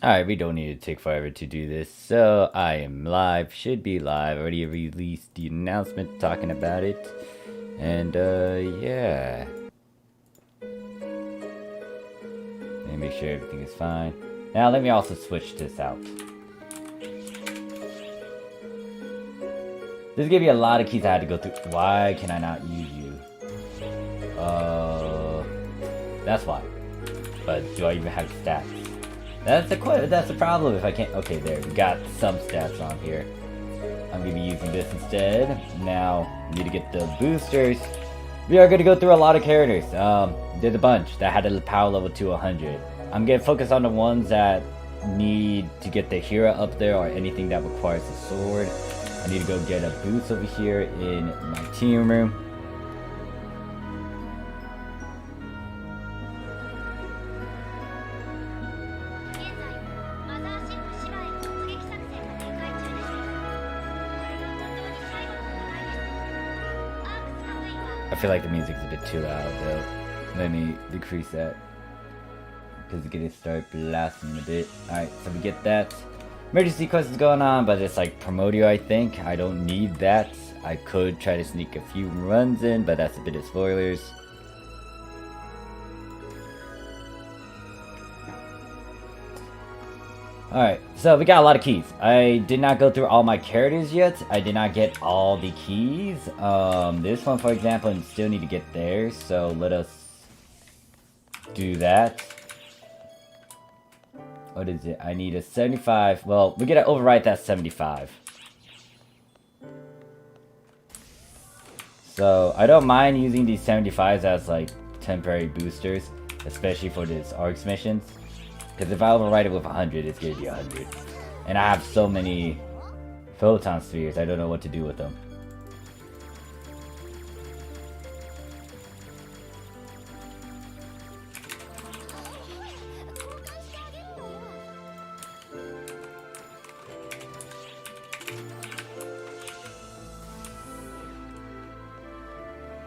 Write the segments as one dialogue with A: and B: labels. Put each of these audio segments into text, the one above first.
A: Alright, we don't need to take forever to do this. So, I am live, should be live. Already released the announcement talking about it. And, yeah. Let me make sure everything is fine. Now, let me also switch this out. This gave you a lot of keys I had to go through. Why can I not use you? That's why. But do I even have stats? That's the problem if I can't. Okay, there, we got some stats on here. I'm gonna be using this instead. Now, we need to get the boosters. We are gonna go through a lot of characters. There's a bunch that had a power level to 100. I'm gonna focus on the ones that need to get the hero up there or anything that requires a sword. I need to go get a boost over here in my team room. I feel like the music's a bit too loud though. Let me decrease that. Because it's gonna start blasting a bit. Alright, so we get that. Emergency quest is going on, but it's like Promodio, I think. I don't need that. I could try to sneak a few runs in, but that's a bit of spoilers. Alright, so we got a lot of keys. I did not go through all my characters yet. I did not get all the keys. This one, for example, I still need to get there, so let us do that. What is it? I need a 75. Well, we're gonna overwrite that 75. So, I don't mind using these 75s as, like, temporary boosters, especially for these ARX missions. Because if I overwrite it with 100, it's gonna be 100. And I have so many photon spheres, I don't know what to do with them.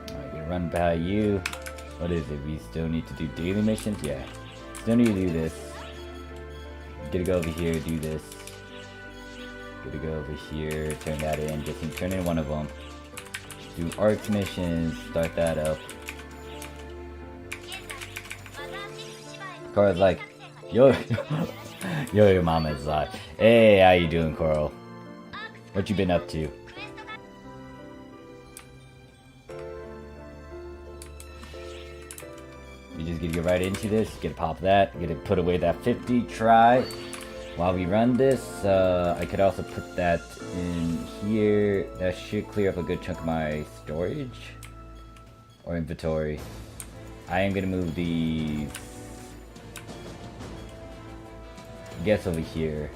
A: Alright, gonna run by you. What is it? We still need to do daily missions? Yeah. Still need to do this. Gonna go over here, do this. Gonna go over here, turn that in, just turn in one of them. Do ARX missions, start that up. Coral's like, yo, your mama is like, hey, how you doing, Coral? What you been up to? We just gonna get right into this, gonna pop that, gonna put away that 50 try. While we run this, I could also put that in here. That should clear up a good chunk of my storage or inventory. I am gonna move these, I guess, over here,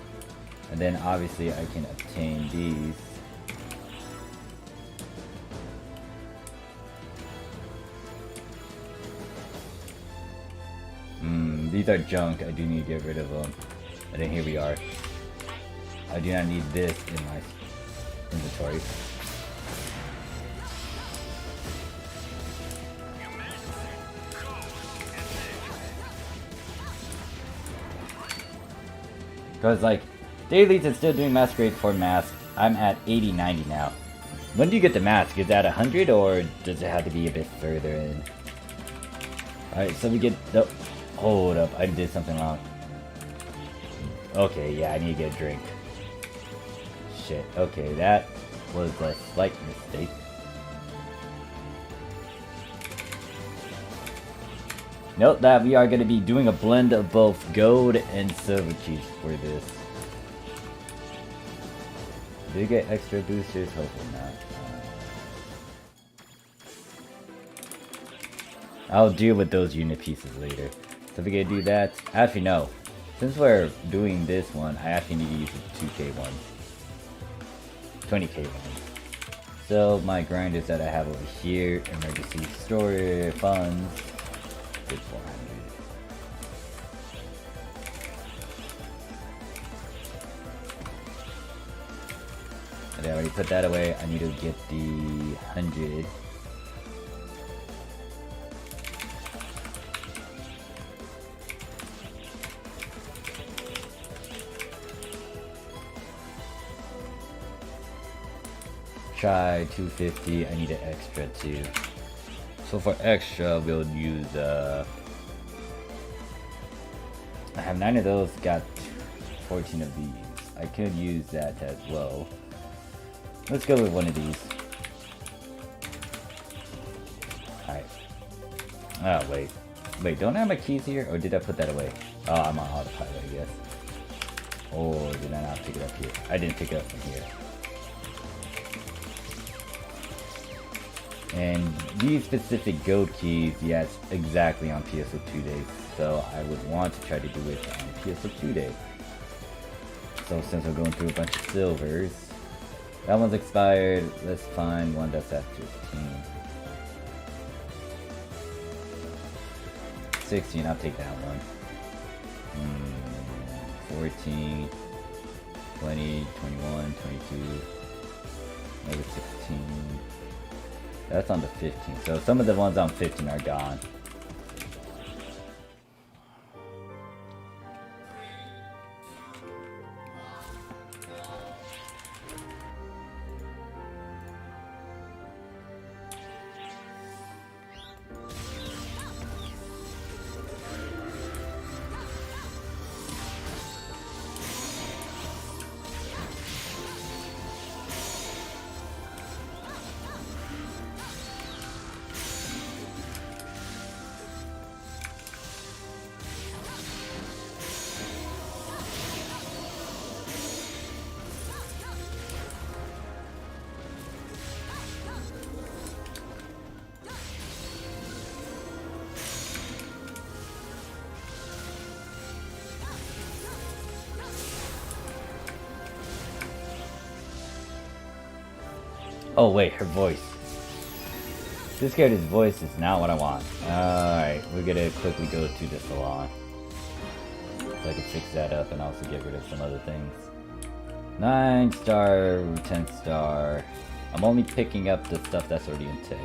A: and then obviously I can obtain these. These are junk. I do need to get rid of them. And then here we are. I do not need this in my inventory. Because, like, dailies is still doing masquerade for mask. I'm at 80, 90 now. When do you get the mask? Is that 100 or does it have to be a bit further in? Alright, so we get the... Hold up, I did something wrong. Okay, yeah, I need to get a drink. Shit, okay, that was a slight mistake. Note that we are going to be doing a blend of both gold and silver keys for this. Did we get extra boosters? Hopefully not. I'll deal with those unit pieces later. So if we can do that, actually no. Since we're doing this one, I actually need to use the 2k one. 20k one. So my grinders that I have over here, emergency storage funds, good 400. Okay, I already put that away. I need to get the 100. Try 250. I need an extra too. So for extra, we'll use I have 9 of those, got 14 of these. I could use that as well. Let's go with one of these. Alright. Oh, wait. Wait, don't I have my keys here? Or did I put that away? Oh, I'm on autopilot, I guess. Or did I not pick it up here? I didn't pick it up from here. And these specific gold keys, yes, exactly on PSO2 days. So I would want to try to do it on PSO2 day. So since we're going through a bunch of silvers, that one's expired. Let's find one that's at 15. 16, I'll take that one. 14, 20, 21, 22, another 16. That's on the 15. So some of the ones on 15 are gone. Oh wait, her voice. This character's voice is not what I want. Alright, we're gonna quickly go to the salon. So I can fix that up and also get rid of some other things. 9 star, 10 star. I'm only picking up the stuff that's already in tech.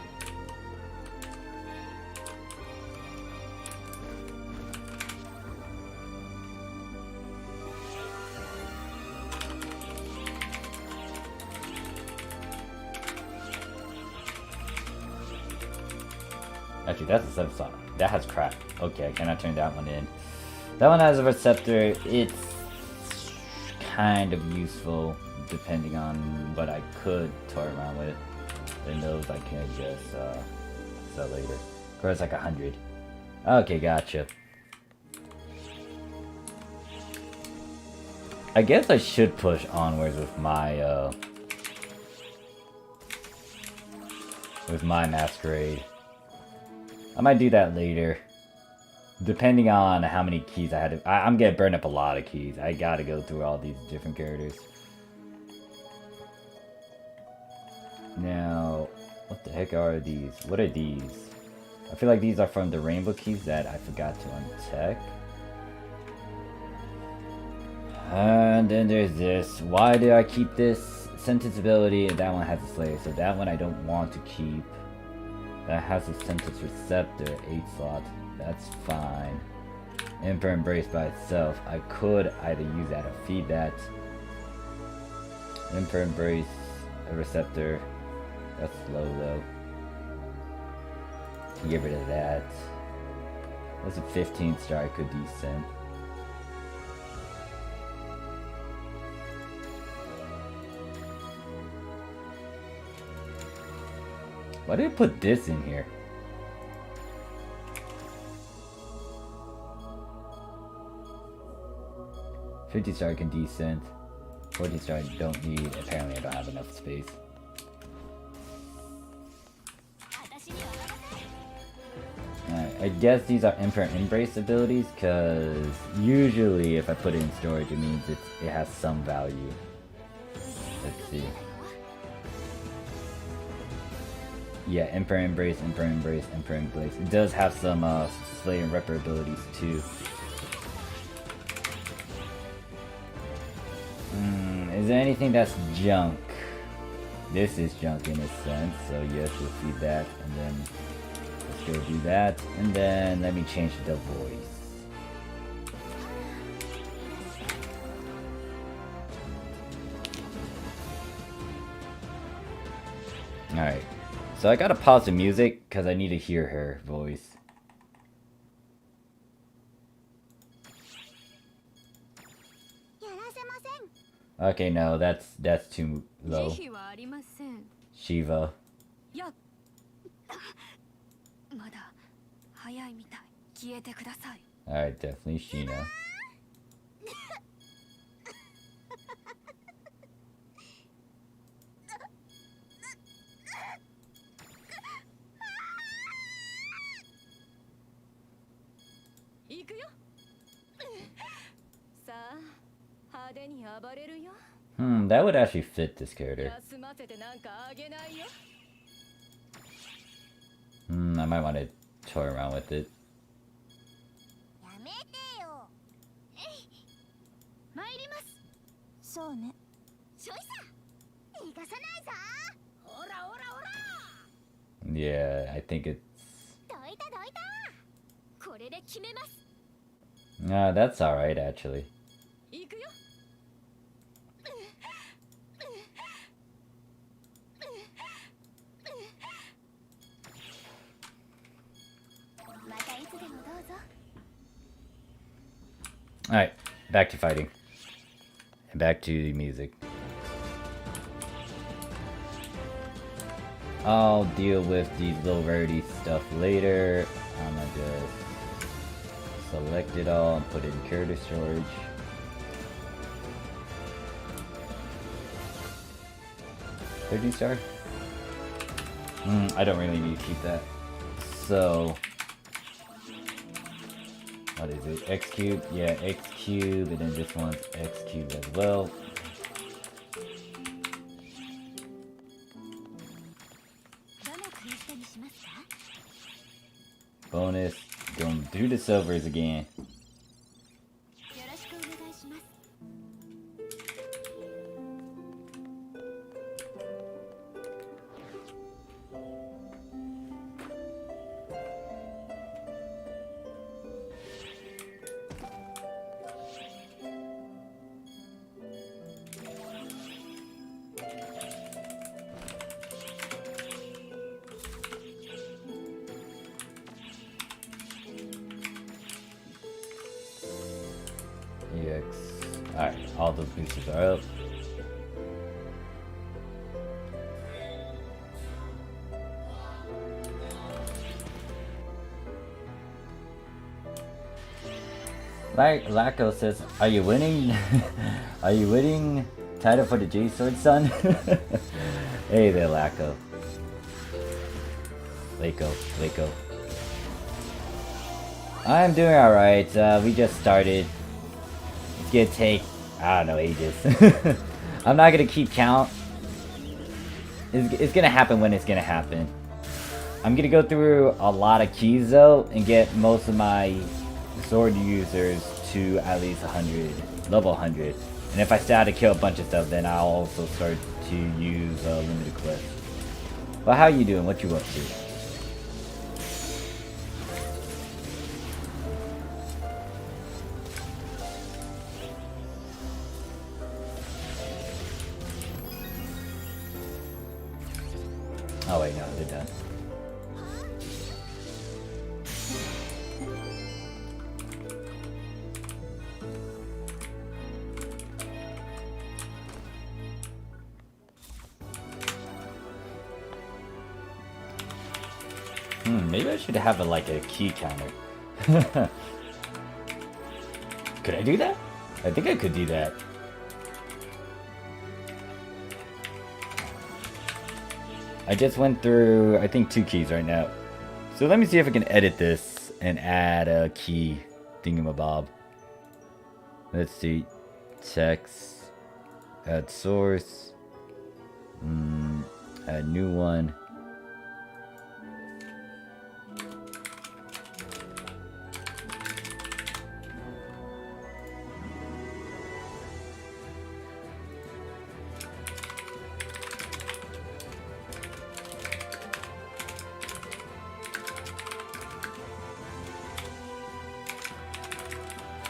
A: Actually, that's a 7 star. That has crap. Okay, I cannot turn that one in. That one has a receptor. It's kind of useful depending on what I could toy around with. And those I can just sell later. Of course, like 100. Okay, gotcha. I guess I should push onwards with my masquerade. I might do that later. Depending on how many keys I had to... I'm gonna burn up a lot of keys. I gotta go through all these different characters. Now, what the heck are these? What are these? I feel like these are from the rainbow keys that I forgot to untech. And then there's this. Why do I keep this? Sentence ability, and that one has a slayer. So that one I don't want to keep. That has a sentence receptor, 8 slot. That's fine. Emperor Embrace by itself. I could either use that or feed that. Emperor Embrace, a receptor. That's low though. Get rid of that. That's a 15 star I could descend. Why did I put this in here? $50 star I can descent. 40 star I don't need. Apparently I don't have enough space. Alright, I guess these are Emperor Embrace abilities, because usually if I put it in storage it means it has some value. Let's see. Yeah, Emperor Embrace, Emperor Embrace, Emperor Embrace. It does have some Slay and Repper abilities too. Is there anything that's junk? This is junk in a sense, so yes, we'll see that, and then let's go do that, and then let me change the voice. Alright, so I gotta pause the music because I need to hear her voice. Okay, no, that's too low. Shiva. Alright, definitely Sheena. That would actually fit this character. I might want to toy around with it. Yeah, I think it's... that's alright actually. Alright, back to fighting. And back to the music. I'll deal with these little rarity stuff later. I'm gonna just select it all and put it in character storage. $30 I don't really need to keep that. So what is it? X cube? Yeah, X cube, and then this one's X cube as well. Bonus, going through the silvers again. EX. Alright, all those boosters are up. Lacko says, are you winning? Are you winning title for the J Sword, son? Hey there, Lacko. Lako. I'm doing alright. We just started. It's gonna take, I don't know, ages. I'm not gonna keep count. It's gonna happen when it's gonna happen. I'm gonna go through a lot of keys though and get most of my sword users to at least 100, level 100. And if I start to kill a bunch of stuff, then I'll also start to use limited quest. But how you doing? What you up to? Oh wait, no, they're done. Maybe I should have like a key counter. Could I do that? I think I could do that. I just went through, I think, 2 keys right now. So let me see if I can edit this and add a key thingamabob. Let's see. Text. Add source. Add new one.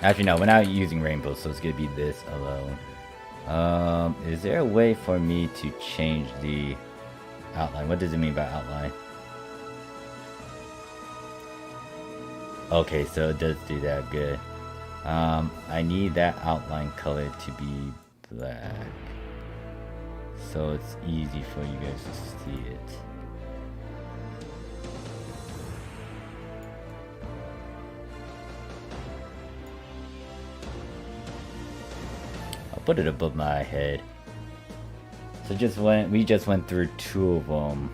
A: Actually, no, we're not using rainbow, so it's gonna be this alone. Is there a way for me to change the outline? What does it mean by outline? Okay, so it does do that, good. I need that outline color to be black, so it's easy for you guys to see it. I'll put it above my head. So we just went through 2 of them.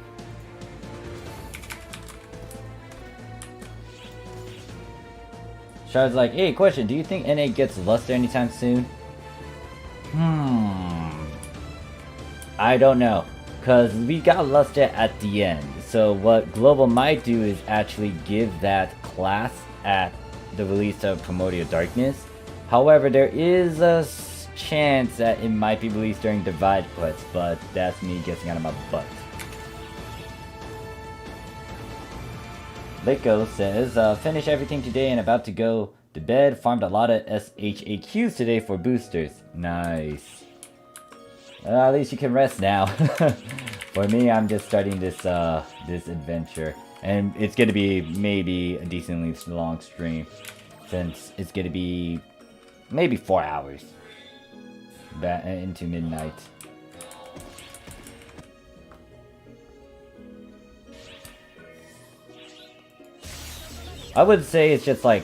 A: Shard's like, hey, question, do you think NA gets Luster anytime soon? I don't know. Because we got Luster at the end. So what Global might do is actually give that class at the release of Primordial Darkness. However, there is a chance that it might be released during Divide Quest, but that's me guessing out of my butt. Lako says, finish everything today and about to go to bed. Farmed a lot of SHAQs today for boosters. Nice. At least you can rest now. For me, I'm just starting this this adventure. And it's gonna be maybe a decently long stream, since it's gonna be maybe 4 hours back into midnight. I would say it's just like,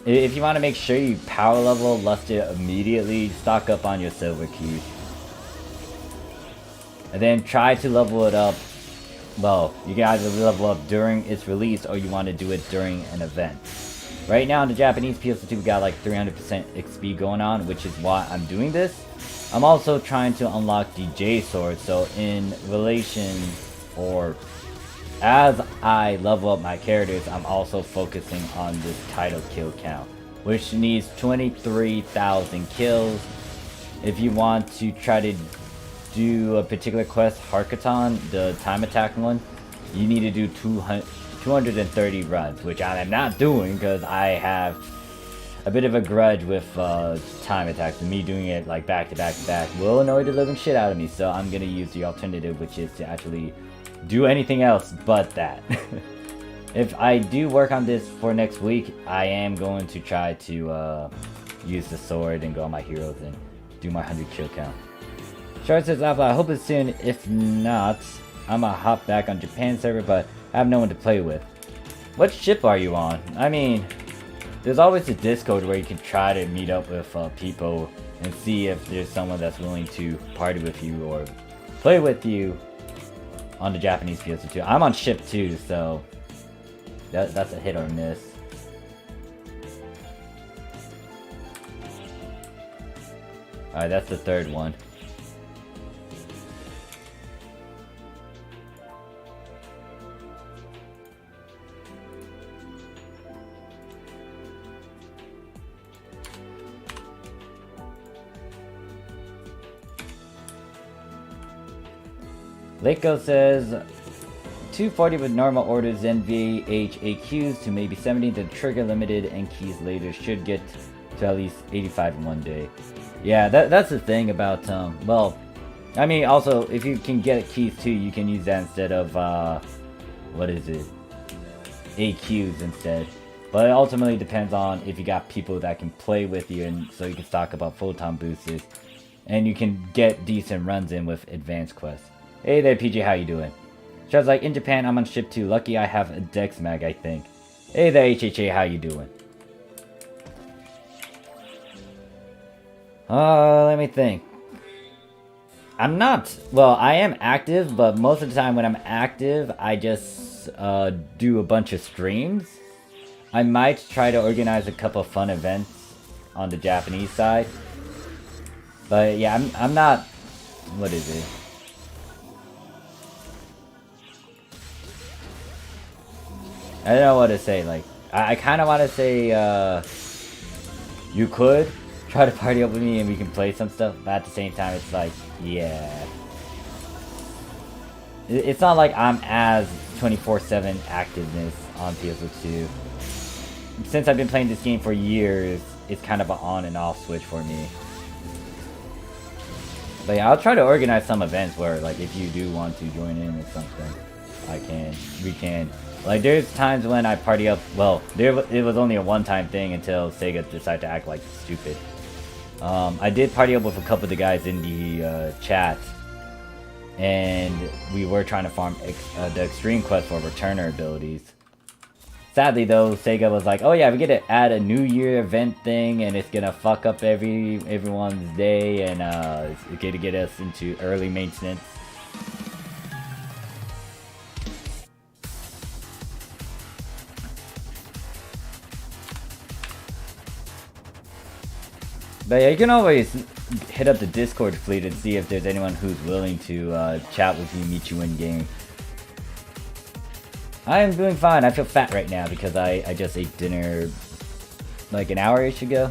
A: if you want to make sure you power level Luster immediately, stock up on your silver keys. And then try to level it up. Well, you can either level up during its release or you want to do it during an event. Right now in the Japanese PSO2 we got like 300% XP going on, which is why I'm doing this. I'm also trying to unlock the J sword, so in relation, or as I level up my characters, I'm also focusing on this title kill count, which needs 23,000 kills. If you want to try to do a particular quest, Harkaton, the time attack one, you need to do 230 runs, which I am not doing because I have a bit of a grudge with time attacks, and me doing it like back to back to back will annoy the living shit out of me, so I'm gonna use the alternative, which is to actually do anything else but that. If I do work on this for next week, I am going to try to use the sword and go on my heroes and do my 100 kill count. Shard says, I hope it's soon. If not, I'm gonna hop back on Japan server, but I have no one to play with. What ship are you on? I mean, there's always a Discord where you can try to meet up with people and see if there's someone that's willing to party with you or play with you on the Japanese PSO2. I'm on ship 2, so that's a hit or miss. Alright, that's the 3rd one. Lako says 240 with normal orders, then VHAQs to maybe 70. The trigger limited and keys later should get to at least 85 in one day. Yeah, that's the thing about well, I mean, also if you can get keys too, you can use that instead of what is it, AQs instead. But it ultimately depends on if you got people that can play with you, and so you can stock about photon boosters, and you can get decent runs in with advanced quests. Hey there, PJ, how you doing? Shard's like, in Japan, I'm on ship 2. Lucky I have a Dex mag, I think. Hey there, HHA, how you doing? Let me think. I'm not, well, I am active, but most of the time when I'm active, I just do a bunch of streams. I might try to organize a couple of fun events on the Japanese side. But yeah, I'm not, what is it? I don't know what to say, like, I kind of want to say, you could try to party up with me and we can play some stuff, but at the same time, it's like, yeah. It's not like I'm as 24/7 activeness on PSO2. Since I've been playing this game for years, it's kind of an on and off switch for me. But yeah, I'll try to organize some events where, like, if you do want to join in or something, we can. Like, there's times when I party up, well, it was only a one-time thing until Sega decided to act like stupid. I did party up with a couple of the guys in the chat, and we were trying to farm the Extreme Quest for returner abilities. Sadly though, Sega was like, oh yeah, we get to add a New Year event thing, and it's gonna fuck up everyone's day, and it's gonna get us into early maintenance. But yeah, you can always hit up the Discord fleet and see if there's anyone who's willing to chat with you, meet you in game. I am doing fine. I feel fat right now because I just ate dinner like an hour-ish ago.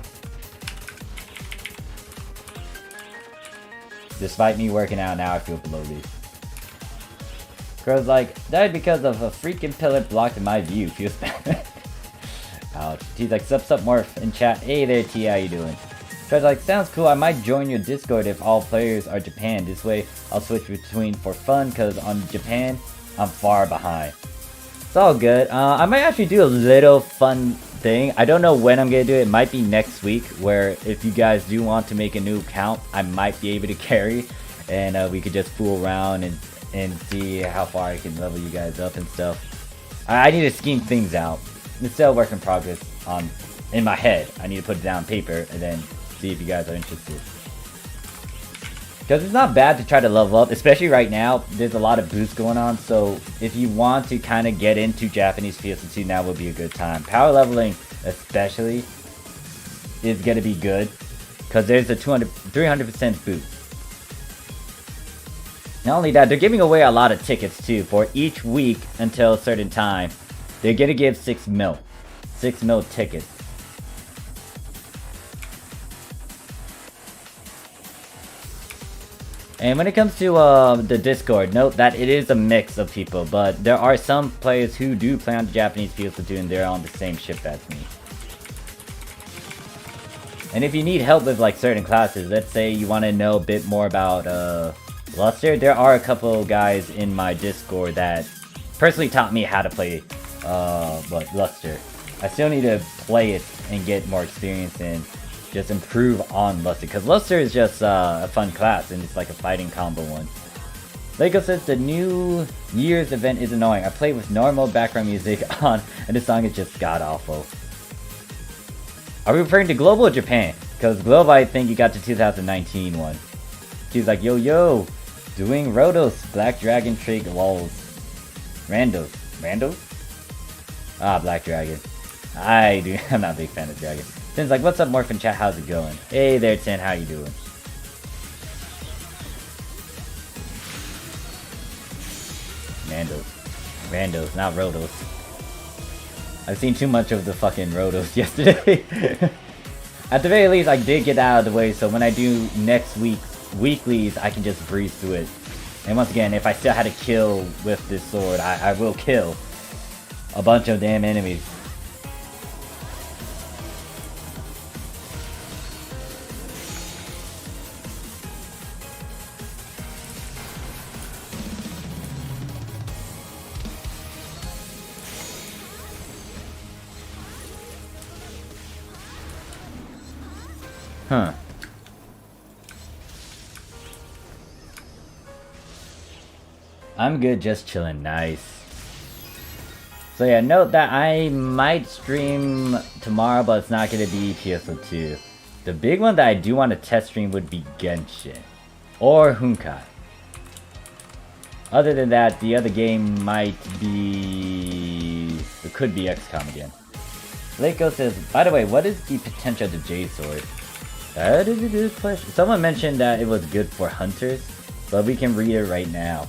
A: Despite me working out, now I feel bloated. Crow's like, died because of a freaking pillar blocking my view. Feels bad. Ouch. He's like, sup Morph in chat. Hey there T, how you doing? Crow's like, sounds cool. I might join your Discord if all players are Japan. This way I'll switch between for fun, because on Japan, I'm far behind. It's all good. I might actually do a little fun thing. I don't know when I'm gonna do it. It might be next week, where if you guys do want to make a new account, I might be able to carry, and we could just fool around and see how far I can level you guys up and stuff. I need to scheme things out. It's still a work in progress in my head. I need to put it down on paper and then see if you guys are interested. Because it's not bad to try to level up, especially right now. There's a lot of boosts going on, so if you want to kind of get into Japanese PSO2, now would be a good time. Power leveling, especially, is going to be good, because there's a 300% boost. Not only that, they're giving away a lot of tickets too. For each week until a certain time, they're going to give 6 mil. 6 mil tickets. And when it comes to the Discord, note that it is a mix of people, but there are some players who do play on the Japanese PSO2 and they're on the same ship as me. And if you need help with like certain classes, let's say you want to know a bit more about Luster, there are a couple guys in my Discord that personally taught me how to play Luster. I still need to play it and get more experience and just improve on Luster, because Luster is just a fun class and it's like a fighting combo one. Lego says the New Year's event is annoying. I play with normal background music on and the song is just god awful. Are we referring to Global or Japan? Because Global, I think you got the 2019 one. She's like, yo yo, doing Rotos, Black Dragon Trig walls. Randos. Ah, Black Dragon. I'm not a big fan of Dragon. Tin's like, what's up Morphin chat, how's it going? Hey there Tin, how you doing? Randos, not Rotos. I've seen too much of the fucking Rotos yesterday. At the very least, I did get out of the way, so when I do next week's weeklies, I can just breeze through it. And once again, if I still had to kill with this sword, I will kill a bunch of damn enemies. Huh. I'm good, just chilling. Nice. So yeah, note that I might stream tomorrow, but it's not going to be PSO2. The big one that I do want to test stream would be Genshin. Or Honkai. Other than that, the other game might be... It could be XCOM again. Leiko says, by the way, what is the potential of the Jade Sword? That is a good question. Someone mentioned that it was good for hunters, but we can read it right now.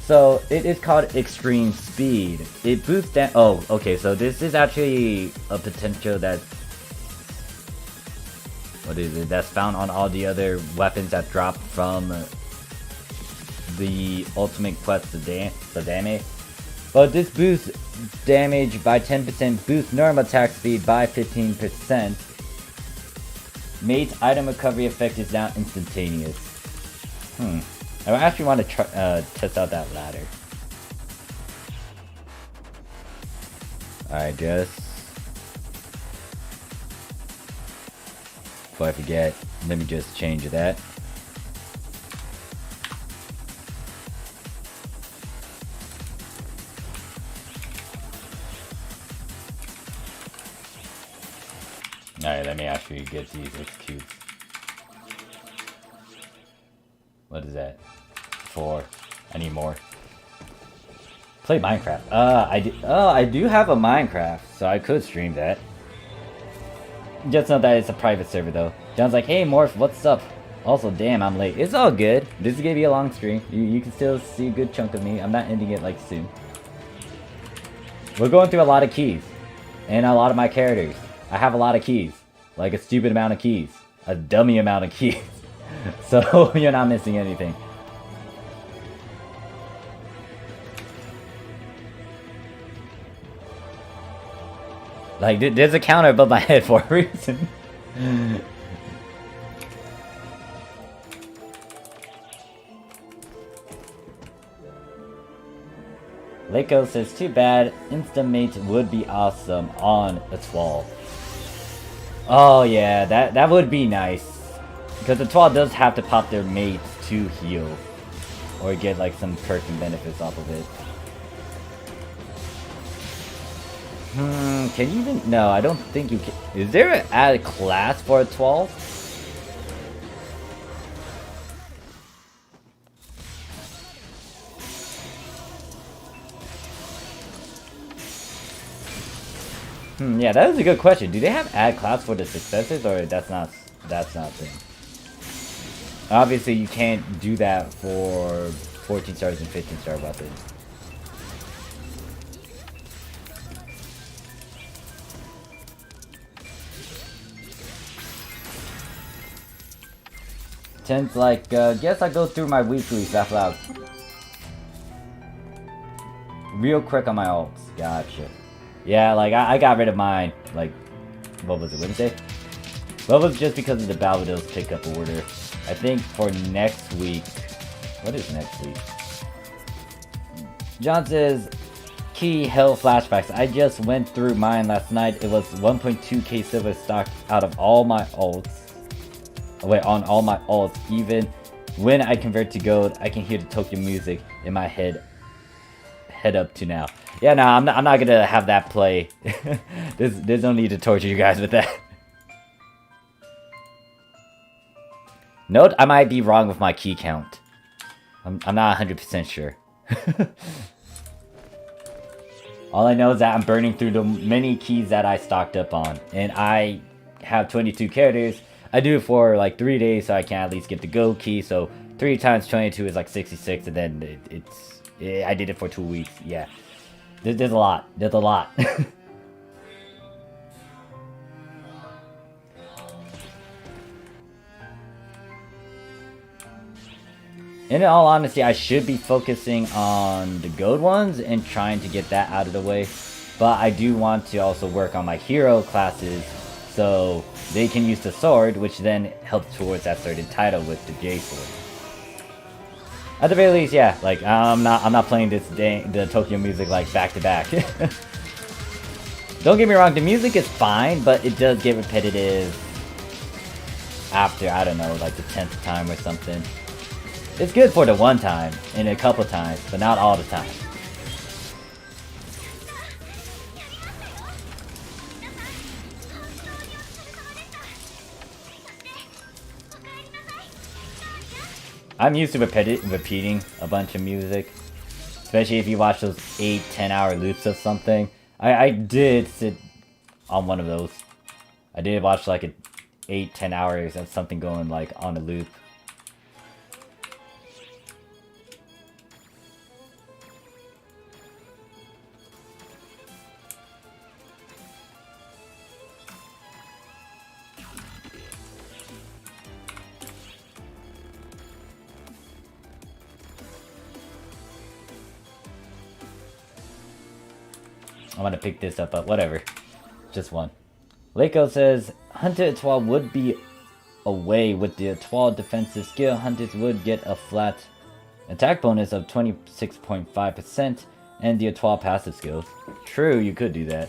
A: So, it is called Extreme Speed. It boosts that. Oh, okay, so this is actually a potential that's... What is it? That's found on all the other weapons that drop from the Ultimate Quest, the damage. But this boosts damage by 10%, boosts normal attack speed by 15%. Mate's item recovery effect is now instantaneous. I actually want to try, test out that ladder. Alright, just before I forget, let me just change that. Alright, let me actually get these cubes. What is that? 4. I need more. Play Minecraft. I do have a Minecraft, so I could stream that. Just know that it's a private server though. John's like, hey Morph, what's up? Also, damn, I'm late. It's all good. This is gonna be a long stream. You can still see a good chunk of me. I'm not ending it like soon. We're going through a lot of keys. And a lot of my characters. I have a lot of keys. Like a stupid amount of keys. A dummy amount of keys. So, you're not missing anything. Like, there's a counter above my head for a reason. Leiko says, too bad, Instamate would be awesome on a 12. Oh yeah, that would be nice. Because the 12 does have to pop their mates to heal. Or get like some perks and benefits off of it. Can you even... No, I don't think you can... Is there an added class for a 12? Yeah, that is a good question. Do they have add class for the successors, or that's not a thing? Obviously, you can't do that for 14 stars and 15 star weapons. Ten's like, guess I go through my weeklies, laugh loud. Real quick on my ults, gotcha. Yeah, like, I got rid of mine, like, what was it, Wednesday? Well, it was just because of the Balvadil's pickup order. I think for next week, what is next week? John says, key hell flashbacks. I just went through mine last night. It was 1.2k silver stock out of all my ults. Wait, on all my ults. Even when I convert to gold, I can hear the Tokyo music in my head up to now. Yeah, no, I'm not gonna have that play. There's no need to torture you guys with that. Note, I might be wrong with my key count. I'm not 100% sure. All I know is that I'm burning through the many keys that I stocked up on. And I have 22 characters. I do it for like 3 days so I can at least get the gold key. So 3 times 22 is like 66, and then I did it for 2 weeks. Yeah. There's a lot. There's a lot. In all honesty, I should be focusing on the gold ones and trying to get that out of the way. But I do want to also work on my hero classes so they can use the sword, which then helps towards that certain title with the J sword. At the very least, yeah, like I'm not playing the Tokyo music like back to back. Don't get me wrong, the music is fine, but it does get repetitive after, I don't know, like the 10th time or something. It's good for the one time and a couple times, but not all the time. I'm used to repeating a bunch of music, especially if you watch those 8-10 hour loops of something. I did sit on one of those. I did watch like a 8-10 hours of something going like on a loop. I'm gonna pick this up, but whatever. Just one. Leiko says, Hunter Etoile would be away. With the étoile defensive skill, hunters would get a flat attack bonus of 26.5% and the étoile passive skills. True, you could do that.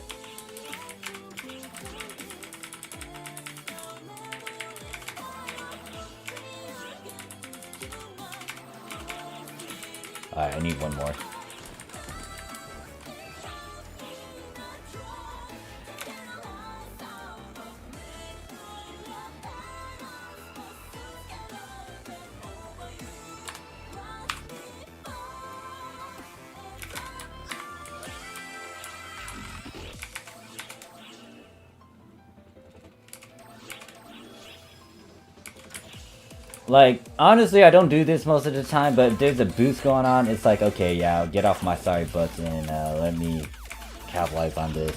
A: Alright, I need one more. Like, honestly, I don't do this most of the time, but if there's a boost going on, it's like, okay, yeah, get off my sorry butts and let me capitalize on this.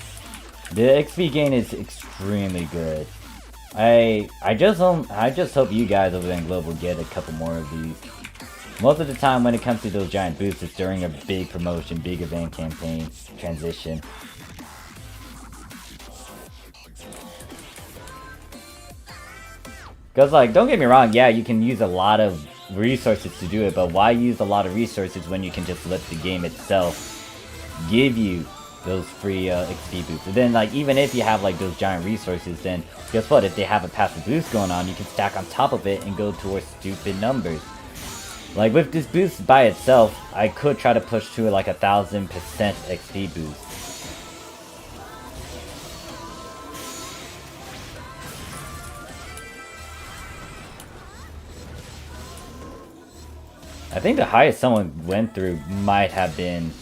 A: The XP gain is extremely good. I just hope you guys over there in Global get a couple more of these. Most of the time when it comes to those giant boosts, it's during a big promotion, big event campaign, transition. Because, like, don't get me wrong, yeah, you can use a lot of resources to do it, but why use a lot of resources when you can just let the game itself give you those free XP boosts? And then, like, even if you have, like, those giant resources, then guess what? If they have a passive boost going on, you can stack on top of it and go towards stupid numbers. Like, with this boost by itself, I could try to push to, like, 1000% XP boost. I think the highest someone went through might have been...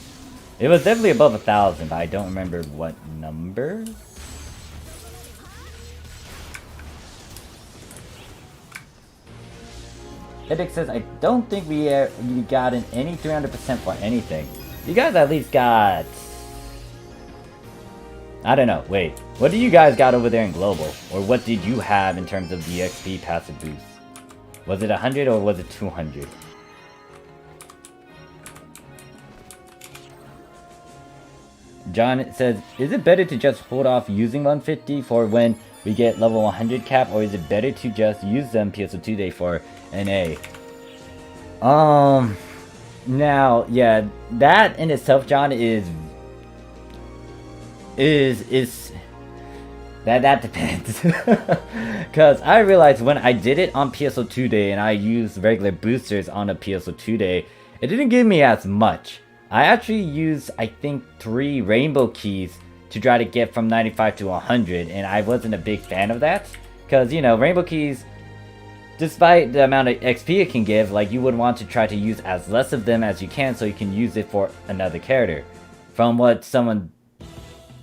A: It was definitely above 1000, but I don't remember what number. Edic says, I don't think we got any 300% for anything. You guys at least got... I don't know, wait. What do you guys got over there in Global? Or what did you have in terms of the XP passive boost? Was it 100 or was it 200? John says, is it better to just hold off using 150 for when we get level 100 cap, or is it better to just use them PSO2 day for NA? Now, yeah, that in itself, John, that depends. Because I realized when I did it on PSO2 day and I used regular boosters on a PSO2 day, it didn't give me as much. I actually used, I think, 3 rainbow keys to try to get from 95 to 100, and I wasn't a big fan of that. Because, you know, rainbow keys, despite the amount of XP it can give, like, you would want to try to use as less of them as you can so you can use it for another character. From what someone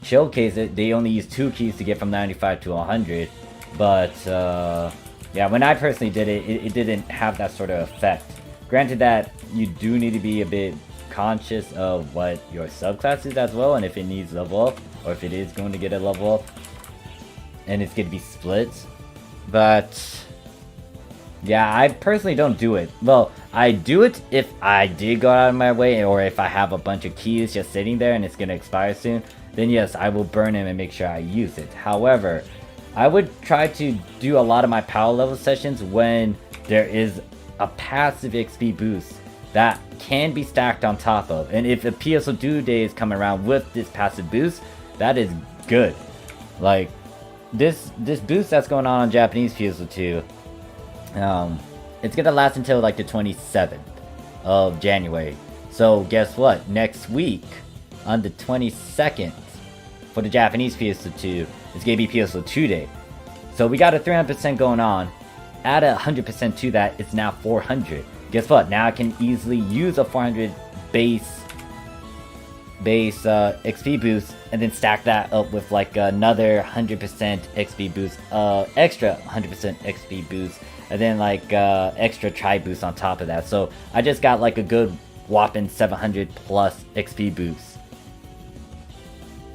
A: showcased it, they only used 2 keys to get from 95 to 100. But, yeah, when I personally did it, it didn't have that sort of effect. Granted that you do need to be a bit conscious of what your subclass is as well, and if it needs level up, or if it is going to get a level up, and it's going to be split. But yeah, I personally don't do it. Well, I do it if I did go out of my way, or if I have a bunch of keys just sitting there and it's going to expire soon, then yes, I will burn them and make sure I use it. However, I would try to do a lot of my power level sessions when there is a passive XP boost that can be stacked on top of. And if a PSO2 day is coming around with this passive boost, that is good. Like, this boost that's going on Japanese PSO2, it's gonna last until like the 27th of January. So guess what? Next week, on the 22nd, for the Japanese PSO2, it's gonna be PSO2 day. So we got a 300% going on. Add 100% to that, it's now 400. Guess what? Now I can easily use a 400 base XP boost and then stack that up with like another 100% XP boost, extra 100% XP boost, and then like extra tri boost on top of that. So I just got like a good whopping 700 plus XP boost.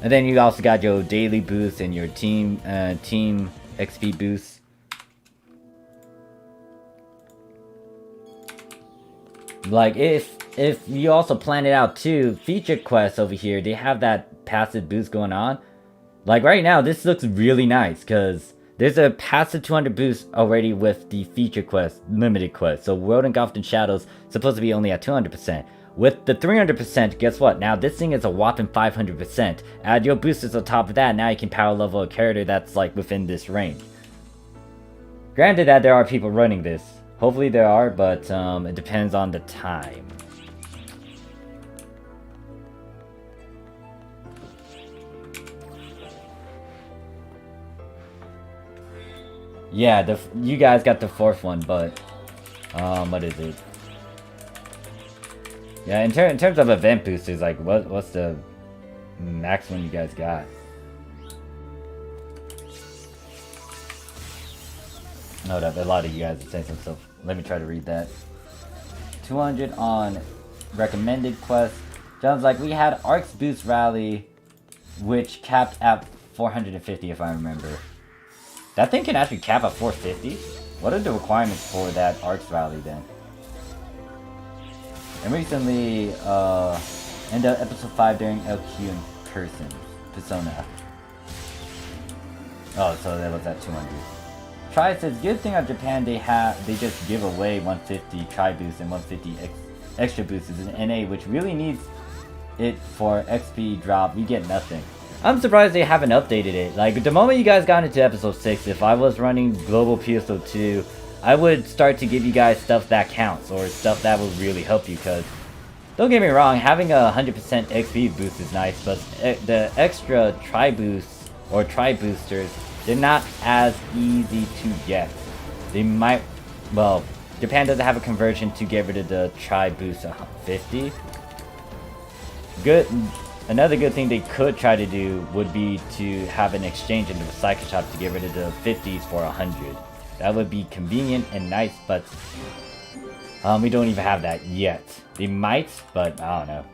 A: And then you also got your daily boost and your team XP boost. Like, if you also plan it out too, feature quests over here, they have that passive boost going on. Like right now, this looks really nice because There's a passive 200 boost already with the feature quest, limited quest. So World Engulfed in Shadows supposed to be only at 200%. With the 300%, guess what? Now this thing is a whopping 500%. Add your boosters on top of that, now you can power level a character that's like within this range. Granted that there are people running this. Hopefully there are, but it depends on the time. Yeah, you guys got the 4th one, but what is it? Yeah, in terms of event boosters, like what's the max one you guys got? No, a lot of you guys are saying some stuff. Let me try to read that. 200 on recommended quests. Sounds like we had Arc's Boost Rally, which capped at 450 if I remember. That thing can actually cap at 450? What are the requirements for that Arc's Rally then? And recently, in the episode 5 during LQ in person, Persona. Oh, so that was at 200. Tri says, good thing on Japan they just give away 150 Tri boosts and 150 extra boosts in NA, which really needs it for XP drop. We get nothing. I'm surprised they haven't updated it. Like, the moment you guys got into episode 6, if I was running global PSO2, I would start to give you guys stuff that counts, or stuff that will really help you, because, don't get me wrong, having a 100% XP boost is nice, but the extra Tri boosts, or Tri boosters, they're not as easy to get. They might, well, Japan doesn't have a conversion to get rid of the Tri boost 50. Another good thing they could try to do would be to have an exchange in the recycle shop to get rid of the 50s for 100. That would be convenient and nice, but we don't even have that yet. They might, but I don't know.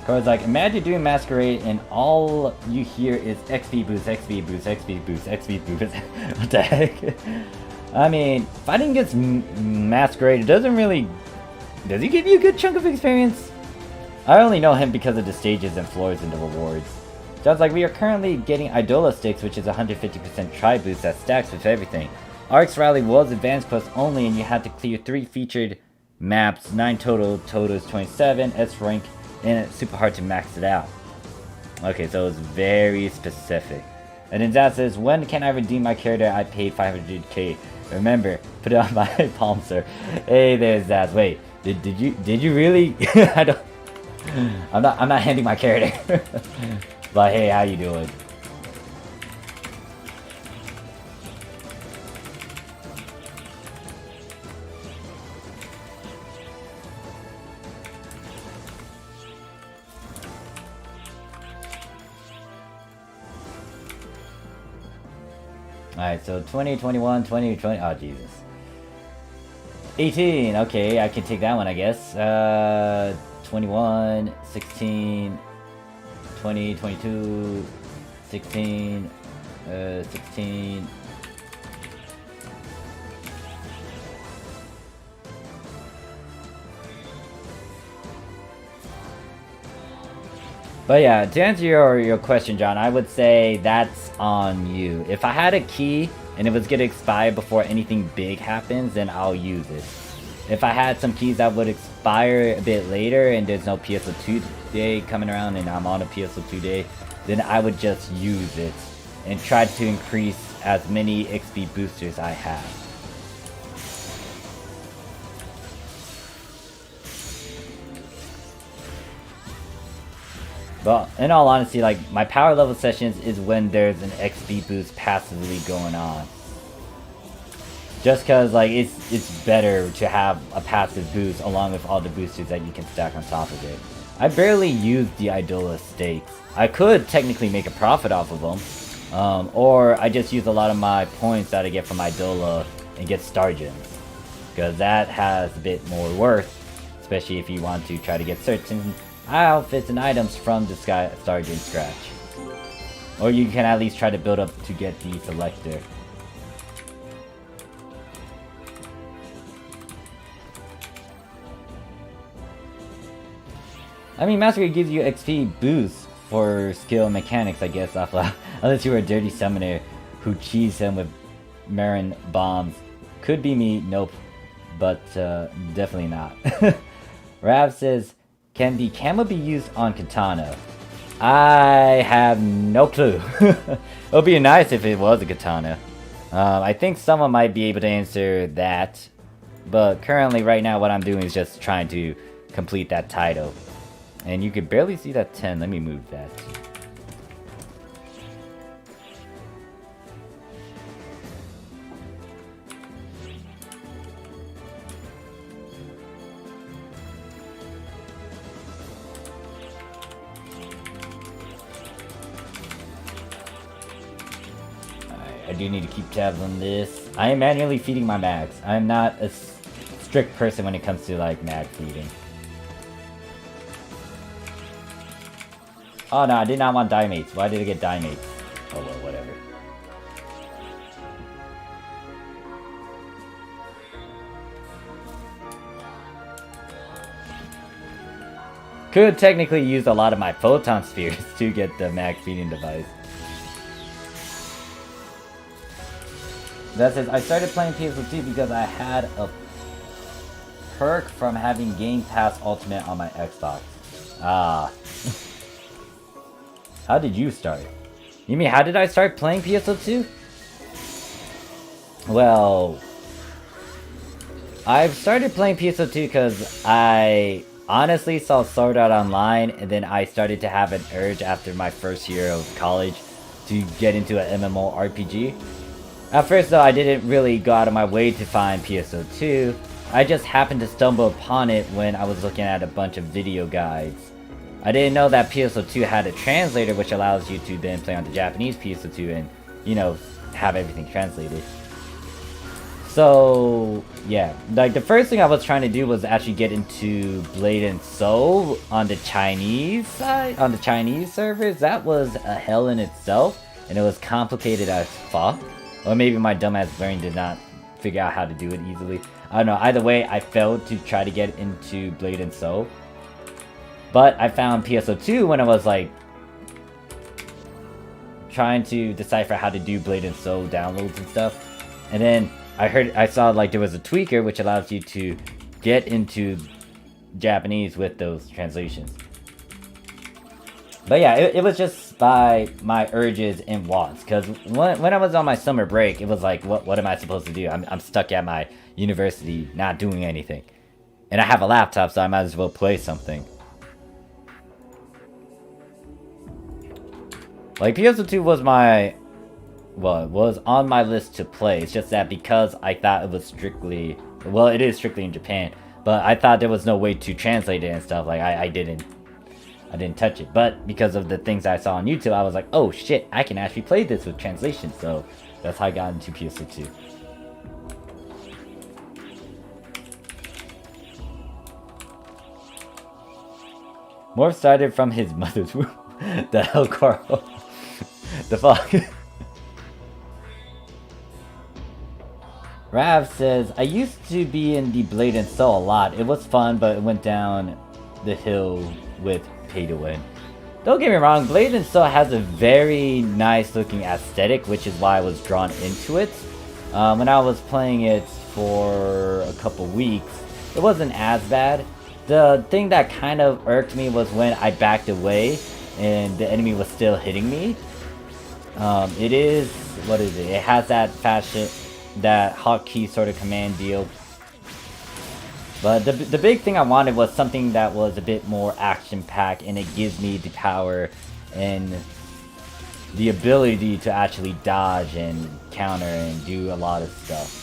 A: Cause like, imagine doing Masquerade and all you hear is XP boost, XP boost, XP boost, XP boost. What the heck? I mean, fighting against Masquerade, it doesn't really... Does he give you a good chunk of experience? I only know him because of the stages and floors and the rewards. Sounds like we are currently getting Idola Sticks, which is 150% Tri boost that stacks with everything. Arc's Rally was advanced quest only and you had to clear 3 featured maps, 9 total, totals 27, S rank, and it's super hard to max it out. Okay, so it's very specific. And then Zaz says, when can I redeem my character I paid 500k? Remember, put it on my palm, sir. Hey there, Zaz. Wait, did you really? I'm not handing my character. But hey, how you doing? Alright, so 2021, 2020, oh Jesus. 18, okay, I can take that one, I guess. 21, 16, 20, 22, 16, 16. But yeah, to answer your question, John, I would say that's on you. If I had a key and it was gonna expire before anything big happens, then I'll use it. If I had some keys that would expire a bit later and there's no PSO2 day coming around and I'm on a PSO2 day, then I would just use it and try to increase as many XP boosters I have. But in all honesty, like, my power level sessions is when there's an XP boost passively going on. Just cause like it's better to have a passive boost along with all the boosters that you can stack on top of it. I barely use the Idola stakes. I could technically make a profit off of them. Or I just use a lot of my points that I get from Idola and get Star Gems. Because that has a bit more worth, especially if you want to try to get certain outfits and items from the Star Gem scratch. Or you can at least try to build up to get the selector. I mean, Master Grade gives you XP boost for skill mechanics, I guess, unless you were a dirty summoner who cheesed him with Marin bombs. Could be me, nope. But definitely not. Rav says, can the camo be used on katana? I have no clue. It would be nice if it was a katana. I think someone might be able to answer that. But currently, right now, what I'm doing is just trying to complete that title. And you can barely see that 10. Let me move that. I do need to keep tabs on this. I am manually feeding my mags. I am not a strict person when it comes to like mag feeding. Oh no, I did not want Dimates. Why did I get Dimates? Oh well, whatever. Could technically use a lot of my photon spheres to get the mag feeding device. That says, I started playing PSO2 because I had a perk from having Game Pass Ultimate on my Xbox. Ah. How did you start? You mean, how did I start playing PSO2? Well, I've started playing PSO2 because I honestly saw Sword Art Online, and then I started to have an urge after my first year of college to get into an MMORPG. At first though, I didn't really go out of my way to find PSO2. I just happened to stumble upon it when I was looking at a bunch of video guides. I didn't know that PSO2 had a translator which allows you to then play on the Japanese PSO2 and, you know, have everything translated. So, yeah. Like, the first thing I was trying to do was actually get into Blade and Soul on the Chinese side, on the Chinese servers. That was a hell in itself, and it was complicated as fuck. Or maybe my dumbass brain did not figure out how to do it easily. I don't know. Either way, I failed to try to get into Blade and Soul. But I found PSO2 when I was like trying to decipher how to do Blade and Soul downloads and stuff. And then I saw like there was a tweaker which allows you to get into Japanese with those translations. But yeah, it was just by my urges and wants. Because when I was on my summer break, it was like, what am I supposed to do? I'm stuck at my university not doing anything. And I have a laptop, so I might as well play something. Like, PSO2 was my... Well, it was on my list to play. It's just that because I thought it was strictly... Well, it is strictly in Japan. But I thought there was no way to translate it and stuff. Like, I didn't touch it. But because of the things I saw on YouTube, I was like, oh shit, I can actually play this with translation. So, that's how I got into PSO2. Morph started from his mother's womb. The hell, Carl? The fuck? Rav says, I used to be in the Blade and Soul a lot. It was fun, but it went down the hill with pay to win. Don't get me wrong, Blade and Soul has a very nice looking aesthetic, which is why I was drawn into it. When I was playing it for a couple weeks, it wasn't as bad. The thing that kind of irked me was when I backed away and the enemy was still hitting me. It is, what is it? It has that fashion, that hotkey sort of command deal. But the big thing I wanted was something that was a bit more action-packed, and it gives me the power and the ability to actually dodge and counter and do a lot of stuff.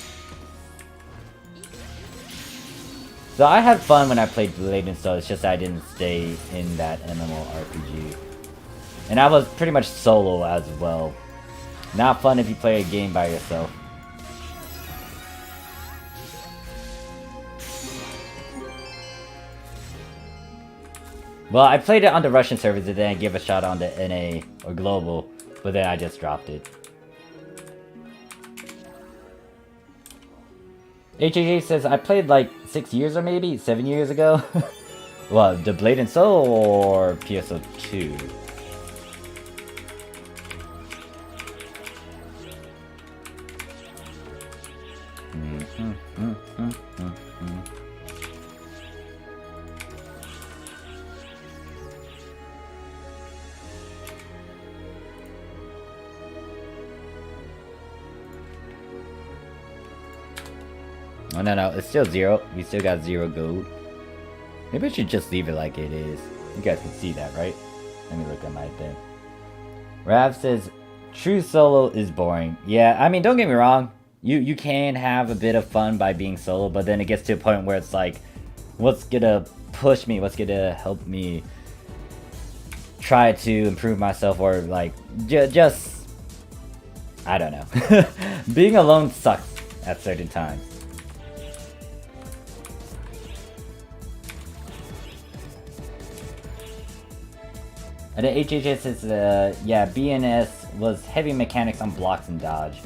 A: So I had fun when I played Blade and Soul, it's just that I didn't stay in that MMORPG. And I was pretty much solo as well. Not fun if you play a game by yourself. Well, I played it on the Russian servers and then I gave a shot on the NA or global. But then I just dropped it. HHH says, I played like 6 years or maybe 7 years ago. Well, the Blade and Soul or PSO2? Oh no, it's still 0. We still got 0 gold. Maybe I should just leave it like it is. You guys can see that, right? Let me look at my thing. Rav says, true solo is boring. Yeah, I mean, don't get me wrong. You can have a bit of fun by being solo, but then it gets to a point where it's like, what's gonna push me? What's gonna help me try to improve myself, or like, just, I don't know. Being alone sucks at certain times. And the HHS is, yeah, BNS was heavy mechanics on blocks and dodge.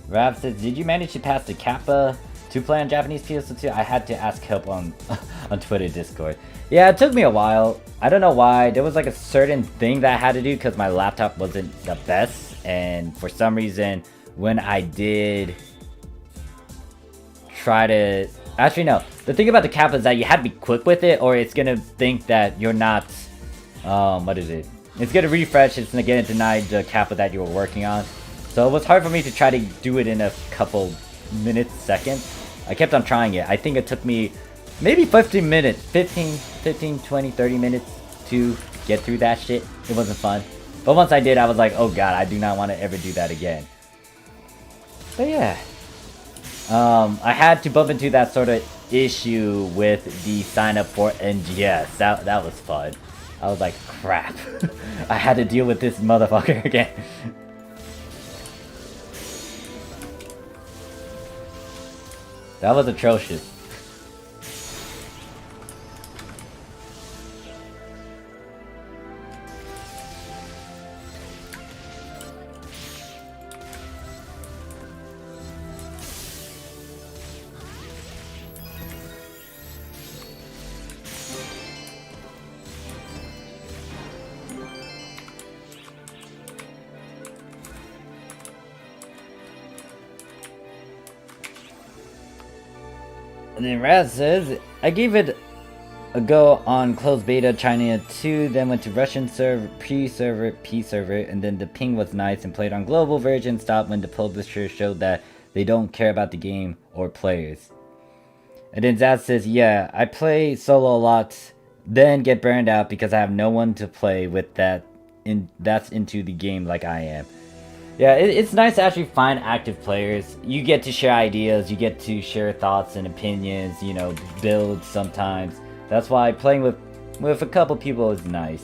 A: Rav says, did you manage to pass the Kappa to play on Japanese PSO2? I had to ask help on on Twitter Discord. Yeah, it took me a while. I don't know why. There was like a certain thing that I had to do because my laptop wasn't the best. And for some reason, when I did try to... Actually, no. The thing about the Kappa is that you have to be quick with it, or it's gonna think that you're not... what is it? It's gonna refresh, it's gonna deny the Kappa that you were working on. So it was hard for me to try to do it in a couple minutes, seconds. I kept on trying it. I think it took me maybe 15 minutes. 15, 20, 30 minutes to get through that shit. It wasn't fun. But once I did, I was like, oh god, I do not want to ever do that again. But yeah. I had to bump into that sort of issue with the sign up for NGS. That was fun. I was like, crap. I had to deal with this motherfucker again. That was atrocious. And then Raz says, I gave it a go on closed beta China 2, then went to Russian server, pre-server, P-server, and then the ping was nice and played on global version, stopped when the publisher showed that they don't care about the game or players. And then Zaz says, yeah, I play solo a lot, then get burned out because I have no one to play with that's into the game like I am. Yeah, it's nice to actually find active players. You get to share ideas, you get to share thoughts and opinions, you know, build sometimes. That's why playing with a couple people is nice.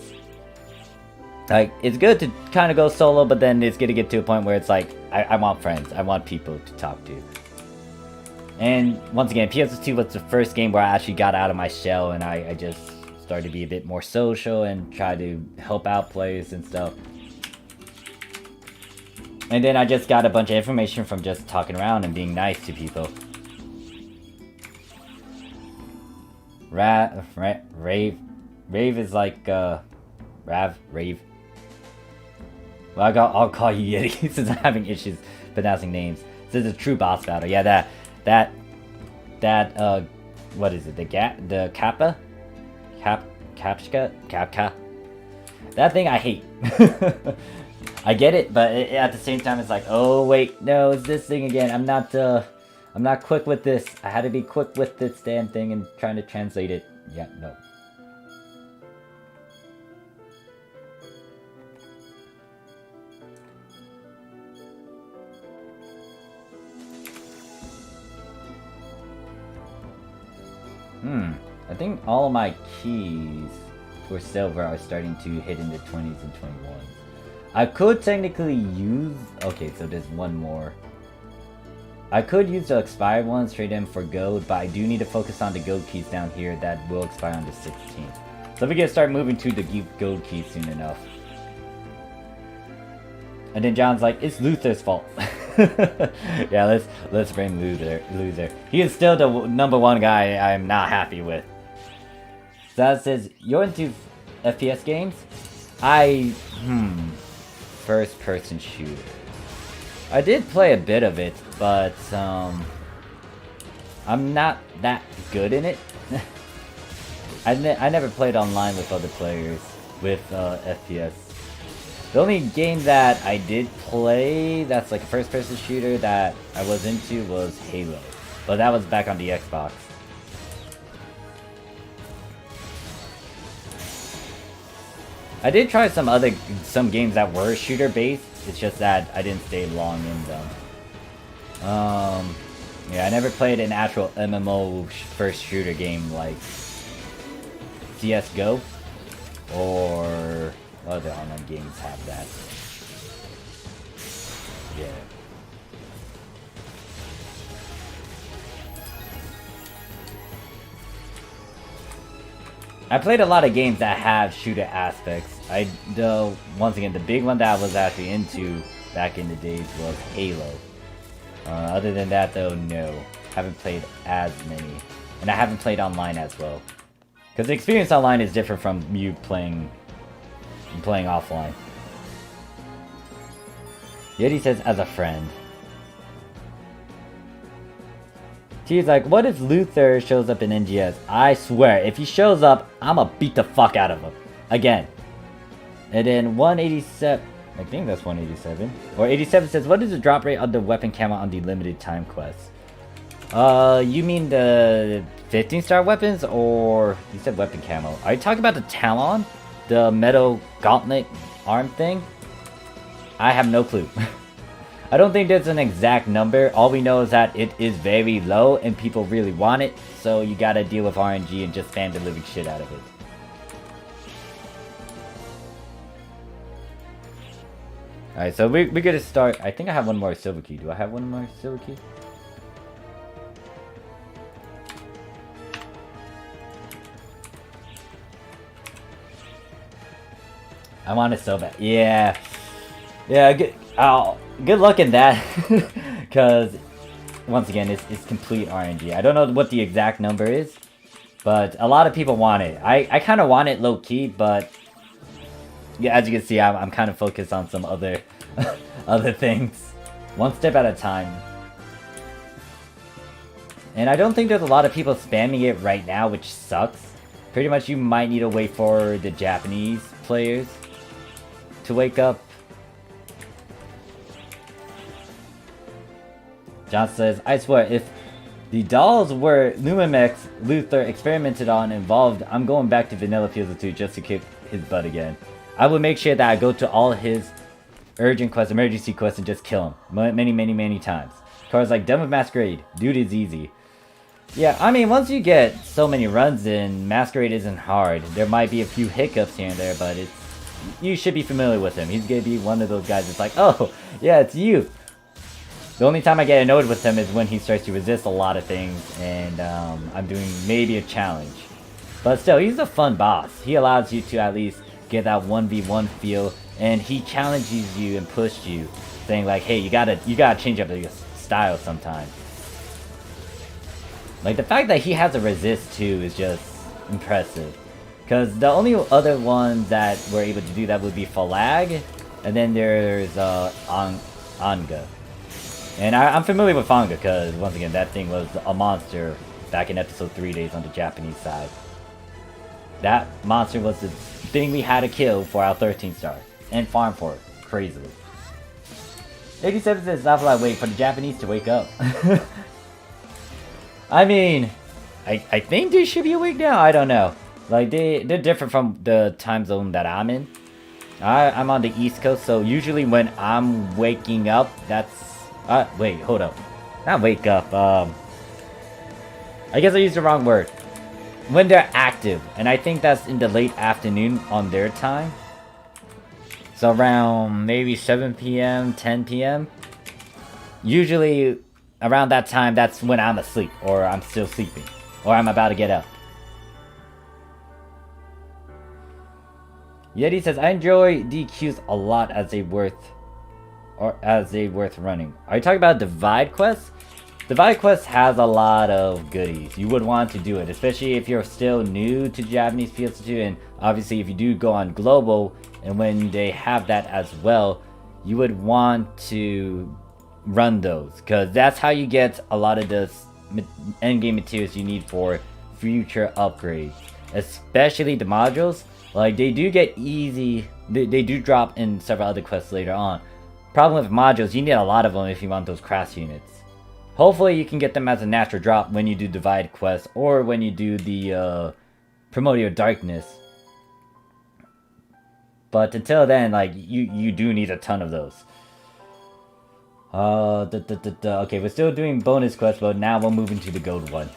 A: Like, it's good to kind of go solo, but then it's gonna get to a point where it's like, I want friends, I want people to talk to. And once again, PSO2 was the first game where I actually got out of my shell and I just started to be a bit more social and try to help out players and stuff. And then I just got a bunch of information from just talking around and being nice to people. Rave is like, Rave. Well, I'll call you Yeti since I'm having issues pronouncing names. This is a true boss battle. Yeah, what is it? The Kappa? Kapka? That thing I hate. I get it, but at the same time, it's like, oh wait, no, it's this thing again. I'm not quick with this. I had to be quick with this damn thing and trying to translate it. Yeah, no. I think all of my keys for silver are starting to hit in the 20s and 21s. I could technically use... Okay, so there's one more. I could use the expired ones, trade them for gold, but I do need to focus on the gold keys down here that will expire on the 16th. So we're gonna start moving to the gold keys soon enough. And then John's like, it's Luther's fault. Yeah, let's blame Luther. He is still the #1 guy I'm not happy with. So that says, you're into FPS games? First person shooter. I did play a bit of it, but I'm not that good in it. I never played online with other players with FPS. The only game that I did play that's like a first-person shooter that I was into was Halo. But that was back on the Xbox. I did try some games that were shooter-based. It's just that I didn't stay long in them. Yeah, I never played an actual MMO first shooter game like CSGO or what other online games have that. Yeah. I played a lot of games that have shooter aspects. Once again, the big one that I was actually into back in the days was Halo. Other than that, though, no. Haven't played as many. And I haven't played online as well. Because the experience online is different from you playing offline. Yeti says, as a friend. T's like, what if Luther shows up in NGS? I swear, if he shows up, I'ma beat the fuck out of him. Again. And then 187... I think that's 187. Or 87 says, what is the drop rate of the weapon camo on the limited time quest? You mean the 15-star weapons? Or... You said weapon camo. Are you talking about the Talon? The metal gauntlet arm thing? I have no clue. I don't think there's an exact number. All we know is that it is very low and people really want it. So you gotta deal with RNG and just spam the living shit out of it. Alright, so we're gonna start. I think I have one more silver key. Do I have one more silver key? I want it so bad. Yeah. Yeah, good luck in that. Because, once again, it's complete RNG. I don't know what the exact number is. But a lot of people want it. I kind of want it low-key, but... Yeah, as you can see, I'm kind of focused on some other other things. One step at a time. And I don't think there's a lot of people spamming it right now, which sucks. Pretty much you might need to wait for the Japanese players to wake up. John says, I swear, if the dolls were Lumimex Luther experimented on involved, I'm going back to Vanilla PSO2 just to kick his butt again. I would make sure that I go to all his urgent quests, emergency quests, and just kill him. Many times. Cars like Done with Masquerade. Dude is easy. Yeah, I mean, once you get so many runs in, Masquerade isn't hard. There might be a few hiccups here and there, but you should be familiar with him. He's gonna be one of those guys that's like, oh, yeah, it's you. The only time I get annoyed with him is when he starts to resist a lot of things, and I'm doing maybe a challenge. But still, he's a fun boss. He allows you to at least get that 1v1 feel, and he challenges you and pushes you, saying like, hey, you gotta change up your style sometimes. Like, the fact that he has a resist too is just impressive. Because the only other ones that were able to do that would be Falag, and then there's Anga. And I'm familiar with Anga because, once again, that thing was a monster back in episode 3 days on the Japanese side. That monster was the thing we had to kill for our 13 star. And farm for it, crazily. 87 says, not I wait for the Japanese to wake up. I mean, I think they should be awake now, I don't know. Like, they're different from the time zone that I'm in. I'm on the East Coast, so usually when I'm waking up, that's... wait, hold up. Not wake up, I guess I used the wrong word. When they're active, and I think that's in the late afternoon on their time. So around maybe 7 p.m., 10 p.m. Usually around that time, that's when I'm asleep, or I'm still sleeping, or I'm about to get up. Yeti says, I enjoy DQs a lot as they worth or as they worth running. Are you talking about Divide Quest? Divide Quest has a lot of goodies. You would want to do it, especially if you're still new to Japanese PS2, and obviously if you do go on global, and when they have that as well, you would want to run those, because that's how you get a lot of the endgame materials you need for future upgrades. Especially the modules, like they do get easy, they do drop in several other quests later on. Problem with modules, you need a lot of them if you want those crash units. Hopefully you can get them as a natural drop when you do Divide Quest, or when you do the Primordial Darkness. But until then, like, you do need a ton of those. Okay, we're still doing bonus quests, but now we'll move into the gold one.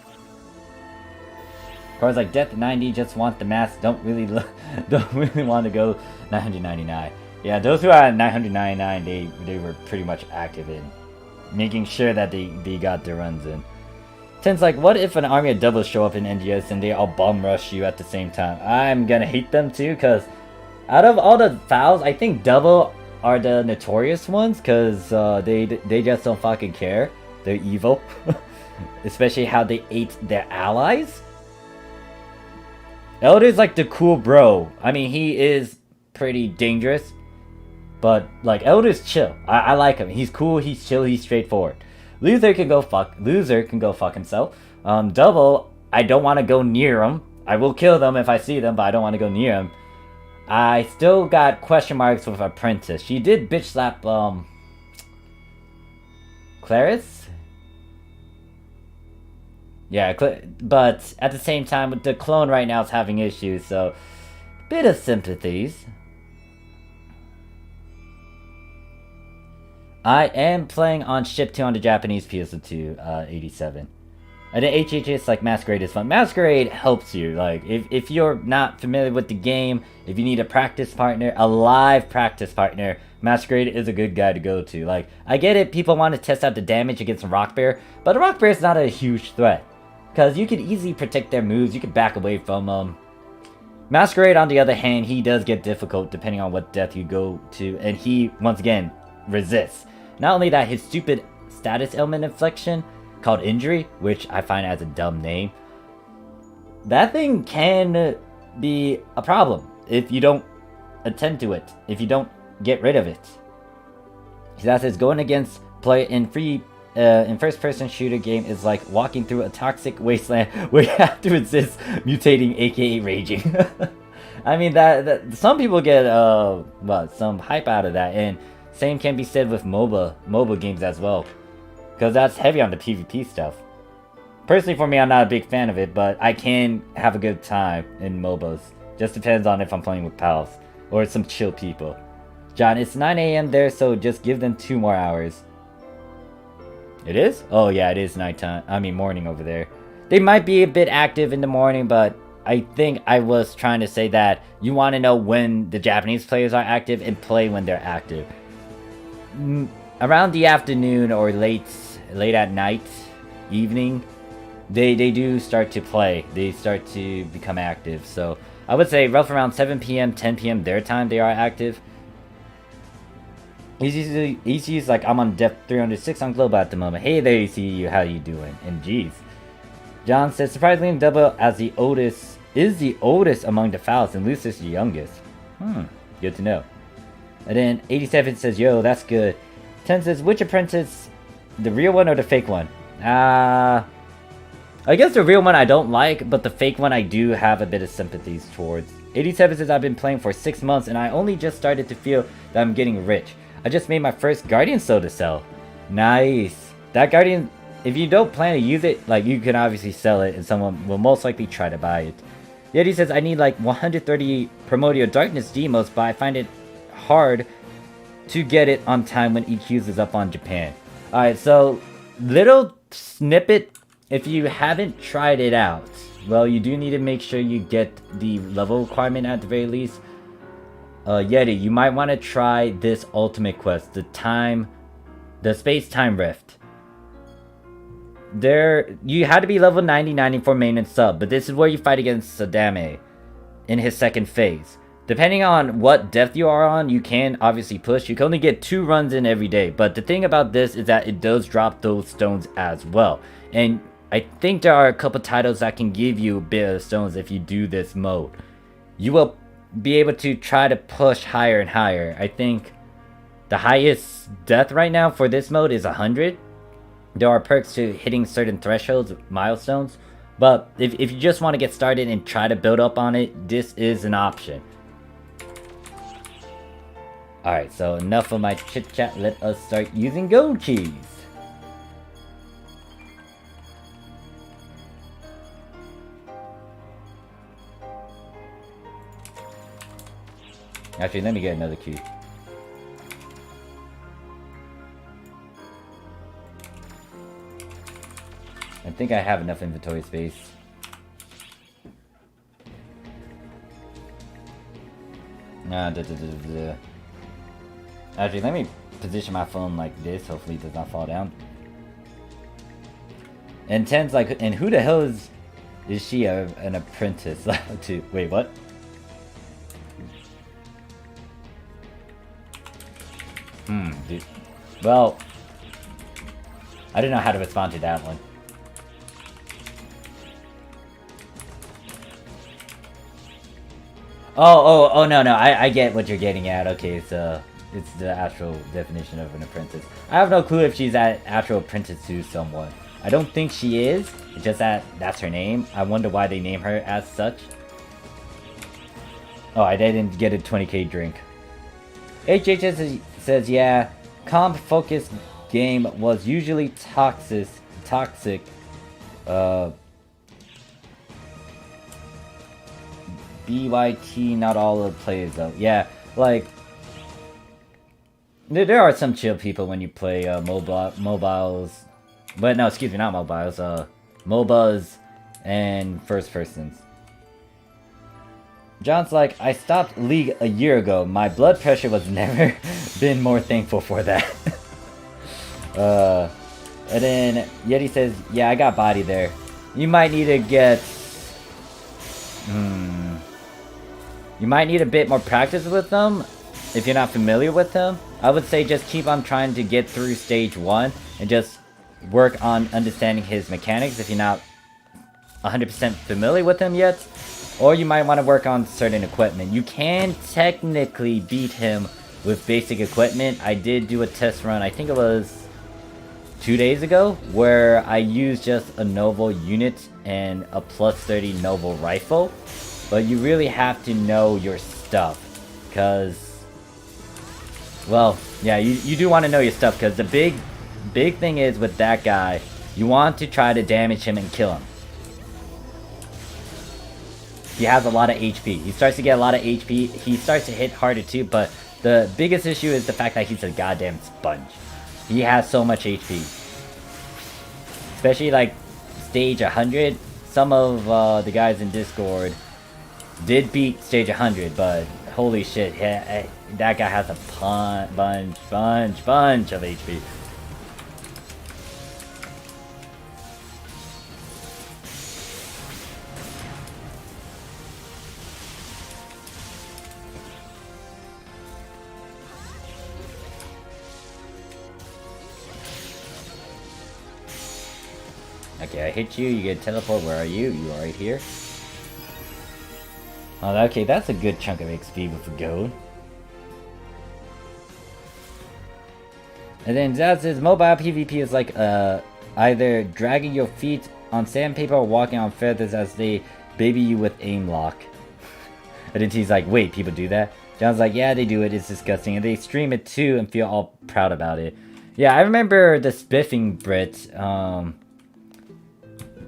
A: Cars like Death 90 just want the mask, don't really want to go 999. Yeah, those who are at 999, they were pretty much active in making sure that they got their runs in. Since, like, what if an army of doubles show up in NGS and they all bum rush you at the same time? I'm gonna hate them too, because out of all the fouls, I think double are the notorious ones, because they just don't fucking care. They're evil. Especially how they ate their allies. Elder's like the cool bro. I mean, he is pretty dangerous, but like Elder's chill. I like him. He's cool. He's chill. He's straightforward. Loser can go fuck himself. Double, I don't want to go near him. I will kill them if I see them, but I don't want to go near him. I still got question marks with Apprentice. She did bitch slap Clarice. Yeah, but at the same time, the clone right now is having issues, so bit of sympathies. I am playing on Ship 2 on the Japanese PSO2 87. And the HHS, like, Masquerade is fun. Masquerade helps you. Like, if you're not familiar with the game, if you need a practice partner, a live practice partner, Masquerade is a good guy to go to. Like, I get it, people want to test out the damage against a Rock Bear, but a Rock Bear is not a huge threat. Because you can easily protect their moves, you can back away from them. Masquerade, on the other hand, he does get difficult depending on what death you go to, and he, once again, resists. Not only that, his stupid status ailment inflection, called Injury, which I find as a dumb name, that thing can be a problem if you don't attend to it, if you don't get rid of it. That says going against play in first-person shooter game is like walking through a toxic wasteland where you have to resist mutating, aka raging. I mean, that some people get some hype out of that, and same can be said with MOBA games as well, because that's heavy on the PvP stuff. Personally, for me, I'm not a big fan of it, but I can have a good time in MOBAs. Just depends on if I'm playing with pals or some chill people. John, it's 9 AM there, so just give them 2 more hours. It is? Oh yeah, it is nighttime. I mean morning over there. They might be a bit active in the morning, but I think I was trying to say that you want to know when the Japanese players are active and play when they're active. Around the afternoon or late at night, evening, they do start to play. They start to become active. So I would say roughly around 7 PM, 10 PM their time, they are active. ECU's like, I'm on depth 306 on Global at the moment. Hey there, ECU, how you doing? And geez. John says, surprisingly, Double as the oldest is the oldest among the Fouls, and Lucis the youngest. Good to know. And then 87 says, yo, that's good. 10 says, which apprentice, the real one or the fake one? I guess the real one I don't like, but the fake one I do have a bit of sympathies towards. 87 says, I've been playing for 6 months, and I only just started to feel that I'm getting rich. I just made my first Guardian Soul to sell. Nice. That Guardian, if you don't plan to use it, like, you can obviously sell it and someone will most likely try to buy it. Yet he says, I need like 130 Primordial Darkness demos, but I find it hard to get it on time when EQs is up on Japan. Alright, so little snippet, if you haven't tried it out, well, you do need to make sure you get the level requirement at the very least. Yeti, you might want to try this ultimate quest, the space-time rift. You had to be level 90 for main and sub, but this is where you fight against Sadame in his second phase. Depending on what depth you are on, you can obviously push. You can only get 2 runs in every day. But the thing about this is that it does drop those stones as well. And I think there are a couple titles that can give you a bit of stones if you do this mode. You will be able to try to push higher and higher. I think the highest death right now for this mode is 100. There are perks to hitting certain thresholds, milestones. But if you just want to get started and try to build up on it, this is an option. Alright, so enough of my chit chat. Let us start using gold keys. Actually, let me get another key. I think I have enough inventory space. Actually, let me position my phone like this. Hopefully it does not fall down. And 10's like, and who the hell is she an apprentice to? Wait, what? Dude. Well, I don't know how to respond to that one. Oh, no, I get what you're getting at. Okay, so it's the actual definition of an apprentice. I have no clue if she's an actual apprentice to someone. I don't think she is. It's just that that's her name. I wonder why they name her as such. Oh, I didn't get a 20k drink. HHS says, yeah, comp-focused game was usually toxic. BYT, not all of the players though. Yeah, like there are some chill people when you play mobiles, but no, excuse me, not mobiles. MOBAs and first persons. John's like, I stopped League a year ago. My blood pressure was never been more thankful for that. And then Yeti says, yeah, I got body there. You might need to get. You might need a bit more practice with them if you're not familiar with them. I would say just keep on trying to get through stage 1 and just work on understanding his mechanics if you're not 100% familiar with him yet. Or you might want to work on certain equipment. You can technically beat him with basic equipment. I did do a test run, I think it was 2 days ago, where I used just a noble unit and a plus 30 noble rifle. But you really have to know your stuff, because, well, yeah, you do want to know your stuff, because the big thing is with that guy, you want to try to damage him and kill him. He has a lot of HP. He starts to get a lot of HP. He starts to hit harder too, but the biggest issue is the fact that he's a goddamn sponge. He has so much HP. Especially like stage 100. Some of the guys in Discord did beat stage 100, but holy shit, that guy has a bunch of HP. Okay, I hit you, you get teleport. Where are you? You are right here. Oh, okay, that's a good chunk of XP with the gold. And then Zaz says, mobile PvP is like either dragging your feet on sandpaper or walking on feathers as they baby you with aim lock. And then he's like, wait, people do that? John's like, yeah, they do it, it's disgusting. And they stream it too and feel all proud about it. Yeah, I remember the Spiffing Brit.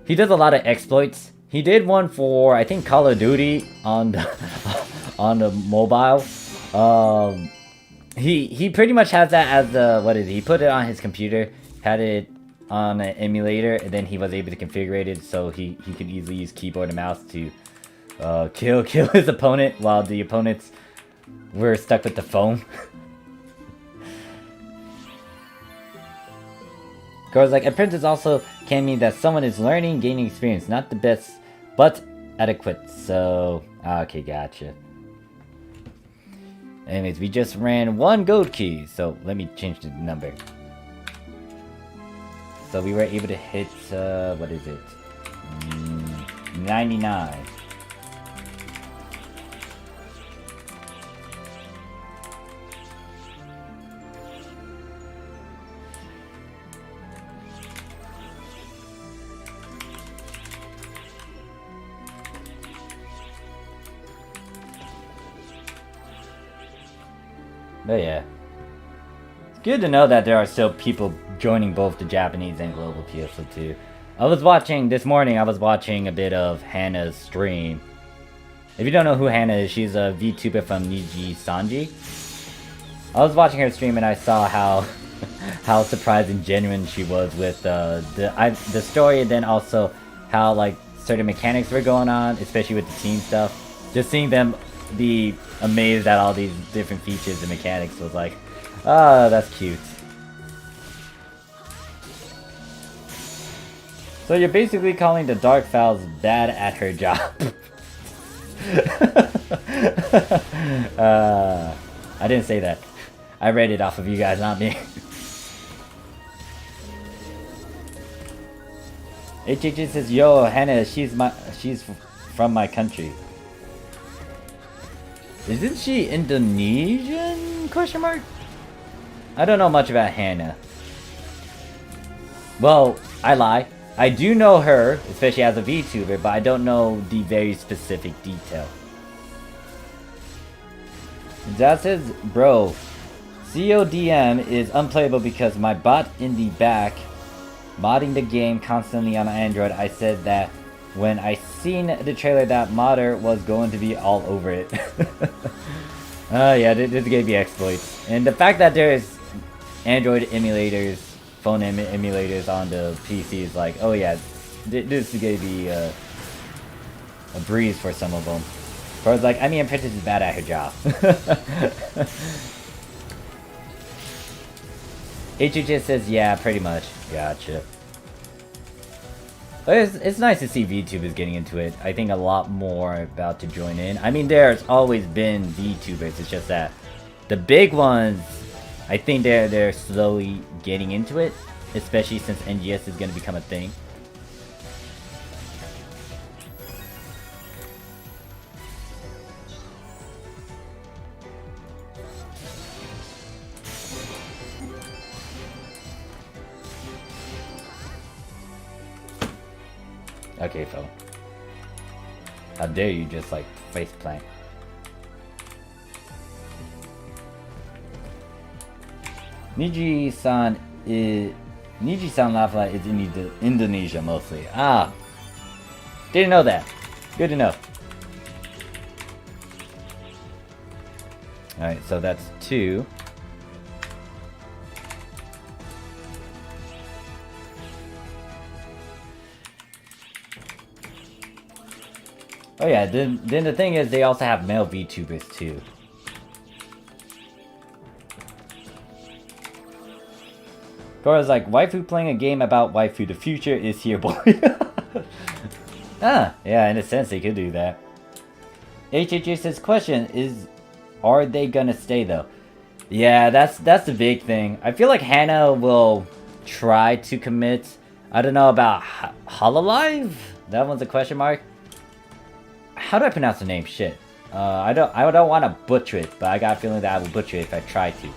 A: He does a lot of exploits. He did one for, I think, Call of Duty on the, on the mobile. He pretty much has that as the, what is it? He put it on his computer, had it on an emulator, and then he was able to configure it so he could easily use keyboard and mouse to kill his opponent while the opponents were stuck with the phone. Girls like, apprentice also can mean that someone is learning, gaining experience, not the best, but adequate. So, okay, gotcha. Anyways, we just ran 1 gold key, so let me change the number. So we were able to hit, what is it? 99. But yeah, it's good to know that there are still people joining both the Japanese and global PSO2. This morning I was watching a bit of Hannah's stream. If you don't know who Hannah is, she's a VTuber from Niji Sanji. I was watching her stream and I saw how how surprised and genuine she was with the story, and then also how like certain mechanics were going on, especially with the team stuff. Just seeing them be amazed at all these different features and mechanics was like, oh, that's cute. So you're basically calling the Dark Fowls bad at her job. I didn't say that. I read it off of you guys, not me. HHG says, yo, Hannah, she's from my country. Isn't she Indonesian? Question mark? I don't know much about Hannah. Well, I lie. I do know her, especially as a VTuber, but I don't know the very specific detail. That says, bro, CODM is unplayable because my bot in the back modding the game constantly on Android. I said that when I seen the trailer that modder was going to be all over it. Yeah, this gave me exploits. And the fact that there's Android emulators, phone emulators on the PC is like, oh yeah, this is gonna be a breeze for some of them. Or it's like, I mean, Princess is bad at her job. HHS says, yeah, pretty much. Gotcha. But it's nice to see VTubers getting into it. I think a lot more are about to join in. I mean, there's always been VTubers. It's just that the big ones, I think they're slowly getting into it, especially since NGS is going to become a thing. Okay, fella. How dare you just like face plant? Niji-san Lava is in Indonesia mostly. Ah, didn't know that. Good to know. All right, so that's 2. Oh yeah, then the thing is they also have male VTubers too. Gora's like, waifu playing a game about waifu, the future is here, boy. Ah, yeah, in a sense they could do that. HHJ says, question is, are they gonna stay though? Yeah, that's the big thing. I feel like Hannah will try to commit. I don't know about Hololive? That one's a question mark. How do I pronounce the name? Shit. I don't want to butcher it, but I got a feeling that I will butcher it if I try to.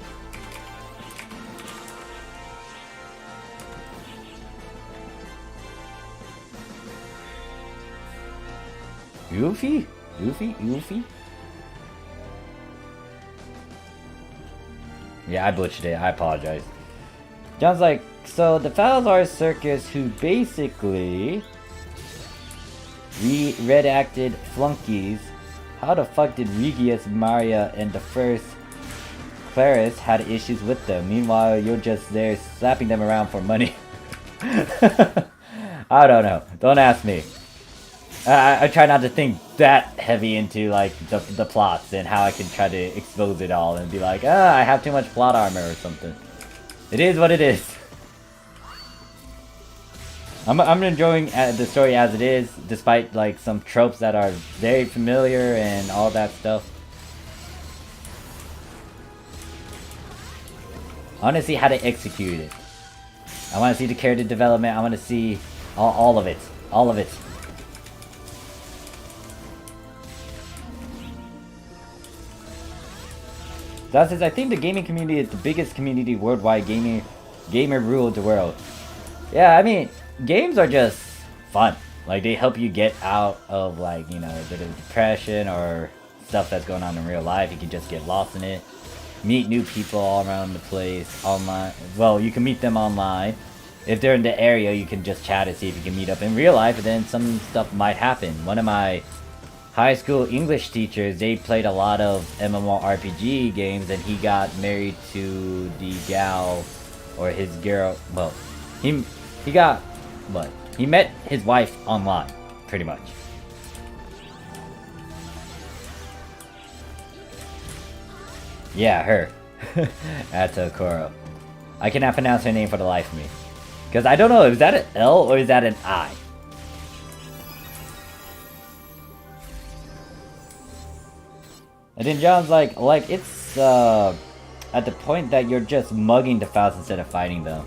A: Goofy? Goofy? Yeah, I butchered it. I apologize. John's like, so the Fowls are a circus who basically redacted flunkies. How the fuck did Regius, Maria, and the first Claris had issues with them? Meanwhile, you're just there slapping them around for money. I don't know. Don't ask me. I try not to think that heavy into like the plots and how I can try to expose it all and be like, ah, I have too much plot armor or something. It is what it is. I'm enjoying the story as it is, despite like some tropes that are very familiar and all that stuff. I want to see how they execute it. I want to see the character development. I want to see all of it. All of it. That says, I think the gaming community is the biggest community worldwide. Gamer ruled the world. Yeah, I mean, games are just fun. Like, they help you get out of, like, you know, a bit of depression or stuff that's going on in real life. You can just get lost in it. Meet new people all around the place online. Well, you can meet them online. If they're in the area, you can just chat and see if you can meet up in real life, and then some stuff might happen. One of my high school English teachers, they played a lot of MMORPG games, and he got married to the gal, or his girl. Well, he got what? He met his wife online, pretty much. Yeah, her. Atakoro. I cannot pronounce her name for the life of me. Because I don't know, is that an L or is that an I? And then John's like it's at the point that you're just mugging the fouls instead of fighting them.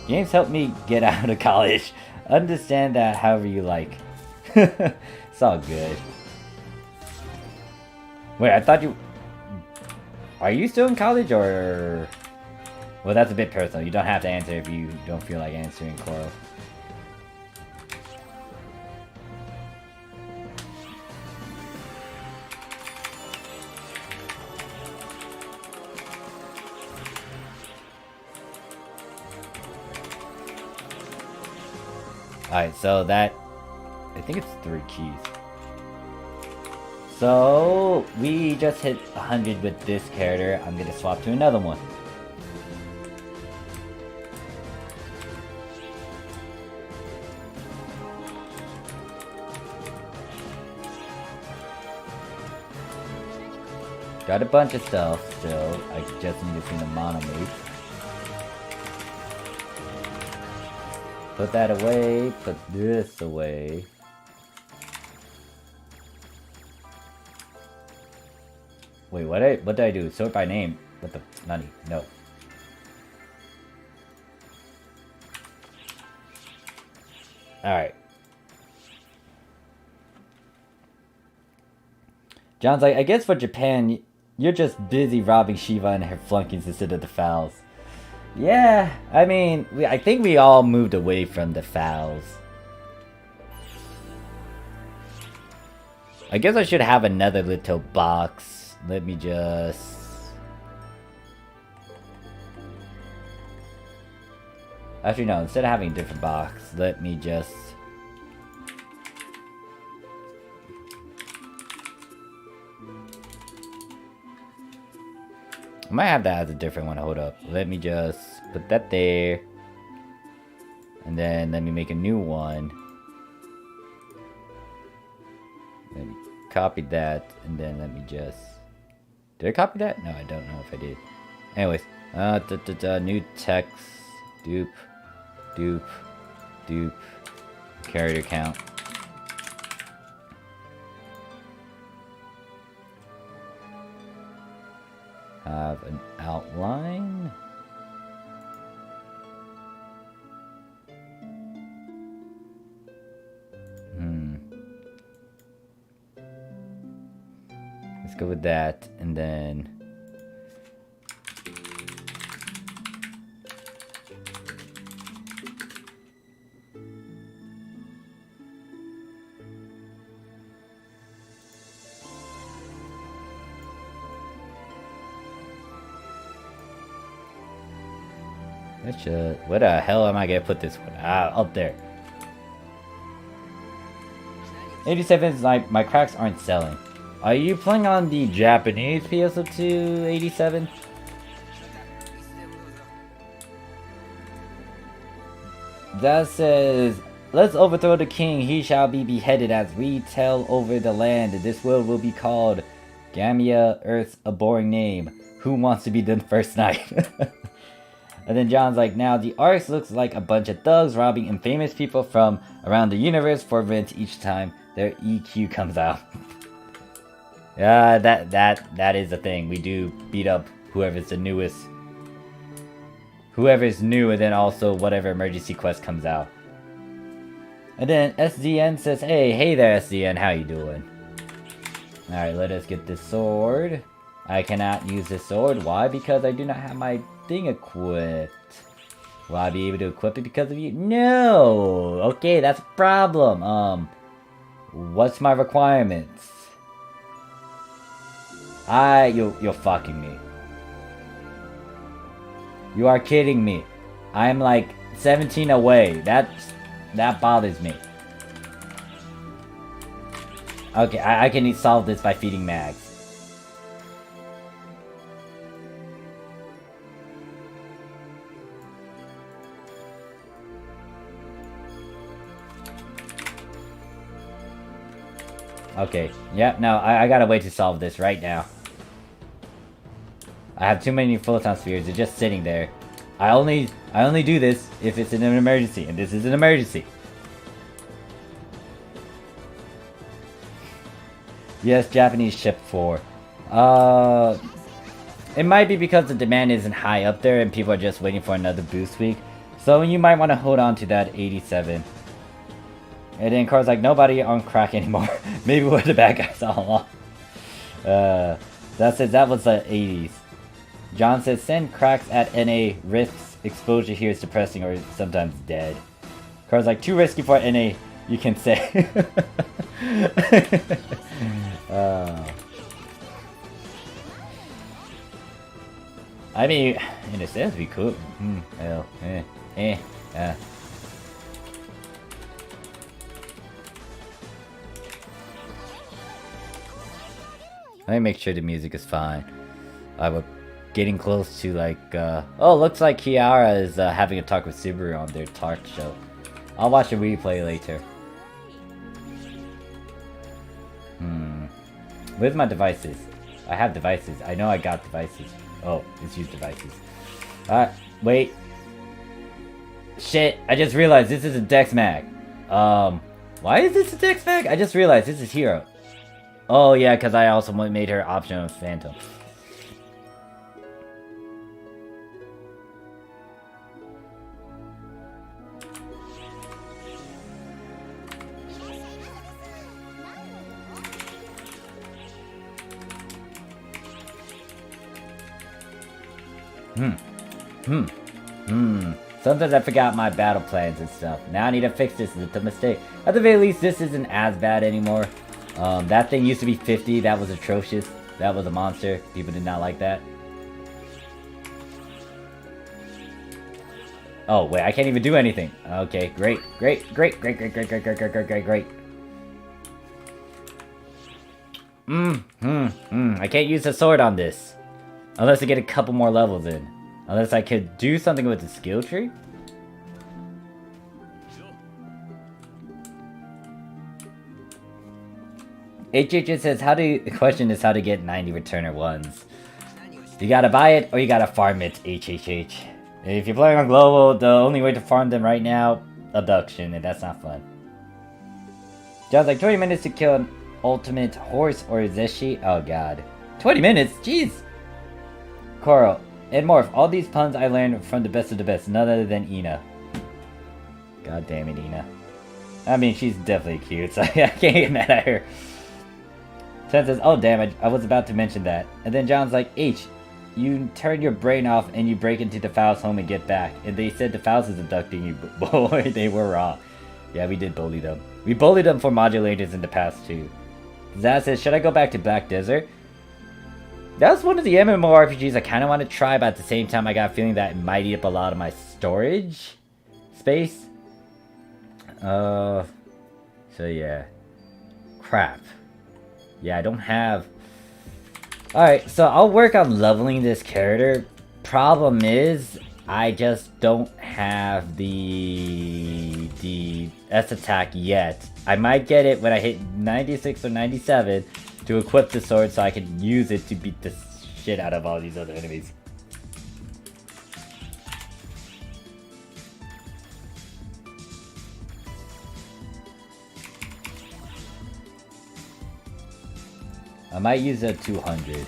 A: Games help me get out of college. Understand that however you like. It's all good. Wait, I thought you... Are you still in college, or... Well, that's a bit personal. You don't have to answer if you don't feel like answering, Coral. Alright, so that... I think it's 3 keys. So, we just hit 100 with this character. I'm gonna swap to another one. Got a bunch of stuff still. I just need to see the mono move. Put that away, put this away. Wait, what did I do? Sort by name. What the nutty? No. Alright. John's like, I guess for Japan, you're just busy robbing Shiva and her flunkies instead of the fouls. Yeah, I mean, I think we all moved away from the fouls. I guess I should have another little box. Let me just... Actually, no, instead of having a different box, let me just... I might have that as a different one. Hold up. Let me just put that there. And then let me make a new one. Let me copy that. And then let me just... Did I copy that? No, I don't know if I did. Anyways. New text. Dupe. Dupe. Dupe. Character count. Have an outline. Let's go with that, and then what the hell am I gonna put this one? Up there. 87 is like, my cracks aren't selling. Are you playing on the Japanese PSO2 87? That says, let's overthrow the king, he shall be beheaded as we tell over the land. This world will be called Gamia, Earth's a boring name. Who wants to be the first knight? And then John's like, now the arcs looks like a bunch of thugs robbing infamous people from around the universe for rent each time their EQ comes out. That is a thing. We do beat up whoever's the newest. Whoever's new, and then also whatever emergency quest comes out. And then SDN says, hey there SDN, how you doing? Alright, let us get this sword. I cannot use this sword. Why? Because I do not have my thing equipped. Will I be able to equip it because of you? No! Okay, that's a problem. What's my requirements? You're fucking me. You are kidding me. I'm like 17 away. That bothers me. Okay, I can solve this by feeding Mags. Okay, yep, no, I got a way to solve this right now. I have too many photon spheres, they're just sitting there. I only do this if it's in an emergency, and this is an emergency. Yes, Japanese ship 4. It might be because the demand isn't high up there and people are just waiting for another boost week. So you might want to hold on to that 87. And then Carl's like, nobody on crack anymore. Maybe we're the bad guys all along. That was the 80s. John says, send cracks at NA. Risks exposure here is depressing or sometimes dead. Carl's like, too risky for NA, you can say. I mean, in a sense, we could. Well, Let me make sure the music is fine. We're getting close to like, oh, looks like Kiara is having a talk with Subaru on their talk show. I'll watch a replay later. Where's my devices? I have devices. I know I got devices. Oh, let's use devices. Wait. Shit, I just realized this is a Dex Mag. Why is this a Dex Mag? I just realized this is Hero. Oh yeah, because I also made her option Phantom. Sometimes I forgot my battle plans and stuff. Now I need to fix this. It's a mistake. At the very least, this isn't as bad anymore. That thing used to be 50. That was atrocious. That was a monster. People did not like that. Oh, wait. I can't even do anything. Okay, great. I can't use the sword on this. Unless I get a couple more levels in. Unless I could do something with the skill tree? HHS says, the question is how to get 90 returner ones. You gotta buy it or you gotta farm it, HHH. If you're playing on global, the only way to farm them right now, abduction, and that's not fun. John's like, 20 minutes to kill an ultimate horse or Zeshi? Oh god. 20 minutes? Jeez! Coral, and Morph, all these puns I learned from the best of the best, none other than Ina. God damn it, Ina. I mean, she's definitely cute, so I can't get mad at her. Ted says, oh damn, I was about to mention that. And then John's like, H, you turn your brain off and you break into the Faust home and get back. And they said the Faust is abducting you. Boy, they were wrong. Yeah, we did bully them. We bullied them for modulators in the past too. Zaz says, should I go back to Black Desert? That was one of the MMORPGs I kind of want to try, but at the same time I got a feeling that it might eat up a lot of my storage space. So yeah. Crap. Yeah, I don't have... Alright, so I'll work on leveling this character. Problem is, I just don't have the S attack yet. I might get it when I hit 96 or 97 to equip the sword so I can use it to beat the shit out of all these other enemies. I might use a 200.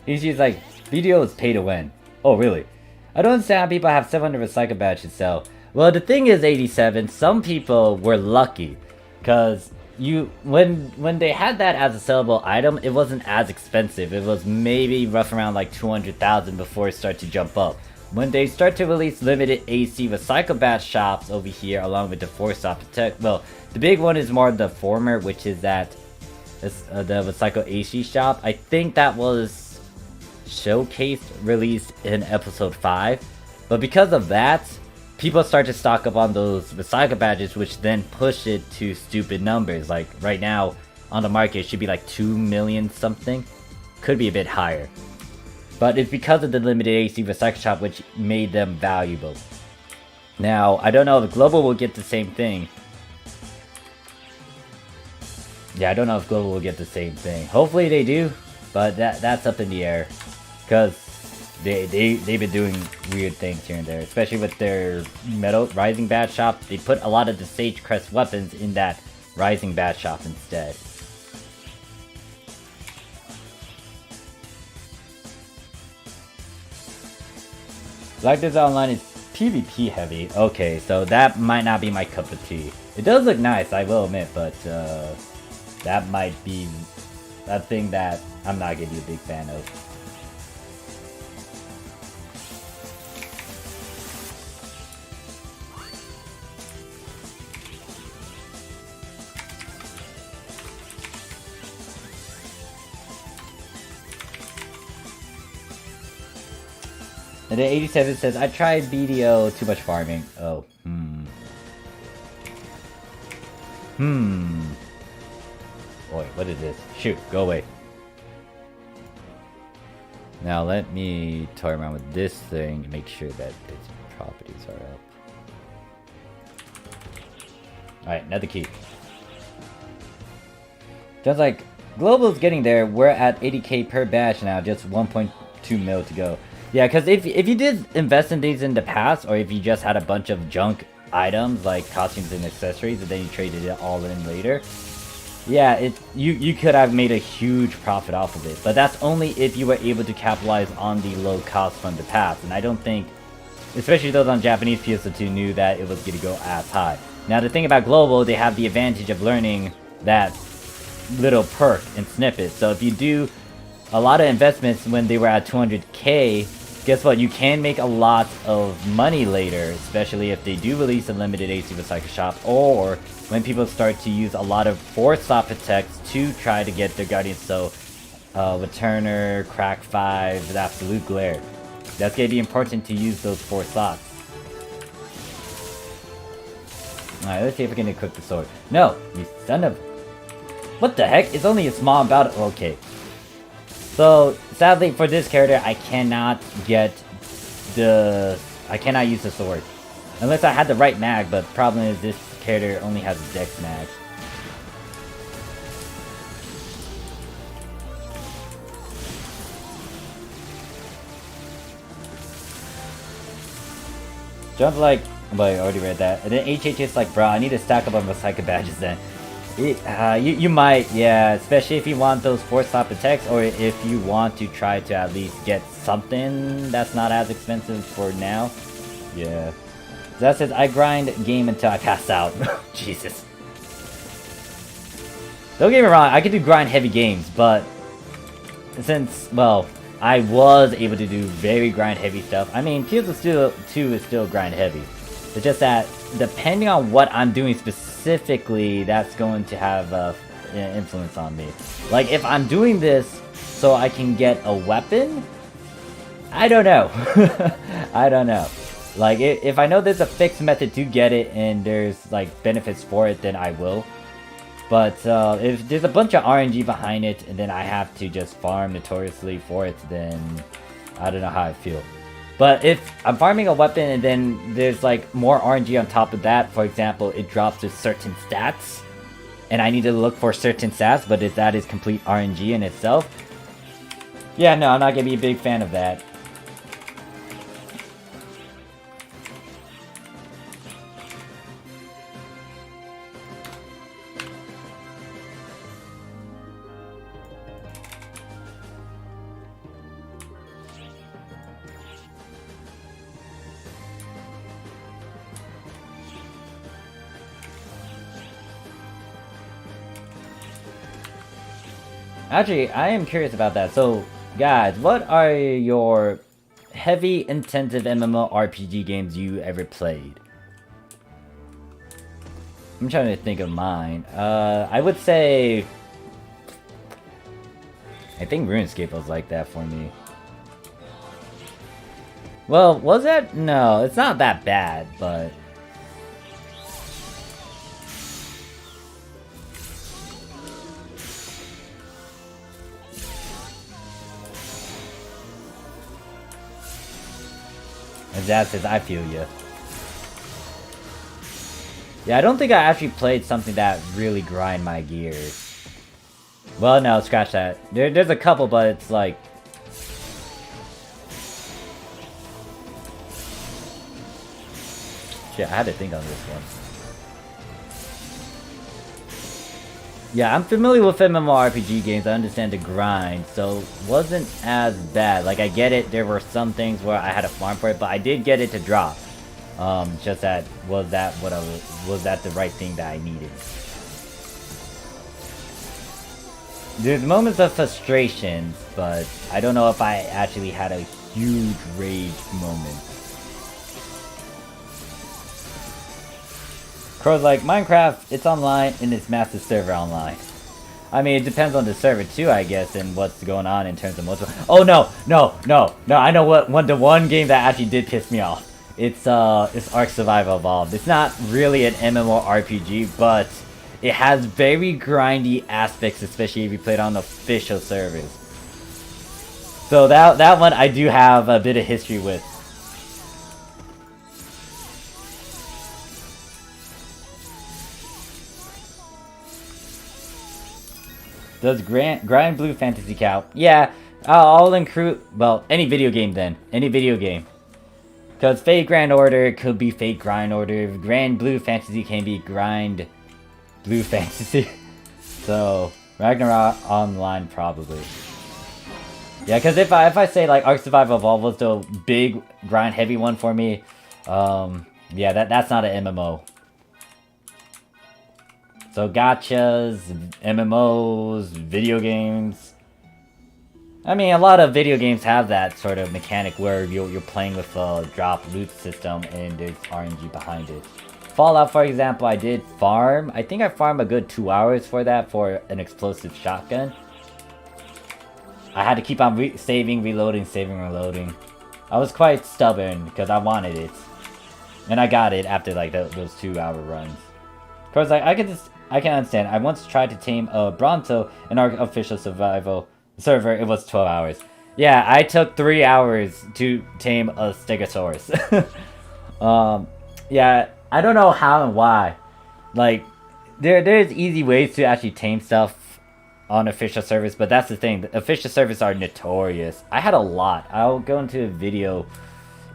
A: He's like, video is pay to win. Oh, really? I don't understand how people have 700 recycle badges sell. Well, the thing is, 87, some people were lucky. Because when they had that as a sellable item, it wasn't as expensive. It was maybe rough around like 200,000 before it started to jump up. When they start to release limited AC recycle badge shops over here, along with the Force Op Protect, well, the big one is more the former, which is that the recycle AC shop. I think that was showcased, released in episode 5, but because of that, people start to stock up on those recycle badges, which then push it to stupid numbers. Like right now on the market, it should be like 2 million something, could be a bit higher, but it's because of the limited AC recycle shop, which made them valuable. Now I don't know if Global will get the same thing. Yeah, I don't know if Global will get the same thing. Hopefully they do, but that's up in the air. Because they've been doing weird things here and there, especially with their metal rising badge shop. They put a lot of the Sage Crest weapons in that rising badge shop instead. Like this online is PvP heavy. Okay, so that might not be my cup of tea. It does look nice, I will admit, but that might be a thing that I'm not gonna be a big fan of. And then 87 says, I tried BDO, too much farming. Oh, Boy, what is this? Shoot, go away. Now let me toy around with this thing and make sure that its properties are up. Alright, another key. Just like, Global's getting there. We're at 80k per badge now, just 1.2 mil to go. Yeah, because if you did invest in these in the past, or if you just had a bunch of junk items like costumes and accessories, and then you traded it all in later, yeah, you could have made a huge profit off of it. But that's only if you were able to capitalize on the low cost from the past, and I don't think, especially those on Japanese PSO2, knew that it was going to go as high. Now the thing about Global, they have the advantage of learning that little perk and snippet. So if you do a lot of investments when they were at 200k, guess what? You can make a lot of money later, especially if they do release a limited AC Recycle Shop, or when people start to use a lot of Force Op Protects to try to get their Guardians. So, Returner, Crack 5, the Absolute Glare. That's going to be important to use those 4 slots. Alright, let's see if we can equip the sword. No! You son of... What the heck? It's only a small amount. Okay. So, sadly for this character, I cannot get the... I cannot use the sword. Unless I had the right mag, but the problem is this character only has a dex mag. John's like... But I already read that. And then HH is like, bro, I need to stack up on recycle badges then. You might, yeah, especially if you want those Force Op Protects, or if you want to try to at least get something that's not as expensive for now. Yeah. So that says, I grind game until I pass out. Jesus. Don't get me wrong, I could do grind heavy games, but since, well, I was able to do very grind heavy stuff. I mean, PSO2 is still grind heavy. It's just that, depending on what I'm doing specifically, that's going to have an influence on me. Like, if I'm doing this so I can get a weapon, I don't know. I don't know. Like, if I know there's a fixed method to get it and there's, like, benefits for it, then I will. But if there's a bunch of RNG behind it and then I have to just farm notoriously for it, then I don't know how I feel. But if I'm farming a weapon and then there's like more RNG on top of that, for example, it drops to certain stats, and I need to look for certain stats, but if that is complete RNG in itself, yeah, no, I'm not going to be a big fan of that. Actually, I am curious about that. So, guys, what are your heavy, intensive MMORPG games you ever played? I'm trying to think of mine. I would say... I think RuneScape was like that for me. Well, was it? No, it's not that bad, but... As Dad says, I feel you. Yeah, I don't think I actually played something that really grind my gears. Well, no, scratch that. There's a couple, but it's like... Shit, I had to think on this one. Yeah, I'm familiar with MMORPG games. I understand the grind, so it wasn't as bad. Like, I get it, there were some things where I had to farm for it, but I did get it to drop. Just that, was that the right thing that I needed? There's moments of frustration, but I don't know if I actually had a huge rage moment. Crow's like, Minecraft, it's online and it's massive server online. I mean, it depends on the server too, I guess, and what's going on in terms of multiple. Oh no, I know what the one game that actually did piss me off. It's Ark Survival Evolved. It's not really an MMORPG, but it has very grindy aspects, especially if you play it on official servers. So that one I do have a bit of history with. Does Grind Blue Fantasy count? Yeah, I'll include, well, any video game then. Any video game. Because Fate Grand Order could be Fate Grind Order. Grand Blue Fantasy can be Grind Blue Fantasy. So, Ragnarok Online probably. Yeah, because if I say like Ark Survival Evolved was the big grind heavy one for me, yeah, that's not an MMO. So gachas, MMOs, video games. I mean, a lot of video games have that sort of mechanic where you're playing with a drop loot system and there's RNG behind it. Fallout, for example, I did farm. I think I farmed a good 2 hours for that for an explosive shotgun. I had to keep on saving, reloading, saving, reloading. I was quite stubborn because I wanted it. And I got it after like those 2 hour runs. Of course, like, I can understand. I once tried to tame a Bronto in our official survival server. It was 12 hours. Yeah, I took 3 hours to tame a Stegosaurus. Yeah, I don't know how and why. Like, there's easy ways to actually tame stuff on official servers, but that's the thing. The official servers are notorious. I had a lot. I'll go into a video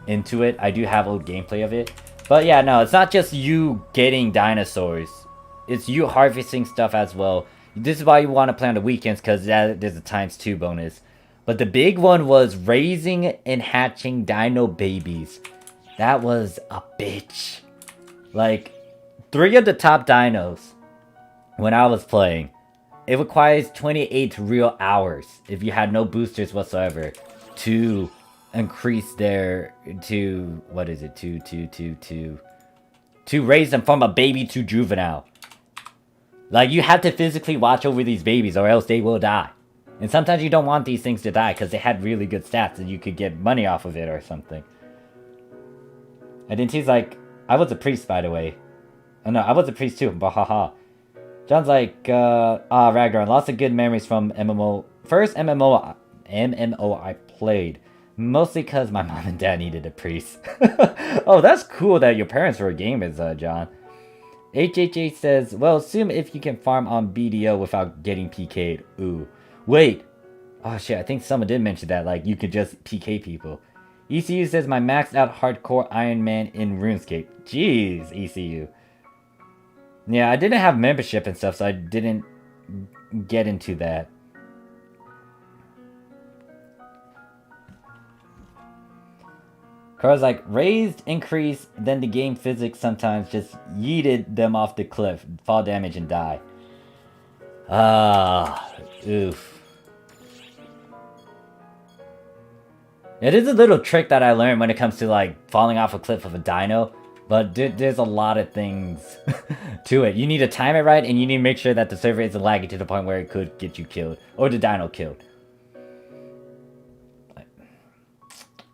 A: into it. I do have old gameplay of it. But yeah, no, it's not just you getting dinosaurs. It's you harvesting stuff as well. This is why you want to play on the weekends, because there's a ×2 bonus. But the big one was raising and hatching dino babies. That was a bitch. Like, 3 of the top dinos, when I was playing, it requires 28 real hours, if you had no boosters whatsoever, to increase their, to, what is it, to raise them from a baby to juvenile. Like, you have to physically watch over these babies or else they will die. And sometimes you don't want these things to die because they had really good stats and you could get money off of it or something. And then he's like, I was a priest, by the way. Oh no, I was a priest too, bahaha. John's like, Ragnar, lots of good memories from MMO. First MMO I played. Mostly because my mom and dad needed a priest. Oh, that's cool that your parents were gamers, John. HHH says, well, assume if you can farm on BDO without getting PK'd. Ooh. Wait. Oh shit, I think someone did mention that, like, you could just PK people. ECU says, my maxed out hardcore Iron Man in RuneScape. Jeez, ECU. Yeah, I didn't have membership and stuff, so I didn't get into that. Carl's like, raised, increase, then the game physics sometimes just yeeted them off the cliff, fall damage and die. Ah, oof. It is a little trick that I learned when it comes to like falling off a cliff of a dino, but there's a lot of things to it. You need to time it right, and you need to make sure that the server isn't lagging to the point where it could get you killed or the dino killed.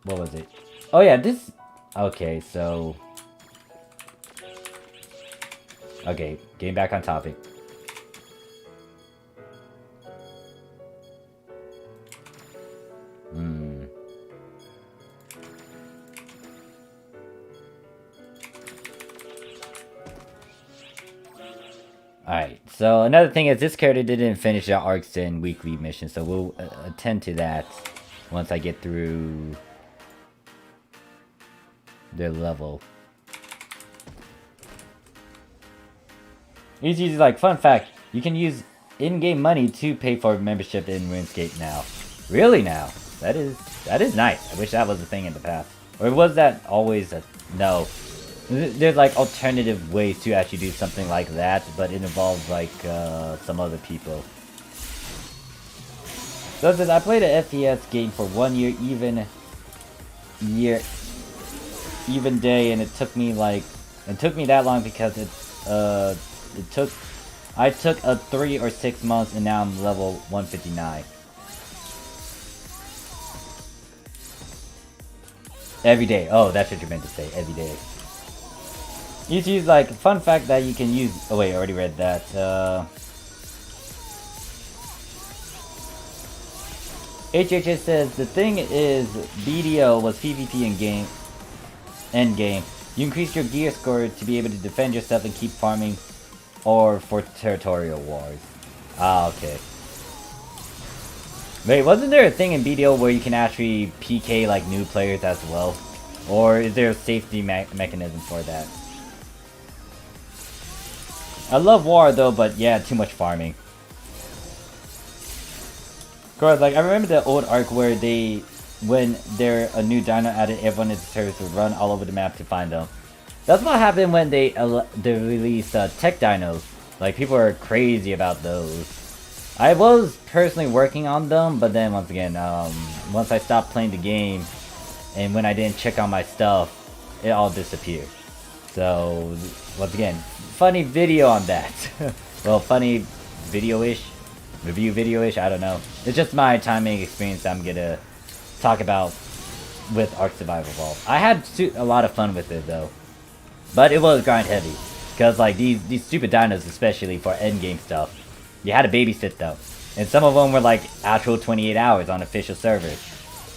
A: What was it? Oh yeah, this. Okay, so. Okay, getting back on topic. Alright, so another thing is this character didn't finish the arcs and weekly missions, so we'll attend to that once I get through their level. Easy, like, fun fact, you can use in-game money to pay for membership in RuneScape now. Really now? That is nice. I wish that was a thing in the past. Or was that always a... No. There's like alternative ways to actually do something like that, but it involves like some other people. So it says, I played an FPS game for 1 year, even day, and it took me that long because I took a 3 or 6 months, and now I'm level 159. Every day. Oh, that's what you meant to say. Every day. You use like fun fact that you can use. Oh wait, I already read that. HHS says the thing is BDO was PvP in game. End game. You increase your gear score to be able to defend yourself and keep farming, or for territorial wars. Ah, okay. Wait, wasn't there a thing in BDO where you can actually PK like new players as well? Or is there a safety mechanism for that? I love war though, but yeah, too much farming. Of course, like I remember the old arc where when there a new dino added, everyone in the service would run all over the map to find them. That's what happened when they released tech dinos. Like people are crazy about those. I was personally working on them, but then once again, once I stopped playing the game, and when I didn't check on my stuff, it all disappeared. So once again, funny video on that. Well, funny video-ish, review video-ish, I don't know. It's just my timing experience I'm gonna talk about with Ark Survival Evolved. I had a lot of fun with it though, but it was grind heavy because like these stupid dinos, especially for endgame stuff, you had to babysit them, and some of them were like actual 28 hours on official servers.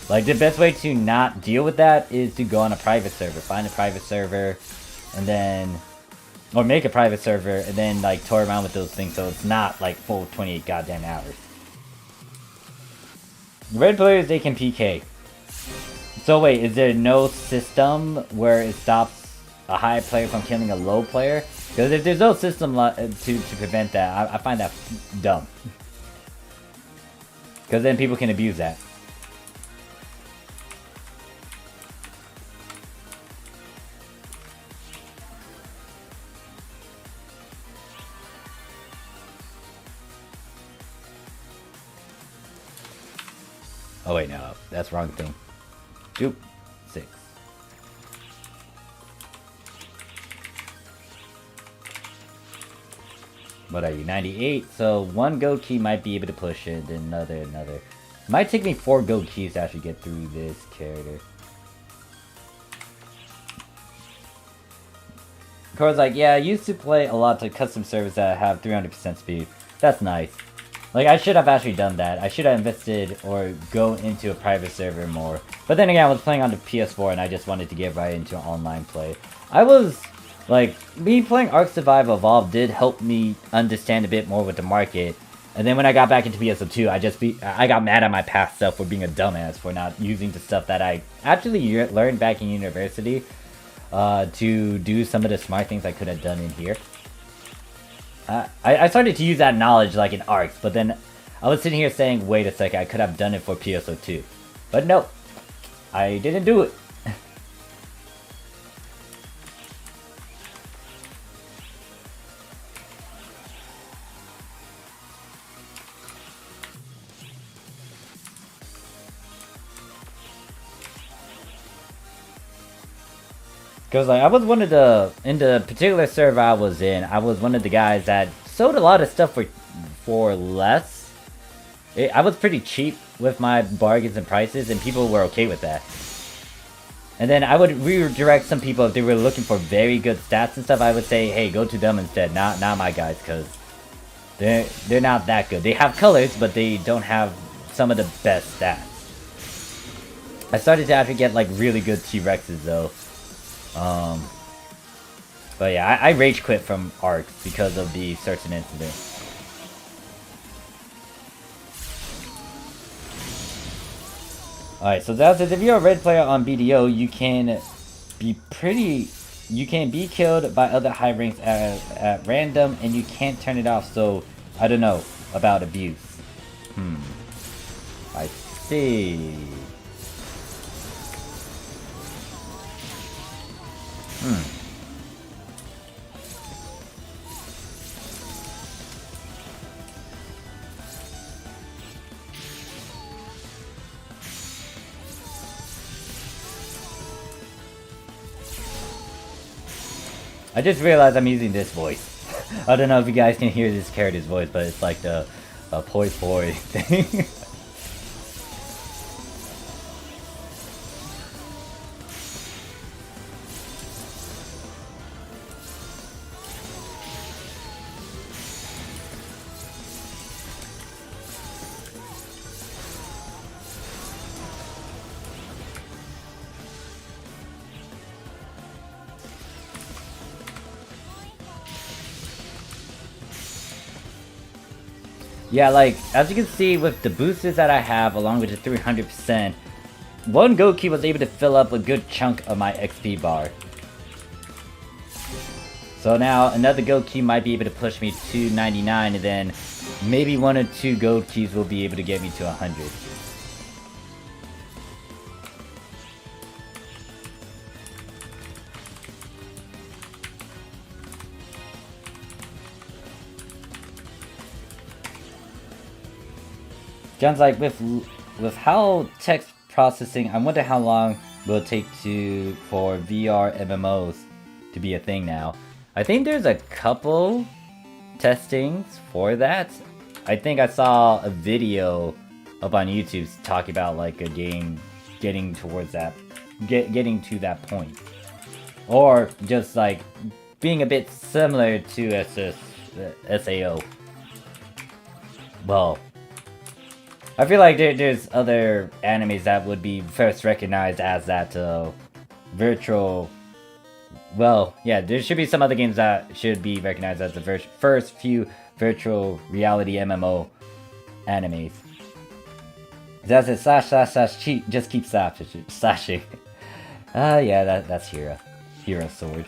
A: Like the best way to not deal with that is to go on a private server, find a private server, and then, or make a private server, and then like toy around with those things so it's not like full 28 goddamn hours. Red players, they can PK. So wait, is there no system where it stops a high player from killing a low player? Because if there's no system to prevent that, I find that dumb. Because then people can abuse that. Oh wait, no, that's wrong thing. Oop, 6. What are you, 98? So one gold key might be able to push it, then another. Might take me 4 gold keys to actually get through this character. Of course, like, yeah, I used to play a lot of custom servers that have 300% speed. That's nice. Like, I should have actually done that. I should have invested or go into a private server more. But then again, I was playing on the PS4 and I just wanted to get right into online play. I was, like, me playing Ark Survival Evolved did help me understand a bit more with the market. And then when I got back into PSO2, I got mad at my past self for being a dumbass for not using the stuff that I actually learned back in university to do some of the smart things I could have done in here. I started to use that knowledge like in ARCs, but then I was sitting here saying, wait a second, I could have done it for PSO2. But no, I didn't do it. Because like I was one of in the particular server I was in, I was one of the guys that sold a lot of stuff for less. I was pretty cheap with my bargains and prices, and people were okay with that. And then I would redirect some people if they were looking for very good stats and stuff. I would say, hey, go to them instead, not my guys, because they're not that good. They have colors, but they don't have some of the best stats. I started to actually get like really good T-Rexes though. But yeah, I rage quit from Ark because of the certain incident. Alright, so that says if you're a red player on BDO, you can be killed by other high ranks at random, and you can't turn it off, so I don't know about abuse. I see. I just realized I'm using this voice. I don't know if you guys can hear this character's voice, but it's like the poi poi thing. Yeah, like, as you can see with the boosters that I have, along with the 300%, one go key was able to fill up a good chunk of my XP bar. So now, another go key might be able to push me to 99, and then maybe one or two gold keys will be able to get me to 100. John's like, with how text processing, I wonder how long will it take for VR MMOs to be a thing now. I think there's a couple testings for that. I think I saw a video up on YouTube talking about like a game getting towards that, getting to that point, or just like being a bit similar to SAO. Well, I feel like there's other animes that would be first recognized as that virtual. Well, yeah, there should be some other games that should be recognized as the first few virtual reality MMO animes. That's it. Slash cheat. Just keep slashing. Yeah, that's Hero sword.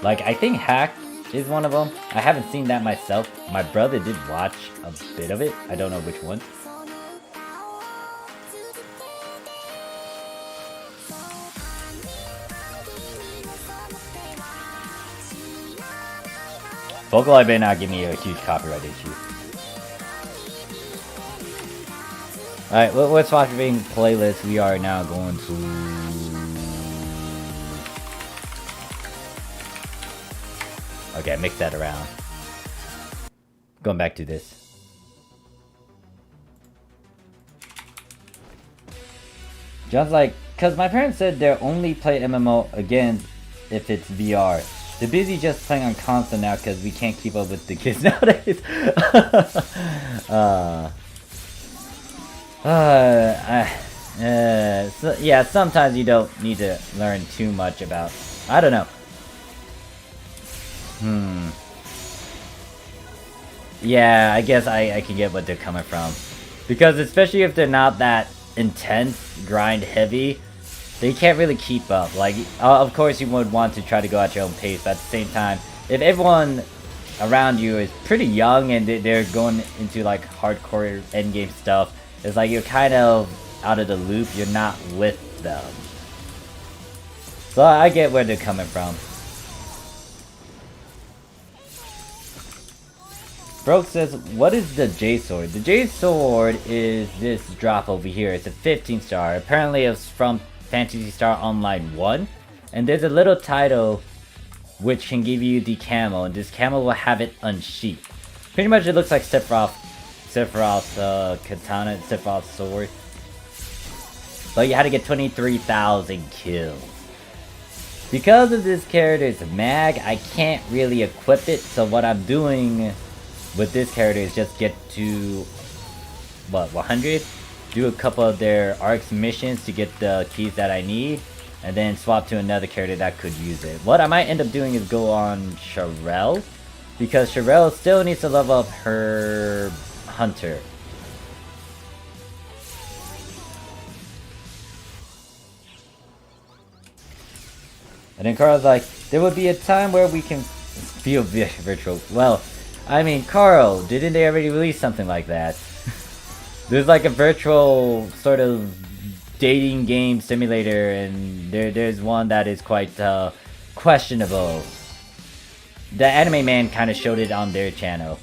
A: Like, I think Hack is one of them. I haven't seen that myself. My brother did watch a bit of it. I don't know which one. Vocaloid may not give me a huge copyright issue. Alright, what's watching playlist? We are now going to... Okay, mix that around. Going back to this. John's like, cause my parents said they'll only play MMO again if it's VR. They're busy just playing on console now cause we can't keep up with the kids nowadays. So, yeah, sometimes you don't need to learn too much about... I don't know. Yeah, I guess I can get what they're coming from. Because especially if they're not that intense, grind heavy, they can't really keep up. Like, of course you would want to try to go at your own pace, but at the same time, if everyone around you is pretty young and they're going into like hardcore endgame stuff, it's like you're kind of out of the loop, you're not with them. So I get where they're coming from. Broke says, what is the J Sword? The J Sword is this drop over here. It's a 15 star. Apparently it's from Phantasy Star Online 1. And there's a little title which can give you the camo. And this camo will have it unsheathed. Pretty much it looks like Sephiroth's katana, Sephiroth's sword. But you had to get 23,000 kills. Because of this character's mag, I can't really equip it. So what I'm doing with this character is just get to, what, 100? Do a couple of their ARCs missions to get the keys that I need. And then swap to another character that could use it. What I might end up doing is go on Sharelle. Because Sharelle still needs to level up her Hunter. And then Carl's like, there will be a time where we can feel virtual. Well, I mean, Carl, didn't they already release something like that? There's like a virtual sort of dating game simulator, and there's one that is quite questionable. The Anime Man kind of showed it on their channel.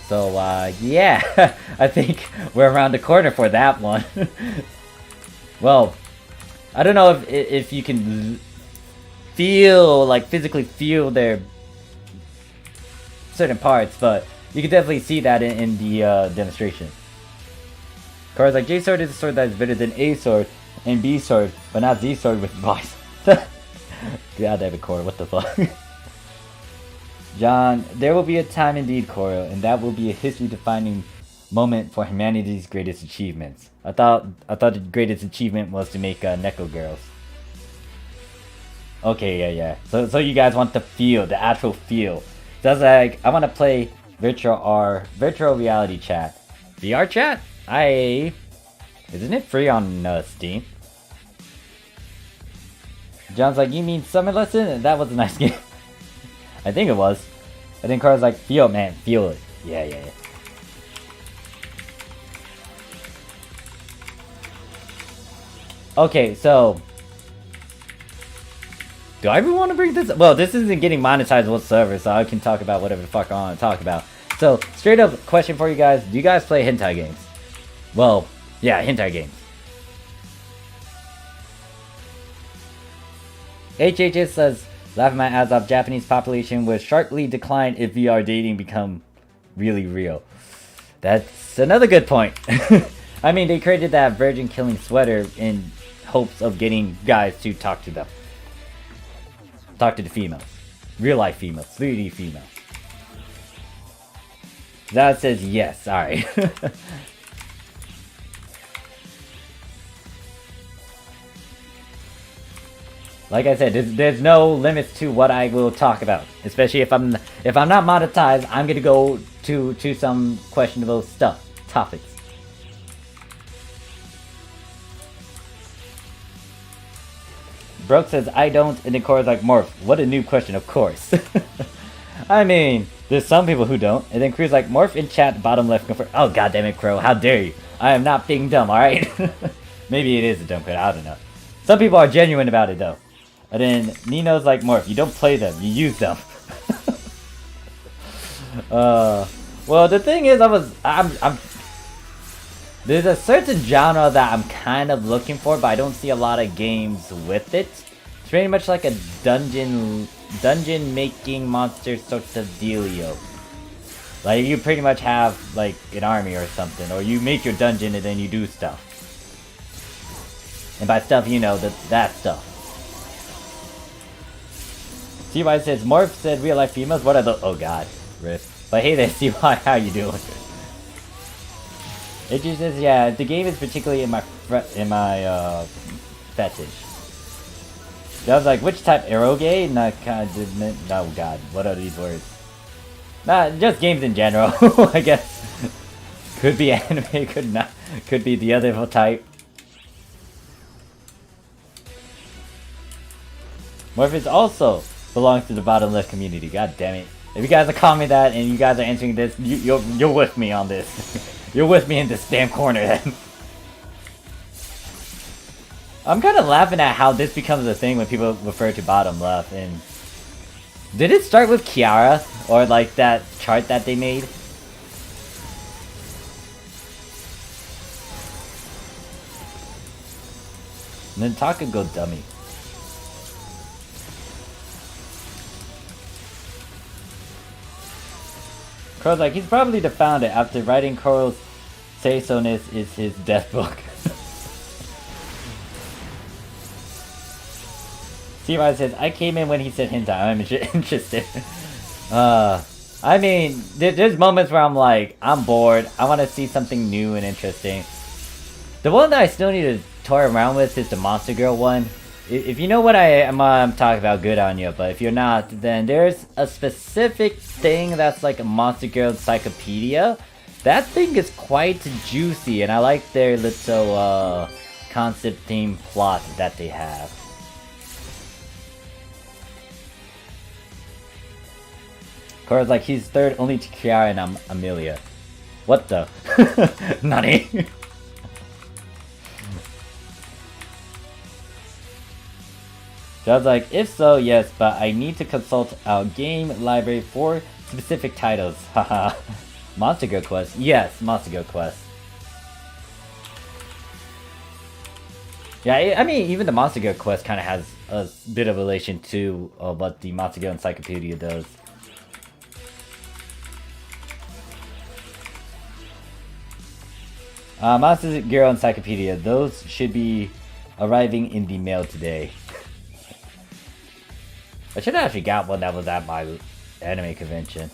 A: So, yeah, I think we're around the corner for that one. Well, I don't know if you can feel, like, physically feel their certain parts, but you can definitely see that in the demonstration. Car's like, J Sword is a sword that is better than A Sword and B Sword, but not Z Sword with voice. God damn it, Cora, what the fuck? John, there will be a time indeed, Cora, and that will be a history-defining moment for humanity's greatest achievements. I thought the greatest achievement was to make Neko girls. Okay, yeah. So you guys want the feel, the actual feel. So I was like, I want to play virtual reality chat. VR chat? Isn't it free on Steam? John's like, you mean Summer Lesson? That was a nice game. I think it was. And then Carl's like, feel it, man, feel it. Yeah. Okay, so do I even want to bring this up? Well, this isn't getting monetized whatsoever, so I can talk about whatever the fuck I want to talk about. So, straight up question for you guys. Do you guys play hentai games? Well, yeah, hentai games. HHS says, laughing my ass off, Japanese population will sharply decline if VR dating become really real. That's another good point. I mean, they created that virgin killing sweater in hopes of getting guys to talk to them. Talk to the females. Real life females. 3D females. That says yes. Alright. Like I said, there's no limits to what I will talk about. Especially if I'm not monetized, I'm gonna go to some questionable topics. Brooke says, I don't, and then Cora's like, Morph, what a new question, of course. I mean, there's some people who don't. And then Crew's like, Morph in chat, bottom left, confirm. Oh, goddammit, Crow, how dare you? I am not being dumb, alright? Maybe it is a dumb question, I don't know. Some people are genuine about it, though. And then Nino's like, Morph, you don't play them, you use them. Well, the thing is, there's a certain genre that I'm kind of looking for, but I don't see a lot of games with it. It's pretty much like a dungeon making monster sorts of dealio. Like you pretty much have like an army or something, or you make your dungeon and then you do stuff. And by stuff, you know, that stuff. CY says, Morph said real life females, what are the, oh god, rip. But hey there, CY, how you doing? It just says, yeah, the game is particularly in my fetish. I was like, which type? Eroge? Not kind of, oh god, what are these words? Nah, just games in general, I guess. Could be anime, could not, could be the other type. Morpheus also belongs to the bottom left community, god damn it. If you guys are calling me that and you guys are answering this, you're with me on this. You're with me in this damn corner then. I'm kind of laughing at how this becomes a thing when people refer to bottom left. And did it start with Kiara? Or like that chart that they made? And then Taka go dummy. Crow's like, he's probably the founder after writing Coral's say-so-ness is his death book. T-Rod says, I came in when he said hentai. I'm interested. I mean, there's moments where I'm like, I'm bored. I want to see something new and interesting. The one that I still need to toy around with is the Monster Girl one. If you know what I'm talking about, good on you. But if you're not, then there's a specific thing that's like a Monster Girl encyclopedia. That thing is quite juicy, and I like their little concept theme plot that they have. Cora's like, he's third only to Kiara and Amelia. What the? Nani? John's like, if so, yes, but I need to consult our game library for specific titles. Haha. Monster Girl Quest? Yes, Monster Girl Quest. Yeah, I mean, even the Monster Girl Quest kind of has a bit of relation to what the Monster Girl Encyclopedia does. Monster Girl Encyclopedia, those should be arriving in the mail today. I should have actually got one that was at my anime convention.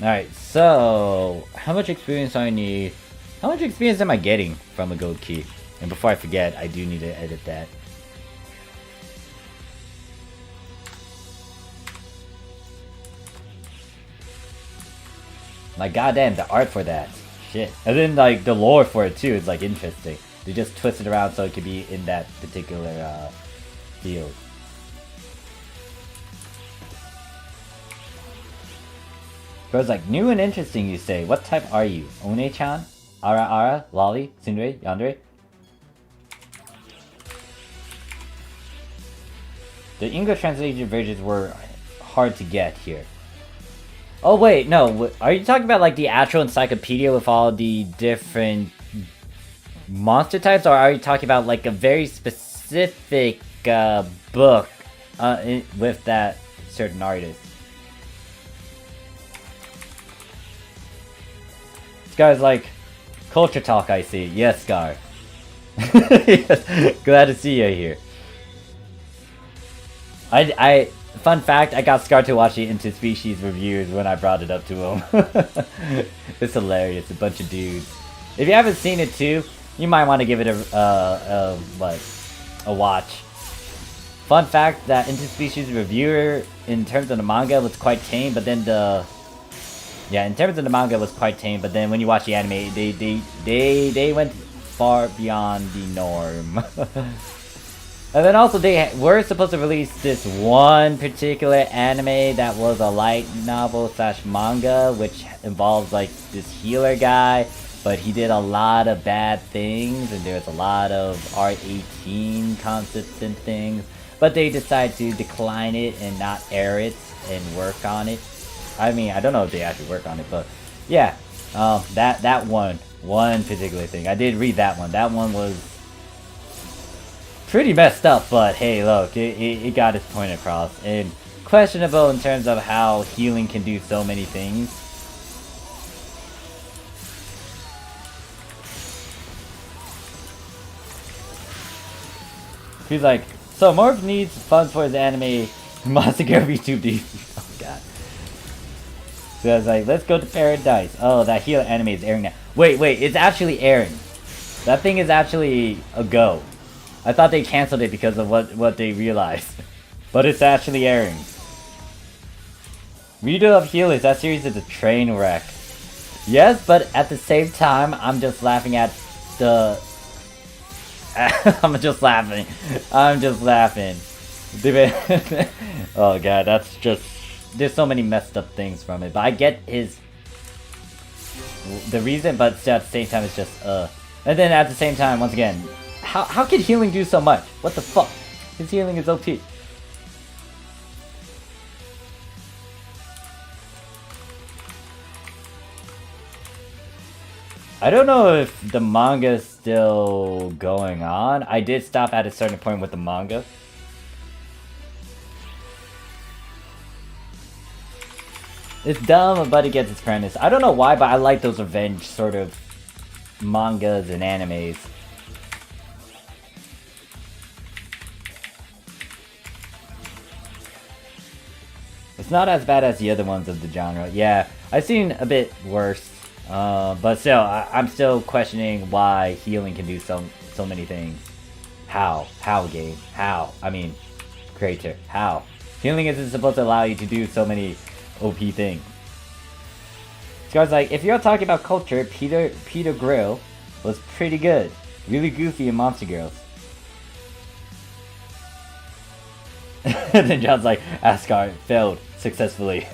A: Alright, so how much experience do I need? How much experience am I getting from a gold key? And before I forget, I do need to edit that. Like, goddamn, the art for that. Shit. And then, like, the lore for it, too, is, like, interesting. They just twist it around so it could be in that particular, field. Bro's like, new and interesting, you say. What type are you? One-chan? Ara, Lolly? Tsundere? Yandere? The English translation versions were hard to get here. Oh wait, no, are you talking about like the actual encyclopedia with all the different monster types, or are you talking about like a very specific book with that certain artist? This guy's like, culture talk, I see. Yes, Scar. Yes, glad to see you here. Fun fact, I got Scar to watch the Into Species reviews when I brought it up to him. It's hilarious, a bunch of dudes. If you haven't seen it too, you might want to give it a watch. Fun fact, that Into Species reviewer, in terms of the manga, was quite tame, but then in terms of the manga, was quite tame, but then when you watch the anime, they went far beyond the norm. And then also they were supposed to release this one particular anime that was a light novel slash manga, which involves like this healer guy, but he did a lot of bad things and there's a lot of R18 concepts and things. But they decided to decline it and not air it and work on it. I mean, I don't know if they actually work on it, but yeah, that one particular thing. I did read that one. That one was pretty messed up, but hey, look, it got its point across. And questionable in terms of how healing can do so many things. He's like, so Morph needs funds for his anime Monster Girl VTube DC. Oh god. So I was like, let's go to Paradise. Oh, that healer anime is airing now. Wait, it's actually airing. That thing is actually a go. I thought they canceled it because of what they realized. But it's actually airing. Redo of Healers, that series is a train wreck. Yes, but at the same time, I'm just laughing at the... I'm just laughing. Oh god, that's just... There's so many messed up things from it. But I get the reason, but at the same time, it's just, And then at the same time, once again, how can healing do so much? What the fuck? His healing is OP. I don't know if the manga still going on. I did stop at a certain point with the manga. It's dumb, but it gets its credits. I don't know why, but I like those revenge sort of mangas and animes. It's not as bad as the other ones of the genre. Yeah, I've seen a bit worse. But still, I'm still questioning why healing can do so many things. How? How, game? How? I mean, creator. How? Healing isn't supposed to allow you to do so many OP things. Scar's like, if you're talking about culture, Peter Grill was pretty good. Really goofy in Monster Girls. Then John's like, Asgard failed successfully.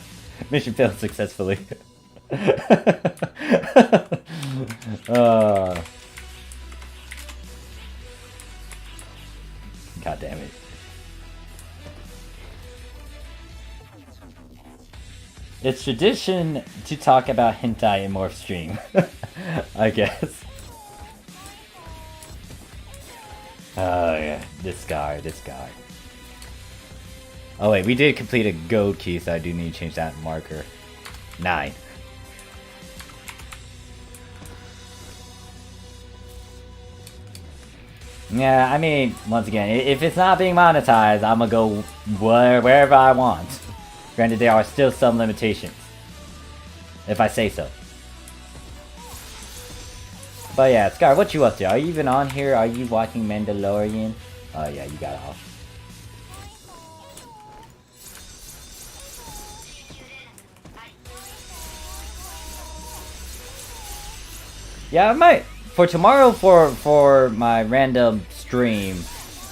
A: Mission failed successfully. God damn it. It's tradition to talk about hentai in Morph stream, I guess. Oh yeah, this guy. Oh wait, we did complete a gold key, so I do need to change that marker. 9. Yeah, I mean, once again, if it's not being monetized, I'm gonna go wherever I want. Granted, there are still some limitations, if I say so. But yeah, Scar, what you up to? Are you even on here? Are you watching Mandalorian? Oh yeah, you got off. Yeah, I might. For tomorrow, for my random stream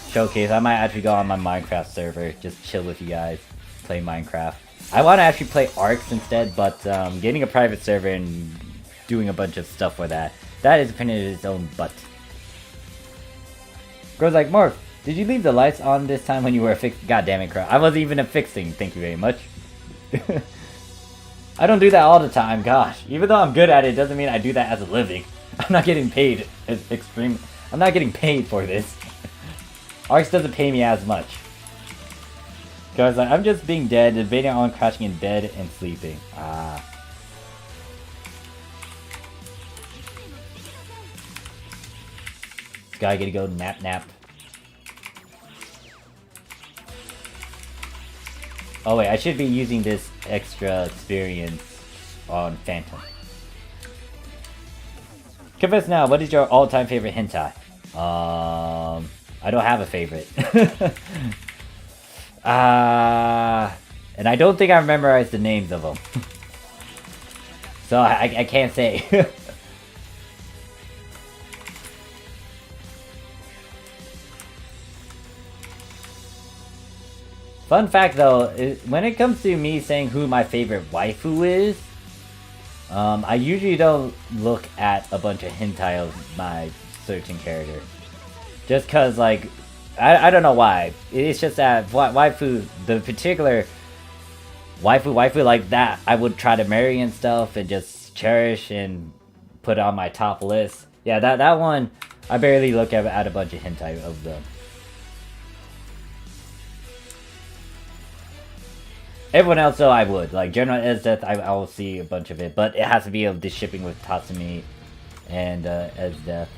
A: showcase, I might actually go on my Minecraft server. Just chill with you guys. Play Minecraft. I want to actually play Arcs instead, but getting a private server and doing a bunch of stuff for that is a pain in its own butt. Girl's like, Morph, did you leave the lights on this time when you were fixing? God damn it, crap. I wasn't even fixing. Thank you very much. I don't do that all the time, gosh. Even though I'm good at it, doesn't mean I do that as a living. I'm not getting paid I'm not getting paid for this. Arcs doesn't pay me as much. Cause like, I'm just being dead, debating on crashing in bed and sleeping. Ah. Guy gotta go nap. Oh wait, I should be using this extra experience on Phantom. Confess now, what is your all-time favorite hentai? I don't have a favorite. And I don't think I memorized the names of them. So I can't say. Fun fact though, when it comes to me saying who my favorite waifu is, I usually don't look at a bunch of hentai of my searching character. Just cause like, I don't know why. It's just that waifu, the particular waifu like that, I would try to marry and stuff and just cherish and put on my top list. Yeah, that one, I barely look at a bunch of hentai of them. Everyone else though, I would. Like General Esdeath, I will see a bunch of it, but it has to be of this shipping with Tatsumi and Esdeath.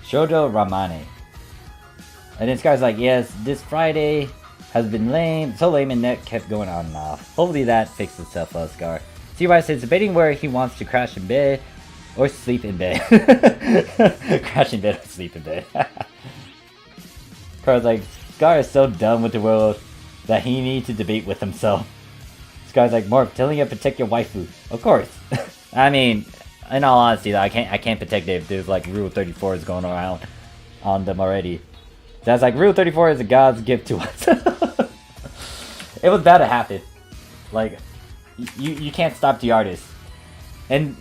A: Shoujo Ramane. And this guy's like, yes, this Friday has been lame, so lame and net kept going on and off. Hopefully that fixes itself up, Scar. CY says debating where he wants to crash in bed or sleep in bed. Crash in bed or sleep in bed. Scar's like, Scar is so done with the world that he needs to debate with himself. Scar's like, Morph, telling you to protect your waifu. Of course. I mean, in all honesty, though, I can't protect it if there's like Rule 34 is going around on them already. That's like, Rule 34 is a god's gift to us. It was bound to happen. Like, you can't stop the artist. And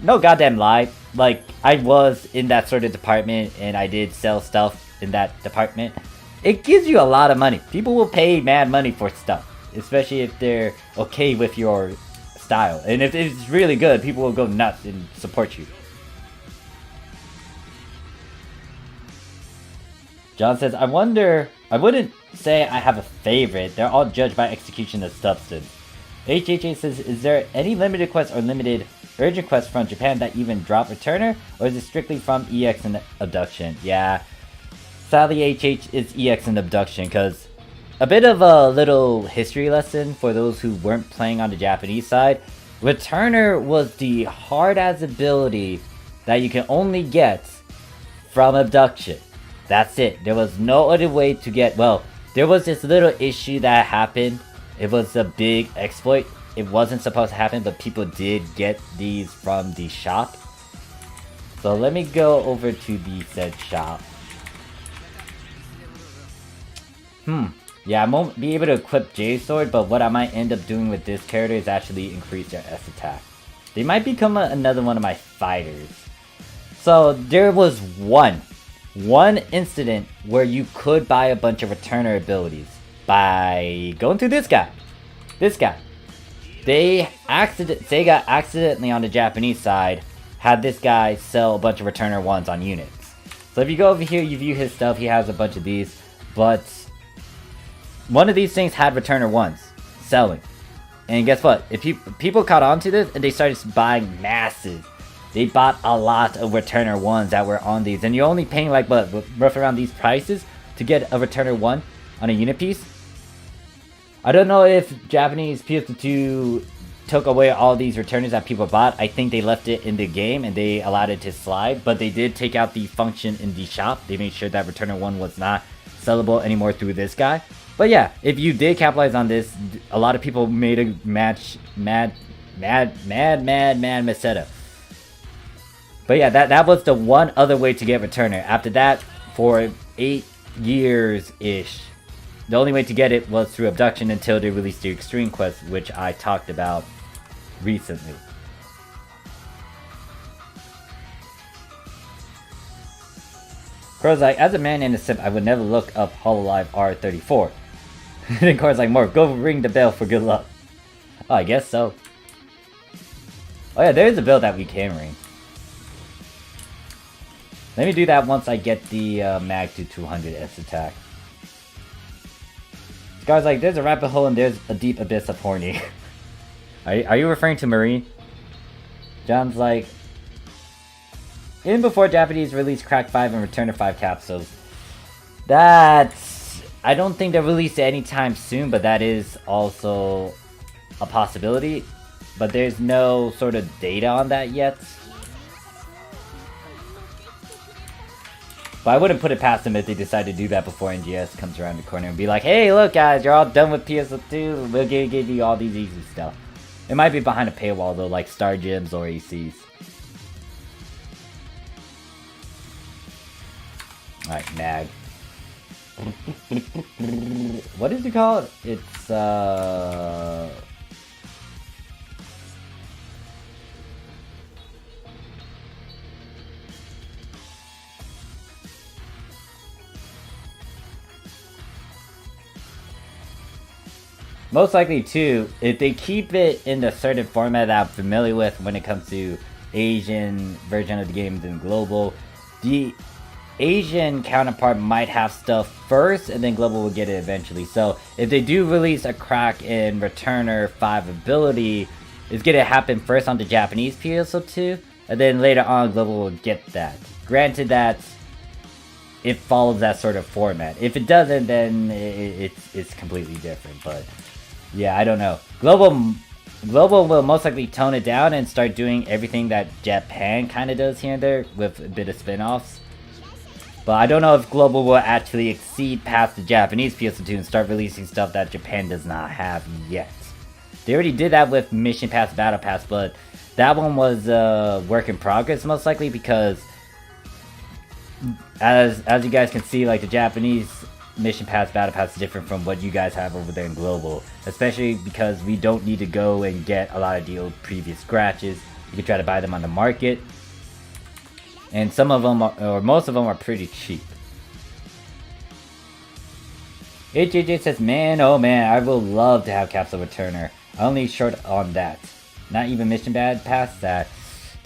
A: no goddamn lie, like, I was in that sort of department and I did sell stuff in that department, it gives you a lot of money. People will pay mad money for stuff, especially if they're okay with your style. And if it's really good, people will go nuts and support you. John says, I wouldn't say I have a favorite. They're all judged by execution of substance. HHA says, is there any limited quest or limited urgent quest from Japan that even drop returner? Or is it strictly from EX and abduction? Yeah. Sadly, HH is EX and abduction, because a bit of a little history lesson for those who weren't playing on the Japanese side. Returner was the hard-ass ability that you can only get from abduction. That's it. There was no other way to get... Well, there was this little issue that happened. It was a big exploit. It wasn't supposed to happen, but people did get these from the shop. So let me go over to the said shop. Yeah, I won't be able to equip Jade Sword, but what I might end up doing with this character is actually increase their S attack. They might become another one of my fighters. So there was one incident where you could buy a bunch of returner abilities by going through this guy. Sega accidentally on the Japanese side had this guy sell a bunch of returner ones on units. So if you go over here, you view his stuff, he has a bunch of these, but one of these things had returner ones selling. And guess what? If people caught on to this and they started buying masses. They bought a lot of returner ones that were on these, and you're only paying like what, roughly around these prices to get a returner one on a unit piece. I don't know if Japanese PSO2 took away all these returners that people bought. I think they left it in the game and they allowed it to slide, but they did take out the function in the shop. They made sure that returner one was not sellable anymore through this guy. But yeah, if you did capitalize on this, a lot of people made a mad setup. But yeah, that was the one other way to get returner. After that, for 8 years-ish, the only way to get it was through abduction until they released the Extreme Quest, which I talked about recently. Crow's like, as a man and a simp, I would never look up Hololive R34. Then Cor's like, Morph, go ring the bell for good luck. Oh, I guess so. Oh yeah, there's a bell that we can ring. Let me do that once I get the mag to 200 S attack. Scar's like, there's a rabbit hole and there's a deep abyss of horny. Are you referring to Marine? John's like, even before Japanese released Crack 5 and Return to 5 capsules. That's... I don't think they'll release it anytime soon, but that is also a possibility. But there's no sort of data on that yet. But I wouldn't put it past them if they decide to do that before NGS comes around the corner and be like, hey, look guys, you're all done with PSO2, we'll give you all these easy stuff. It might be behind a paywall though, like Star Gems or ACs. Alright, mag. What is it called? It's, most likely too, if they keep it in the certain format that I'm familiar with when it comes to Asian version of the game than global, the Asian counterpart might have stuff first and then global will get it eventually. So if they do release a Crack and Returner 5 ability, it's gonna happen first on the Japanese PSO2 and then later on global will get that. Granted that it follows that sort of format. If it doesn't, then it's completely different, but yeah, I don't know. Global will most likely tone it down and start doing everything that Japan kind of does here and there with a bit of spin-offs. But I don't know if Global will actually exceed past the Japanese PSO2 and start releasing stuff that Japan does not have yet. They already did that with Mission Pass, Battle Pass, but that one was a work in progress most likely because as you guys can see, like the Japanese Mission Pass, Battle Pass is different from what you guys have over there in Global. Especially because we don't need to go and get a lot of the old previous scratches. You can try to buy them on the market. And some of them, or most of them, are pretty cheap. HJJ says, man, oh man, I will love to have Capsule Returner. Only short on that. Not even mission bad past that.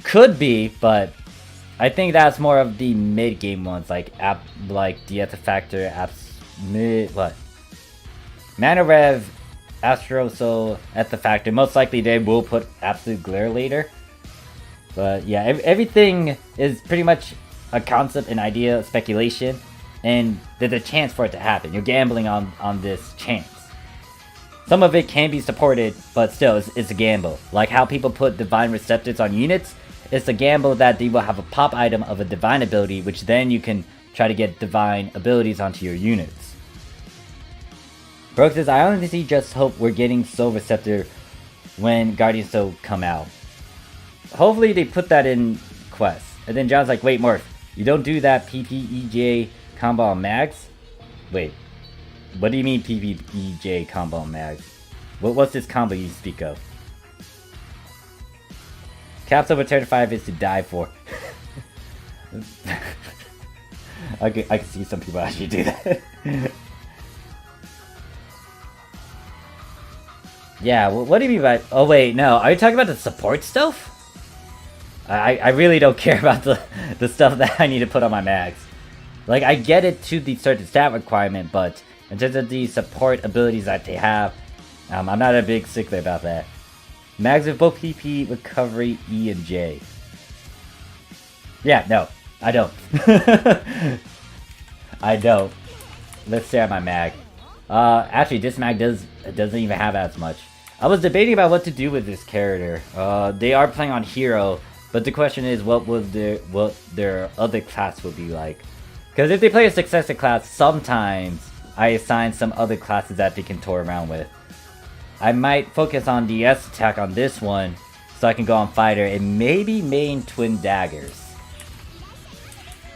A: Could be, but I think that's more of the mid-game ones, like Dieta Factor, what? Mana Rev, Astro Soul, Factor. Most likely they will put Absolute Glare later. But yeah, everything is pretty much a concept, an idea, speculation, and there's a chance for it to happen. You're gambling on this chance. Some of it can be supported, but still, it's a gamble. Like how people put Divine Receptors on units, it's a gamble that they will have a pop item of a Divine ability, which then you can try to get Divine abilities onto your units. Brooke says, I honestly just hope we're getting Soul Receptor when Guardian Soul come out. Hopefully they put that in Quest. And then John's like, wait, Morph, you don't do that PPEJ combo on Mags? Wait, what do you mean PPEJ combo on Mags? What's this combo you speak of? Capsule Return 5 is to die for. I can see some people actually do that. Yeah, what do you mean by... Oh wait, no, are you talking about the support stuff? I really don't care about the stuff that I need to put on my mags. Like, I get it to the certain stat requirement, but in terms of the support abilities that they have, I'm not a big stickler about that. Mags with both PP, Recovery, E, and J. Yeah, no, I don't. I don't. Let's stare at my mag. Actually, this mag doesn't even have as much. I was debating about what to do with this character. They are playing on Hero, but the question is, what their other class would be like? Because if they play a successor class, sometimes I assign some other classes that they can tour around with. I might focus on the S attack on this one, so I can go on Fighter and maybe main Twin Daggers.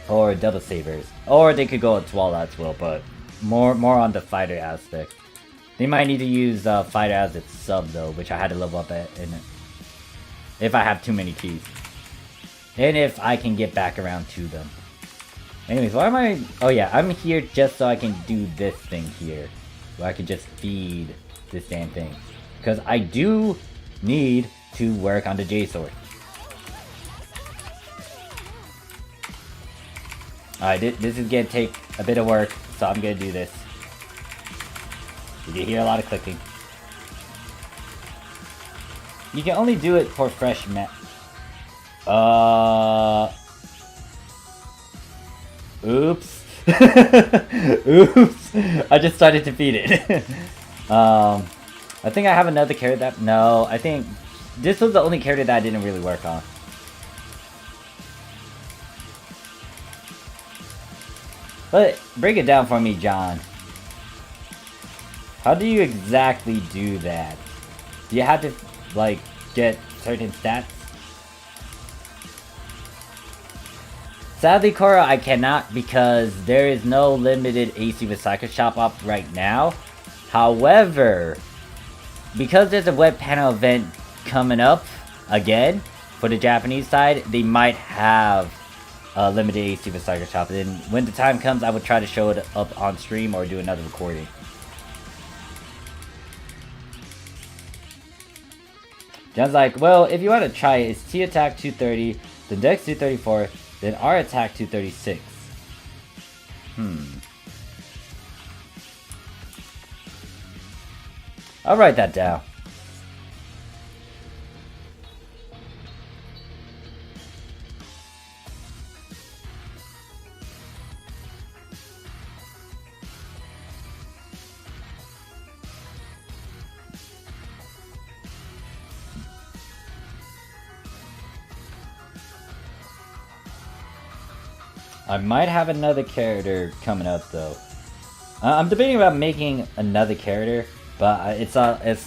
A: Or Double Sabers. Or they could go with Twala as well, but more on the Fighter aspect. They might need to use Fighter as its sub though, which I had to level up at in it. If I have too many keys. And if I can get back around to them. Anyways, why am I... Oh yeah, I'm here just so I can do this thing here. Where I can just feed this damn thing. Because I do need to work on the J-Sword. Alright, this is gonna take a bit of work, so I'm gonna do this. You can hear a lot of clicking. You can only do it for fresh Oops. Oops. I just started to feed it. I think I have another character that... No, I think this was the only character that I didn't really work on. But break it down for me, John. How do you exactly do that? Do you have to, like, get certain stats? Sadly, Cora, I cannot because there is no limited AC Recycle Shop up right now. However, because there's a web panel event coming up again for the Japanese side, they might have a limited AC Recycle Shop. And when the time comes, I would try to show it up on stream or do another recording. John's like, well, if you want to try it, it's T attack 230, then Dex 234, then R attack 236. I'll write that down. I might have another character coming up though. I'm debating about making another character, but it's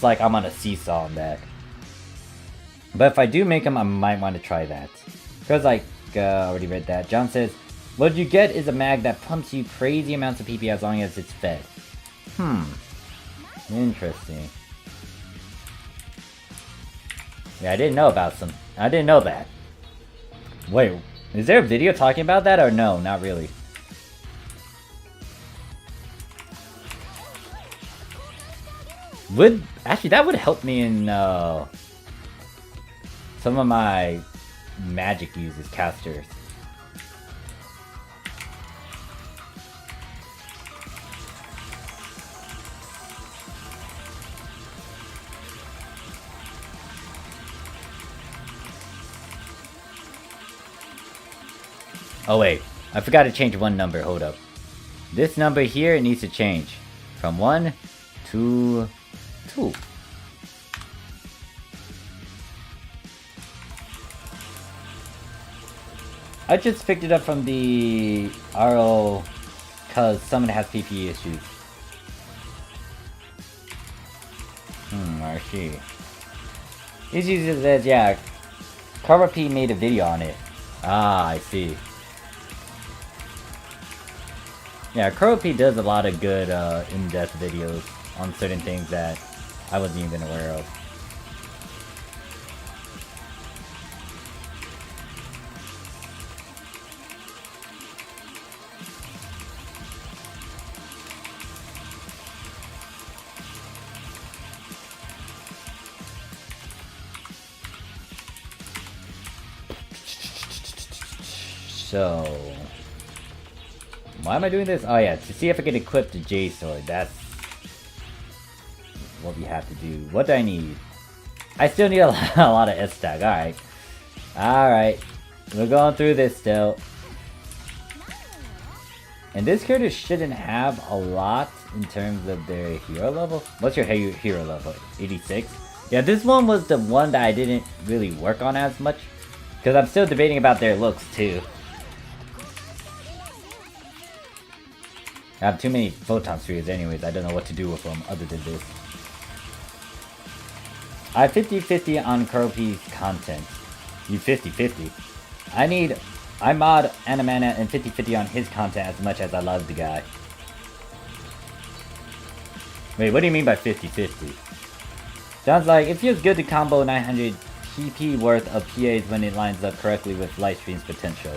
A: like I'm on a seesaw on that. But if I do make him, I might want to try that. Because like, I already read that. John says, what you get is a mag that pumps you crazy amounts of PP as long as it's fed. Interesting. Yeah, I didn't know that. Wait. Is there a video talking about that or no? Not really. Actually, that would help me in some of my magic uses, casters. Oh wait, I forgot to change one number, hold up. This number here needs to change from 1 to 2. I just picked it up from the RO cause someone has PP issues. Marshy. These users says, yeah, Carver P made a video on it. Ah, I see. Yeah, P does a lot of good in-depth videos on certain things that I wasn't even aware of. So, why am I doing this? Oh yeah, to see if I can equip the J sword. That's what we have to do. What do I need? I still need a lot of S stack. Alright. Alright. We're going through this still. And this character shouldn't have a lot in terms of their hero level. What's your hero level? 86? Yeah, this one was the one that I didn't really work on as much. Because I'm still debating about their looks too. I have too many photon spheres anyways, I don't know what to do with them other than this. I 50-50 on Kuropi's content. You 50-50. I mod Animana and 50-50 on his content as much as I love the guy. Wait, what do you mean by 50-50? Sounds like it feels good to combo 900 PP worth of PAs when it lines up correctly with Lightstream's potential.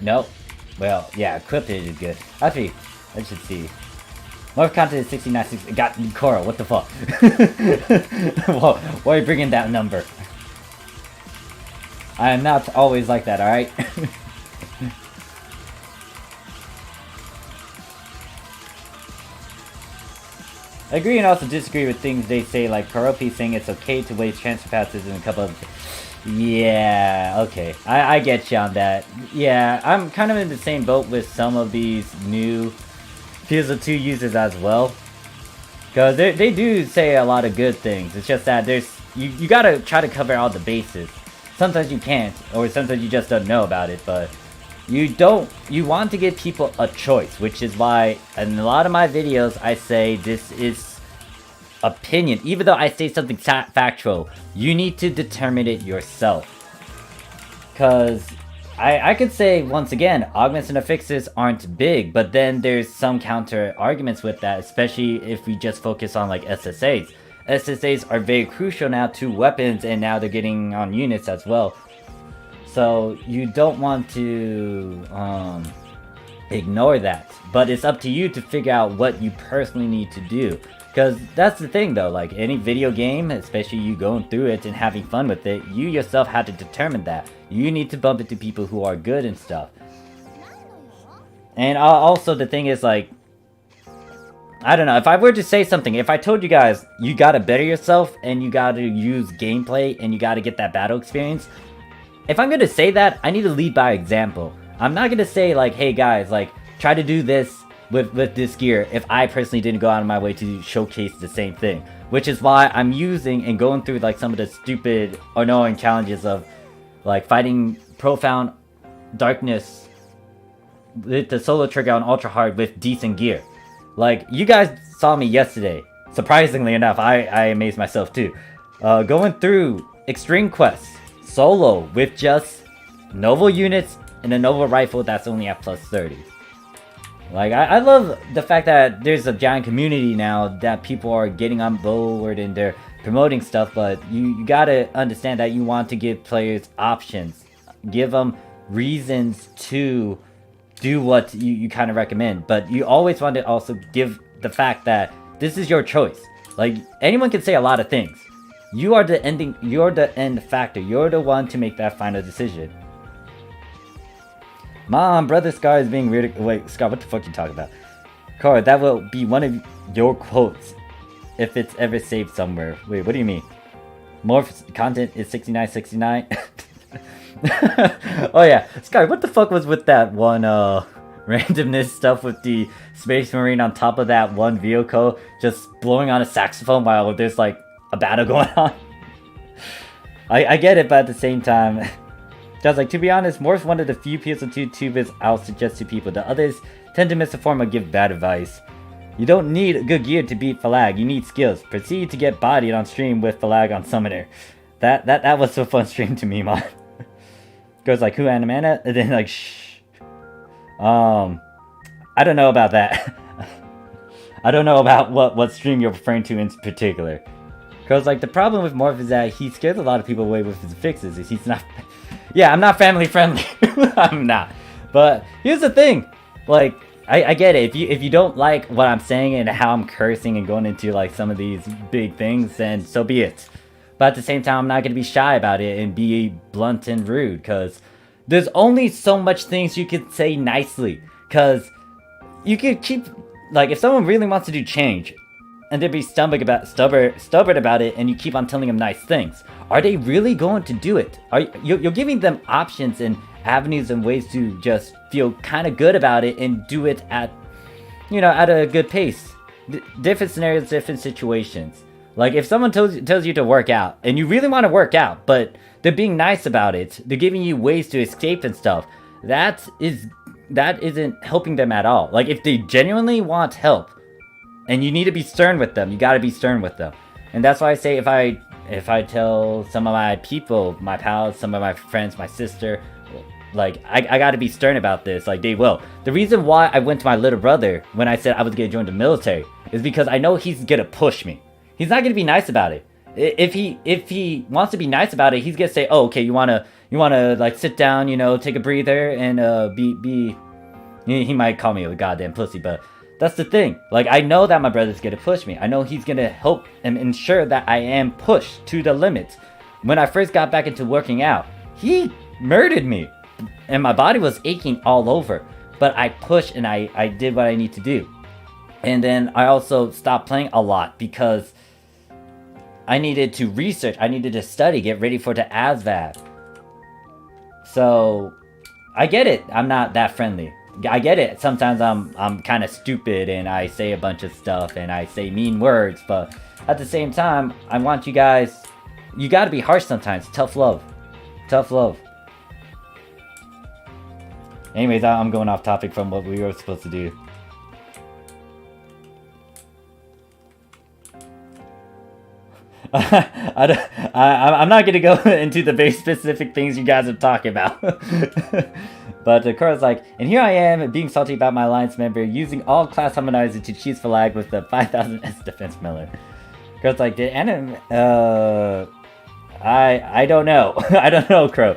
A: Nope. Well, yeah, equipped it is good. Actually, let's just see. Morph content is 69.6. Got Cora, what the fuck? Whoa, why are you bringing that number? I am not always like that, alright? I agree and also disagree with things they say, like Kuropi saying it's okay to waste transfer passes and a couple of... Yeah, okay. I get you on that. Yeah, I'm kind of in the same boat with some of these new PSO2 users as well. Because they do say a lot of good things. It's just that you gotta try to cover all the bases. Sometimes you can't, or sometimes you just don't know about it, but you want to give people a choice, which is why in a lot of my videos I say this is opinion. Even though I say something factual, you need to determine it yourself. Because I could say, once again, augments and affixes aren't big, but then there's some counter arguments with that, especially if we just focus on like SSAs. SSAs are very crucial now to weapons, and now they're getting on units as well. So you don't want to ignore that, but it's up to you to figure out what you personally need to do. Because that's the thing though, like any video game, especially you going through it and having fun with it, you yourself have to determine that. You need to bump into people who are good and stuff. And also the thing is like, I don't know, if I were to say something, if I told you guys, you gotta better yourself and you gotta use gameplay and you gotta get that battle experience. If I'm gonna say that, I need to lead by example. I'm not gonna say like, hey guys, like, try to do this with this gear if I personally didn't go out of my way to showcase the same thing. Which is why I'm using and going through like some of the stupid, annoying challenges of like fighting profound darkness with the solo trigger on ultra hard with decent gear. Like, you guys saw me yesterday. Surprisingly enough, I amazed myself too. Going through extreme quests solo with just noble units and a noble rifle that's only at plus 30. Like, I love the fact that there's a giant community now that people are getting on board and they're promoting stuff, but you gotta understand that you want to give players options. Give them reasons to do what you kind of recommend, but you always want to also give the fact that this is your choice. Like, anyone can say a lot of things. You're the end factor. You're the one to make that final decision. Mom, Brother Scar is being weird. Wait, Scar, what the fuck you talking about? Car, that will be one of your quotes if it's ever saved somewhere. Wait, what do you mean? More content is 6969. Oh yeah, Scar, what the fuck was with that one randomness stuff with the Space Marine on top of that one vehicle just blowing on a saxophone while there's like a battle going on? I get it, but at the same time, just like, to be honest, Morph's one of the few PSO2 tubers I'll suggest to people. The others tend to misinform or give bad advice. You don't need good gear to beat Falag, you need skills. Proceed to get bodied on stream with Falag on Summoner. That was a fun stream to me, man. Goes like, who Animana? And then like, shh. I don't know about that. I don't know about what stream you're referring to in particular. Because like, the problem with Morph is that he scares a lot of people away with his fixes. He's not... Yeah, I'm not family friendly. I'm not. But here's the thing. Like, I get it. If you don't like what I'm saying and how I'm cursing and going into like some of these big things, then so be it. But at the same time, I'm not going to be shy about it and be blunt and rude. Because there's only so much things you can say nicely. Because you could keep... Like, if someone really wants to do change, and they'd be stubborn about it, and you keep on telling them nice things, are they really going to do it? You're giving them options and avenues and ways to just feel kind of good about it and do it at, you know, at a good pace. Different scenarios, different situations. Like, if someone tells you to work out, and you really want to work out, but they're being nice about it, they're giving you ways to escape and stuff, that isn't helping them at all. Like, if they genuinely want help, and you need to be stern with them, you gotta be stern with them. And that's why I say, if I tell some of my people, my pals, some of my friends, my sister, like, I gotta be stern about this, like, they will. The reason why I went to my little brother when I said I was gonna join the military is because I know he's gonna push me. He's not gonna be nice about it. If he wants to be nice about it, he's gonna say, oh, okay, you wanna like sit down, you know, take a breather and be he might call me a goddamn pussy, but that's the thing. Like, I know that my brother's gonna push me. I know he's gonna help and ensure that I am pushed to the limit. When I first got back into working out, he murdered me. And my body was aching all over. But I pushed and I did what I need to do. And then I also stopped playing a lot because I needed to research. I needed to study, get ready for the ASVAB. So, I get it. I'm not that friendly. I get it. Sometimes I'm kind of stupid and I say a bunch of stuff and I say mean words, but at the same time, I want you guys, you gotta be harsh sometimes. Tough love. Tough love. Anyways, I'm going off topic from what we were supposed to do. I'm not gonna go into the very specific things you guys are talking about. But the Carl's like, and here I am being salty about my alliance member using all class harmonizer to cheese Falag with the 5000 S defense miller. Carl's like, did anime? I don't know. I don't know, Crow.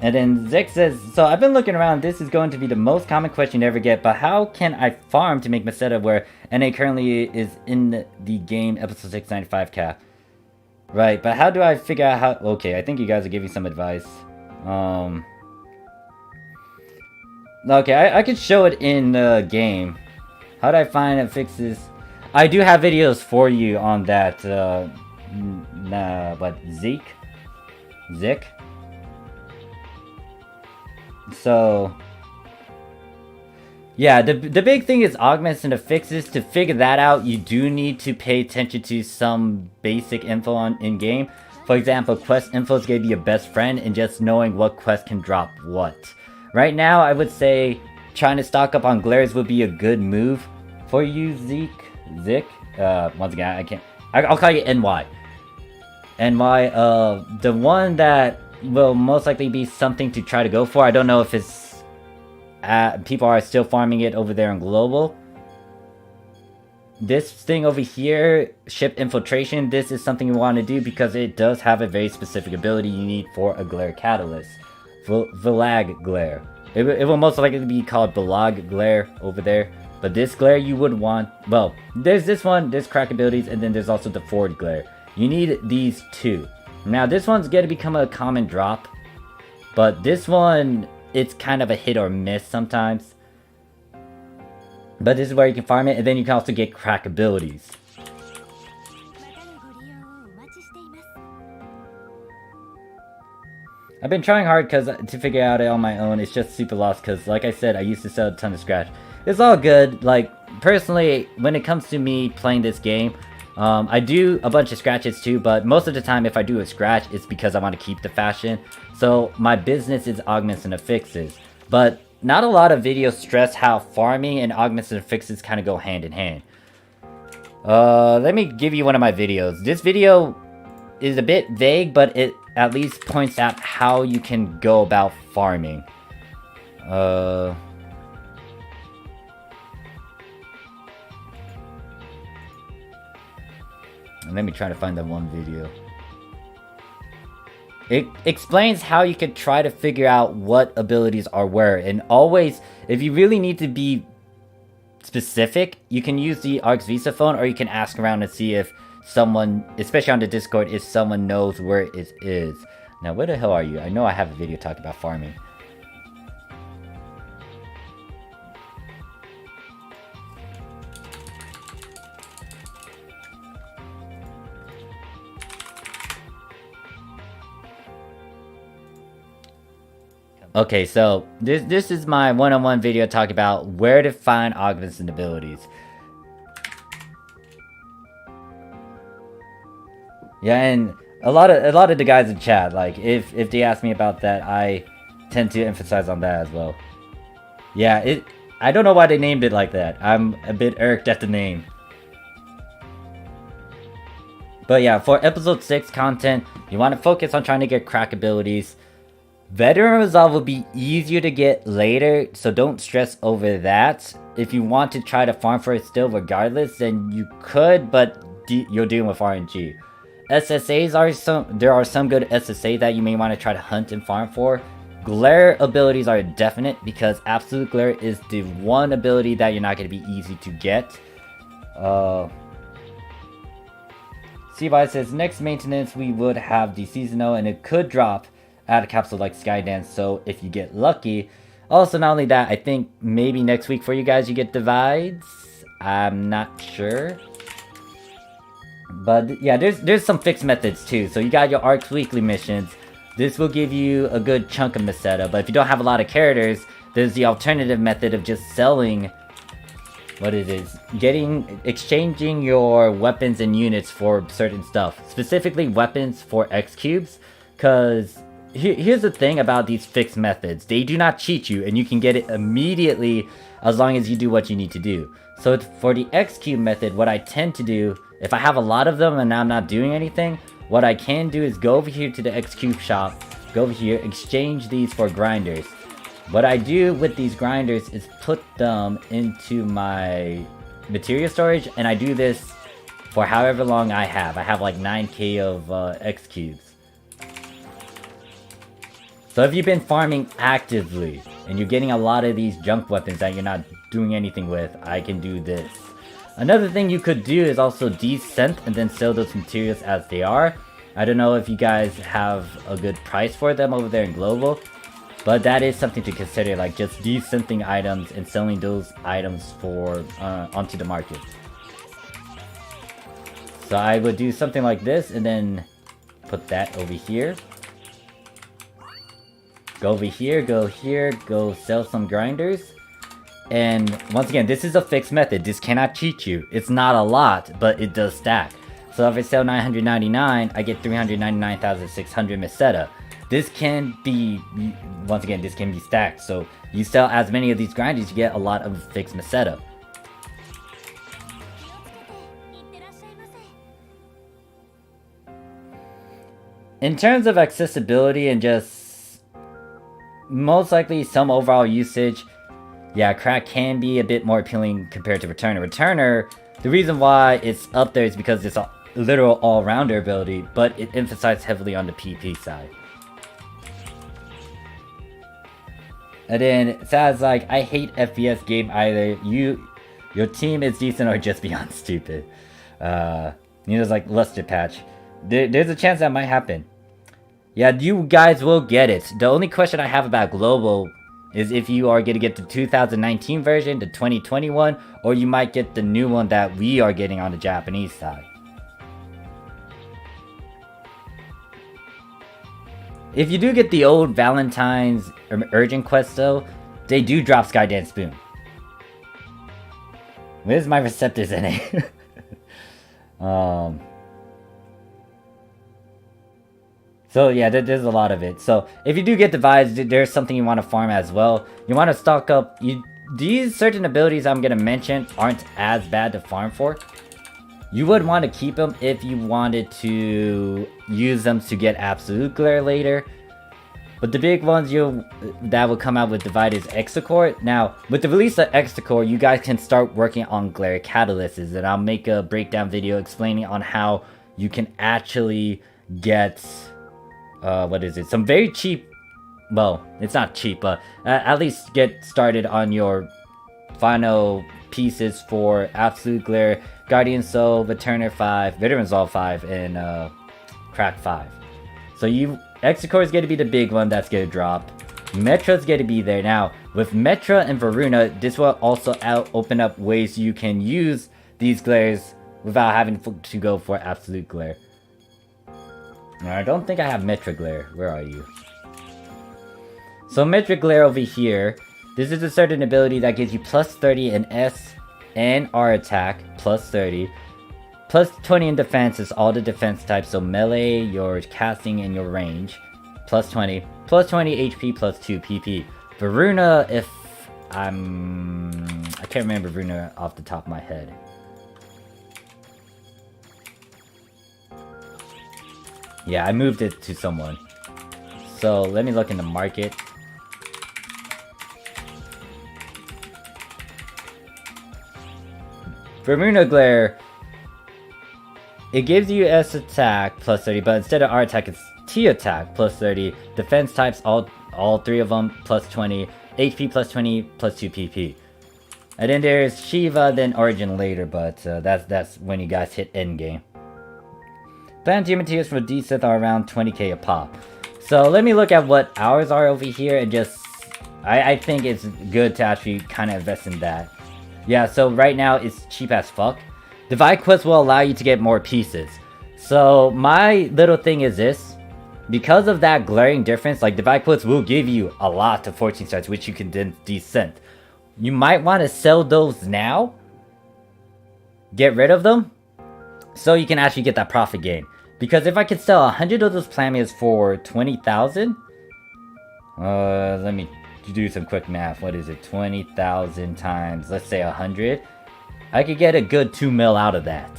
A: And then Zick says, so I've been looking around, this is going to be the most common question you ever get, but how can I farm to make Meseta where NA currently is in the game episode 695 cap? Right, but how do I figure out how... Okay, I think you guys are giving some advice. Okay, I could show it in the game. How do I find and fix this? I do have videos for you on that, what, Zick? So, yeah, the big thing is augments and the fixes. To figure that out, you do need to pay attention to some basic info in-game. For example, quest info is going to be your best friend in just knowing what quest can drop what. Right now, I would say trying to stock up on glares would be a good move for you, Zik. Once again, I can't. I'll call you NY. NY. The one that will most likely be something to try to go for. I don't know if it's people are still farming it over there in global. This thing over here, ship infiltration, this is something you want to do because it does have a very specific ability you need for a glare catalyst. Vilag glare. It will most likely be called Belag glare over there. But this glare you would want, well, there's this one, there's crack abilities, and then there's also the forward glare. You need these two. Now this one's going to become a common drop, but this one, it's kind of a hit or miss sometimes. But this is where you can farm it, and then you can also get crack abilities. I've been trying hard to figure out it on my own. It's just super lost because, like I said, I used to sell a ton of scratch. It's all good. Like, personally, when it comes to me playing this game, I do a bunch of scratches too, but most of the time if I do a scratch, it's because I want to keep the fashion. So my business is augments and affixes. But not a lot of videos stress how farming and augments and affixes kind of go hand in hand. Let me give you one of my videos. This video is a bit vague, but it at least points out how you can go about farming. Let me try to find that one video. It explains how you could try to figure out what abilities are where. And always, if you really need to be specific, you can use the Arx Visa phone, or you can ask around and see if someone, especially on the Discord, if someone knows where it is. Now, where the hell are you? I know I have a video talking about farming. Okay, so this is my one-on-one video talking about where to find augments and abilities. Yeah, and a lot of the guys in chat, like if they ask me about that, I tend to emphasize on that as well. Yeah, I don't know why they named it like that. I'm a bit irked at the name. But yeah, for episode 6 content, you want to focus on trying to get crack abilities. Veteran Resolve will be easier to get later, so don't stress over that. If you want to try to farm for it still regardless, then you could, but you're dealing with RNG. SSAs there are some good SSA that you may want to try to hunt and farm for. Glare abilities are definite because Absolute Glare is the one ability that you're not going to be easy to get. Seaby says, next maintenance we would have the seasonal and it could drop at a capsule like Skydance, so if you get lucky. Also, not only that, I think maybe next week for you guys you get divides. I'm not sure. But yeah, there's some fixed methods too. So you got your Arcs weekly missions. This will give you a good chunk of Meseta, but if you don't have a lot of characters, there's the alternative method of just selling what it is, exchanging your weapons and units for certain stuff. Specifically weapons for X cubes, because here's the thing about these fixed methods. They do not cheat you, and you can get it immediately as long as you do what you need to do. So for the X cube method, what I tend to do, if I have a lot of them and I'm not doing anything, what I can do is go over here to the X cube shop, go over here, exchange these for grinders. What I do with these grinders is put them into my material storage, and I do this for however long I have. I have like 9k of X cubes. So if you've been farming actively, and you're getting a lot of these junk weapons that you're not doing anything with, I can do this. Another thing you could do is also descent and then sell those materials as they are. I don't know if you guys have a good price for them over there in Global, but that is something to consider, like just descenting items and selling those items for onto the market. So I would do something like this and then put that over here. Go over here, go sell some grinders. And once again, this is a fixed method. This cannot cheat you. It's not a lot, but it does stack. So if I sell 999, I get 399,600 Meseta. this can be, once again, this can be stacked. So you sell as many of these grindies, you get a lot of fixed Meseta. In terms of accessibility and just most likely some overall usage, yeah, Crack can be a bit more appealing compared to Returner. Returner, the reason why it's up there is because it's a literal all-rounder ability, but it emphasizes heavily on the PP side. And then it sounds like, I hate FPS game either. Your team is decent or just beyond stupid. It's like Luster Patch. There's a chance that might happen. Yeah, you guys will get it. The only question I have about Global is if you are going to get the 2019 version, the 2021, or you might get the new one that we are getting on the Japanese side. If you do get the old Valentine's Urgent Quest though, they do drop Skydance Boom. Where's my receptors in it? So yeah, there's a lot of it. So if you do get divides, there's something you want to farm as well. You want to stock up. These certain abilities I'm going to mention aren't as bad to farm for. You would want to keep them if you wanted to use them to get Absolute Glare later. But the big ones that will come out with Divide is Exacore. Now, with the release of Exacore, you guys can start working on Glare Catalysts. And I'll make a breakdown video explaining on how you can actually get... some very cheap, well, it's not cheap, but at least get started on your final pieces for Absolute Glare, Guardian Soul, Returner 5, Veteran Resolve 5, and Crack 5. So Exacore is going to be the big one that's going to drop. Metra's going to be there. Now, with Metra and Varuna, this will also open up ways you can use these glares without having to go for Absolute Glare. Now, I don't think I have Metra Glare. Where are you? So Metra Glare over here. This is a certain ability that gives you plus 30 in S and R attack, plus 30. Plus 20 in defense is all the defense types, so melee, your casting, and your range. Plus 20. Plus 20 HP, plus 2 PP. Varuna, I can't remember Varuna off the top of my head. Yeah, I moved it to someone. So let me look in the market. Varuna Glare, it gives you S attack plus 30, but instead of R attack, it's T attack plus 30. Defense types, all three of them, plus 20. HP plus 20, plus 2 PP. And then there's Shiva, then Origin later, but that's when you guys hit endgame. Plant materials for D-Sith are around 20k a pop. So let me look at what ours are over here and just... I think it's good to actually kind of invest in that. Yeah, so right now it's cheap as fuck. Divide Quest will allow you to get more pieces. So my little thing is this. Because of that glaring difference, like Divide Quest will give you a lot of 14 stars, which you can then descent. You might want to sell those now. Get rid of them. So you can actually get that profit gain. Because if I could sell 100 of those Plamias for 20,000... let me do some quick math. What is it? 20,000 times, let's say 100. I could get a good 2 mil out of that.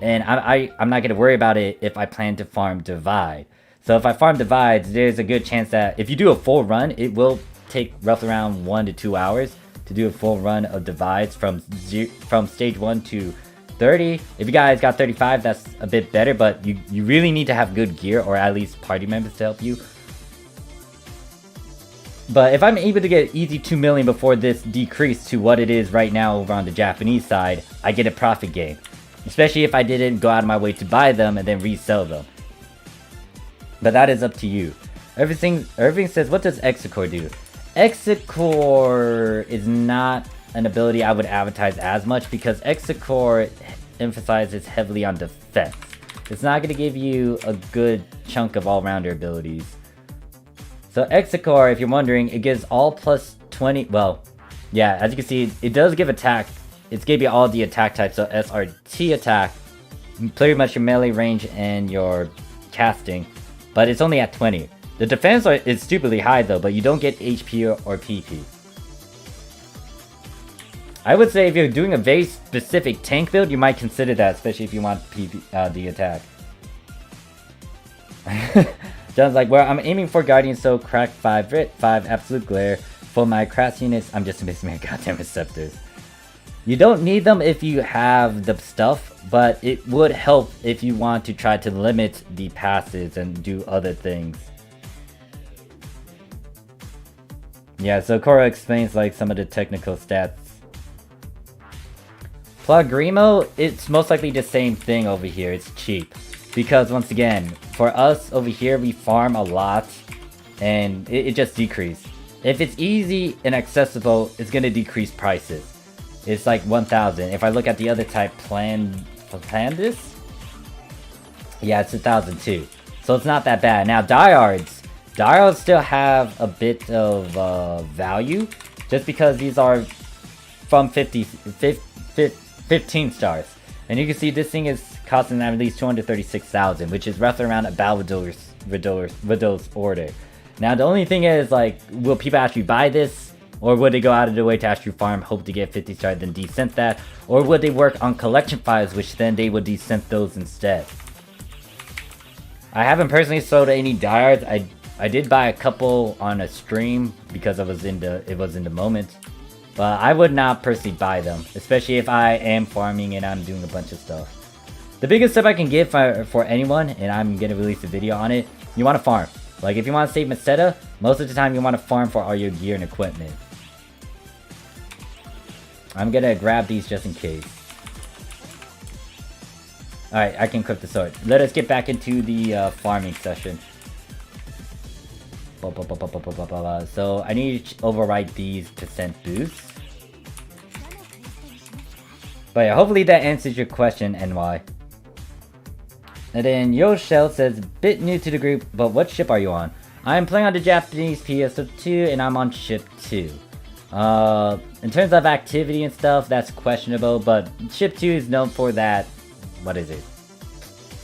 A: And I'm not going to worry about it if I plan to farm Divide. So if I farm Divides, there's a good chance that if you do a full run, it will take roughly around 1 to 2 hours to do a full run of Divides from stage 1 to 30. If you guys got 35, that's a bit better, but you really need to have good gear or at least party members to help you. But if I'm able to get easy 2 million before this decrease to what it is right now over on the Japanese side, I get a profit gain. Especially if I didn't go out of my way to buy them and then resell them. But that is up to you. Irving says, what does Exacore do? Exacore is not an ability I would advertise as much because Exacore emphasizes heavily on defense. It's not going to give you a good chunk of all-rounder abilities. So Exacore, if you're wondering, it gives all plus 20, well, yeah, as you can see, it does give attack. It's gave you all the attack types, so SRT attack, pretty much your melee range and your casting, but it's only at 20. The defense is stupidly high though, but you don't get HP or PP. I would say if you're doing a very specific tank build, you might consider that, especially if you want PP, the attack. John's like, well, I'm aiming for Guardian, so crack 5 Rit, 5 Absolute Glare. For my crass units, I'm just missing my goddamn Receptors. You don't need them if you have the stuff, but it would help if you want to try to limit the passes and do other things. Yeah, so Cora explains like some of the technical stats. Plagrimo, it's most likely the same thing over here. It's cheap. Because once again, for us over here, we farm a lot and it just decreases. If it's easy and accessible, it's going to decrease prices. It's like 1,000. If I look at the other type, Plandis? Yeah, it's 1,002. So it's not that bad. Now, Diehards. Diehards still have a bit of value. Just because these are from 15 stars. And you can see this thing is costing at least 236,000, which is roughly around a Vidal's order. Now the only thing is, like, will people actually buy this? Or would they go out of their way to actually farm, hope to get 50 stars, then descent that? Or would they work on collection files, which then they would descent those instead? I haven't personally sold any diehards. I did buy a couple on a stream because it was in the moment. But I would not personally buy them, especially if I am farming and I'm doing a bunch of stuff. The biggest tip I can give for anyone, and I'm going to release a video on it, you want to farm. Like if you want to save Meseta, most of the time you want to farm for all your gear and equipment. I'm going to grab these just in case. Alright, I can equip the sword. Let us get back into the farming session. So I need to overwrite these percent boosts. But yeah, hopefully that answers your question and why. And then Yoshell says, bit new to the group, but what ship are you on? I'm playing on the Japanese PSO2 and I'm on ship 2. In terms of activity and stuff, that's questionable, but ship 2 is known for that, what is it?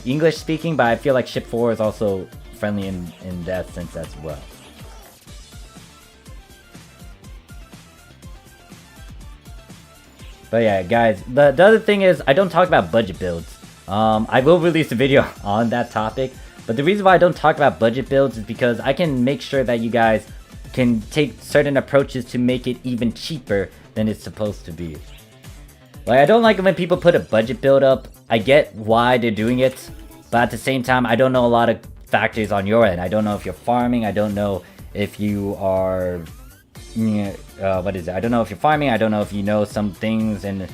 A: English speaking, but I feel like ship 4 is also friendly in that sense as well. But yeah, guys, the other thing is, I don't talk about budget builds. I will release a video on that topic, but the reason why I don't talk about budget builds is because I can make sure that you guys can take certain approaches to make it even cheaper than it's supposed to be. Like, I don't like it when people put a budget build up. I get why they're doing it, but at the same time, I don't know a lot of factors on your end. I don't know if you're farming, I don't know if you are... what is it? I don't know if you're farming, I don't know if you know some things and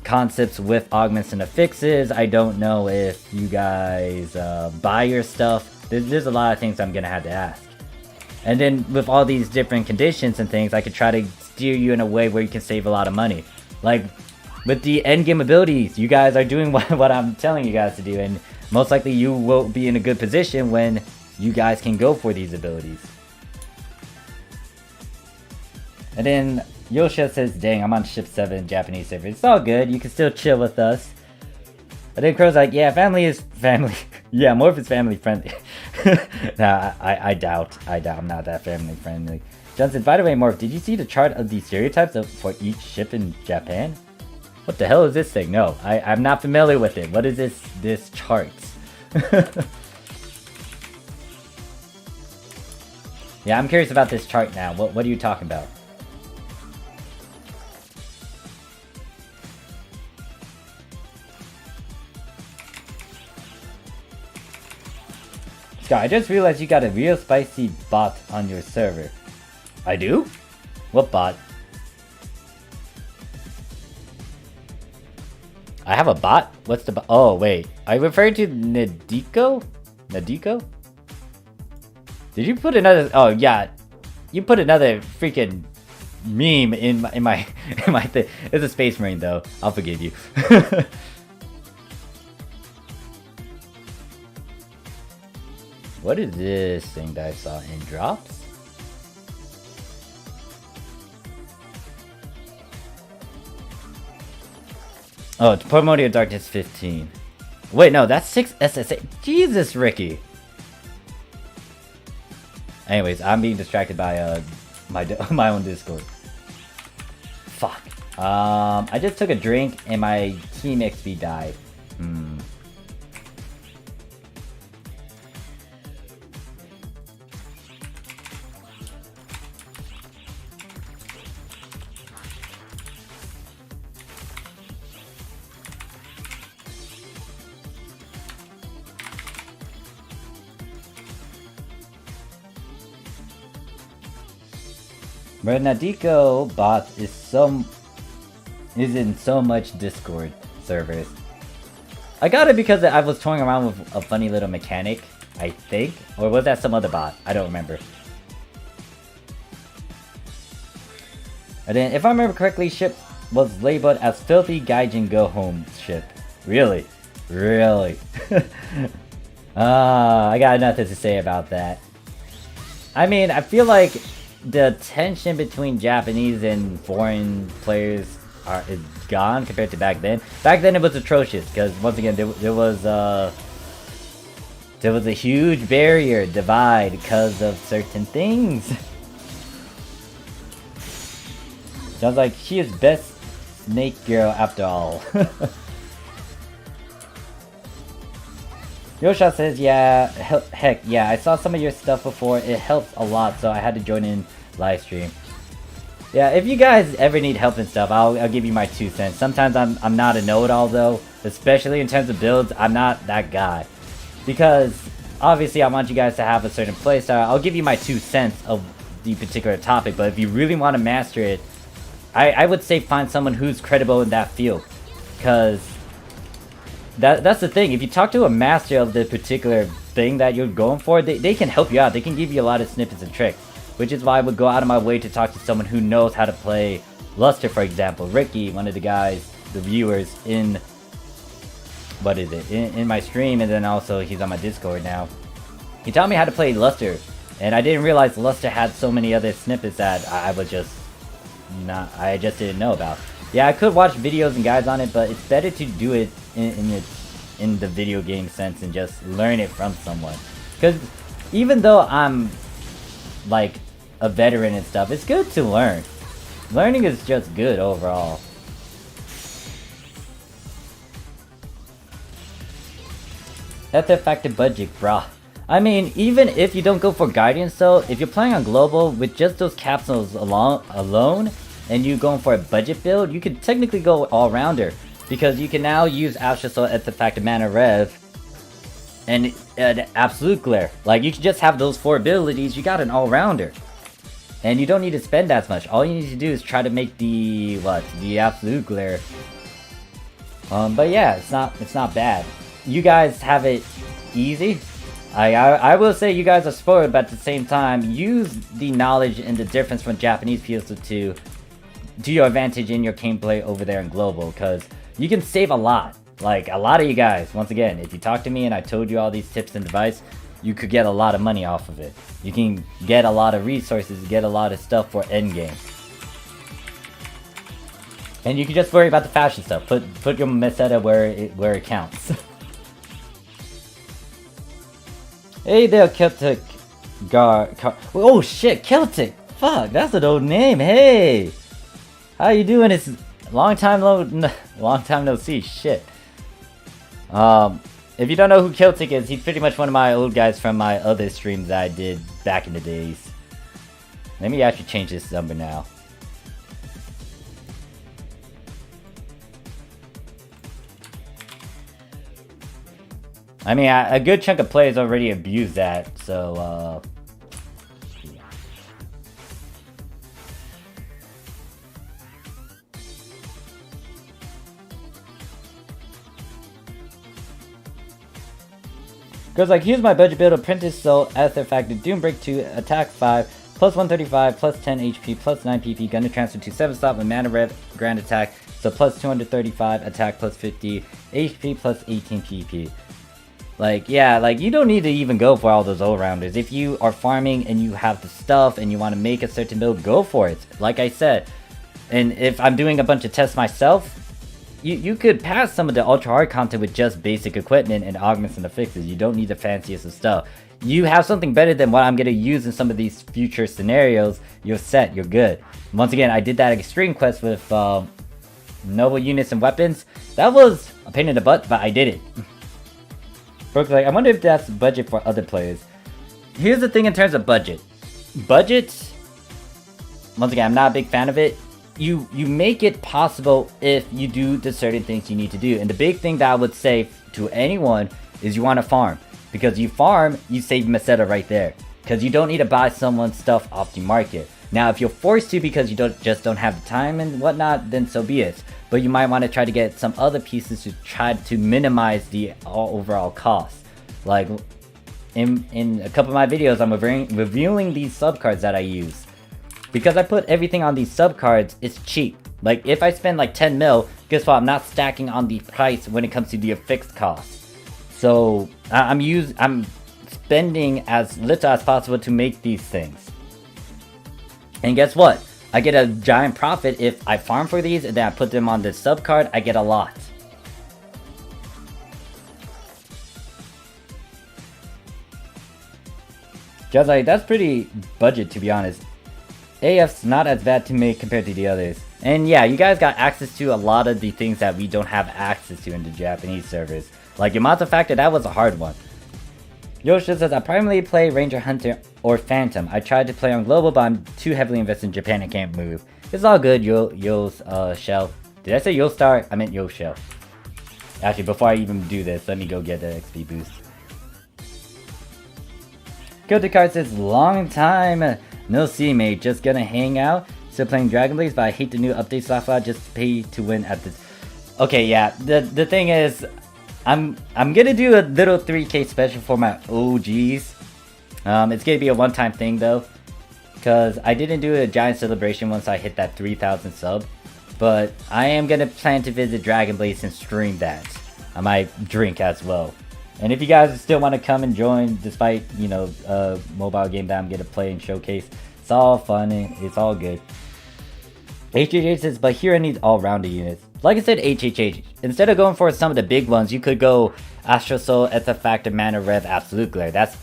A: concepts with augments and affixes. I don't know if you guys buy your stuff. There's a lot of things I'm gonna have to ask. And then with all these different conditions and things, I could try to steer you in a way where you can save a lot of money. Like with the endgame abilities, you guys are doing what I'm telling you guys to do, and most likely you will be in a good position when you guys can go for these abilities. And then Yosha says, dang, I'm on ship 7 Japanese server. It's all good, you can still chill with us. And then Crow's like, yeah, family is family. Yeah, Morph is family friendly. Nah, I doubt I'm not that family friendly. Johnson, by the way, Morph, did you see the chart of the stereotypes for each ship in Japan? What the hell is this thing? No, I'm not familiar with it. What is this chart? Yeah, I'm curious about this chart now. What are you talking about? Scott, I just realized you got a real spicy bot on your server. I do? What bot? I have a bot? What's the bot? Oh, wait. Are you referring to Nadiko? Nadiko? Did you put another... Oh, yeah. You put another freaking meme in my thing. It's a Space Marine, though. I'll forgive you. What is this thing that I saw in drops? Oh, it's Primordial Darkness 15. Wait, no, that's 6 SSA. Jesus, Ricky. Anyways, I'm being distracted by my own Discord. Fuck. I just took a drink and my team XP died. Bernardico bot is in so much Discord servers. I got it because I was toying around with a funny little mechanic, I think. Or was that some other bot? I don't remember. And then, if I remember correctly, ship was labeled as Filthy Gaijin Go Home ship. Really? Really? I got nothing to say about that. I mean, I feel like the tension between Japanese and foreign players is gone compared to back then. Back then it was atrocious because once again there was a huge barrier divide because of certain things. Sounds like she is best snake girl after all. Yosha says, yeah, heck, yeah, I saw some of your stuff before. It helps a lot, so I had to join in live stream. Yeah, if you guys ever need help and stuff, I'll give you my 2 cents. Sometimes I'm not a know-it-all though, especially in terms of builds. I'm not that guy. Because, obviously, I want you guys to have a certain playstyle. I'll give you my 2 cents of the particular topic, but if you really want to master it, I would say find someone who's credible in that field. Because that's the thing. If you talk to a master of the particular thing that you're going for, they can help you out. They can give you a lot of snippets and tricks. Which is why I would go out of my way to talk to someone who knows how to play Luster, for example. Ricky, one of the guys, the viewers in... What is it? In my stream, and then also he's on my Discord now. He taught me how to play Luster. And I didn't realize Luster had so many other snippets that I just didn't know about. Yeah, I could watch videos and guides on it, but it's better to do it in the video game sense and just learn it from someone. Because even though I'm like a veteran and stuff, it's good to learn. Learning is just good overall. Effective budget, brah. I mean, even if you don't go for guidance though, if you're playing on global with just those capsules alone and you going for a budget build, you could technically go all-rounder. Because you can now use Astra Soul, Effective Mana Rev and an Absolute Glare. Like, you can just have those 4 abilities, you got an all-rounder. And you don't need to spend as much. All you need to do is try to make the Absolute Glare. But yeah, it's not bad. You guys have it easy. I will say you guys are spoiled, but at the same time, use the knowledge and the difference from Japanese PSO2 to your advantage in your gameplay over there in global, because you can save a lot. Like, a lot of you guys, once again, if you talk to me and I told you all these tips and advice, you could get a lot of money off of it. You can get a lot of resources, get a lot of stuff for endgame. And you can just worry about the fashion stuff. Put your meseta where it counts. Hey there, Celtic oh shit, Celtic! Fuck, that's an old name. Hey, how you doing? It's long time no see. Shit. If you don't know who Celtic is, he's pretty much one of my old guys from my other streams that I did back in the days. Let me actually change this number now. I mean, a good chunk of players already abuse that, so, Goes like, here's my budget build: Apprentice Soul, Ether Factor, Doom Break 2, Attack 5, plus 135, plus 10 HP, plus 9 PP, Gunner Transfer to 7 stop with Mana Rev, Grand Attack, so plus 235, Attack plus 50, HP plus 18 PP. Like, yeah, like, you don't need to even go for all those all-rounders. If you are farming and you have the stuff and you want to make a certain build, go for it. Like I said. And if I'm doing a bunch of tests myself, you could pass some of the ultra hard content with just basic equipment and augments and affixes. You don't need the fanciest of stuff. You have something better than what I'm gonna use in some of these future scenarios. You're set. You're good. Once again, I did that extreme quest with noble units and weapons. That was a pain in the butt, but I did it. Brooke's like, I wonder if that's budget for other players. Here's the thing in terms of budget. Budget, once again, I'm not a big fan of it. You make it possible if you do the certain things you need to do. And the big thing that I would say to anyone is you want to farm. Because you farm, you save Meseta right there. Because you don't need to buy someone's stuff off the market. Now, if you're forced to because you just don't have the time and whatnot, then so be it. But you might want to try to get some other pieces to try to minimize the overall cost. Like, in a couple of my videos, I'm reviewing these subcards that I use. Because I put everything on these subcards, it's cheap. Like, if I spend like 10 mil, guess what? I'm not stacking on the price when it comes to the affixed cost. So, I'm spending as little as possible to make these things. And guess what? I get a giant profit if I farm for these and then I put them on the subcard. I get a lot. Just like, that's pretty budget, to be honest. AF's not as bad to make compared to the others. And yeah, you guys got access to a lot of the things that we don't have access to in the Japanese servers. Like Yamato Factor, that was a hard one. Yoshida says, I primarily play Ranger Hunter or Phantom. I tried to play on Global, but I'm too heavily invested in Japan and can't move. It's all good, Shell. Did I say Yostar? I meant Shell. Actually, before I even do this, let me go get the XP boost. Guilty Card says, long time no see, mate. Just gonna hang out. Still playing Dragon Blaze, but I hate the new update software. Just pay to win at this. Okay, yeah. The thing is, I'm gonna do a little 3K special for my OGs. It's gonna be a one-time thing though, because I didn't do a giant celebration once I hit that 3,000 sub. But I am gonna plan to visit Dragon Blaze and stream that. I might drink as well. And if you guys still want to come and join, despite, you know, a mobile game that I'm going to play and showcase, it's all fun and it's all good. HHH says, but here I need all-rounder units. Like I said, HHH, instead of going for some of the big ones, you could go Astro Soul, SF Factor, Mana Rev, Absolute Glare. That's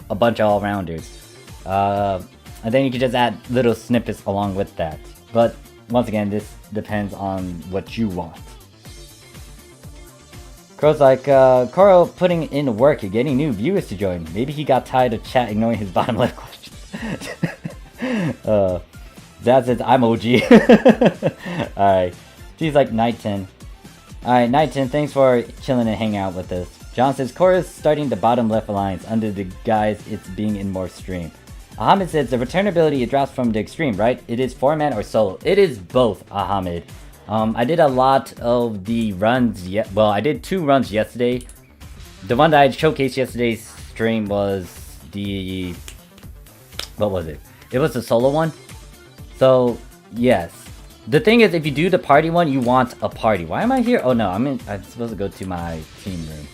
A: a bunch of all-rounders. And then you can just add little snippets along with that. But once again, this depends on what you want. Crow's like, Carl putting in work and getting new viewers to join. Maybe he got tired of chat ignoring his bottom left question. That says, I'm OG. Alright. She's like, Night 10. Alright, Night 10, thanks for chilling and hanging out with us. John says, Cora's starting the bottom left alliance under the guise it's being in more stream. Ahmed says, the return ability, it drops from the extreme, right? It is 4-man or solo. It is both, Ahmed. I did a lot of the runs, well, I did 2 runs yesterday. The one that I showcased yesterday's stream was the, what was it? It was the solo one. So, yes. The thing is, if you do the party one, you want a party. Why am I here? Oh no, I'm supposed to go to my team room.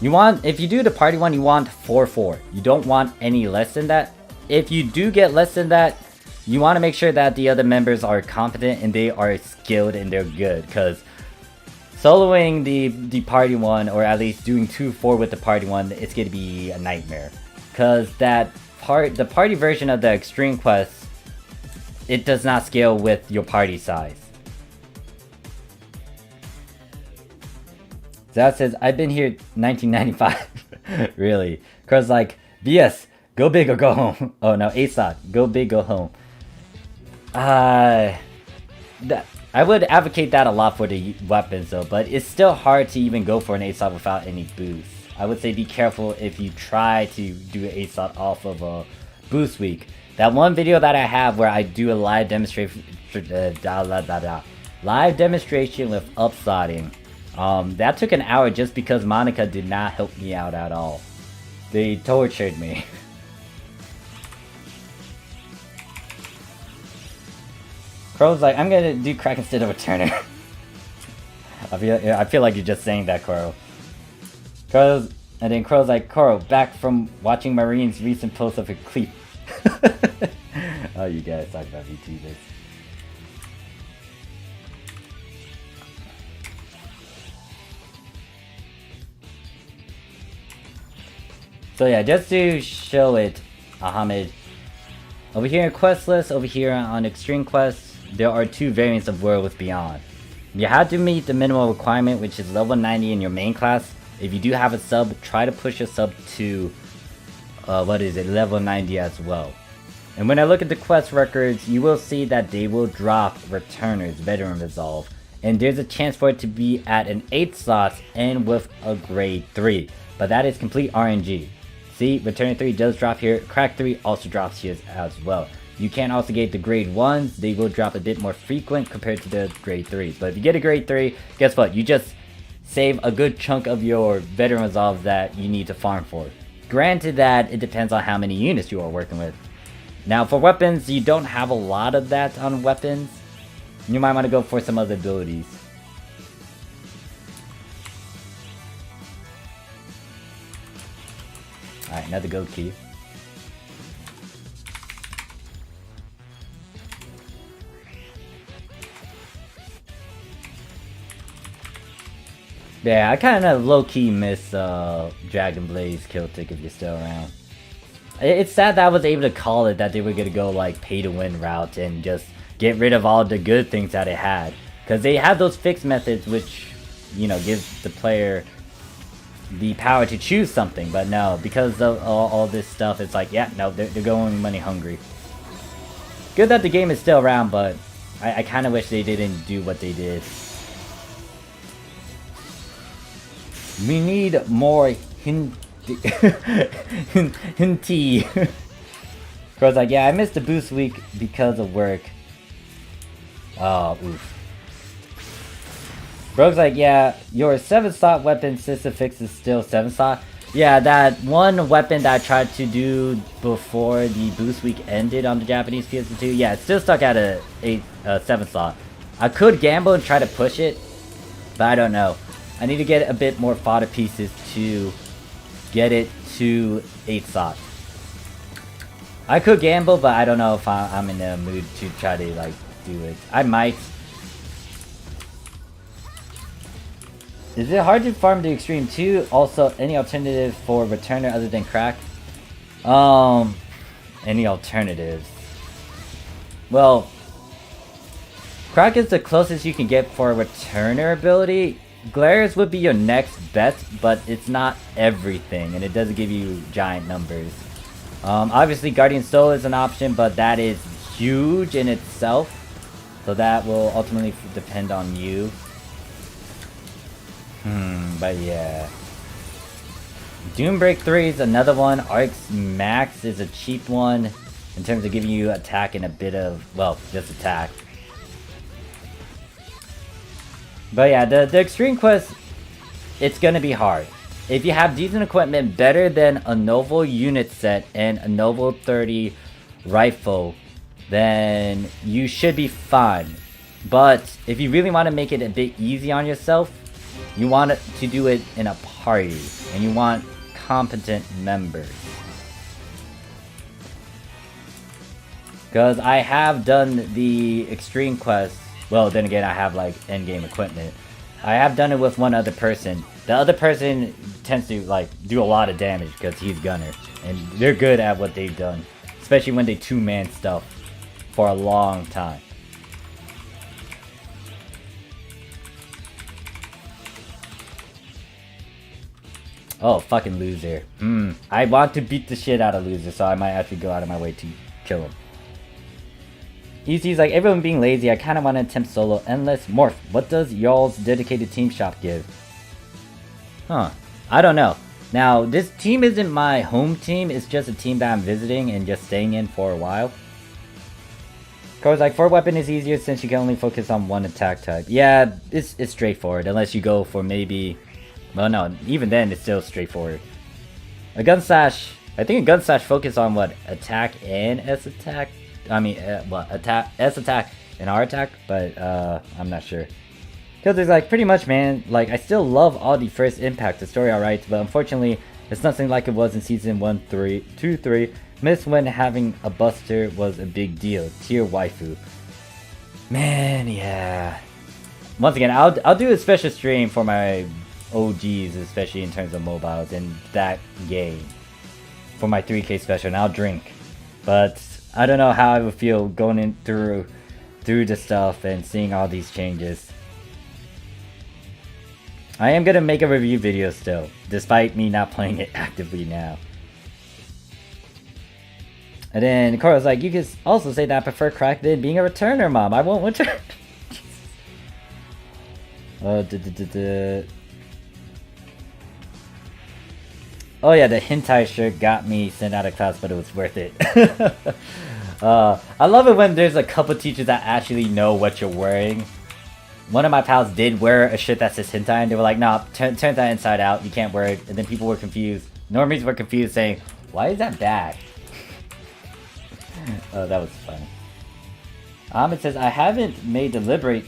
A: You want, if you do the party one, you want 4-4. You don't want any less than that. If you do get less than that, you want to make sure that the other members are competent and they are skilled and they're good, because soloing the party one, or at least doing 2-4 with the party one, it's going to be a nightmare. Because the party version of the extreme quest, it does not scale with your party size. That says, I've been here 1995. Really? Crow's like, BS, go big or go home. Oh no, ASOT, go big, go home. I would advocate that a lot for the weapons though, but it's still hard to even go for an ASOT without any boost. I would say be careful if you try to do an ASOT off of a boost week. That one video that I have where I do a live demonstration, live demonstration with upslotting, that took an hour just because Monica did not help me out at all. They tortured me. Crow's like, I'm gonna do crack instead of a Turner. I feel like you're just saying that, Crow. And then Crow's like, Crow, back from watching Marine's recent post of a cleat. Oh, you guys talk about VTubers. So yeah, just to show it, Ahmed, over here in quest list, over here on Extreme Quest, there are 2 variants of World with Beyond. You have to meet the minimum requirement, which is level 90 in your main class. If you do have a sub, try to push your sub to, level 90 as well. And when I look at the quest records, you will see that they will drop Returners, Veteran Resolve. And there's a chance for it to be at an 8 slots and with a grade 3. But that is complete RNG. See, Returner 3 does drop here. Crack 3 also drops here as well. You can also get the grade 1s. They will drop a bit more frequent compared to the grade 3s. But if you get a grade 3, guess what? You just save a good chunk of your Veteran Resolve that you need to farm for. Granted that it depends on how many units you are working with. Now for weapons, you don't have a lot of that on weapons. You might want to go for some other abilities. Alright, another gold key. Yeah, I kind of low-key miss Dragon Blaze Kill Tick if you're still around. It's sad that I was able to call it that they were going to go like pay-to-win route and just get rid of all the good things that it had. Because they had those fixed methods which, you know, gives the player the power to choose something. But no, because of all this stuff, it's like, yeah, no, they're going money hungry. Good that the game is still around, but I kind of wish they didn't do what they did. We need more hinty. Bro's like, yeah, I missed the boost week because of work. Oh, oof. Bro's like, yeah, your 7-slot weapon system fix is still 7-slot. Yeah, that one weapon that I tried to do before the boost week ended on the Japanese PS2, yeah, it's still stuck at a 7-slot. I could gamble and try to push it, but I don't know. I need to get a bit more fodder pieces to get it to 8 slots. I could gamble, but I don't know if I'm in the mood to try to like do it. I might. Is it hard to farm the Extreme 2? Also, any alternative for Returner other than Crack? Any alternatives? Well, Crack is the closest you can get for a Returner ability. Glares would be your next bet, but it's not everything, and it doesn't give you giant numbers. Obviously, Guardian Soul is an option, but that is huge in itself, so that will ultimately depend on you. But yeah. Doombreak 3 is another one. Arc's Max is a cheap one in terms of giving you attack and a bit of, well, just attack. But yeah, the Extreme Quest, it's gonna be hard. If you have decent equipment better than a Novel unit set and a Novel 30 rifle, then you should be fine. But if you really want to make it a bit easy on yourself, you want to do it in a party, and you want competent members. Because I have done the Extreme Quest. Well, then again, I have like endgame equipment. I have done it with one other person. The other person tends to like do a lot of damage because he's gunner, and they're good at what they've done, especially when they 2-man stuff for a long time. Oh, fucking loser. I want to beat the shit out of loser, so I might actually go out of my way to kill him. EC's like, everyone being lazy, I kind of want to attempt solo. Endless Morph, what does y'all's dedicated team shop give? Huh. I don't know. Now, this team isn't my home team, it's just a team that I'm visiting and just staying in for a while. Code's like, 4-weapon is easier since you can only focus on one attack type. Yeah, it's straightforward, unless you go for maybe... Well, no, even then, it's still straightforward. A gun slash... I think a gun slash focus on what? Attack and S attack? I mean, attack, S attack and R attack, but I'm not sure. Because it's like, pretty much, man, like, I still love all the first impact, the story alright, but unfortunately, it's nothing like it was in season 2-3. Miss when having a buster was a big deal. Tier waifu. Man, yeah. Once again, I'll do a special stream for my OGs, especially in terms of mobiles in that game. for my 3K special, and I'll drink. But I don't know how I would feel going in through the stuff and seeing all these changes. I am gonna make a review video still, despite me not playing it actively now. And then Cora's like, you could also say that I prefer crack than being a returner, Mom. I won't return. Oh yeah, the hentai shirt got me sent out of class, but it was worth it. I love it when there's a couple teachers that actually know what you're wearing. One of my pals did wear a shirt that says hentai, and they were like, nah, turn that inside out, you can't wear it. And then people were confused. Normies were confused, saying, why is that bad? Oh, that was funny. Ahmed says, I haven't made the Liberate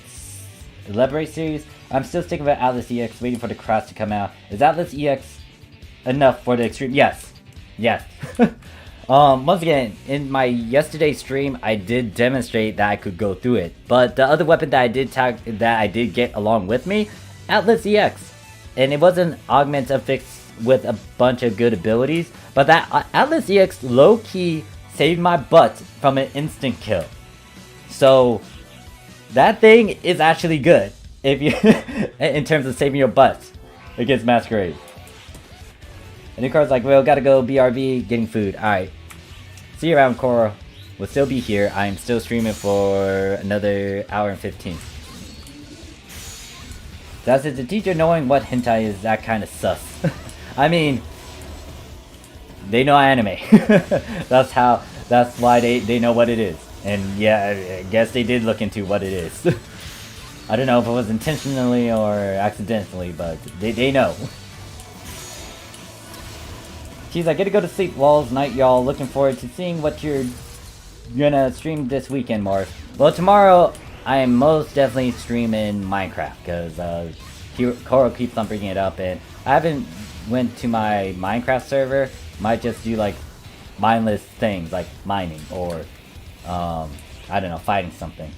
A: series. I'm still sticking with Atlas EX, waiting for the cross to come out. Is Atlas EX enough for the extreme? Yes. Yes. Once again, in my yesterday's stream, I did demonstrate that I could go through it. But the other weapon that I did get along with me, Atlas EX. And it was an augment affixed with a bunch of good abilities. But that Atlas EX low-key saved my butt from an instant kill. So that thing is actually good if you in terms of saving your butt against Masquerade. And the card's like, well, gotta go BRB, getting food. Alright. See you around, Cora. We'll still be here. I'm still streaming for another hour and 15. That's it. The teacher knowing what hentai is, that kind of sus. I mean, they know anime. That's why they know what it is. And yeah, I guess they did look into what it is. I don't know if it was intentionally or accidentally, but they know. She's like, gotta go to sleep, Walls, night, y'all. Looking forward to seeing what you're gonna stream this weekend, Morph. Well, tomorrow, I am most definitely streaming Minecraft, because Cora keeps on bringing it up, and I haven't went to my Minecraft server. Might just do, like, mindless things, like mining, or, I don't know, fighting something.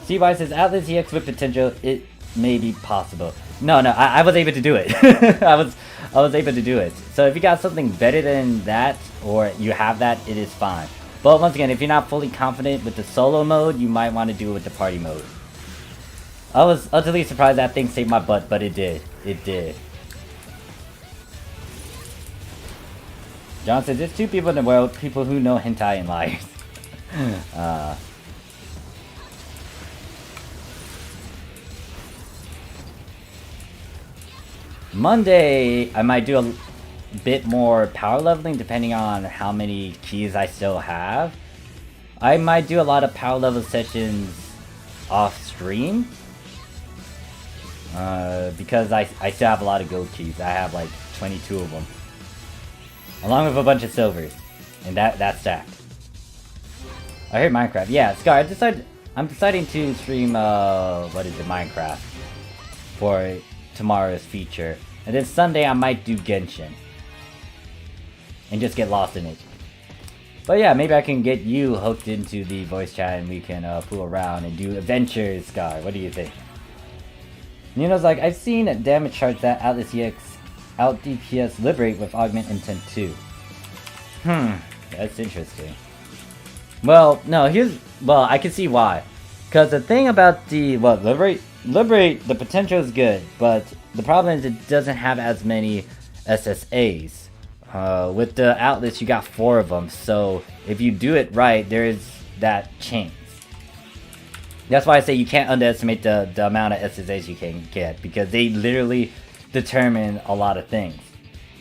A: CY says, Atlas EX with potential, it may be possible. No, I was able to do it. I was able to do it. So if you got something better than that, or you have that, it is fine. But once again, if you're not fully confident with the solo mode, you might want to do it with the party mode. I was utterly surprised that thing saved my butt, but it did. It did. John says, there's two people in the world, people who know hentai and liars. Monday, I might do a bit more power leveling depending on how many keys I still have. I might do a lot of power level sessions off stream. Because I still have a lot of gold keys. I have like 22 of them. Along with a bunch of silvers. And that's stacked. I heard Minecraft. Yeah, Scar, I'm deciding to stream, what is it, Minecraft. For tomorrow's feature. And then Sunday I might do Genshin. And just get lost in it. But yeah, maybe I can get you hooked into the voice chat and we can fool around and do adventures, Scar. What do you think? Nino's like, I've seen damage charts that Atlas EX out DPS Liberate with Augment Intent 2. That's interesting. Well, no, I can see why. Because the thing about the, Liberate, the potential is good, but the problem is it doesn't have as many SSAs. With the Atlas, you got 4 of them, so if you do it right, there is that chance. That's why I say you can't underestimate the amount of SSAs you can get, because they literally determine a lot of things.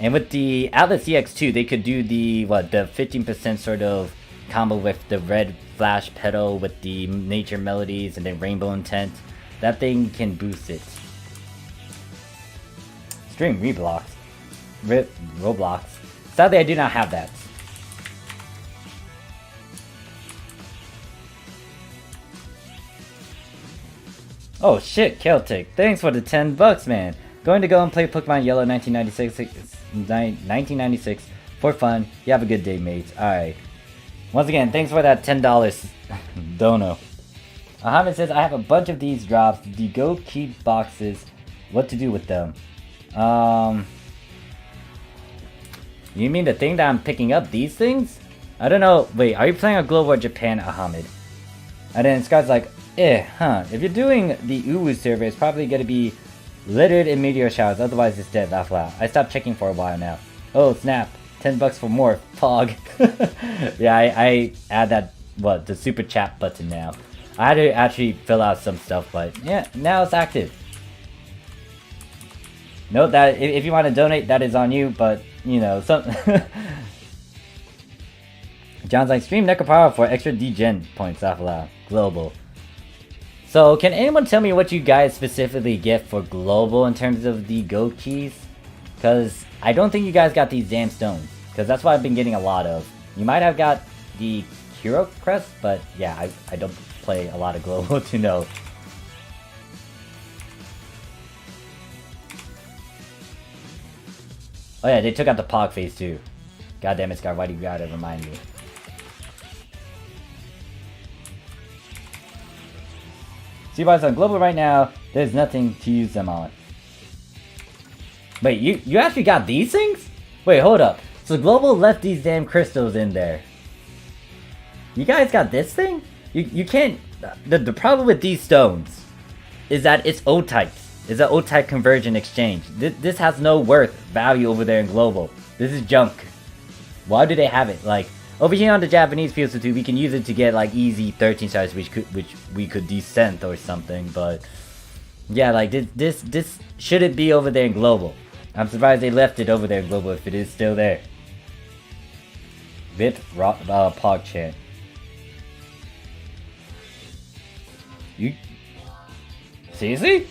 A: And with the Atlas EX2, they could do the 15% sort of combo with the red flash pedal with the nature melodies and then rainbow intent. That thing can boost it. Stream Roblox. Sadly, I do not have that. Oh shit, Celtic. Thanks for the $10, man. Going to go and play Pokemon Yellow 1996 for fun. You have a good day, mates. Alright. Once again, thanks for that $10 dono. Ahmed says, I have a bunch of these drops. The gold key boxes what to do with them. You mean the thing that I'm picking up? These things? I don't know. Wait, are you playing on Global or Japan, Ahmed? And then Scott's like, if you're doing the Uwu server, it's probably gonna be littered in meteor showers, otherwise it's dead, laugh loud. I stopped checking for a while now. Oh, snap. $10 for more. Pog. Yeah, I add that, the super chat button now. I had to actually fill out some stuff, but yeah, now it's active. Note that if you want to donate, that is on you, but, you know, some... John's like, stream Necropower for extra degen points, laugh loud. Global. So, can anyone tell me what you guys specifically get for global in terms of the gold keys? Because I don't think you guys got these damn stones. Because that's what I've been getting a lot of. You might have got the Hero Crest, but yeah, I don't play a lot of global to know. Oh yeah, they took out the Pog phase too. God damn it, Scar, why do you gotta remind me? C-Bars on global right now, there's nothing to use them on. Wait, you actually got these things? Wait, hold up. So global left these damn crystals in there. You guys got this thing? You can't... The problem with these stones is that it's O-types. It's an O-type conversion exchange. This has no worth value over there in global. This is junk. Why do they have it? Like, over here on the Japanese PSO2, we can use it to get like easy 13 stars, which we could descent or something. But yeah, like this shouldn't be over there in global. I'm surprised they left it over there in global if it is still there. Bit PogChan. You seriously?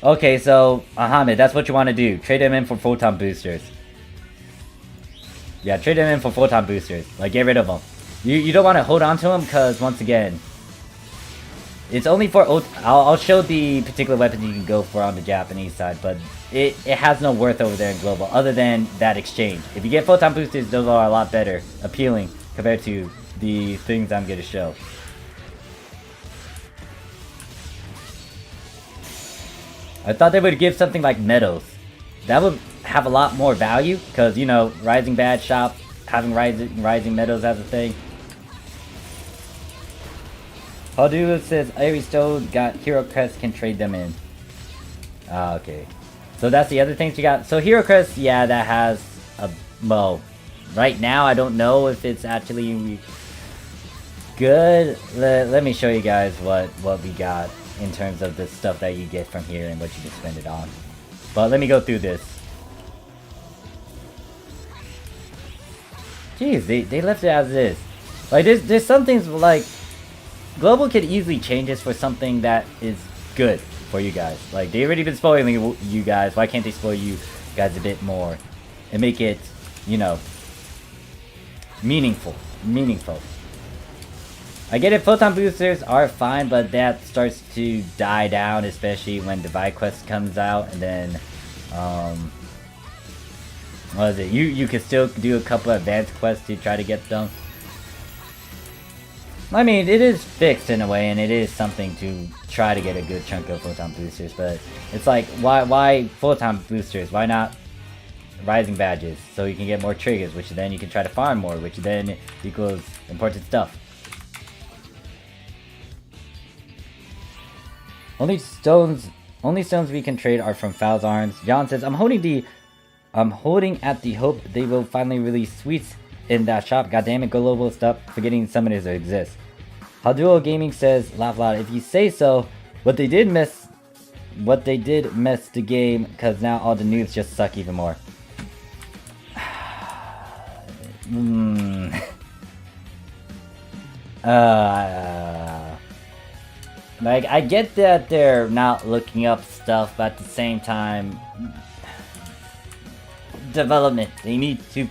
A: Okay, so Ahmed, that's what you want to do. Trade them in for photon boosters. Yeah, trade them in for photon boosters. Like, get rid of them. You don't want to hold on to them because, once again, it's only for... I'll show the particular weapons you can go for on the Japanese side, but it has no worth over there in global other than that exchange. If you get photon boosters, those are a lot better, appealing, compared to the things I'm going to show. I thought they would give something like medals. That would have a lot more value, because, you know, Rising Badge Shop, having rising medals as a thing. Hadou says, every stone got Hero Crest, can trade them in. Ah, okay. So that's the other things you got. So Hero Crest, yeah, that has a... Well, right now I don't know if it's actually good. Let me show you guys what we got in terms of the stuff that you get from here and what you can spend it on. But let me go through this. Jeez, they left it as is. Like, there's some things like... Global could easily change this for something that is good for you guys. Like, they already been spoiling you guys. Why can't they spoil you guys a bit more? And make it, you know, meaningful. I get it, photon boosters are fine, but that starts to die down, especially when Divide Quest comes out, and then, what is it? You can still do a couple of advanced quests to try to get them. I mean, it is fixed in a way, and it is something to try to get a good chunk of photon boosters, but it's like, why photon boosters? Why not rising badges? So you can get more triggers, which then you can try to farm more, which then equals important stuff. Only stones we can trade are from Foul's Arms. John says, I'm holding at the hope they will finally release sweets in that shop. God damn it, global stuff. Forgetting summoners exist. Haduo Gaming says, laugh loud. If you say so, what they did mess the game, because now all the noobs just suck even more. Like, I get that they're not looking up stuff, but at the same time, development. They need to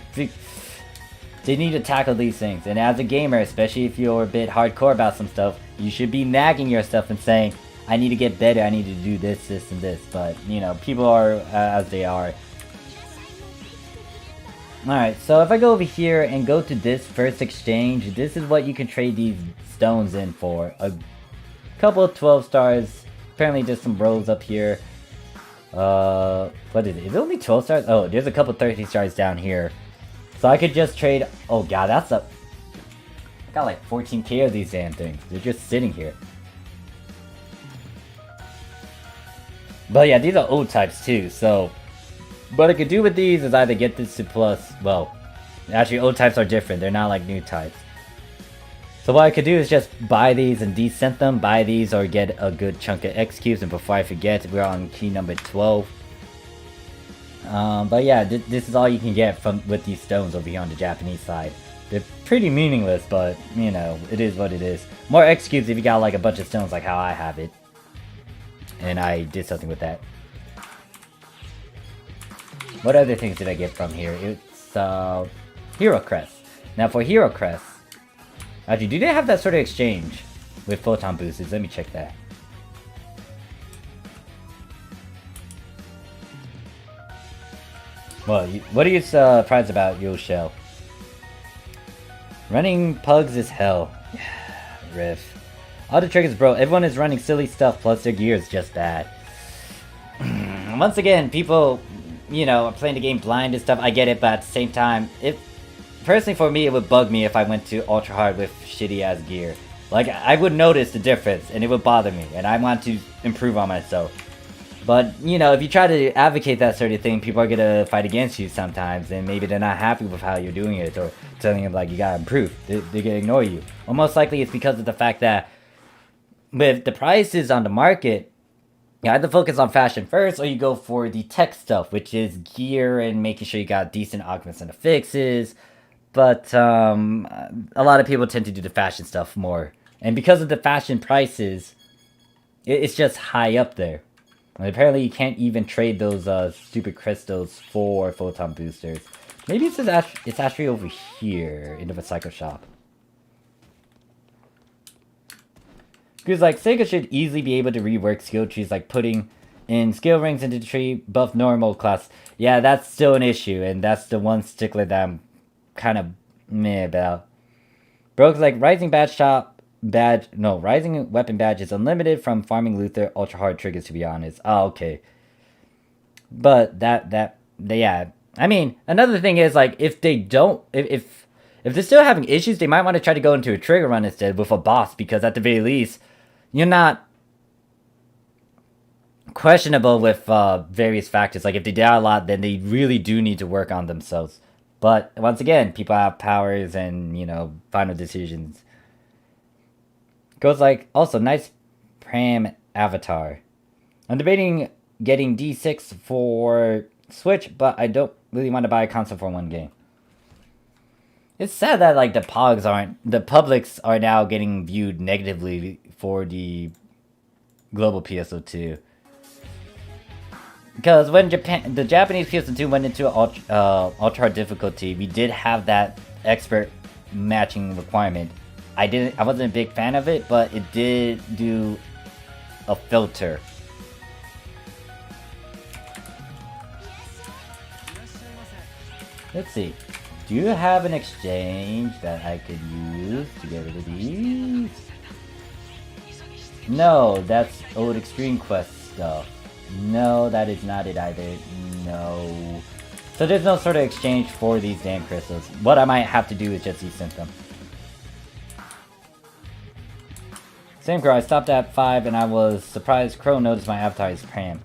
A: tackle these things. And as a gamer, especially if you're a bit hardcore about some stuff, you should be nagging yourself and saying, I need to get better, I need to do this, this, and this. But, you know, people are as they are. Alright, so if I go over here and go to this first exchange, this is what you can trade these stones in for. A couple of 12 stars apparently just some bros up here. What is it? Is it only 12 stars? Oh, there's a couple 30 stars down here. So I could just trade... Oh god, that's a... I got like 14k of these damn things. They're just sitting here. But yeah, these are old types too, so... What I could do with these is either get this to plus... Well, actually old types are different. They're not like new types. So what I could do is just buy these and descent them, buy these or get a good chunk of X cubes, and before I forget, we're on key number 12. But yeah, this is all you can get from with these stones over here on the Japanese side. They're pretty meaningless, but, you know, it is what it is. More X cubes if you got like a bunch of stones like how I have it. And I did something with that. What other things did I get from here? It's, Hero Crest. Now for Hero Crest, actually, do they have that sort of exchange with photon boosters? Let me check that. Well, what are you surprised about, Yo Shell? Running pugs is hell. Riff. All the triggers, bro. Everyone is running silly stuff, plus their gear is just bad. Once again, people, you know, are playing the game blind and stuff. I get it, but at the same time, personally, for me, it would bug me if I went to ultra hard with shitty-ass gear. Like, I would notice the difference, and it would bother me, and I want to improve on myself. But, you know, if you try to advocate that sort of thing, people are gonna fight against you sometimes, and maybe they're not happy with how you're doing it, or telling them, like, you gotta improve. They're gonna ignore you. Or most likely it's because of the fact that with the prices on the market, you either focus on fashion first, or you go for the tech stuff, which is gear and making sure you got decent augments and affixes. But a lot of people tend to do the fashion stuff more. And because of the fashion prices, it's just high up there. And apparently you can't even trade those stupid crystals for photon boosters. Maybe it's actually over here in the recycle shop. Because like Sega should easily be able to rework skill trees, like putting in skill rings into the tree above normal class. Yeah, that's still an issue, and that's the one stickler that I'm kind of meh about. Broke's like Rising Rising Weapon Badge is unlimited from farming Luther ultra hard triggers, to be honest. Oh, okay. But yeah. I mean, another thing is like if they're still having issues, they might want to try to go into a trigger run instead with a boss, because at the very least, you're not questionable with various factors. Like if they die a lot, then they really do need to work on themselves. But once again, people have powers and, you know, final decisions. Goes like, also, nice Pram avatar. I'm debating getting D6 for Switch, but I don't really want to buy a console for one game. It's sad that, like, the publics are now getting viewed negatively for the global PSO2. Because when the Japanese PS2 went into ultra hard difficulty, we did have that expert matching requirement. I wasn't a big fan of it, but it did do a filter. Let's see. Do you have an exchange that I could use to get rid of these? No, that's old Extreme Quest stuff. No, that is not it either. No. So there's no sort of exchange for these damn crystals. What I might have to do is just descent them. Same Crow, I stopped at 5 and I was surprised Crow noticed my avatar is Pram.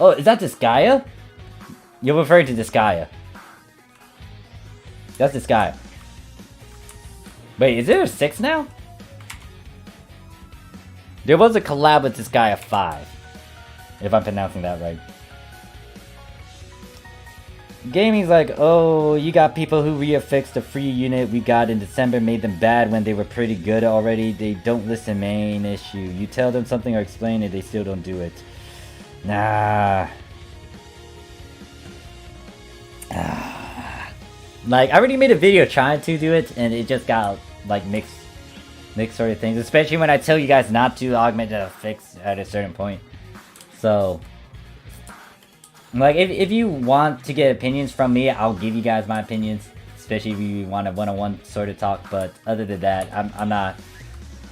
A: Oh, is that Disgaea? You're referring to Disgaea. That's Disgaea. Wait, is there a 6 now? There was a collab with Disgaea 5. If I'm pronouncing that right. Gaming's like, oh, you got people who reaffixed the free unit we got in December, made them bad when they were pretty good already. They don't listen, main issue. You tell them something or explain it, they still don't do it. Nah. Like, I already made a video trying to do it, and it just got, like, mixed sort of things. Especially when I tell you guys not to augment the fix at a certain point. So, like, if you want to get opinions from me, I'll give you guys my opinions. Especially if you want a one-on-one sort of talk. But other than that, I'm not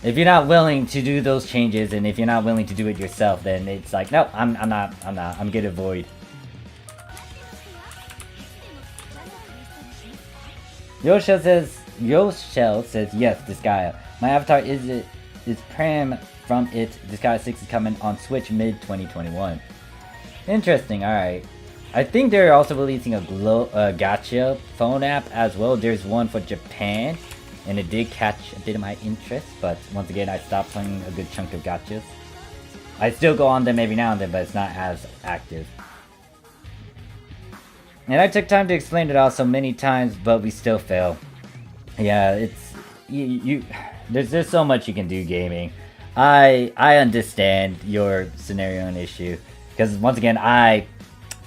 A: If you're not willing to do those changes, and if you're not willing to do it yourself, then it's like, no, I'm not, I'm gonna avoid. Yoshell says, yes, Disgaea. My avatar is Pram from it. Disgaea 6 is coming on Switch mid-2021. Interesting, alright. I think they're also releasing a gacha phone app as well. There's one for Japan, and it did catch a bit of my interest, but once again, I stopped playing a good chunk of gachas. I still go on them every now and then, but it's not as active. And I took time to explain it all so many times, but we still fail. Yeah, it's... There's so much you can do gaming. I understand your scenario and issue. Because once again, I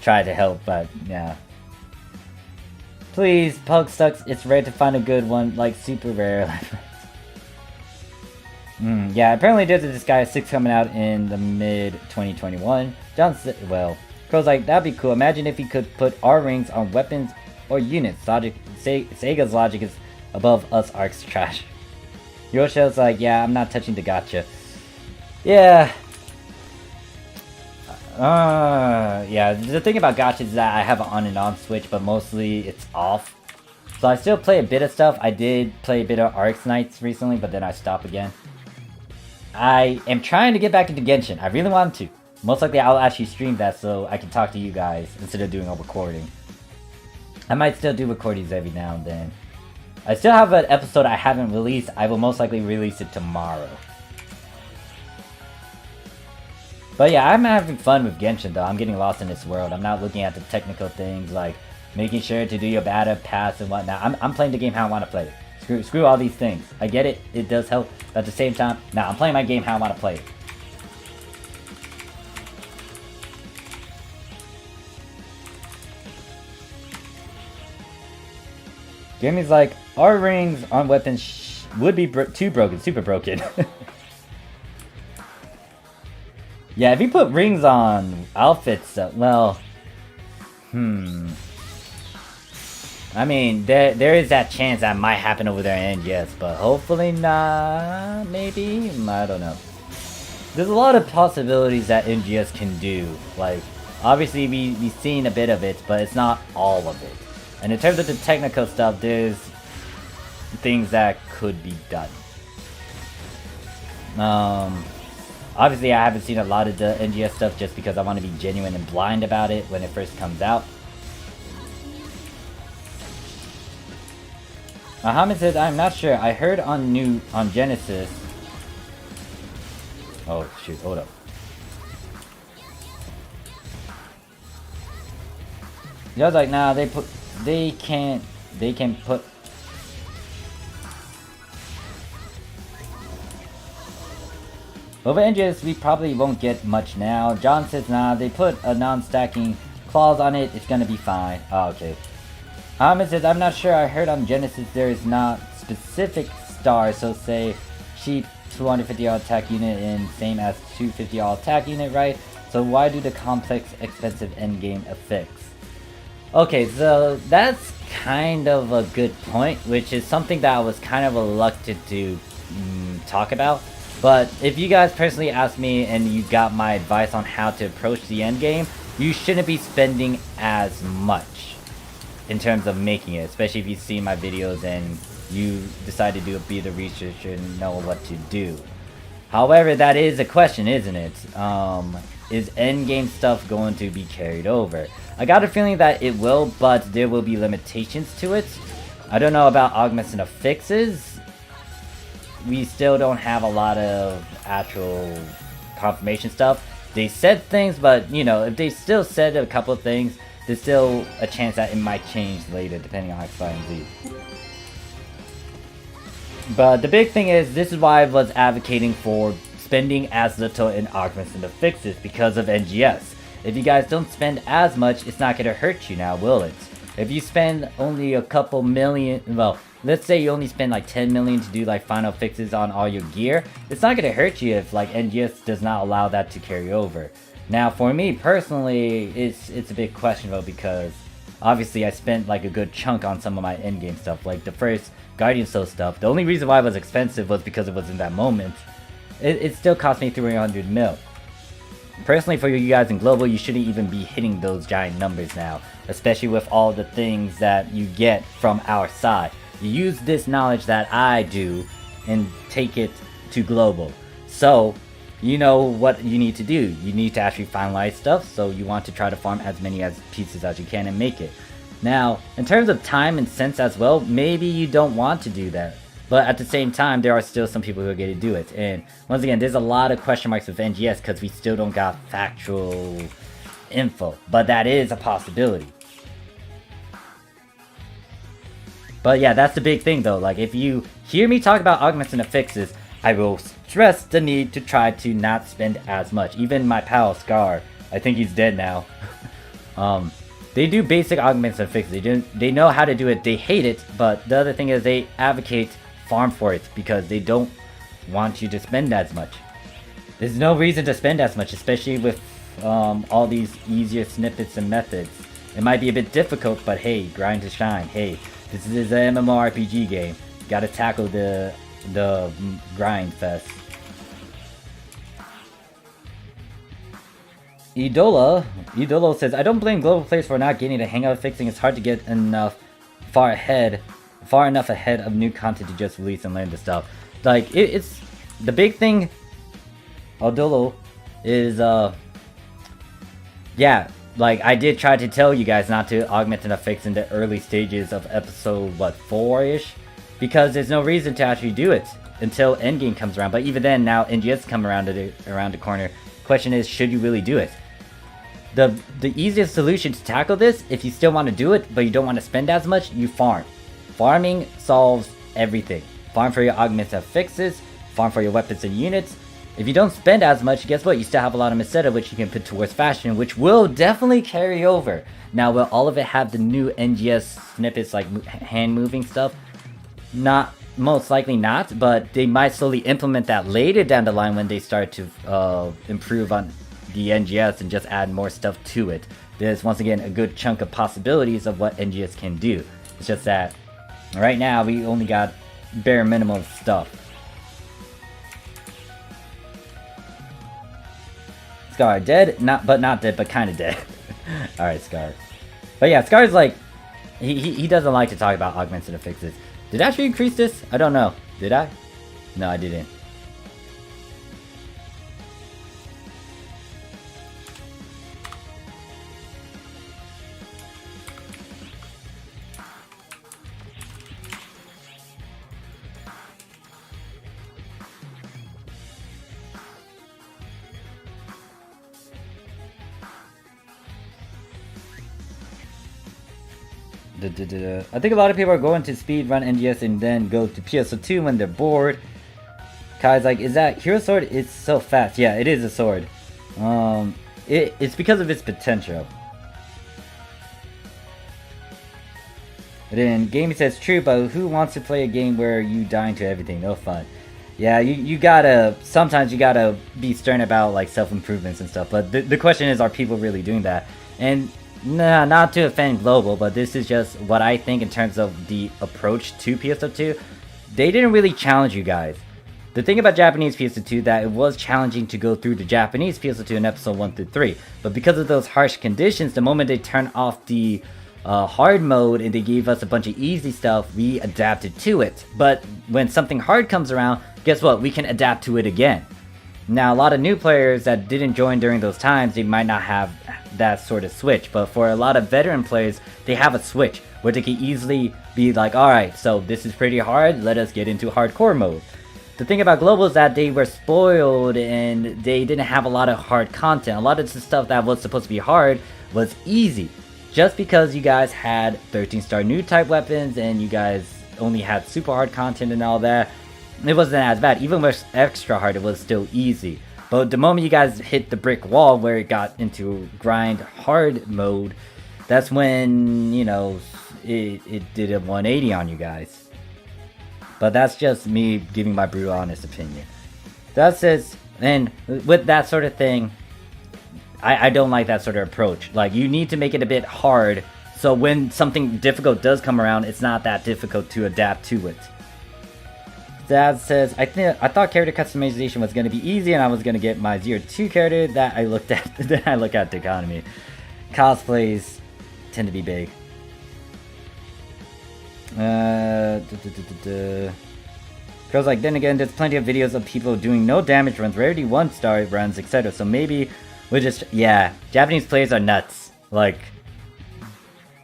A: try to help, but yeah. Please, Pug Sucks, it's rare to find a good one, like super rare. Yeah, apparently there's a Disgaea 6 coming out in the mid-2021. John said, well... Crow's like, that'd be cool. Imagine if he could put our rings on weapons or units. Sega's logic is above us Ark's trash. Yosho's like, yeah, I'm not touching the gacha. Yeah. Yeah, the thing about gacha is that I have an on and on switch, but mostly it's off. So I still play a bit of stuff. I did play a bit of Ark's Nights recently, but then I stopped again. I am trying to get back into Genshin. I really want to. Most likely I'll actually stream that so I can talk to you guys instead of doing a recording. I might still do recordings every now and then. I still have an episode I haven't released. I will most likely release it tomorrow. But yeah, I'm having fun with Genshin though. I'm getting lost in this world. I'm not looking at the technical things like making sure to do your battle pass and whatnot. I'm playing the game how I want to play it. Screw all these things. I get it. It does help. But at the same time, nah, I'm playing my game how I want to play it. Jamie's like, our rings on weapons would be too broken, super broken. Yeah, if you put rings on outfits, well, I mean, there is that chance that might happen over there in NGS, but hopefully not, maybe? I don't know. There's a lot of possibilities that NGS can do. Like, obviously we've seen a bit of it, but it's not all of it. And in terms of the technical stuff, there's things that could be done. Obviously I haven't seen a lot of the NGS stuff just because I want to be genuine and blind about it when it first comes out. Hamid says, I'm not sure. I heard on Genesis. Oh shoot, hold up. I was like, nah, they can put. Over NGS, we probably won't get much now. John says, nah, they put a non-stacking clause on it, it's gonna be fine. Oh, okay. Ahmed says, I'm not sure, I heard on Genesis there is not specific stars, so say cheap 250 all attack unit and same as 250 all attack unit, right? So why do the complex, expensive endgame effects? Okay, so that's kind of a good point, which is something that I was kind of reluctant to talk about. But if you guys personally ask me and you got my advice on how to approach the endgame, you shouldn't be spending as much in terms of making it, especially if you see my videos and you decide to do a bit of research and know what to do. However, that is a question, isn't it? Is endgame stuff going to be carried over? I got a feeling that it will, but there will be limitations to it. I don't know about augments and affixes. We still don't have a lot of actual confirmation stuff. They said things, but you know, if they still said a couple of things, there's still a chance that it might change later depending on X, Y, and Z. But the big thing is, this is why I was advocating for spending as little in augments and affixes because of NGS. If you guys don't spend as much, it's not going to hurt you now, will it? If you spend only a couple million, well, let's say you only spend like 10 million to do like final fixes on all your gear, it's not going to hurt you if like NGS does not allow that to carry over. Now for me personally, it's a bit questionable because obviously I spent like a good chunk on some of my endgame stuff. Like the first Guardian Soul stuff. The only reason why it was expensive was because it was in that moment. It still cost me 300 mil. Personally, for you guys in global, you shouldn't even be hitting those giant numbers now, especially with all the things that you get from our side. You use this knowledge that I do and take it to global. So, you know what you need to do. You need to actually finalize stuff, so you want to try to farm as many pieces as you can and make it. Now, in terms of time and sense as well, maybe you don't want to do that. But at the same time, there are still some people who are going to do it. And once again, there's a lot of question marks with NGS because we still don't got factual info. But that is a possibility. But yeah, that's the big thing though. Like, if you hear me talk about augments and affixes, I will stress the need to try to not spend as much. Even my pal Scar, I think he's dead now. They do basic augments and affixes. They know how to do it. They hate it. But the other thing is they advocate farm for it because they don't want you to spend as much. There's no reason to spend as much, especially with all these easier snippets and methods. It might be a bit difficult, but hey, grind to shine. Hey, this is an MMORPG game. You gotta tackle the grind fest. Idolo says, I don't blame global players for not getting the hang of fixing. It's hard to get far enough ahead of new content to just release and learn the stuff. Like, it's the big thing, Idolo, is yeah, like I did try to tell you guys not to augment and affix in the early stages of episode 4-ish, because there's no reason to actually do it until endgame comes around. But even then, now NGS come around the corner. Question is, should you really do it? The easiest solution to tackle this, if you still want to do it but you don't want to spend as much, you farm. Farming solves everything. Farm for your augments and affixes, farm for your weapons and units. If you don't spend as much, guess what? You still have a lot of Meseta which you can put towards fashion, which will definitely carry over. Now, will all of it have the new NGS snippets like hand moving stuff? Not, most likely not, but they might slowly implement that later down the line when they start to improve on the NGS and just add more stuff to it. There's once again a good chunk of possibilities of what NGS can do. It's just that right now we only got bare minimum stuff. Scar dead, not dead, but kind of dead. All right, Scar. But yeah, Scar's like he doesn't like to talk about augments and affixes. Did I actually increase this? I don't know. Did I? No, I didn't. I think a lot of people are going to speedrun NGS and then go to PSO2 when they're bored. Kai's like, is that Hero Sword? It's so fast. Yeah, it is a sword. It's because of its potential. But then Gaming says, true, but who wants to play a game where you die into everything? No fun. Yeah, you gotta, sometimes you gotta be stern about like self-improvements and stuff. But the question is, are people really doing that? And nah, not to offend global, but this is just what I think in terms of the approach to PSO2. They didn't really challenge you guys. The thing about Japanese PSO2 that it was challenging to go through the Japanese PSO2 in episode 1 through 3. But because of those harsh conditions, the moment they turned off the hard mode and they gave us a bunch of easy stuff, we adapted to it. But when something hard comes around, guess what? We can adapt to it again. Now, a lot of new players that didn't join during those times, they might not have that sort of switch. But for a lot of veteran players, they have a switch where they can easily be like, alright, so this is pretty hard, let us get into hardcore mode. The thing about global is that they were spoiled and they didn't have a lot of hard content. A lot of the stuff that was supposed to be hard was easy. Just because you guys had 13-star new type weapons and you guys only had super hard content and all that, it wasn't as bad. Even with extra hard, it was still easy. But the moment you guys hit the brick wall where it got into grind hard mode, that's when, you know, it did a 180 on you guys. But that's just me giving my brutal honest opinion. That says, and with that sort of thing, I don't like that sort of approach. Like, you need to make it a bit hard So when something difficult does come around, it's not that difficult to adapt to it. Dad says, I thought character customization was going to be easy and I was going to get my 0-2 character that I looked at. Then I look at the economy. Cosplays tend to be big. Girls like, then again, there's plenty of videos of people doing no damage runs, rarity 1-star runs, etc. So maybe we'll just, yeah, Japanese players are nuts. Like,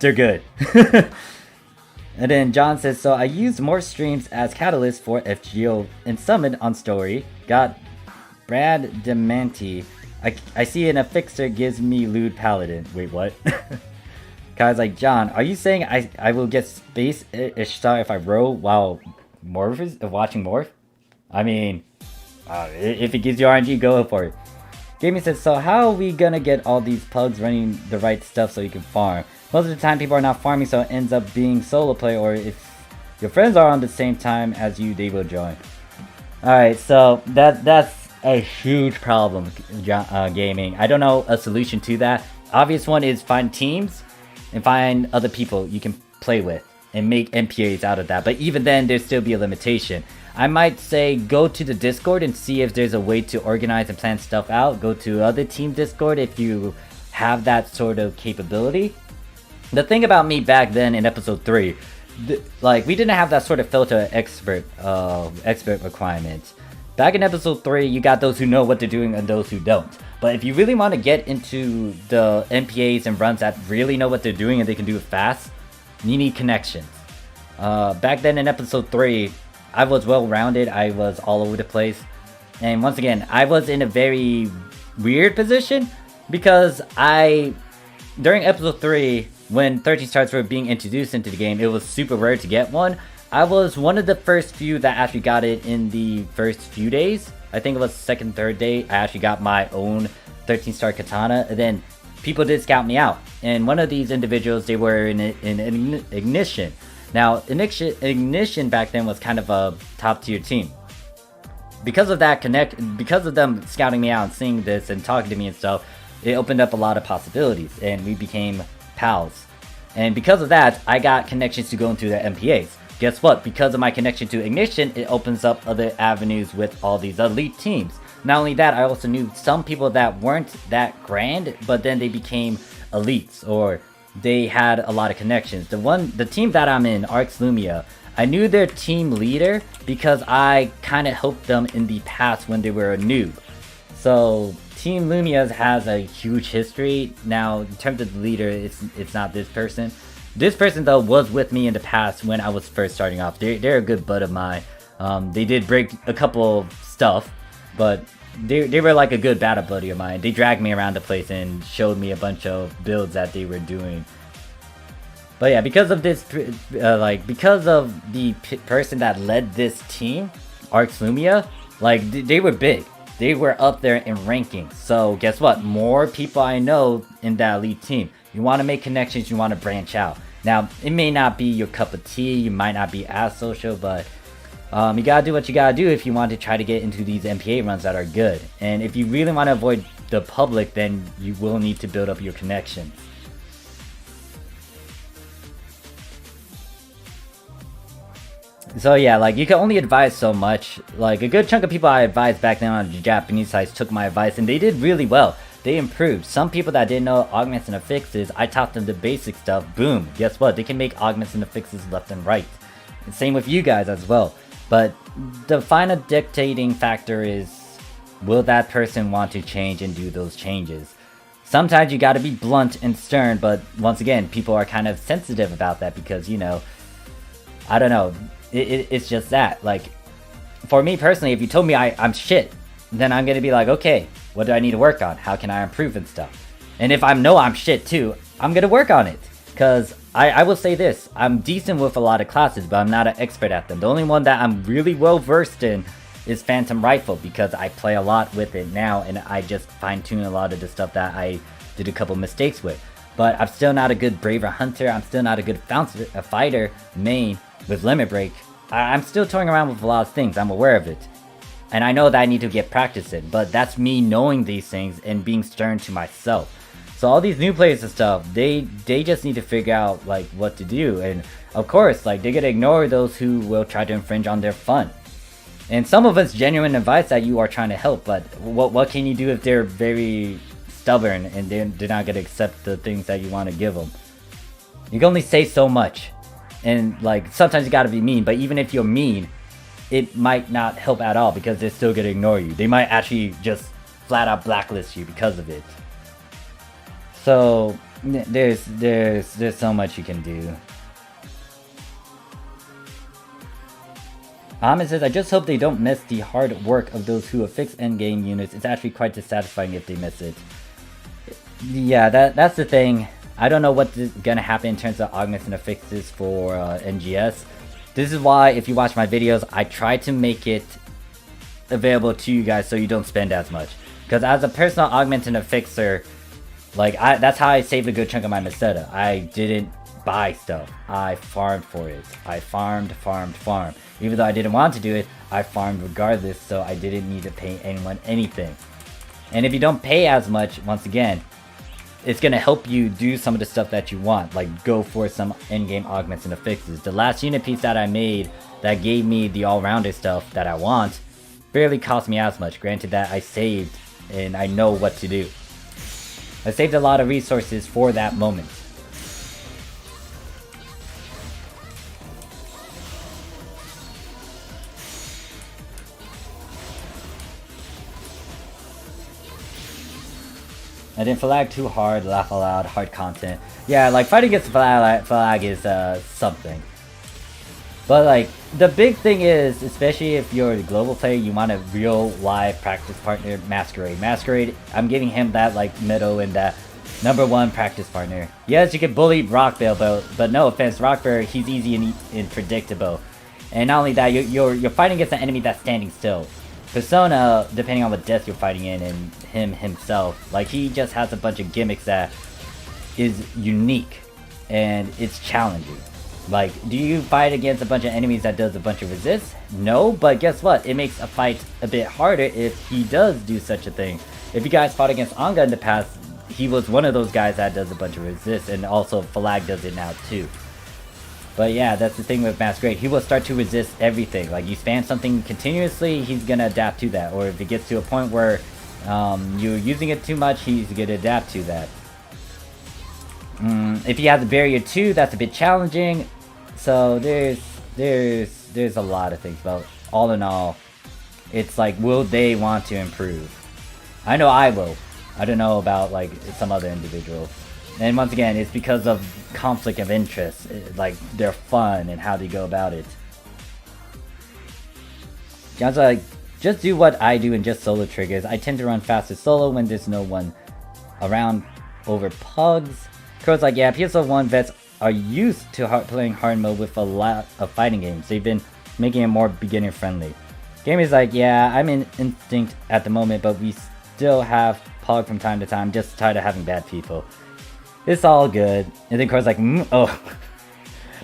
A: they're good. And then John says, so I used more streams as catalyst for FGO and summoned on story. Got Brad Demanti. I see an affixer gives me lewd paladin. Wait, what? Guy's like, John, are you saying I will get space Ishtar if I row while watching Morph? I mean, if it gives you RNG, go for it. Gaming says, so how are we gonna get all these pugs running the right stuff so you can farm? Most of the time people are not farming, so it ends up being solo play, or if your friends are on the same time as you, they will join. Alright, so that's a huge problem, gaming. I don't know a solution to that. Obvious one is find teams and find other people you can play with and make MPAs out of that. But even then, there'd still be a limitation. I might say go to the Discord and see if there's a way to organize and plan stuff out. Go to other team Discord if you have that sort of capability. The thing about me back then in episode 3, like, we didn't have that sort of filter expert requirement. Back in episode 3, you got those who know what they're doing and those who don't. But if you really want to get into the MPAs and runs that really know what they're doing and they can do it fast, you need connections. Back then in episode 3, I was well-rounded, I was all over the place. And once again, I was in a very weird position because during episode 3, when 13 stars were being introduced into the game, it was super rare to get one. I was one of the first few that actually got it in the first few days. I think it was second, third day, I actually got my own 13-star katana, and then people did scout me out. And one of these individuals, they were in Ignition. Now, Ignition back then was kind of a top-tier team. Because of that because of them scouting me out and seeing this and talking to me and stuff, it opened up a lot of possibilities, and we became pals. And because of that, I got connections to go into the MPAs. Guess what? Because of my connection to Ignition, it opens up other avenues with all these elite teams. Not only that, I also knew some people that weren't that grand, but then they became elites, or they had a lot of connections. The team that I'm in, Arx Lumia, I knew their team leader because I kind of helped them in the past when they were a noob. So Team Lumia has a huge history. Now, in terms of the leader, it's not this person. This person, though, was with me in the past when I was first starting off. They're a good bud of mine. They did break a couple stuff, but they were like a good battle buddy of mine. They dragged me around the place and showed me a bunch of builds that they were doing. But yeah, because of this, because of the person that led this team, Arx Lumia, they were big. They were up there in rankings. So guess what? More people I know in that elite team. You want to make connections, you want to branch out. Now, it may not be your cup of tea, you might not be as social, but you gotta do what you gotta do if you want to try to get into these MPA runs that are good. And if you really want to avoid the public, then you will need to build up your connections. So yeah, you can only advise so much. A good chunk of people I advised back then on the Japanese sites took my advice and they did really well. They improved. Some people that didn't know augments and affixes, I taught them the basic stuff. Boom. Guess what? They can make augments and affixes left and right. And same with you guys as well. But the final dictating factor is, will that person want to change and do those changes? Sometimes you gotta be blunt and stern, but once again, people are kind of sensitive about that because, you know, I don't know. It's just that. For me personally, if you told me I'm shit, then I'm gonna be like, okay, what do I need to work on? How can I improve and stuff? And if I know I'm shit too, I'm gonna work on it. Cause I will say this, I'm decent with a lot of classes, but I'm not an expert at them. The only one that I'm really well versed in is Phantom Rifle because I play a lot with it now and I just fine tune a lot of the stuff that I did a couple mistakes with. But I'm still not a good Braver Hunter, I'm still not a good fighter main with Limit Break. I'm still toying around with a lot of things, I'm aware of it. And I know that I need to get practice in, but that's me knowing these things and being stern to myself. So all these new players and stuff, they just need to figure out like what to do, and of course, like they're gonna ignore those who will try to infringe on their fun. And some of it's genuine advice that you are trying to help, but what can you do if they're very stubborn and they're not gonna accept the things that you want to give them? You can only say so much, and like sometimes you gotta be mean. But even if you're mean, it might not help at all because they're still gonna ignore you. They might actually just flat out blacklist you because of it. So there's so much you can do. Ahmed says, I just hope they don't miss the hard work of those who have fixed endgame units. It's actually quite dissatisfying if they miss it. Yeah, that's the thing. I don't know what's gonna happen in terms of augments and fixes for NGS. This is why, if you watch my videos, I try to make it available to you guys so you don't spend as much. Because as a personal augment and a fixer, like that's how I saved a good chunk of my Meseta. I didn't buy stuff. I farmed for it. I farmed. Even though I didn't want to do it, I farmed regardless, so I didn't need to pay anyone anything. And if you don't pay as much, once again, it's going to help you do some of the stuff that you want, like go for some in-game augments and fixes. The last unit piece that I made that gave me the all-rounder stuff that I want barely cost me as much. Granted that I saved and I know what to do. I saved a lot of resources for that moment. I didn't flag too hard, laugh aloud, hard content. Yeah, like fighting against flag is something. But like, the big thing is, especially if you're a global player, you want a real live practice partner, Masquerade. Masquerade, I'm giving him that like middle and that #1 practice partner. Yes, you can bully Rockbell, but no offense, Rockbell, he's easy and predictable. And not only that, you're fighting against an enemy that's standing still. Persona, depending on what death you're fighting in, and him himself, like he just has a bunch of gimmicks that is unique and it's challenging. Like, do you fight against a bunch of enemies that does a bunch of resists? No, but guess what? It makes a fight a bit harder if he does do such a thing. If you guys fought against Anga in the past, he was one of those guys that does a bunch of resists, and also Flag does it now too. But yeah, that's the thing with Masquerade. He will start to resist everything. Like, you spam something continuously, he's gonna adapt to that. Or if it gets to a point where you're using it too much, he's gonna adapt to that. If he has a barrier too, that's a bit challenging. So there's a lot of things. But all in all, it's like, will they want to improve? I know I will. I don't know about like some other individuals. And once again, it's because of conflict of interest, like their fun and how they go about it. John's like, just do what I do and just solo triggers. I tend to run faster solo when there's no one around over pugs. Crow's like, yeah, PSO1 vets are used to playing hard mode with a lot of fighting games. They've been making it more beginner friendly. Gamer's like, yeah, I'm in Instinct at the moment, but we still have pug from time to time, just tired of having bad people. It's all good. And then Crow's like, oh.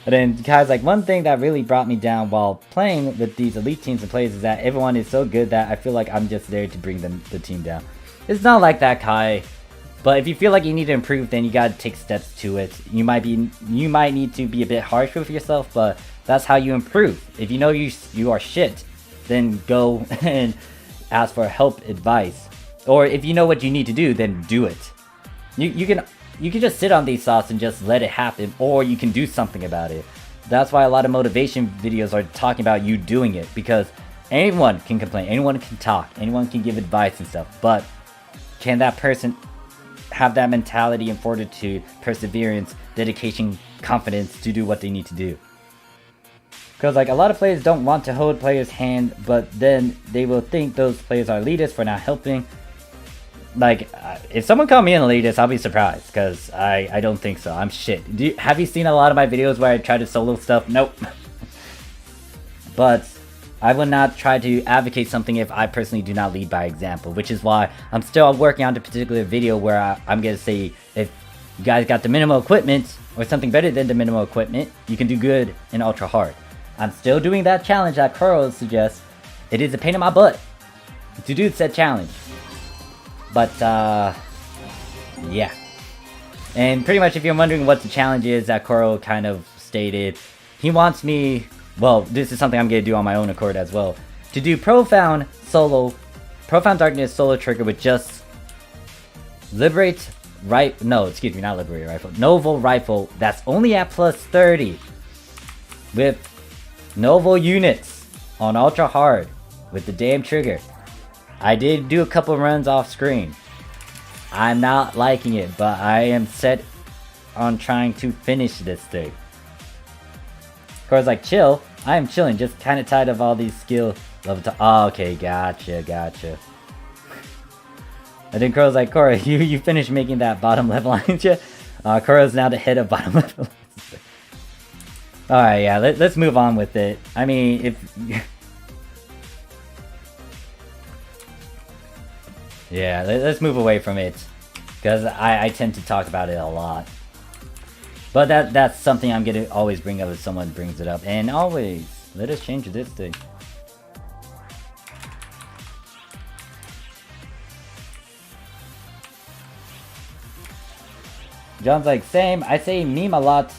A: But then Kai's like, one thing that really brought me down while playing with these elite teams and players is that everyone is so good that I feel like I'm just there to bring the team down. It's not like that, Kai. But if you feel like you need to improve, then you gotta take steps to it. You might need to be a bit harsh with yourself, but that's how you improve. If you know you are shit, then go and ask for help, advice. Or if you know what you need to do, then do it. You can just sit on these thoughts and just let it happen, or you can do something about it. That's why a lot of motivation videos are talking about you doing it, because anyone can complain, anyone can talk, anyone can give advice and stuff, but can that person have that mentality and fortitude, perseverance, dedication, confidence to do what they need to do? Because like a lot of players don't want to hold players' hand, but then they will think those players are elitists for not helping. Like, if someone called me an elitist, I'll be surprised, because I don't think so. I'm shit. Have you seen a lot of my videos where I try to solo stuff? Nope. But I will not try to advocate something if I personally do not lead by example, which is why I'm still working on a particular video where I'm going to say, if you guys got the minimal equipment, or something better than the minimal equipment, you can do good in ultra hard. I'm still doing that challenge that Carl suggests. It is a pain in my butt to do said challenge. But, yeah. And pretty much if you're wondering what the challenge is that Koro kind of stated, he wants me, well, this is something I'm going to do on my own accord as well, to do Profound Darkness solo trigger with just Liberate not Liberate Rifle, Novel Rifle that's only at plus 30 with Novel units on Ultra Hard with the damn trigger. I did do a couple runs off screen. I'm not liking it, but I am set on trying to finish this thing. Koro's like, chill. I am chilling, just kind of tired of all these skill level oh, okay, gotcha. And then Koro's like, Koro, you finished making that bottom level, aren't you? Koro's now the head of bottom level. Alright, yeah, let's move on with it. I mean, if... yeah, let's move away from it. Because I tend to talk about it a lot. But that's something I'm going to always bring up if someone brings it up. And always, let us change this thing. John's like, same. I say meme a lot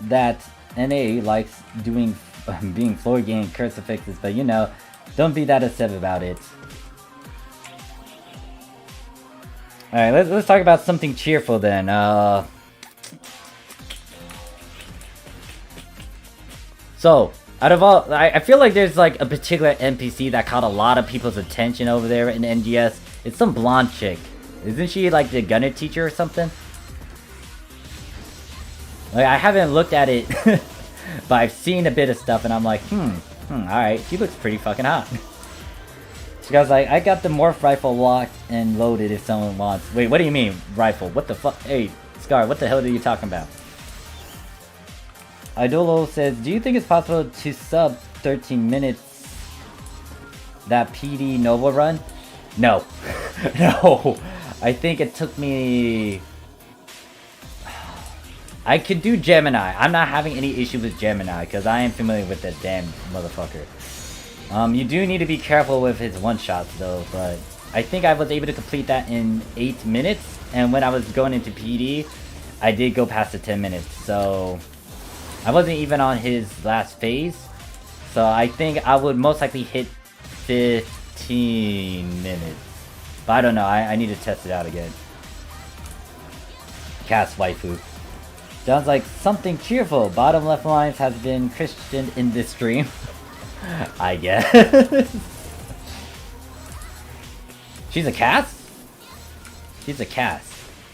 A: that NA likes doing being floor game crucifixes, but you know, don't be that upset about it. Alright, let's talk about something cheerful then. So, out of all, I feel like there's like a particular NPC that caught a lot of people's attention over there in NGS. It's some blonde chick. Isn't she like the gunner teacher or something? Like, I haven't looked at it, but I've seen a bit of stuff and I'm like, alright, she looks pretty fucking hot. She goes like, I got the morph rifle locked and loaded if someone wants. Wait, what do you mean, rifle? What the fuck? Hey, Scar, what the hell are you talking about? Idolo says, do you think it's possible to sub 13 minutes that PD Nova run? No. No. I think it took me... I could do Gemini. I'm not having any issue with Gemini because I am familiar with that damn motherfucker. You do need to be careful with his one-shots though, but I think I was able to complete that in 8 minutes, and when I was going into PD, I did go past the 10 minutes, so I wasn't even on his last phase, so I think I would most likely hit 15 minutes. But I don't know, I need to test it out again. Cast waifu. Sounds like something cheerful. Bottom left lines has been Christian in this stream. I guess. She's a cast? She's a cast.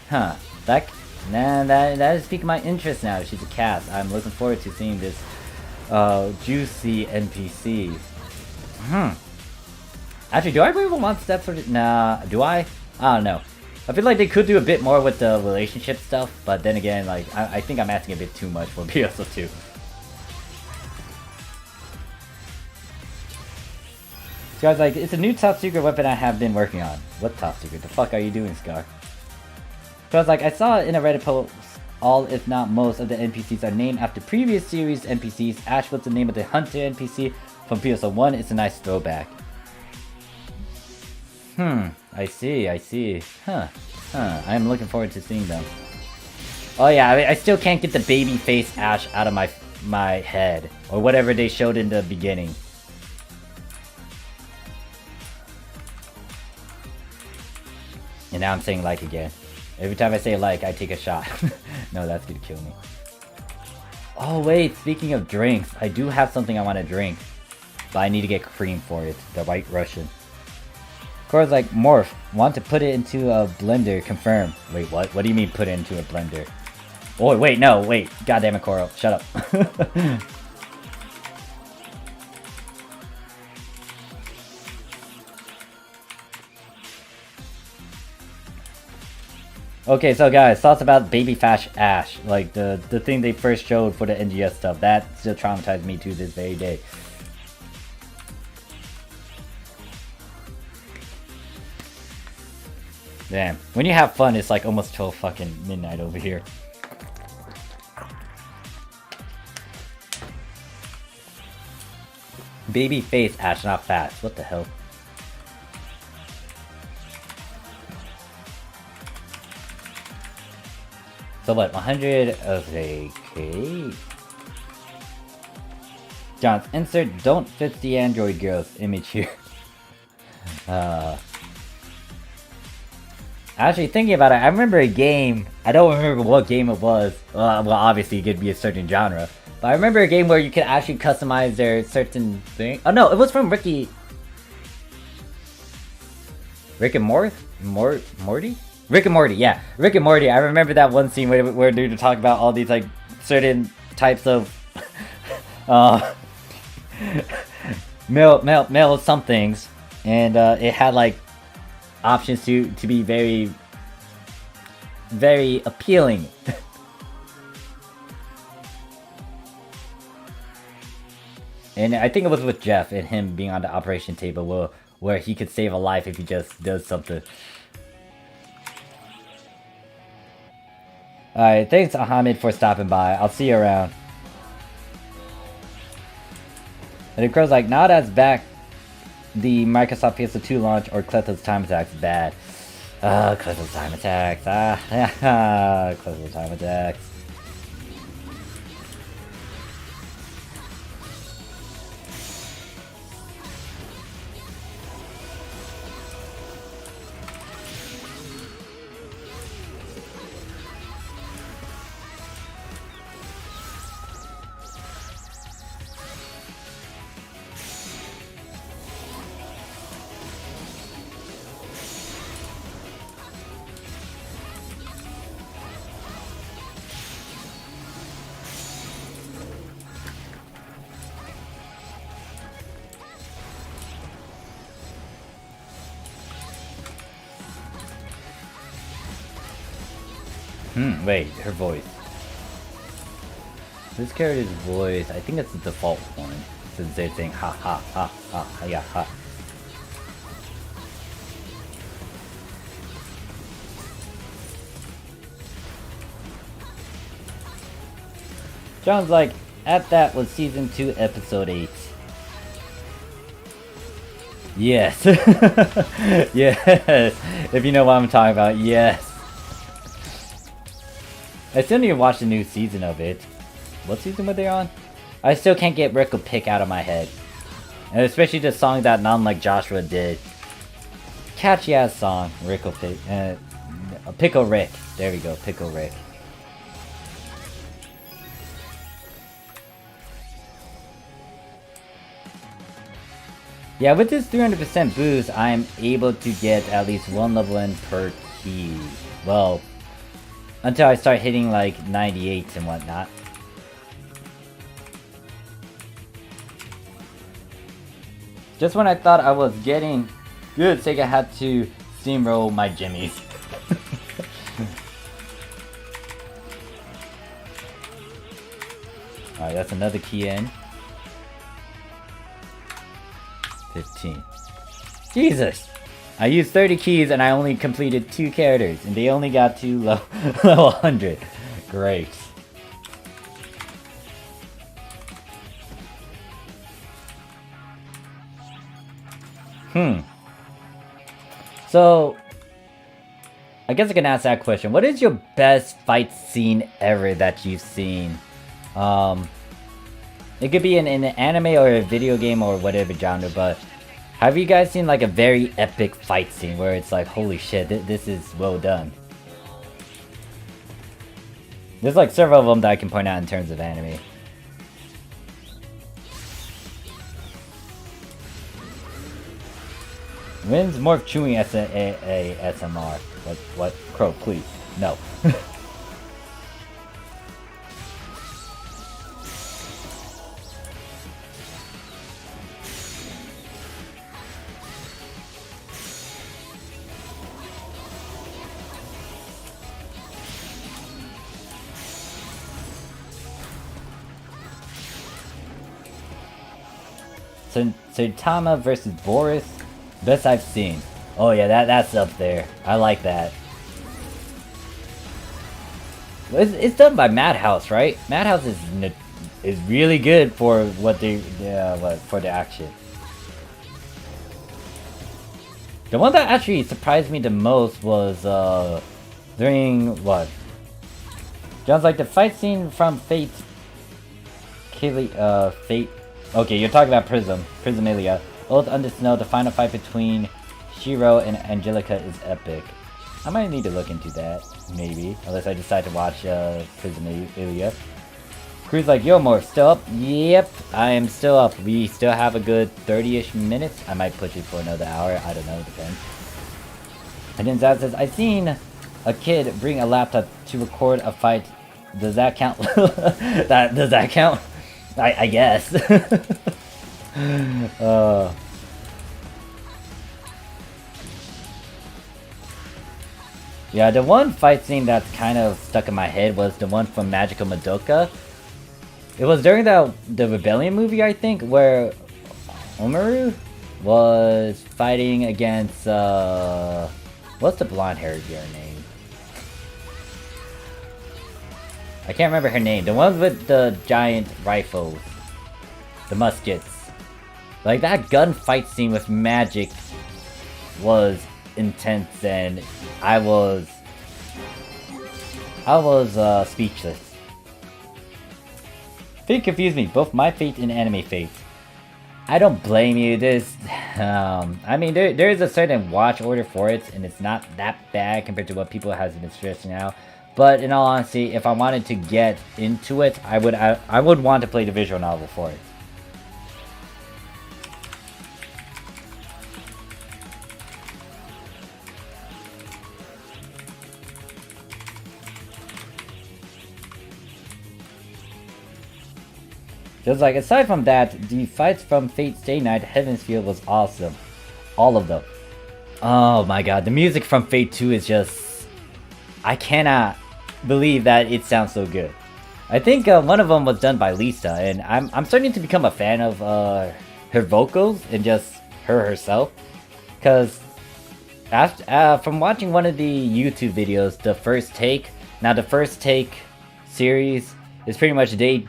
A: Huh. That is piquing my interest now. She's a cast. I'm looking forward to seeing this juicy NPC. Actually, do I even want steps for it? Nah, do I? I don't know. I feel like they could do a bit more with the relationship stuff, but then again, like, I think I'm asking a bit too much for PSO2. Scar's like, it's a new top secret weapon I have been working on. What top secret? The fuck are you doing, Scar? Scar's like, I saw in a Reddit post, all if not most of the NPCs are named after previous series NPCs. Ash was the name of the hunter NPC from PSO1. It's a nice throwback. I see. Huh. I'm looking forward to seeing them. Oh yeah, I still can't get the baby face Ash out of my head. Or whatever they showed in the beginning. And now I'm saying like again. Every time I say like, I take a shot. No, that's gonna kill me. Oh wait, speaking of drinks, I do have something I want to drink. But I need to get cream for it. The White Russian. Cora's like, Morph, want to put it into a blender, confirm. Wait, what? What do you mean put it into a blender? Oh, wait, no, wait. God damn it, Cora. Shut up. Okay, so guys, thoughts about Baby Fash Ash. Like, the thing they first showed for the NGS stuff. That still traumatized me to this very day. Damn. When you have fun, it's like almost 12 fucking midnight over here. Baby face Ash, not fast. What the hell? So what, 100, okay. John's insert don't fit the Android girl's image here. Actually, thinking about it, I remember a game, I don't remember what game it was. Well, obviously it could be a certain genre. But I remember a game where you could actually customize their certain thing. Oh no, it was from Rick and Morty? Rick and Morty, yeah. Rick and Morty, I remember that one scene where they were talking about all these like certain types of male somethings. And it had like options to be very, very appealing. And I think it was with Jeff and him being on the operation table where he could save a life if he just does something. Alright, thanks Ahmed for stopping by. I'll see you around. And the crow's like, now that's back. The Microsoft PSO2 launch or Cleto's time attacks bad. Cleto's time attacks. Cleto's time attacks. Wait, her voice. This character's voice, I think it's the default one. Since they're saying ha ha ha ha yeah ha. John's like, at that was season 2, episode 8. Yes. Yes. If you know what I'm talking about, yes. I still need to watch the new season of it. What season were they on? I still can't get Rickle Pick out of my head. And especially the song that None Like Joshua did. Catchy ass song, Rickle Pick. Pickle Rick. There we go, Pickle Rick. Yeah, with this 300% boost, I'm able to get at least 1 level in per key. Well, until I start hitting like 98s and whatnot. Just when I thought I was getting good, Sega had to steamroll my jimmies. Alright, that's another key in. 15. Jesus! I used 30 keys and I only completed 2 characters, and they only got to level 100. Great. So, I guess I can ask that question. What is your best fight scene ever that you've seen? It could be in an anime or a video game or whatever genre, but have you guys seen like a very epic fight scene where it's like, holy shit, this is well done? There's like several of them that I can point out in terms of anime. When's Morph chewing SMR? What? Crow, please. No. Saitama versus Boris, best I've seen. Oh yeah, that's up there. I like that. It's done by Madhouse, right? Madhouse is really good for what they for the action. The one that actually surprised me the most was during what? John's like the fight scene from Fate. Fate. Okay, you're talking about Prismilia. Both under snow, the final fight between Shiro and Angelica is epic. I might need to look into that, maybe. Unless I decide to watch Prismilia. Crew's like, yo, Morph, still up? Yep, I am still up. We still have a good 30-ish minutes. I might push it for another hour. I don't know, depends. And then Zad says, I seen a kid bring a laptop to record a fight. Does that count? Does that count? I guess. Yeah, the one fight scene that's kind of stuck in my head was the one from Magical Madoka. It was during the Rebellion movie, I think, where Omaru was fighting against, what's the blonde-haired girl name? I can't remember her name. The one with the giant rifles. The muskets. Like, that gunfight scene with magic was intense, and I was speechless. Fate confused me, both my fate and anime fate. I don't blame you. There's, I mean, there is a certain watch order for it, and it's not that bad compared to what people have been stressing out. But in all honesty, if I wanted to get into it, I would want to play the visual novel for it. Just like, aside from that, the fights from Fate Stay Night, Heaven's Field was awesome. All of them. Oh my god, the music from Fate 2 is just... I cannot believe that it sounds so good. I think one of them was done by Lisa, and I'm starting to become a fan of her vocals and just her herself. Because from watching one of the YouTube videos, the First Take, now the First Take series is pretty much they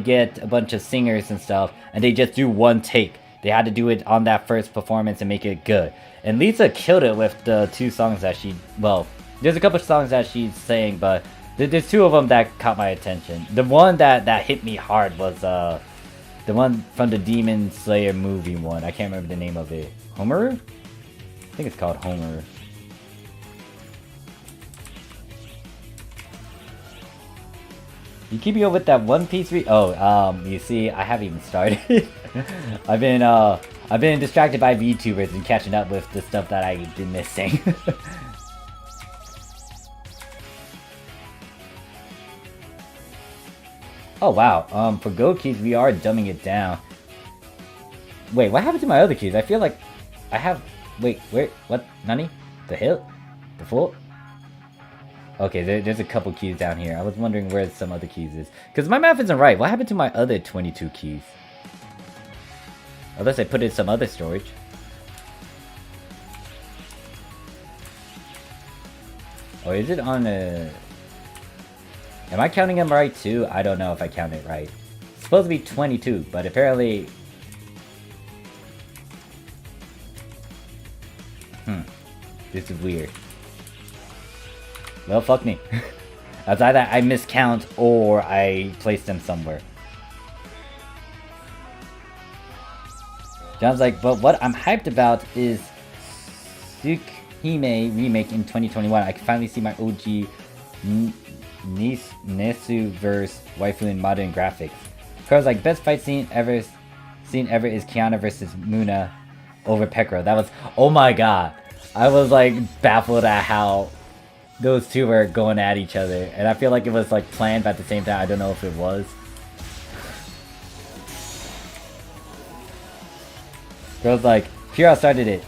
A: get a bunch of singers and stuff, and they just do one take. They had to do it on that first performance and make it good. And Lisa killed it with the two songs that she... Well, there's a couple of songs that she's saying, but there's two of them that caught my attention. The one that hit me hard was the one from the Demon Slayer movie one. I can't remember the name of it. Homeru? I think it's called Homeru. You keep me up with that One Piece you see, I haven't even started. I've been distracted by VTubers and catching up with the stuff that I've been missing. Oh wow, for gold keys we are dumbing it down. Wait, what happened to my other keys? I feel like I have... Wait, where? What? Nani? The hill? The fort? Okay, there's a couple keys down here. I was wondering where some other keys is. Because my math isn't right. What happened to my other 22 keys? Unless I put it in some other storage. Oh, is it on a... Am I counting them right too? I don't know if I count it right. It's supposed to be 22, but apparently... This is weird. Well, fuck me. That's either I miscount or I place them somewhere. John's like, but what I'm hyped about is Tsukihime remake in 2021. I can finally see my OG Nesu verse waifu in modern graphics. Carl's like, best fight scene ever is Kiana versus Muna over Pekro. That was, oh my god. I was like baffled at how those two were going at each other, and I feel like it was like planned, but at the same time I don't know if it was. Girl's like, Kira started it.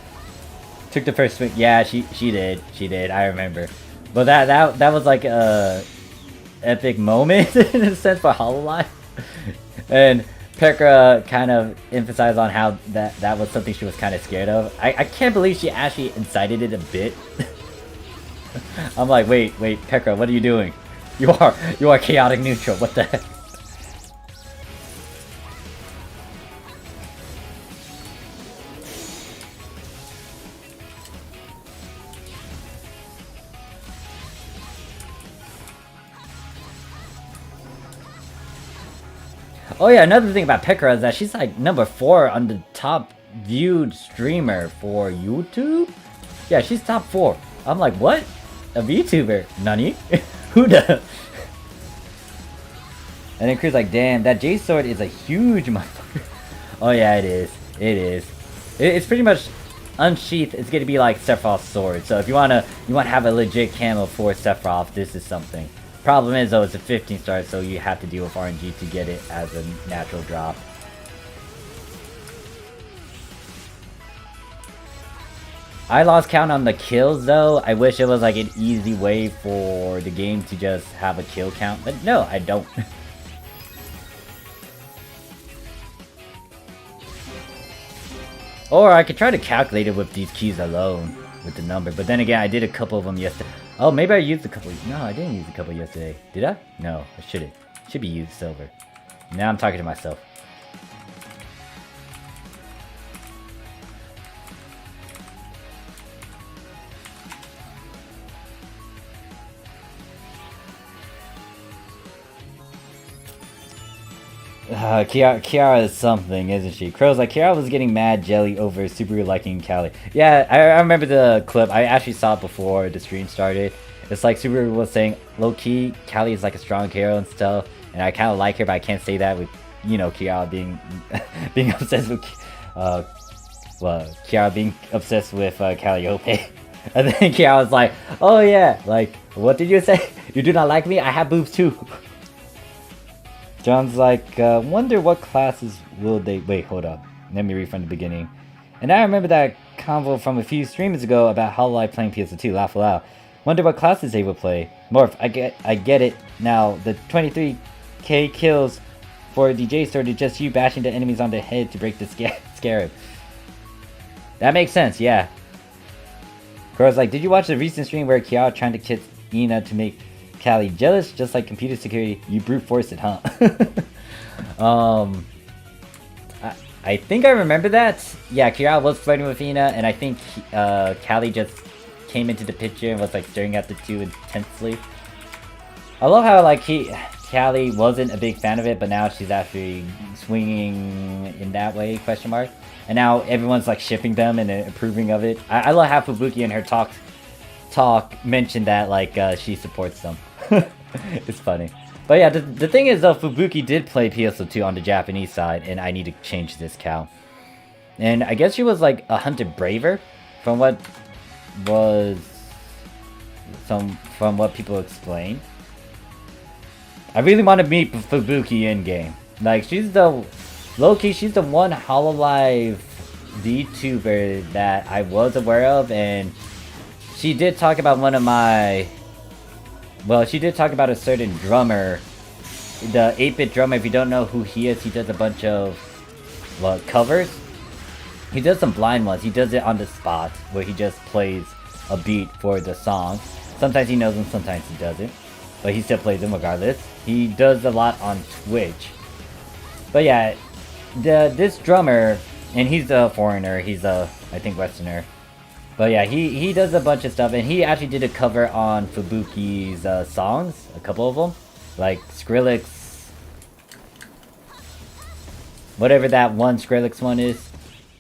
A: Took the first swing. Yeah, she did. I remember. But that was like a epic moment in a sense for Hololive. And Pekra kind of emphasized on how that was something she was kind of scared of. I can't believe she actually incited it a bit. I'm like, wait, Pekra, what are you doing? You are chaotic neutral. What the heck? Oh yeah, another thing about Pekka is that she's like number 4 on the top viewed streamer for YouTube. Yeah, she's top 4. I'm like, what? A VTuber? Nani? Who the? And then Crew's like, damn, that J sword is a huge motherfucker. Oh yeah, it is. It is. It's pretty much unsheathed. It's gonna be like Sephiroth's sword. So if you wanna have a legit camo for Sephiroth, this is something. Problem is though, it's a 15 star, so you have to deal with RNG to get it as a natural drop. I lost count on the kills though. I wish it was like an easy way for the game to just have a kill count, but no, I don't. Or I could try to calculate it with these keys alone, with the number. But then again, I did a couple of them yesterday. Oh, maybe I used a couple. No, I didn't use a couple yesterday. Did I? No, I shouldn't. Should be used silver. Now I'm talking to myself. Kiara is something, isn't she? Crow's like, Kiara was getting mad jelly over Subaru liking Callie. Yeah, I remember the clip. I actually saw it before the stream started. It's like Subaru was saying, low-key, Callie is like a strong hero and stuff. And I kind of like her, but I can't say that with, you know, Kiara being being obsessed with... well, Kiara being obsessed with Calliope. And then Kiara was like, oh yeah, like, what did you say? You do not like me? I have boobs too. John's like, wonder what classes will they... Wait, hold up. Let me read from the beginning. And I remember that convo from a few streams ago about Hololive playing PSO2. Laugh aloud. Wonder what classes they would play. Morph, I get it now. The 23k kills for the J sword is just you bashing the enemies on the head to break the scarab. That makes sense, yeah. Girl's like, did you watch the recent stream where Kiara trying to kiss Ina to make Callie jealous? Just like computer security, you brute force it, huh? I think I remember that. Yeah, Kiara was flirting with Ina, and I think Callie just came into the picture and was like staring at the two intensely. I love how like Callie wasn't a big fan of it, but now she's actually swinging in that way, question mark. And now everyone's like shipping them and approving of it. I love how Fubuki in her talk mentioned that like she supports them. It's funny. But yeah, the thing is though, Fubuki did play PSO2 on the Japanese side, and I need to change this cow. And I guess she was like 100 braver from what was from what people explained. I really want to meet Fubuki in game. Like she's the low-key, she's the one Hololive VTuber that I was aware of, and she did talk about one of my... Well, she did talk about a certain drummer. The 8-bit drummer, if you don't know who he is, he does a bunch of, well, covers. He does some blind ones. He does it on the spot, where he just plays a beat for the song. Sometimes he knows them, sometimes he doesn't. But he still plays them regardless. He does a lot on Twitch. But yeah, this drummer, and he's a foreigner, he's a, I think, Westerner. But yeah, he does a bunch of stuff, and he actually did a cover on Fubuki's songs, a couple of them. Like Skrillex, whatever that one Skrillex one is.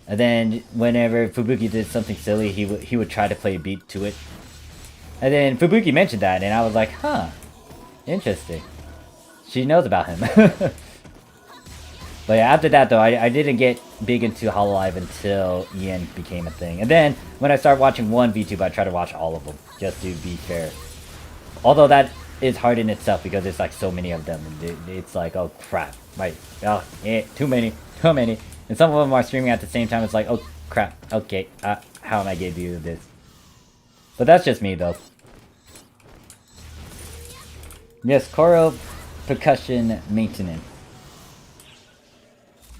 A: And then whenever Fubuki did something silly, he would try to play a beat to it. And then Fubuki mentioned that, and I was like, huh, interesting. She knows about him. But yeah, after that though, I didn't get big into Hololive until EN became a thing. And then, when I started watching one VTube, I try to watch all of them, just to be fair. Although that is hard in itself, because there's like so many of them, and it's like, oh crap, right, oh, too many. And some of them are streaming at the same time, it's like, oh crap, okay, how am I gonna do this? But that's just me though. Yes, Koro percussion maintenance.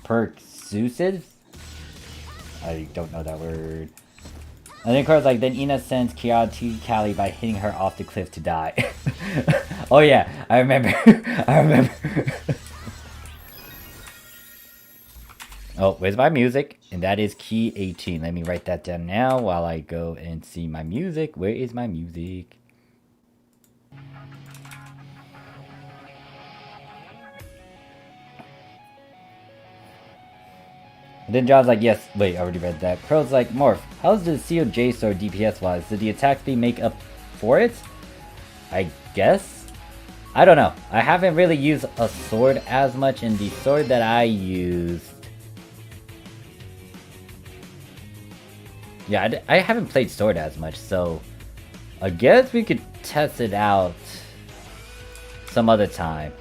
A: Percussive? I don't know that word. And then Koro's like, then Ina sends Kiara to Callie by hitting her off the cliff to die. Oh yeah, I remember. I remember. Oh, where's my music? And that is key 18. Let me write that down now while I go and see my music. Where is my music? And then John's like, yes, wait, I already read that. Crow's like, Morph, how's the COJ sword DPS wise? Did the attack speed make up for it? I guess? I don't know. I haven't really used a sword as much, and the sword that I used... Yeah, I haven't played sword as much, so... I guess we could test it out some other time.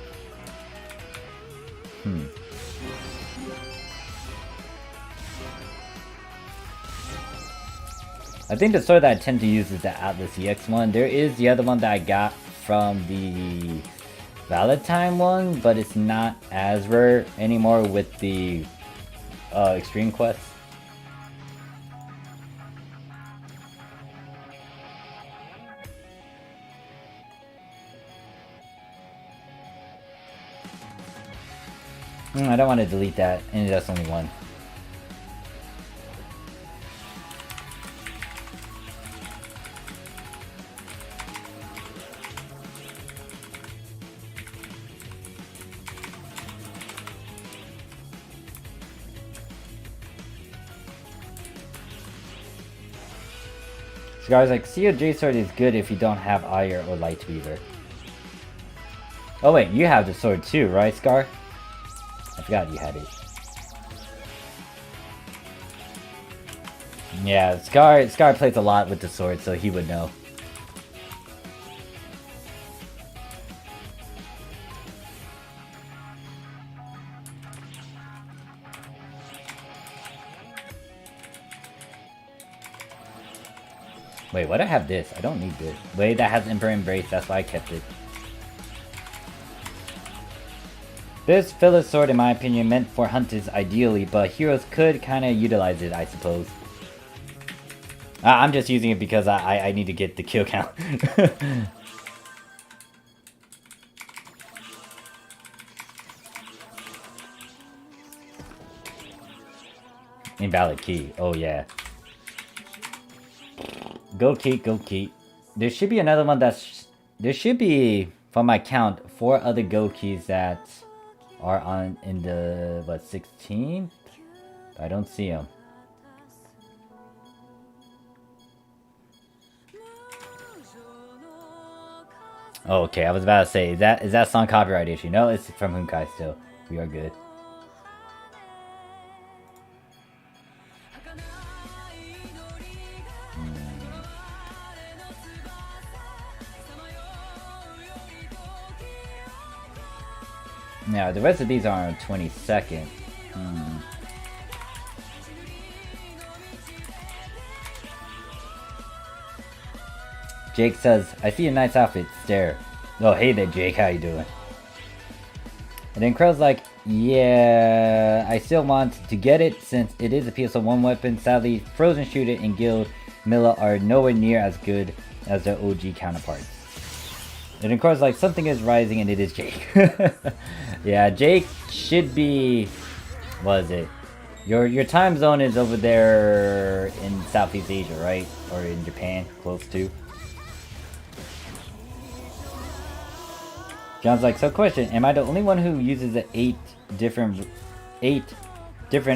A: I think the sword that I tend to use is the Atlas EX one. There is the other one that I got from the Valentine one, but it's not as rare anymore with the Extreme Quest. I don't want to delete that, and that's only one. Scar's like, COJ sword is good if you don't have Ire or Lightweaver. Oh wait, you have the sword too, right, Scar? I forgot you had it. Yeah, Scar plays a lot with the sword, so he would know. Wait, why do I have this? I don't need this. Wait, that has Emperor Embrace, that's why I kept it. This filler sword, in my opinion, meant for hunters ideally, but heroes could kind of utilize it, I suppose. I'm just using it because I need to get the kill count. Invalid key, oh yeah. Go keep, go keep. There should be another one that's... There should be, from my count, 4 other go keys that are on in the, what, 16th? I don't see them. Oh, okay, I was about to say, is that song copyright issue? No, it's from Hunkai still. We are good. Now, the rest of these are on 22nd. Jake says, I see a nice outfit, stare. Oh, hey there, Jake, how you doing? And then Crow's like, yeah, I still want to get it since it is a PSO1 weapon. Sadly, Frozen Shooter and Guild Milla are nowhere near as good as their OG counterparts. And then Crow's like, something is rising and it is Jake. Yeah, Jake should be... What is it? Your time zone is over there in Southeast Asia, right? Or in Japan, close to. John's like, so question, am I the only one who uses the 8 different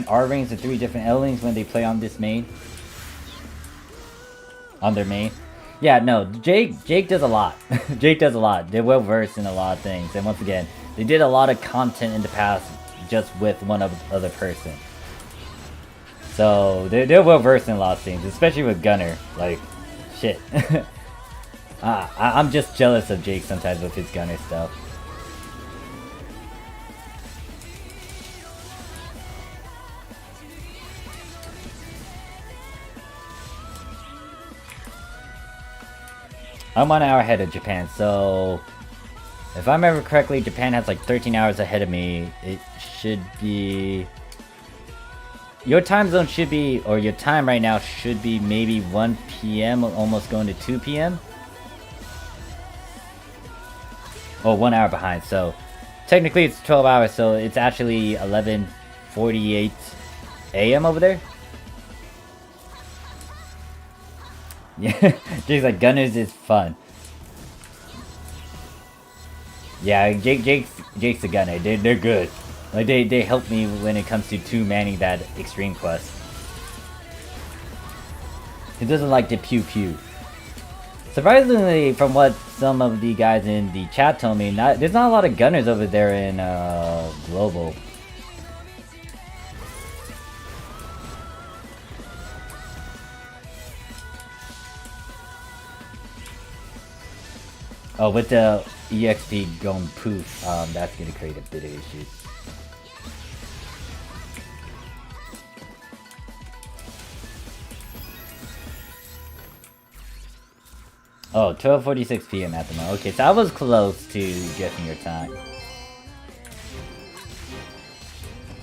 A: R rings and 3 different L rings when they play on this main? On their main? Yeah, no, Jake does a lot. Jake does a lot. They're well versed in a lot of things. And once again, they did a lot of content in the past just with one other person. So they're well versed in a lot of things, especially with Gunner. Like, shit. I'm just jealous of Jake sometimes with his Gunner stuff. I'm 1 hour ahead of Japan, so if I remember correctly, Japan has like 13 hours ahead of me. It should be... Your time zone should be, or your time right now should be maybe 1 PM, almost going to 2 PM. Oh, 1 hour behind, so technically it's 12 hours, so it's actually 11:48 AM over there. Yeah, Jake's like, Gunners is fun. Yeah, Jake's a gunner. They're good. Like they help me when it comes to manning that extreme quest. He doesn't like the pew pew. Surprisingly, from what some of the guys in the chat told me, there's not a lot of gunners over there in global. Oh, with the EXP going poof, that's gonna create a bit of issues. Oh, 12:46 p.m. at the moment. Okay, so I was close to guessing your time.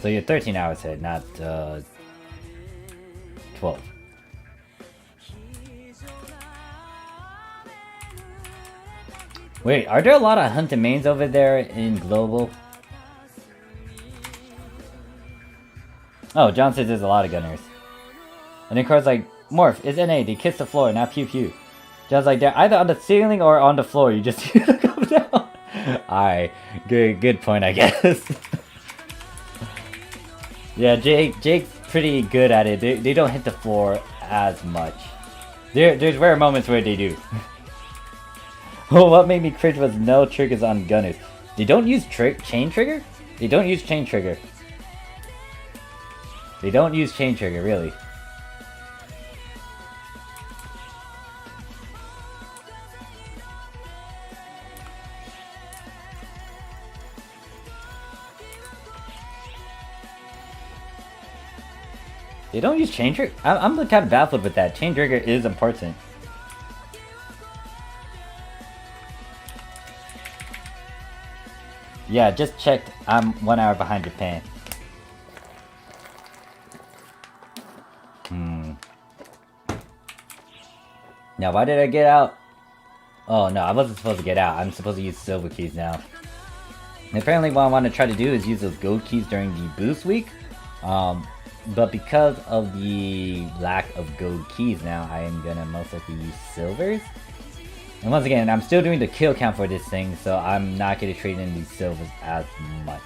A: So you're 13 hours ahead, not 12. Wait, are there a lot of hunt and mains over there in global? Oh, John says there's a lot of gunners. And then Carl's like, Morph, it's NA, they kiss the floor, not pew pew. John's like, they're either on the ceiling or on the floor, you just see them come down. Alright, good point, I guess. Yeah, Jake's pretty good at it. They don't hit the floor as much. There's rare moments where they do. Well, what made me cringe was no triggers on gunners. They don't use chain trigger? They don't use chain trigger. They don't use chain trigger, really. They don't use chain trigger? I'm kind of baffled with that. Chain trigger is important. Yeah, just checked. I'm 1 hour behind Japan. Now, why did I get out? Oh, no, I wasn't supposed to get out. I'm supposed to use silver keys now. And apparently what I want to try to do is use those gold keys during the boost week. But because of the lack of gold keys now, I am gonna most likely use silvers. And once again, I'm still doing the kill count for this thing, so I'm not gonna trade in these silvers as much.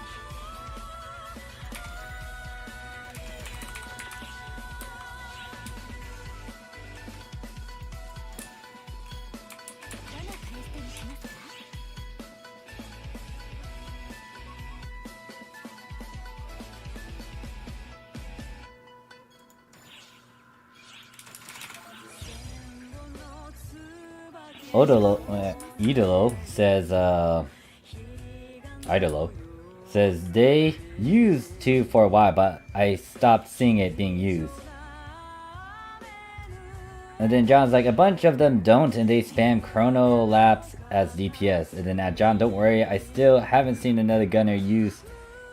A: Idolo says, Idolo says they used to for a while, but I stopped seeing it being used. And then John's like, a bunch of them don't, and they spam chrono lapse as DPS. And then John, don't worry, I still haven't seen another gunner use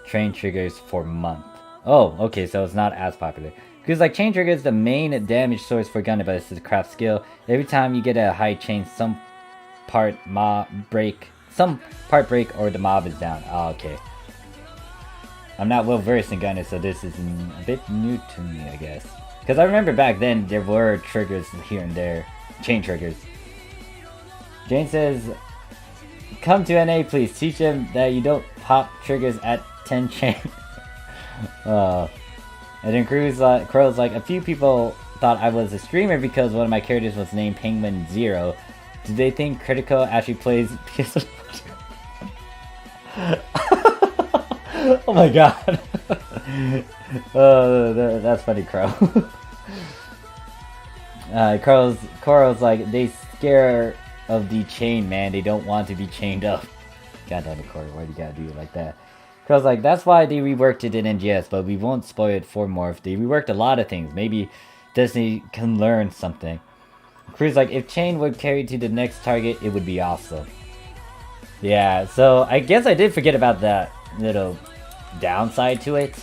A: train triggers for months. Oh, okay, so it's not as popular. Because like chain trigger is the main damage source for gunner, but it's a crap skill. Every time you get a high chain, some part break, or the mob is down. Oh, okay. I'm not well versed in gunner, so this is a bit new to me, I guess. Because I remember back then there were triggers here and there, chain triggers. Jane says, "Come to NA, please. Teach them that you don't pop triggers at 10 chain." And then Crow's like, a few people thought I was a streamer because one of my characters was named Penguin Zero. Did they think Critical actually plays PSO2? Oh my god. That's funny, Crow. Coral's like, they scare of the chain, man. They don't want to be chained up. God damn it, Coral, why do you gotta do it like that? Crow's like, that's why they reworked it in NGS, but we won't spoil it for Morph. They reworked a lot of things. Maybe Disney can learn something. Crew's like, if chain would carry to the next target, it would be awesome. Yeah, so I guess I did forget about that little downside to it.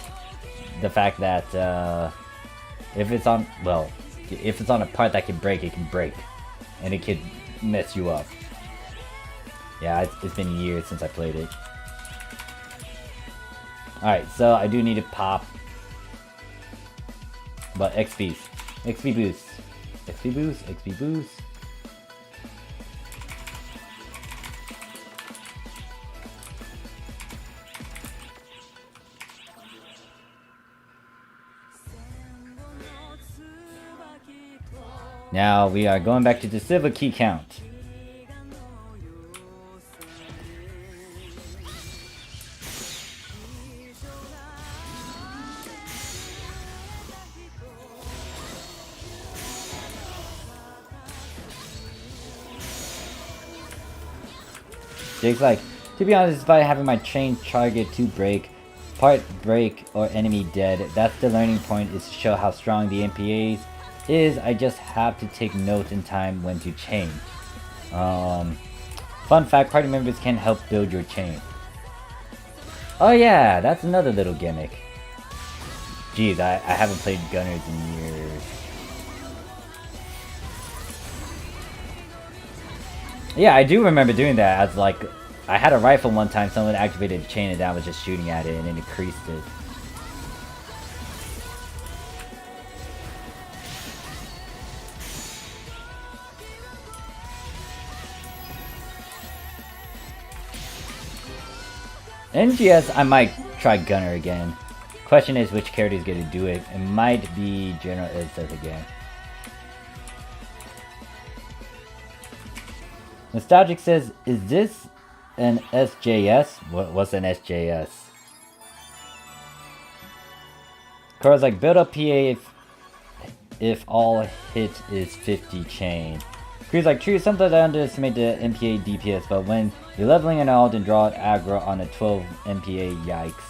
A: The fact that if it's on a part that can break, it can break. And it could mess you up. Yeah, it's been years since I played it. Alright, so I do need to pop. But XP boost. XP boost, XP boost. Now we are going back to the silver key count. Jake's like, to be honest, by having my chain target to break, part break or enemy dead, that's the learning point, is to show how strong the MPAs is. I just have to take note in time when to change. Fun fact, party members can help build your chain. Oh yeah, that's another little gimmick. Jeez, I haven't played Gunners in years. Yeah, I do remember doing that as like, I had a rifle one time, someone activated a chain and I was just shooting at it and it increased it. NGS, I might try Gunner again. Question is which character is going to do it. It might be General Edseth again. Nostalgic says, is this an SJS? What's an SJS? Cora's like, build up PA if all hit is 50 chain. Crew's like, true, sometimes I underestimate the MPA DPS, but when you're leveling an alt and draw aggro on a 12 MPA, yikes.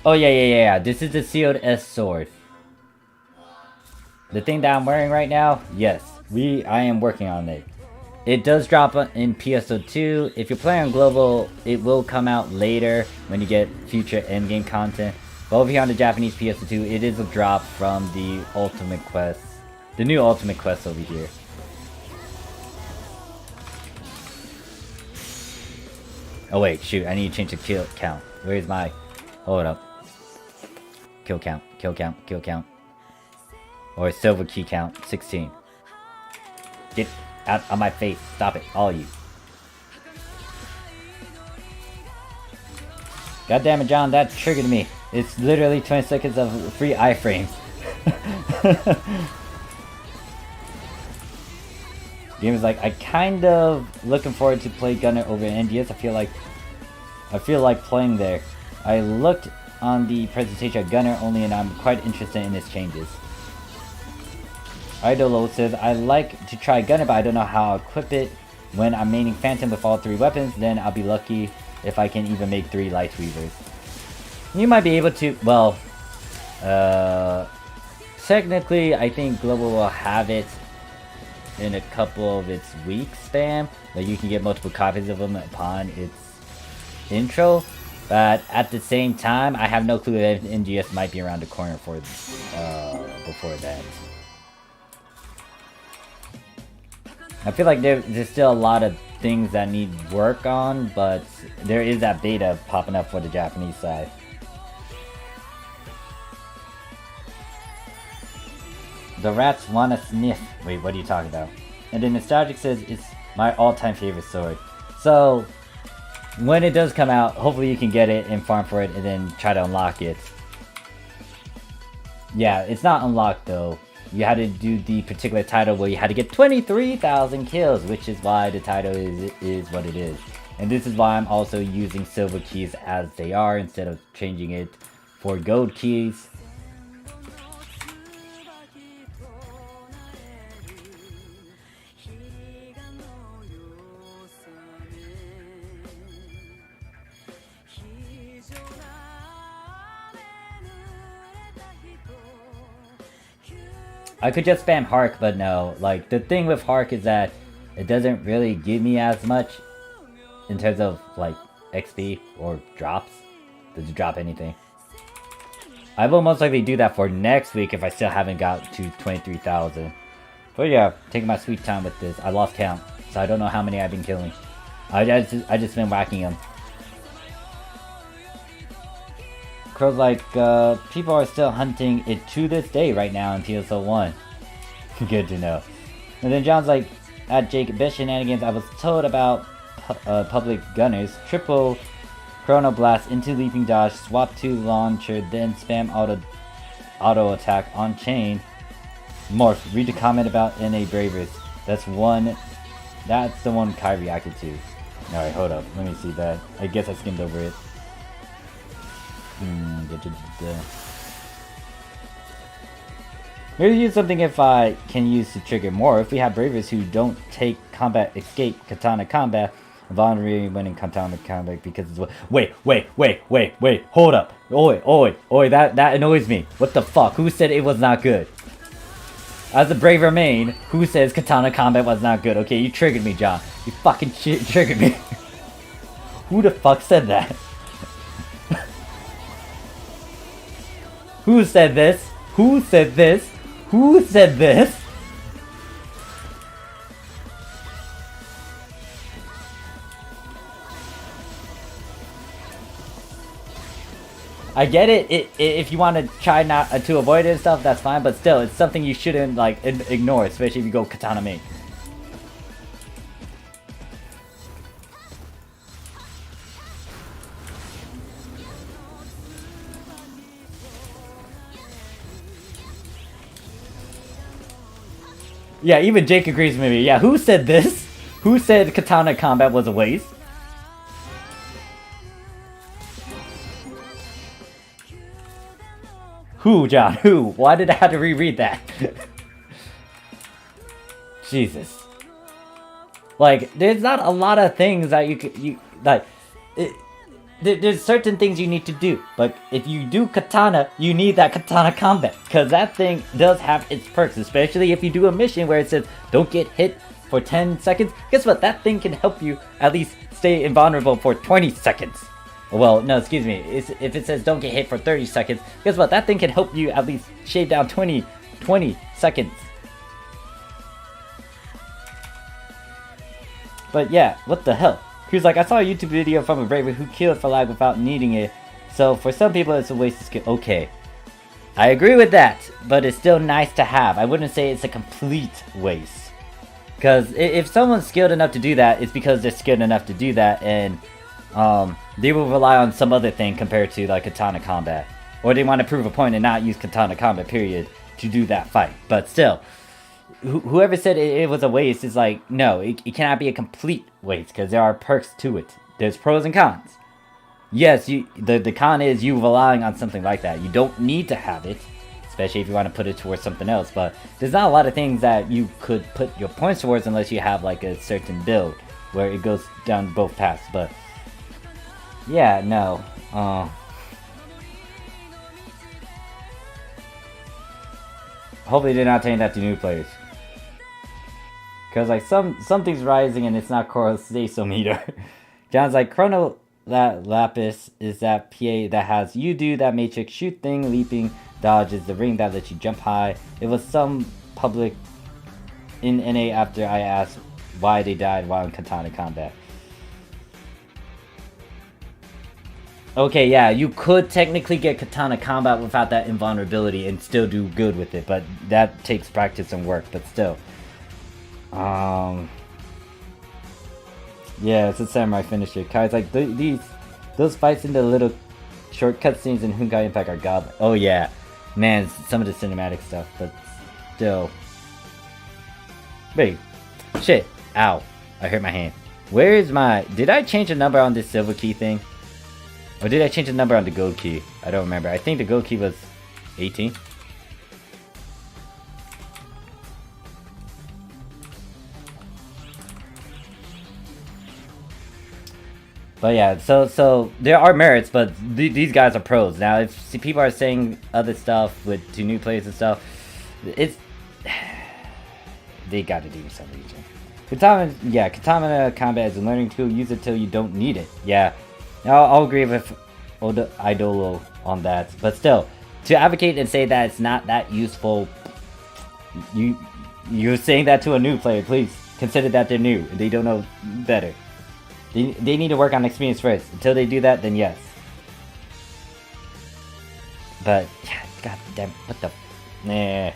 A: Oh yeah. This is the sealed S sword. The thing that I'm wearing right now, yes, I am working on it. It does drop in PSO2. If you're playing on global, it will come out later when you get future endgame content. But over here on the Japanese PSO2, it is a drop from the Ultimate Quest, the new Ultimate Quest over here. Oh wait, shoot, I need to change the kill count. Where's my... Hold up. Kill count, kill count, kill count. Or silver key count, 16. Get out of my face. Stop it, all of you. God damn it, John, that triggered me. It's literally 20 seconds of free iframes. Game is like, I kind of looking forward to play Gunner over NDS. I feel like playing there. I looked on the presentation of Gunner only and I'm quite interested in its changes. Idolo says, I like to try Gunner but I don't know how I'll equip it. When I'm maining Phantom with all 3 weapons, then I'll be lucky if I can even make 3 Lightweavers. You might be able to, well, technically I think Global will have it in a couple of its weeks span, but you can get multiple copies of them upon its intro. But at the same time, I have no clue that NGS might be around the corner for before that. I feel like there's still a lot of things that need work on, but there is that beta popping up for the Japanese side. The rats wanna sniff. Wait, what are you talking about? And then Nostalgic says it's my all-time favorite sword. So when it does come out, hopefully you can get it and farm for it and then try to unlock it. Yeah, it's not unlocked though. You had to do the particular title where you had to get 23,000 kills, which is why the title is what it is. And this is why I'm also using silver keys as they are instead of changing it for gold keys. I could just spam Hark, but no. Like, the thing with Hark is that it doesn't really give me as much in terms of, like, XP or drops. Does it drop anything? I will most likely do that for next week if I still haven't got to 23,000. But yeah, taking my sweet time with this. I lost count, so I don't know how many I've been killing. I just been whacking them. Crow's like, people are still hunting it to this day right now in PSO1. Good to know. And then John's like, at Jake, best shenanigans I was told about public gunners. Triple Chrono Blast into Leaping Dodge, swap to launcher, then spam auto attack on chain. Morph, read the comment about NA Bravers. That's the one Kai reacted to. Alright, hold up. Let me see that. I guess I skimmed over it. Maybe use something if I can use to trigger more. If we have Bravers who don't take combat escape katana combat, vulnerability when in katana combat because it's wait, hold up. Oi, that annoys me. What the fuck? Who said it was not good? As a Braver main, who says katana combat was not good? Okay, you triggered me, John. You fucking triggered me. Who the fuck said that? Who said this? Who said this? Who said this? I get it. If you want to try not to avoid it and stuff, that's fine. But still, it's something you shouldn't like ignore, especially if you go katana main. Yeah, even Jake agrees with me. Yeah, who said this? Who said katana combat was a waste? Who, John? Who? Why did I have to reread that? Jesus. Like, there's not a lot of things that you like. There's certain things you need to do. But if you do katana, you need that katana combat. Because that thing does have its perks. Especially if you do a mission where it says, don't get hit for 10 seconds. Guess what? That thing can help you at least stay invulnerable for 20 seconds. Well, no, excuse me. If it says don't get hit for 30 seconds, guess what? That thing can help you at least shave down 20 seconds. But yeah, what the hell? He was like, I saw a YouTube video from a Braver who killed for lag without needing it. So for some people, it's a waste of skill. Okay. I agree with that, but it's still nice to have. I wouldn't say it's a complete waste. Because if someone's skilled enough to do that, it's because they're skilled enough to do that, and they will rely on some other thing compared to like katana combat. Or they want to prove a point and not use katana combat, period, to do that fight. But still, whoever said it was a waste is like, no, it cannot be a complete waste because there are perks to it. There's pros and cons. Yes, the con is you relying on something like that. You don't need to have it, especially if you want to put it towards something else. But there's not a lot of things that you could put your points towards unless you have like a certain build where it goes down both paths. But yeah, no. Hopefully they're not saying that to new players. Because like something's rising and it's not Coral Stasometer. John's like, Chrono Lapis is that PA that has you do that matrix shoot thing, leaping dodge is the ring that lets you jump high. It was some public in NA after I asked why they died while in katana combat. Okay, yeah, you could technically get katana combat without that invulnerability and still do good with it, but that takes practice and work, but still. Yeah, it's a samurai finisher. Kai's like, those fights in the little short cutscenes in Honkai Impact are godlike. Oh yeah, man, some of the cinematic stuff, but still. Wait, shit, ow, I hurt my hand. Where is my, did I change the number on this silver key thing? Or did I change the number on the gold key? I don't remember. I think the gold key was 18. But yeah, so there are merits, but these guys are pros. Now, if people are saying other stuff to new players and stuff, it's they got to do some reason. Katana combat is a learning tool. Use it till you don't need it. Yeah, I'll agree with Idolo on that. But still, to advocate and say that it's not that useful, you're saying that to a new player. Please consider that they're new. They don't know better. They need to work on experience first. Until they do that, then yes. But, yeah, god damn, what the... Nah.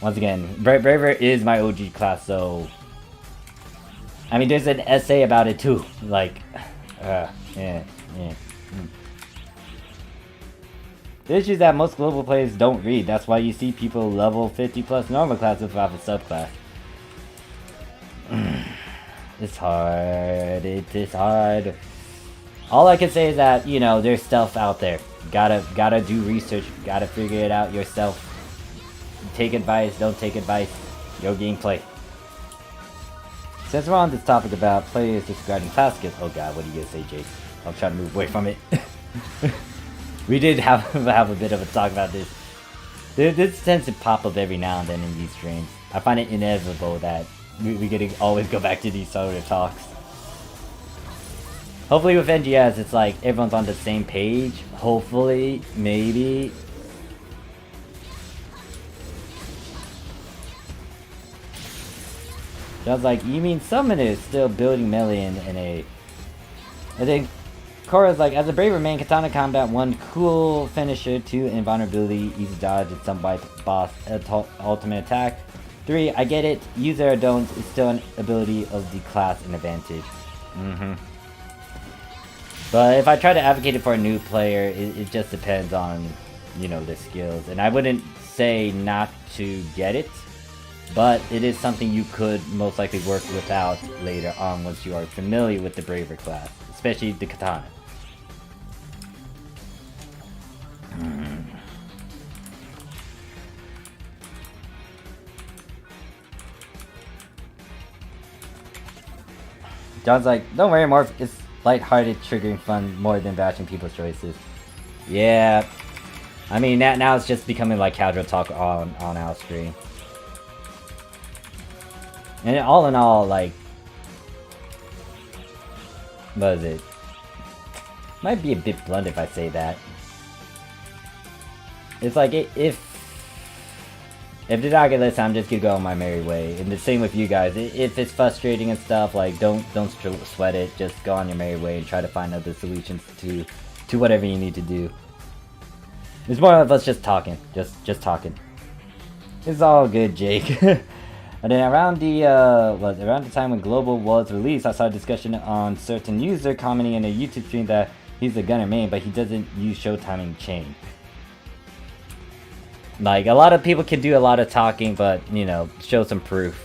A: Once again, Braver is my OG class, so... I mean, there's an essay about it too. Like, yeah. The issue is that most global players don't read. That's why you see people level 50 plus normal class without a subclass. It's hard. It's hard. All I can say is that, you know, there's stuff out there. Gotta do research. Gotta figure it out yourself. Take advice. Don't take advice. Your gameplay. Since we're on this topic about players disregarding class skills, oh god, what are you gonna say, Jake? I'm trying to move away from it. We did have a bit of a talk about this. This tends to pop up every now and then in these streams. I find it inevitable that we get to always go back to these sort of talks. Hopefully with NGS, it's like everyone's on the same page. Hopefully, maybe. I was like, you mean Summoner is still building melee in NA? I think Korra's like, as a braver man, katana combat 1, cool finisher, 2, invulnerability, easy dodge, and some boss ultimate attack. 3, I get it, use or don't, it's still an ability of the class and advantage. But if I try to advocate it for a new player, it just depends on, you know, the skills. And I wouldn't say not to get it, but it is something you could most likely work without later on once you are familiar with the braver class, especially the katana. John's like, don't worry, Morph, it's lighthearted, triggering fun more than bashing people's choices. Yeah, I mean, now it's just becoming like casual talk on our stream. And all in all, like, what is it? Might be a bit blunt if I say that. It's like, if did not get this, I'm just gonna go on my merry way. And the same with you guys. If it's frustrating and stuff, like, don't sweat it. Just go on your merry way and try to find other solutions to whatever you need to do. It's more of us just talking, just talking. It's all good, Jake. And then around the time when Global was released, I saw a discussion on certain user commenting in a YouTube stream that he's a gunner main, but he doesn't use show timing chain. Like, a lot of people can do a lot of talking, but, you know, show some proof.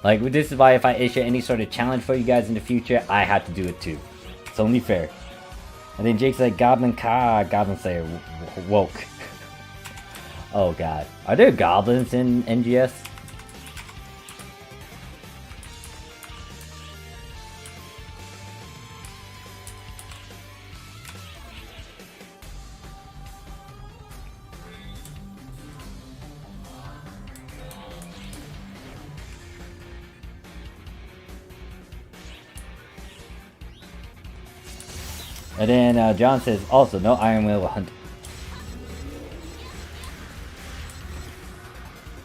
A: Like, this is why if I issue any sort of challenge for you guys in the future, I have to do it too. It's only fair. And then Jake's like, Goblin Slayer woke. Oh god. Are there goblins in NGS? And then John says, also, no Iron Will hunt.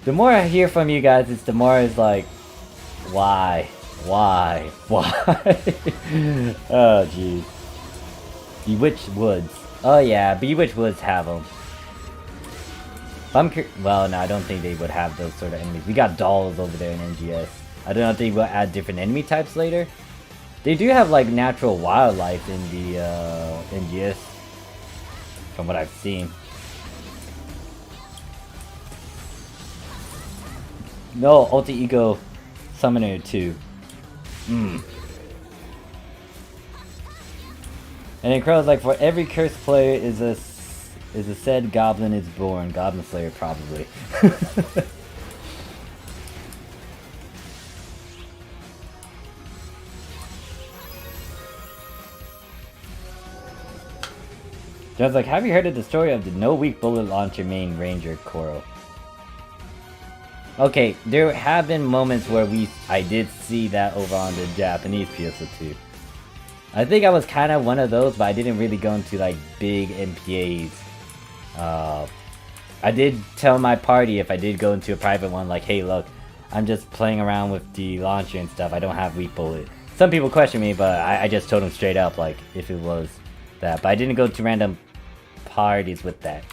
A: The more I hear from you guys, the more it's like, why? Oh, jeez. Bewitched Woods. Oh yeah, Bewitched Woods have them. Well, no, I don't think they would have those sort of enemies. We got dolls over there in NGS. I don't know if they will add different enemy types later. They do have like natural wildlife in the NGS, from what I've seen. No, Alter Ego Summoner 2. And then Crow's like, for every cursed player is a said goblin is born. Goblin Slayer probably. John's like, have you heard of the story of the no weak bullet launcher main ranger Koro? Okay, there have been moments where I did see that over on the Japanese PSO2. I think I was kind of one of those, but I didn't really go into like big MPAs. I did tell my party if I did go into a private one, like, hey look, I'm just playing around with the launcher and stuff, I don't have weak bullet. Some people question me, but I just told them straight up, like, if it was that. But I didn't go to random parties with that.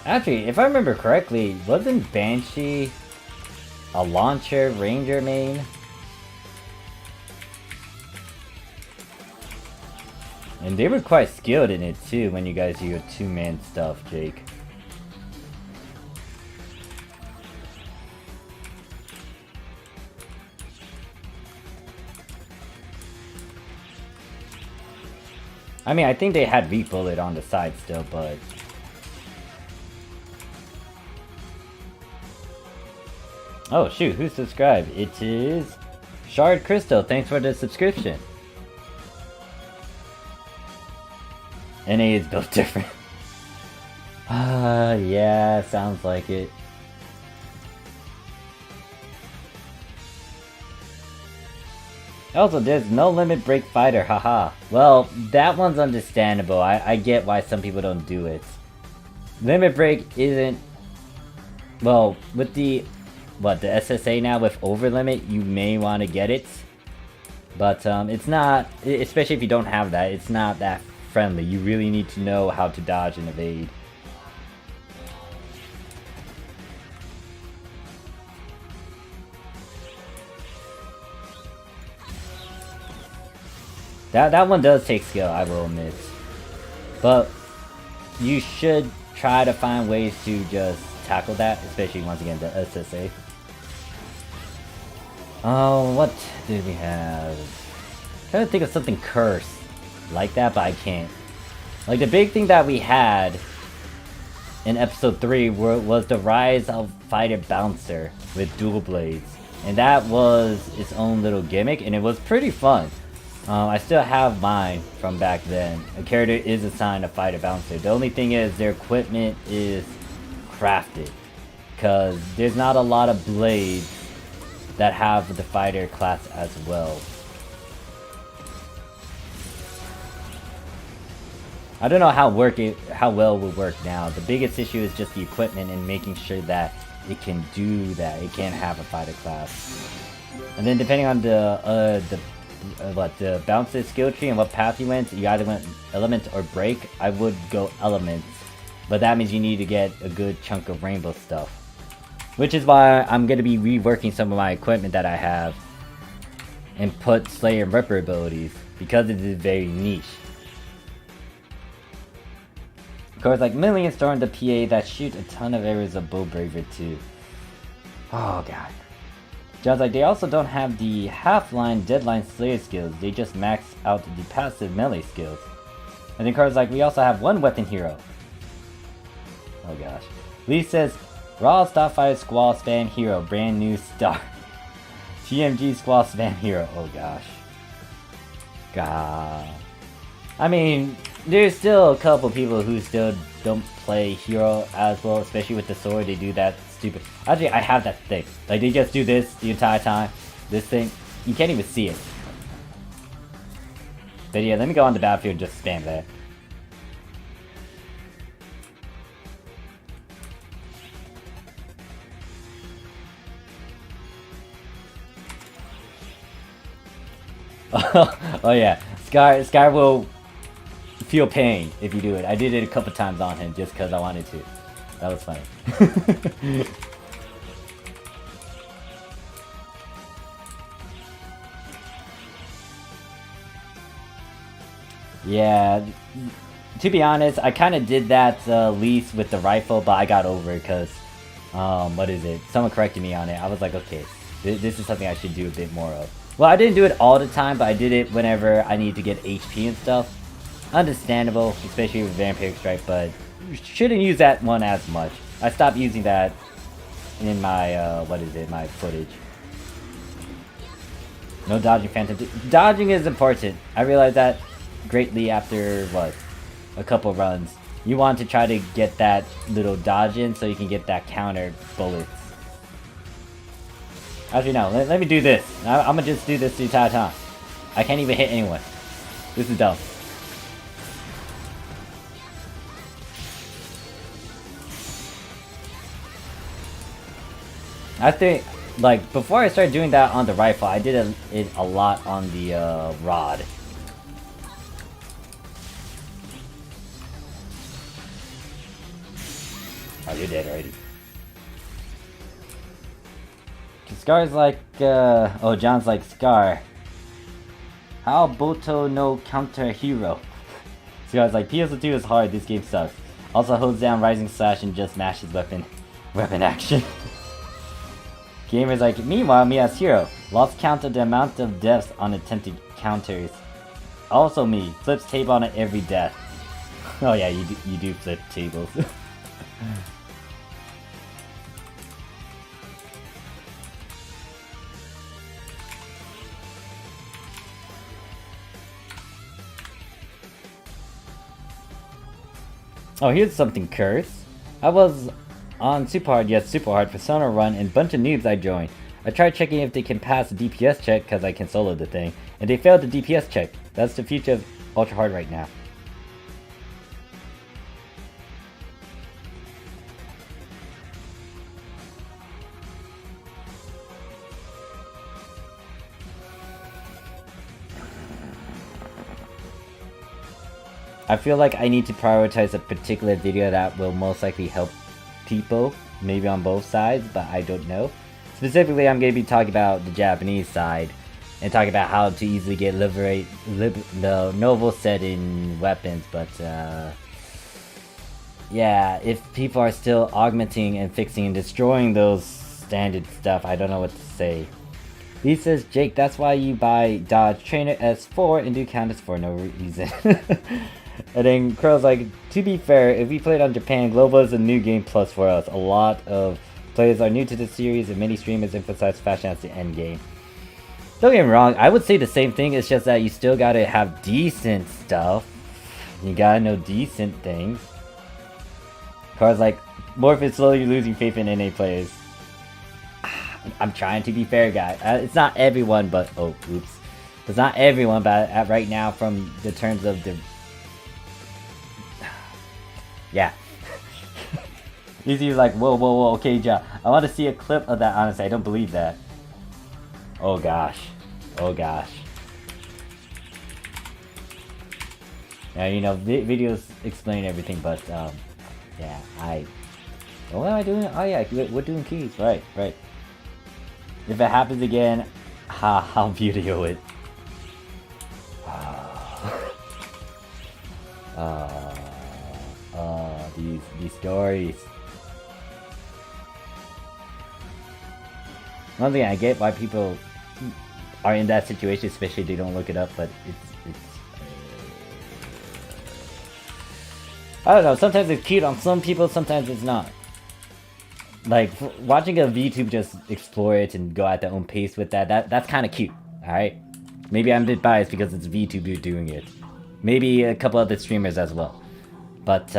A: Actually, if I remember correctly, wasn't Banshee a launcher ranger main? And they were quite skilled in it too when you guys do your two-man stuff, Jake. I mean, I think they had weak bullet on the side still, but... Oh shoot, who subscribed? It is... Shard Crystal, thanks for the subscription. NA is built different. Yeah, sounds like it. Also, there's no limit break fighter, haha. Well, that one's understandable. I get why some people don't do it. Limit break isn't... Well, with the... What, the SSA now with over limit, you may want to get it. But it's not, especially if you don't have that, it's not that friendly. You really need to know how to dodge and evade. That one does take skill, I will admit. But you should try to find ways to just tackle that, especially once again the SSA. Oh, what did we have? I'm trying to think of something cursed like that, but I can't. Like the big thing that we had in episode 3 was the rise of Fighter Bouncer with dual blades. And that was its own little gimmick, and it was pretty fun. I still have mine from back then. A character is assigned a Fighter Bouncer. The only thing is their equipment is crafted. Because there's not a lot of blades that have the fighter class as well. I don't know how well it will work now. The biggest issue is just the equipment and making sure that it can do that. It can have a fighter class. And then depending on the bouncer skill tree and what path you went, you either went element or break. I would go elements, but that means you need to get a good chunk of rainbow stuff. Which is why I'm going to be reworking some of my equipment that I have and put Slayer and Ripper abilities, because it is very niche. Of course, like Million Storm the PA that shoot a ton of arrows of Bow Braver too. Oh god. Just like they also don't have the half-line deadline Slayer skills, they just max out the passive melee skills. And then cards like we also have one weapon hero. Oh gosh. Lee says, Raw Starfire Squall Span Hero, brand new star. TMG Squall Span Hero, oh gosh. God. I mean, there's still a couple people who still don't play hero as well, especially with the sword. They do that stupid... Actually, I have that thing. Like, they just do this the entire time. This thing. You can't even see it. But yeah, let me go on the battlefield and just spam that. Oh yeah, Sky will feel pain if you do it. I did it a couple times on him just because I wanted to. That was funny. Yeah, to be honest, I kind of did that least with the rifle, but I got over it because, what is it? Someone corrected me on it. I was like, okay, this is something I should do a bit more of. Well, I didn't do it all the time, but I did it whenever I need to get HP and stuff. Understandable, especially with Vampiric Strike, but shouldn't use that one as much. I stopped using that in my, my footage. No dodging Phantom. Dodging is important. I realized that greatly after, a couple runs. You want to try to get that little dodge in so you can get that counter bullets. Actually, no. Let me do this. I'm gonna just do this the entire time. I can't even hit anyone. This is dumb. I think, like, before I started doing that on the rifle, I did it a lot on the rod. Oh, you're dead already. Scar's like, oh, John's like, Scar. How Boto no counter hero? Scar's like, PSO2 is hard, this game sucks. Also holds down rising slash and just mashes weapon action. Gamer's like, meanwhile, me as hero. Lost count of the amount of deaths on attempted counters. Also me, flips table on every death. Oh yeah, you do flip tables. Oh, here's something cursed. I was on super hard, yes, super hard Persona run and bunch of noobs I joined. I tried checking if they can pass the DPS check because I can solo the thing, and they failed the DPS check. That's the future of ultra hard right now. I feel like I need to prioritize a particular video that will most likely help people, maybe on both sides, but I don't know. Specifically, I'm going to be talking about the Japanese side, and talking about how to easily get the novel set in weapons, but yeah, if people are still augmenting and fixing and destroying those standard stuff, I don't know what to say. Lee says, Jake, that's why you buy Dodge Trainer S4 and do Countess for no reason. And then Crow's like, to be fair, if we played on Japan, Global is a new game plus for us. A lot of players are new to the series and many streamers emphasize fashion as the end game. Don't get me wrong, I would say the same thing, it's just that you still gotta have decent stuff. You gotta know decent things. Crow's like, Morph is slowly losing faith in NA players. I'm trying to be fair, guy. It's not everyone, but... oh, oops. It's not everyone, but right now, from the terms of the... yeah. Easy like, whoa, okay, Ja. I want to see a clip of that, honestly. I don't believe that. Oh, gosh. Oh, gosh. Now, you know, videos explain everything, but, yeah, what am I doing? Oh, yeah, we're doing keys. Right. If it happens again, I'll video it. These stories. Once again, I get why people are in that situation, especially if they don't look it up, but it's I don't know, sometimes it's cute on some people, sometimes it's not. Like, watching a VTuber just explore it and go at their own pace with that's kind of cute, alright? Maybe I'm a bit biased because it's VTuber doing it. Maybe a couple other streamers as well. But,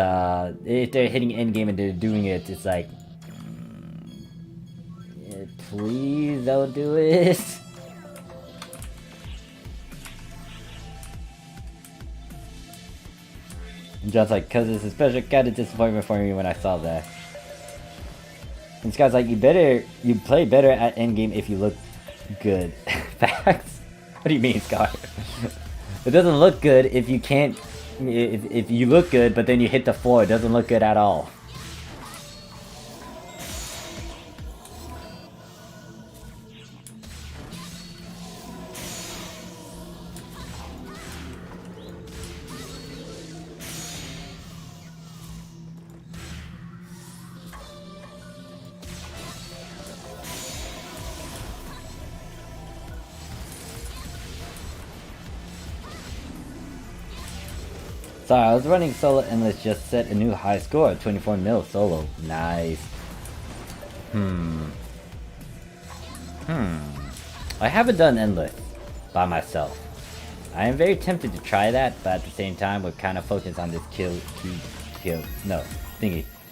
A: if they're hitting endgame and they're doing it, it's like... please don't do it. And John's like, cause it's a special kind of disappointment for me when I saw that. And this guy's like, you play better at endgame if you look good. Facts? What do you mean, Scar? It doesn't look good if you can't... If you look good, but then you hit the floor, it doesn't look good at all. Sorry, I was running solo and let's just set a new high score, 24 mil solo. Nice. I haven't done endless by myself. I am very tempted to try that, but at the same time, we're kind of focused on this thingy.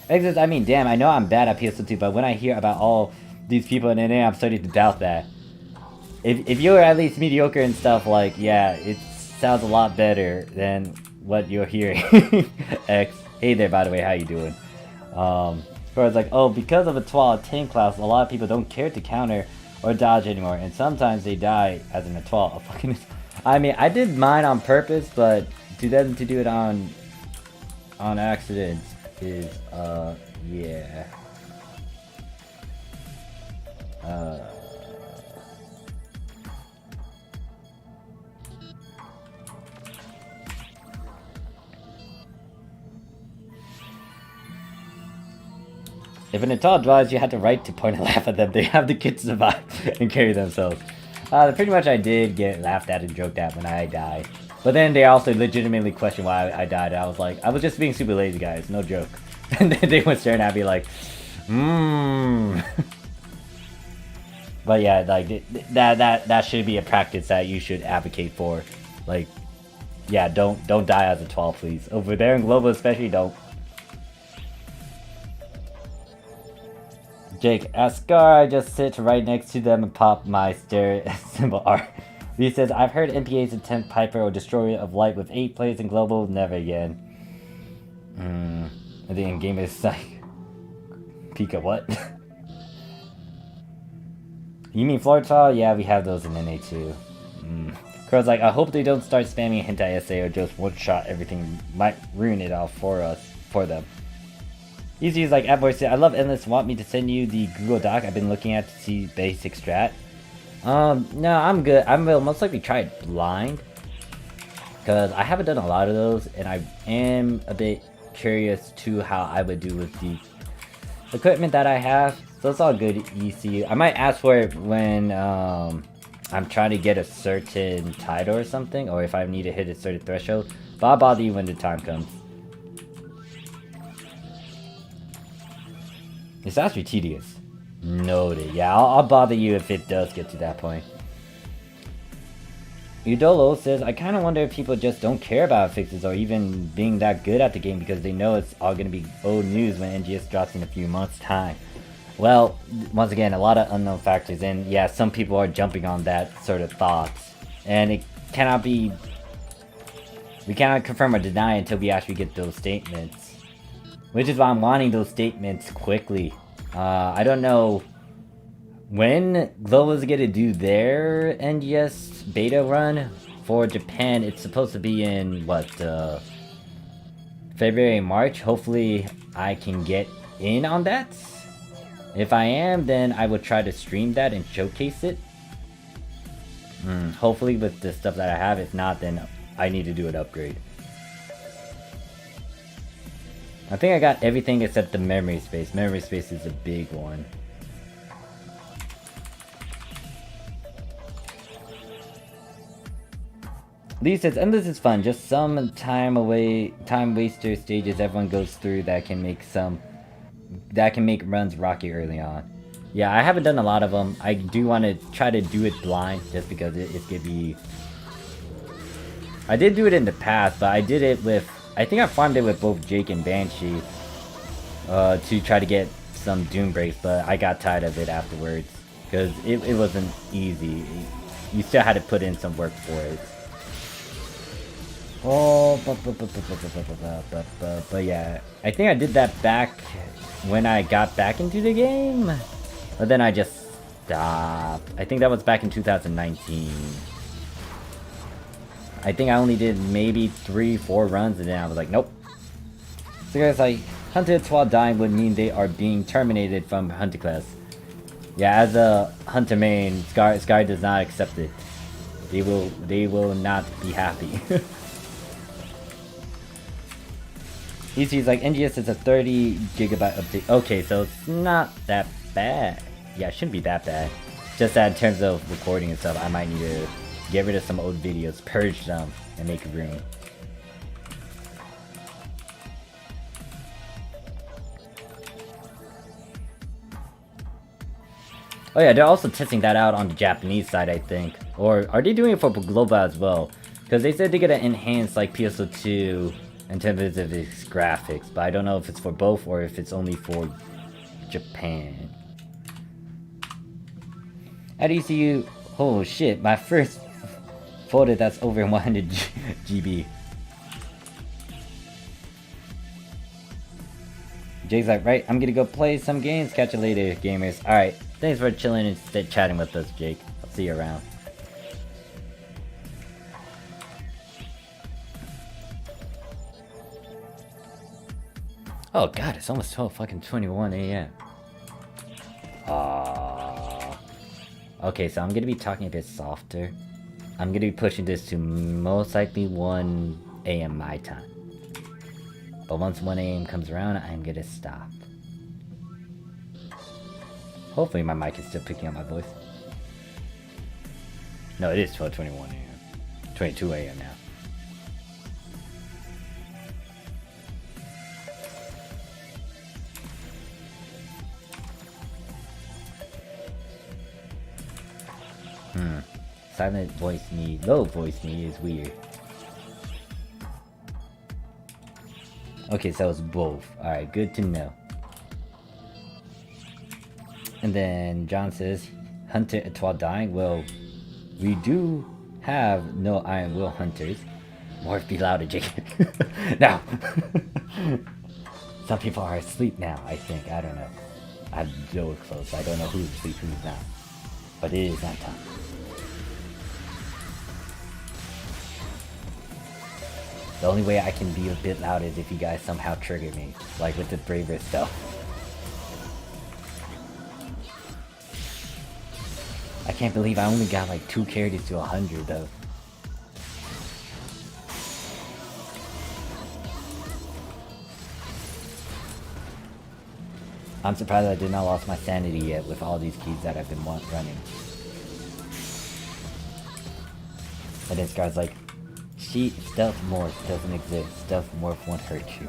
A: Exits, I mean, damn, I know I'm bad at PSO2, but when I hear about all these people in NA, I'm starting to doubt that. If you're at least mediocre and stuff, like, yeah, it sounds a lot better than what you're hearing. X. Hey there, by the way, how you doing? Where it's like, oh, because of a 12 tank class, a lot of people don't care to counter or dodge anymore, and sometimes they die as in a 12. Fucking, I mean, I did mine on purpose, but to them to do it on accident is, yeah. If an adult drives, you have the right to point and laugh at them. They have the kids to survive and carry themselves. Pretty much I did get laughed at and joked at when I died. But then they also legitimately questioned why I died. I was like, I was just being super lazy, guys. No joke. And then they went staring at me like, But yeah, like, that should be a practice that you should advocate for. Like, yeah, don't die as a 12, please. Over there in Global especially, don't. Jake, at Scar, I just sit right next to them and pop my stare symbol art. Lee says, I've heard NPA's attempt Piper or Destroyer of Light with 8 players in Global, never again. And the in-game is like... Pika what? You mean Flortal? Yeah, we have those in NA too. Crow's like, I hope they don't start spamming hentai SA or just one-shot everything. Might ruin it all for them. Easy's like, at voice, I love Endless. Want me to send you the Google Doc I've been looking at to see basic strat? No, I'm good. I will most likely try it blind. Because I haven't done a lot of those, and I am a bit curious to how I would do with the equipment that I have. So it's all good, ECU. I might ask for it when I'm trying to get a certain title or something, or if I need to hit a certain threshold. But I'll bother you when the time comes. It's actually tedious. Noted. Yeah, I'll bother you if it does get to that point. Udolo says, I kind of wonder if people just don't care about fixes or even being that good at the game because they know it's all going to be old news when NGS drops in a few months' time. Well, once again, a lot of unknown factors, and yeah, some people are jumping on that sort of thoughts. And it cannot be... We cannot confirm or deny until we actually get those statements. Which is why I'm wanting those statements quickly. I don't know when Global's gonna do their NGS beta run. For Japan, it's supposed to be in, what, February, March? Hopefully I can get in on that. If I am, then I will try to stream that and showcase it. Hopefully with the stuff that I have. If not, then I need to do an upgrade. I think I got everything except the memory space. Memory space is a big one. Lee says, Endless is fun. Just some time waster stages everyone goes through that can make runs rocky early on. Yeah, I haven't done a lot of them. I do want to try to do it blind just because it could be... I did do it in the past, but I did it with... I think I farmed it with both Jake and Banshee to try to get some Doom breaks, but I got tired of it afterwards because it wasn't easy. You still had to put in some work for it. Oh, but yeah, I think I did that back when I got back into the game, but then I just stopped. I think that was back in 2019. I think I only did maybe 3-4 runs and then I was like, nope. So guys, like, Hunted while dying would mean they are being terminated from Hunter class. Yeah, as a Hunter main, Sky does not accept it. They will not be happy. Easy's like, NGS is a 30 gigabyte update. Okay, so it's not that bad. Yeah, it shouldn't be that bad. Just that in terms of recording and stuff, I might need to get rid of some old videos, purge them, and make room. Oh yeah, they're also testing that out on the Japanese side, I think. Or are they doing it for global as well? Because they said they're gonna enhance like PSO2 in terms of its graphics, but I don't know if it's for both or if it's only for Japan. How do you see you? Oh shit, my first folder that's over 100 GB. Jake's like, right, I'm gonna go play some games. Catch you later, gamers. Alright, thanks for chilling and chatting with us, Jake. I'll see you around. Oh god, it's almost 12:21 a.m. Okay, so I'm gonna be talking a bit softer. I'm gonna be pushing this to most likely 1 a.m. my time. But once 1 a.m. comes around, I'm gonna stop. Hopefully my mic is still picking up my voice. No, it is 12:21 a.m. 22 a.m. now. Silent voice me, low voice me is weird. Okay, so it's both. Alright, good to know. And then John says, Hunter Etoile dying? Well, we do have no Iron Will Hunters. Morph be louder, Jake. Now! Some people are asleep now, I think. I don't know. I'm so close. I don't know who's asleep, who's not. But it is not time. The only way I can be a bit loud is if you guys somehow trigger me, like with the braver stuff. I can't believe I only got like 2 characters to 100 though. I'm surprised I did not lost my sanity yet with all these keys that I've been running. And this guy's like, Stealth Morph doesn't exist. Stealth Morph won't hurt you.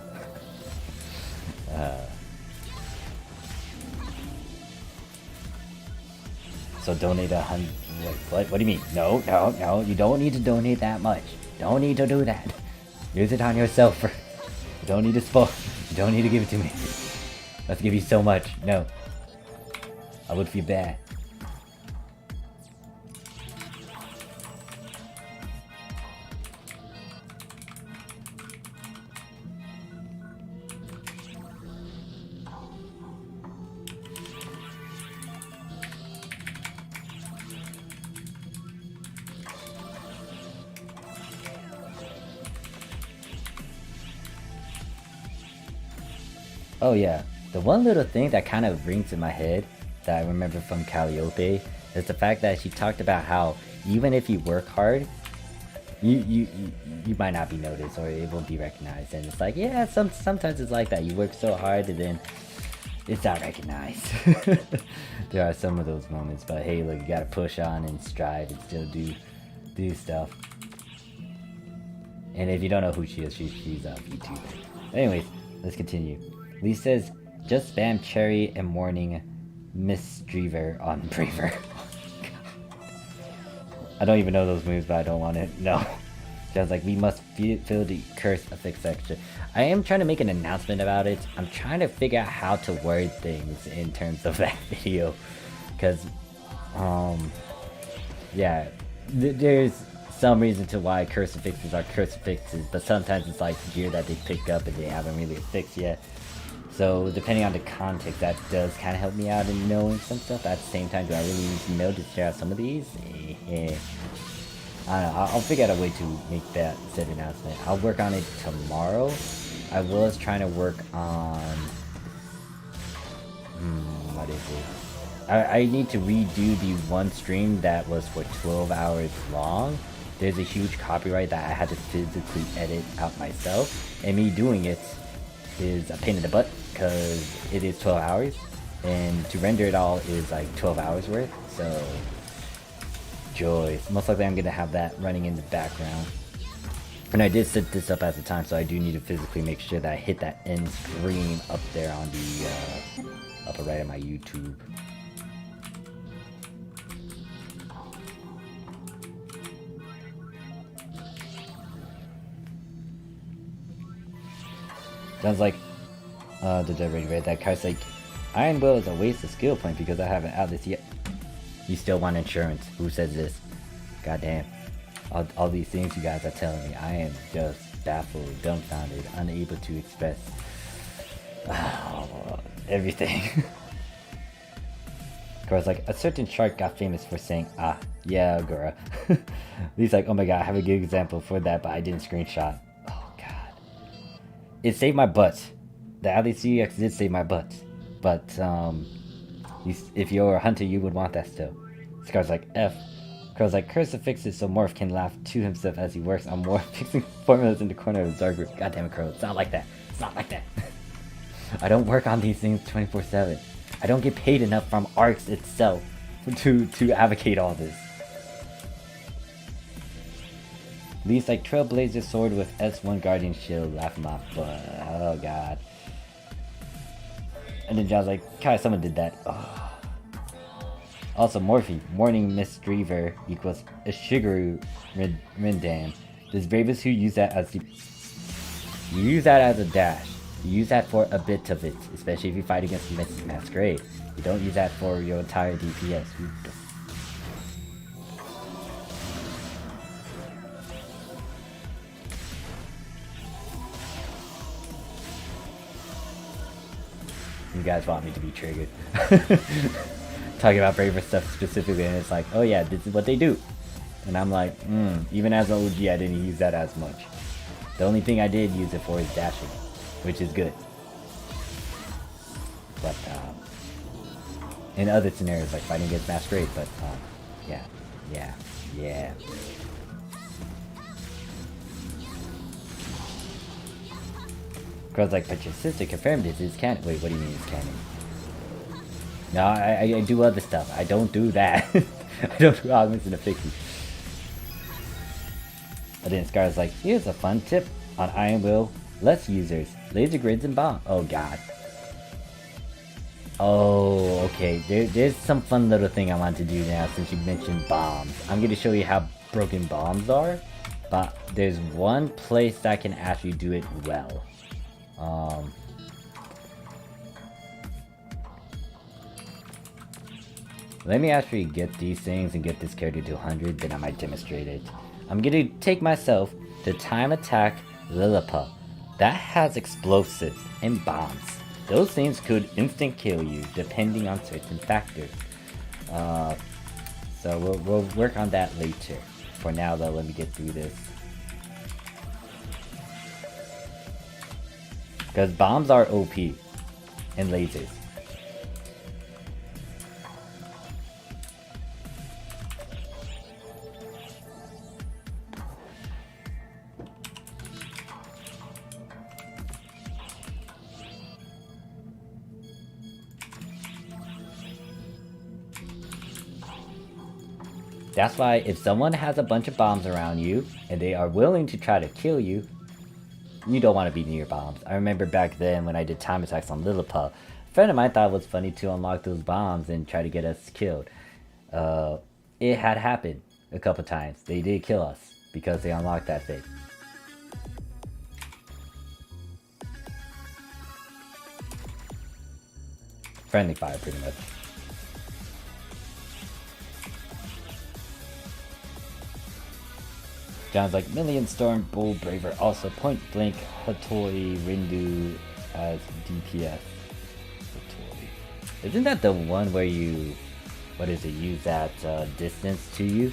A: So donate 100. What do you mean? No, you don't need to donate that much. Don't need to do that. Use it on yourself first. You don't need to spoil. You don't need to give it to me. Let's give you so much. No. I would feel bad. Oh yeah, the one little thing that kind of rings in my head that I remember from Calliope is the fact that she talked about how even if you work hard, you might not be noticed or it won't be recognized. And it's like, yeah, sometimes it's like that. You work so hard and then it's not recognized. There are some of those moments, but hey, look, you gotta push on and strive and still do stuff. And if you don't know who she is, she's a VTuber. Anyways, let's continue. Lee says, just spam Cherry and Morning Misdreaver on Braver. I don't even know those moves, but I don't want it. No. John's like, we must fill the curse effect section. I am trying to make an announcement about it. I'm trying to figure out how to word things in terms of that video. Because, yeah, there's some reason to why crucifixes are crucifixes, but sometimes it's like gear that they pick up and they haven't really fixed yet. So depending on the context, that does kind of help me out in knowing some stuff. At the same time, do I really need to know to share out some of these? I don't know. I'll figure out a way to make that said announcement. I'll work on it tomorrow. I was trying to work on... what is it? I need to redo the one stream that was for 12 hours long. There's a huge copyright that I had to physically edit out myself. And me doing it is a pain in the butt because it is 12 hours. And to render it all is like 12 hours worth. So, joy. Most likely I'm going to have that running in the background. And I did set this up at the time, so I do need to physically make sure that I hit that end screen up there on the upper right of my YouTube. Sounds like, did I already read that? Card's like, Iron Will is a waste of skill point because I haven't added this yet. You still want insurance. Who says this? Goddamn. All these things you guys are telling me. I am just baffled, dumbfounded, unable to express everything. Of course, like, a certain shark got famous for saying, ah, yeah, Gura. He's like, oh my god, I have a good example for that, but I didn't screenshot. Oh god. It saved my butt. The LECX did save my butt. But, if you're a hunter, you would want that still. Scar's like, F. Crow's like, curse to fix it so Morph can laugh to himself as he works on Morph fixing formulas in the corner of his dark room. God damn it, Crow. It's not like that. It's not like that. I don't work on these things 24/7. I don't get paid enough from ARX itself to advocate all this. Least like Trailblazer sword with S1 Guardian shield, laughing my butt. Oh god. And then John's like, Kai, someone did that. Oh. Also, Morphe, Morning Mistreaver equals a Shigeru Rindan. There's bravest who use that as you use that as a dash. You use that for a bit of it, especially if you fight against Mrs. Masquerade. You don't use that for your entire DPS. You guys want me to be triggered. Talking about braver stuff specifically, and it's like, oh yeah, this is what they do. And I'm like, even as an OG, I didn't use that as much. The only thing I did use it for is dashing, which is good. But in other scenarios, like fighting against Masquerade, but yeah. Girl's like, but your sister confirmed this is canon. Wait, what do you mean it's canon? No, I do other stuff. I don't do that. I don't do augments and affixes. But then Scar's like, here's a fun tip on Iron Will. Less users, laser grids and bomb. Oh god. Oh, okay. There's some fun little thing I want to do now since you mentioned bombs. I'm going to show you how broken bombs are. But there's one place that can actually do it well. Let me actually get these things and get this character to 100, then I might demonstrate it. I'm gonna take myself to Time Attack Lilliput. That has explosives and bombs. Those things could instant kill you depending on certain factors. So we'll work on that later. For now though, let me get through this. Because bombs are OP and lasers. That's why if someone has a bunch of bombs around you and they are willing to try to kill you, you don't want to be near bombs. I remember back then when I did time attacks on Lilliput, a friend of mine thought it was funny to unlock those bombs and try to get us killed. It had happened a couple times. They did kill us because they unlocked that thing. Friendly fire, pretty much. John's like, Million Storm, Bull Braver, also Point Blank, Hattori, Rindu as DPS. Hattori. Isn't that the one where you, use that distance to you?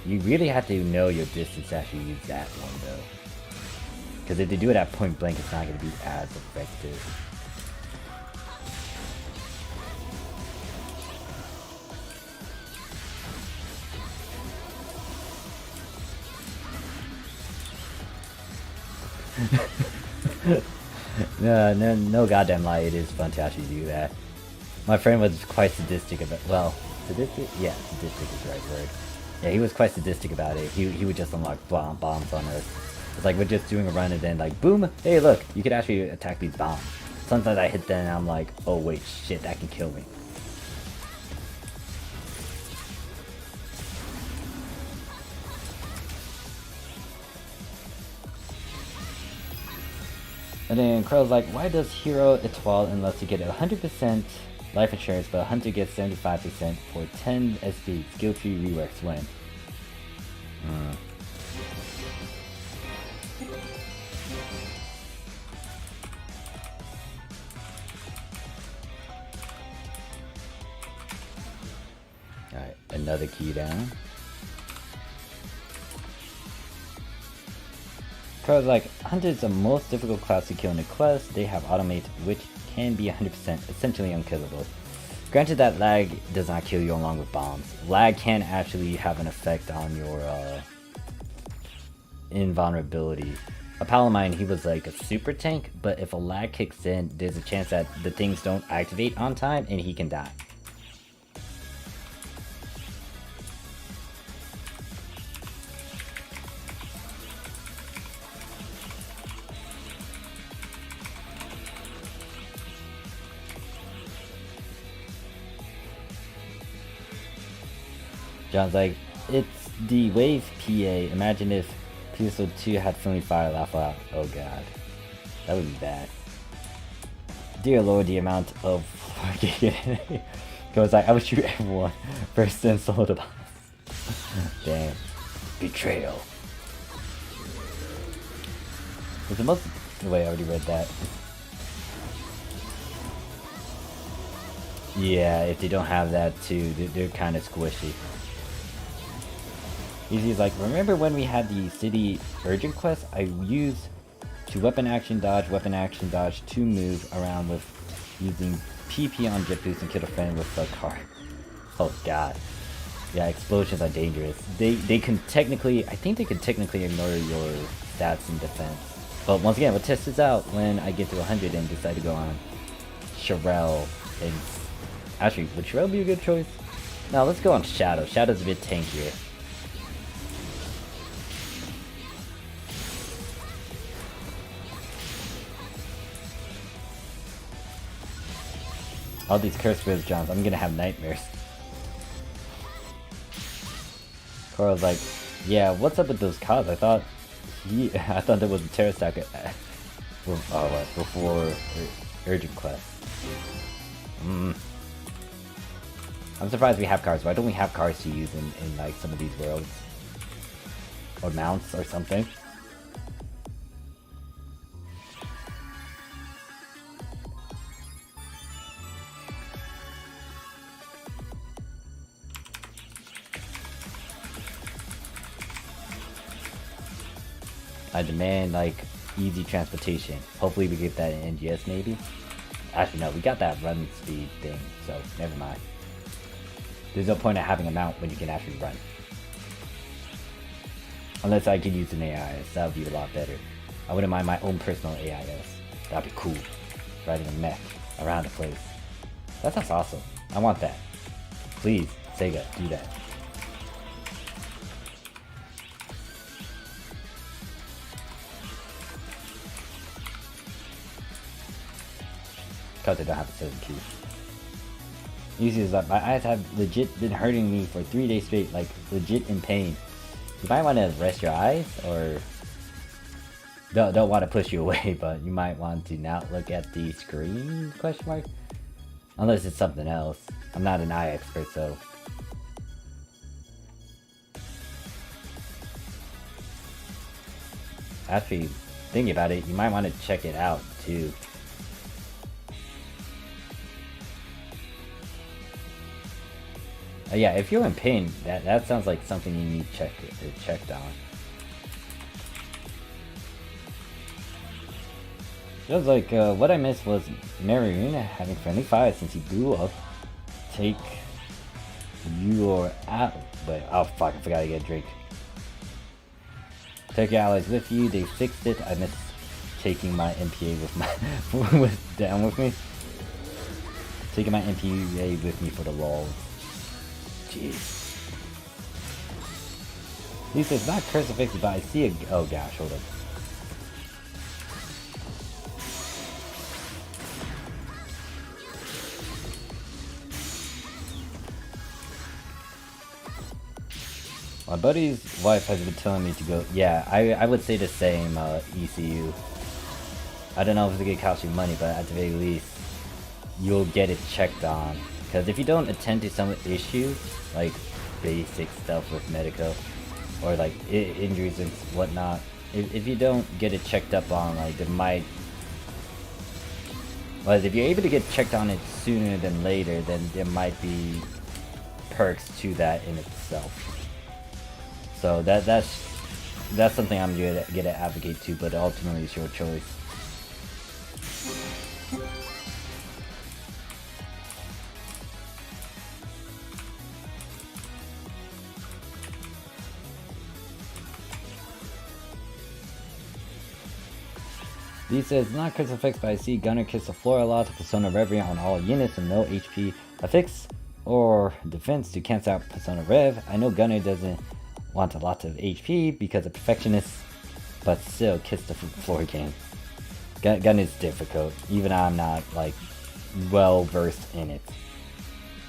A: You really have to know your distance to actually use that one though. Because if they do it at Point Blank, it's not going to be as effective. No goddamn lie, it is fun to actually do that. My friend was quite sadistic about, well, sadistic? Yeah, sadistic is the right word. Yeah, he was quite sadistic about it. He would just unlock bombs on us. It's like we're just doing a run and then like, boom, hey look, you could actually attack these bombs. Sometimes I hit them and I'm like, oh wait, shit, that can kill me. And then Crow's like, why does Hero Etoile unless you get 100% life insurance, but Hunter gets 75% for 10 SD. Skill tree reworks when. Alright, another key down. Cause like, Hunter's the most difficult class to kill in the quest. They have automate, which can be 100% essentially unkillable. Granted that lag does not kill you along with bombs. Lag can actually have an effect on your invulnerability. A Palamine, he was like a super tank, but if a lag kicks in, there's a chance that the things don't activate on time and he can die. John's like, it's the wave PA. Imagine if PSO2 had friendly fire, laugh out. Oh god. That would be bad. Dear lord, the amount of fucking goes like, I would shoot everyone first then solo the boss. Damn. Betrayal. Was the most wait, I already read that. Yeah, if they don't have that too, they're kind of squishy. Easy's like, remember when we had the city urgent quest? I used to weapon action dodge, to move around with using PP on jet boost and kill a friend with a car. Oh god. Yeah, explosions are dangerous. They can technically, I think they can technically ignore your stats in defense. But once again, we'll test this out when I get to 100 and decide to go on Sherelle. And actually, would Sherelle be a good choice? No, let's go on Shadow. Shadow's a bit tankier. All these cursed Grizz Johns, I'm gonna have nightmares. Coral's like, yeah, what's up with those cops? I thought there was a terror stack before urgent quest. I'm surprised we have cars. Why don't we have cars to use in like some of these worlds? Or mounts or something? I demand like easy transportation. Hopefully we get that in NGS maybe. Actually no, we got that run speed thing, so never mind. There's no point in having a mount when you can actually run. Unless I could use an AIS, that would be a lot better. I wouldn't mind my own personal AIS. That'd be cool. Riding a mech around the place. That sounds awesome. I want that. Please, Sega, do that. Because I don't have a 7 key. Easy is that my eyes have legit been hurting me for 3 days straight, like legit in pain. You might want to rest your eyes, or don't want to push you away, but you might want to not look at the screen, question mark? Unless it's something else. I'm not an eye expert, so. Actually, thinking about it, you might want to check it out too. Yeah, if you're in pain, that sounds like something you need checked on. Feels like what I missed was Marina having friendly fire since he blew up. Take your wait, oh fuck, I forgot to get a drink. Take your allies with you. They fixed it. I missed taking my MPA with my down with me. Taking my MPA with me for the lol. Jeez. He says not crucifixed, but I see a. Oh gosh, hold up. My buddy's wife has been telling me to go. Yeah, I would say the same. ECU. I don't know if it's gonna cost you money, but at the very least, you'll get it checked on. Because if you don't attend to some issues, like basic stuff with Medico, or like injuries and whatnot, if you don't get it checked up on, like it might... Well, if you're able to get checked on it sooner than later, then there might be perks to that in itself. So that's something I'm gonna advocate to, but ultimately it's your choice. Lee says, not critical effects, but I see Gunner kiss the floor a lot to Persona Reverie on all units and no HP affix or defense to cancel out Persona Rev. I know Gunner doesn't want a lot of HP because of perfectionist, but still kiss the floor game. Gunner is difficult, even I'm not like well versed in it.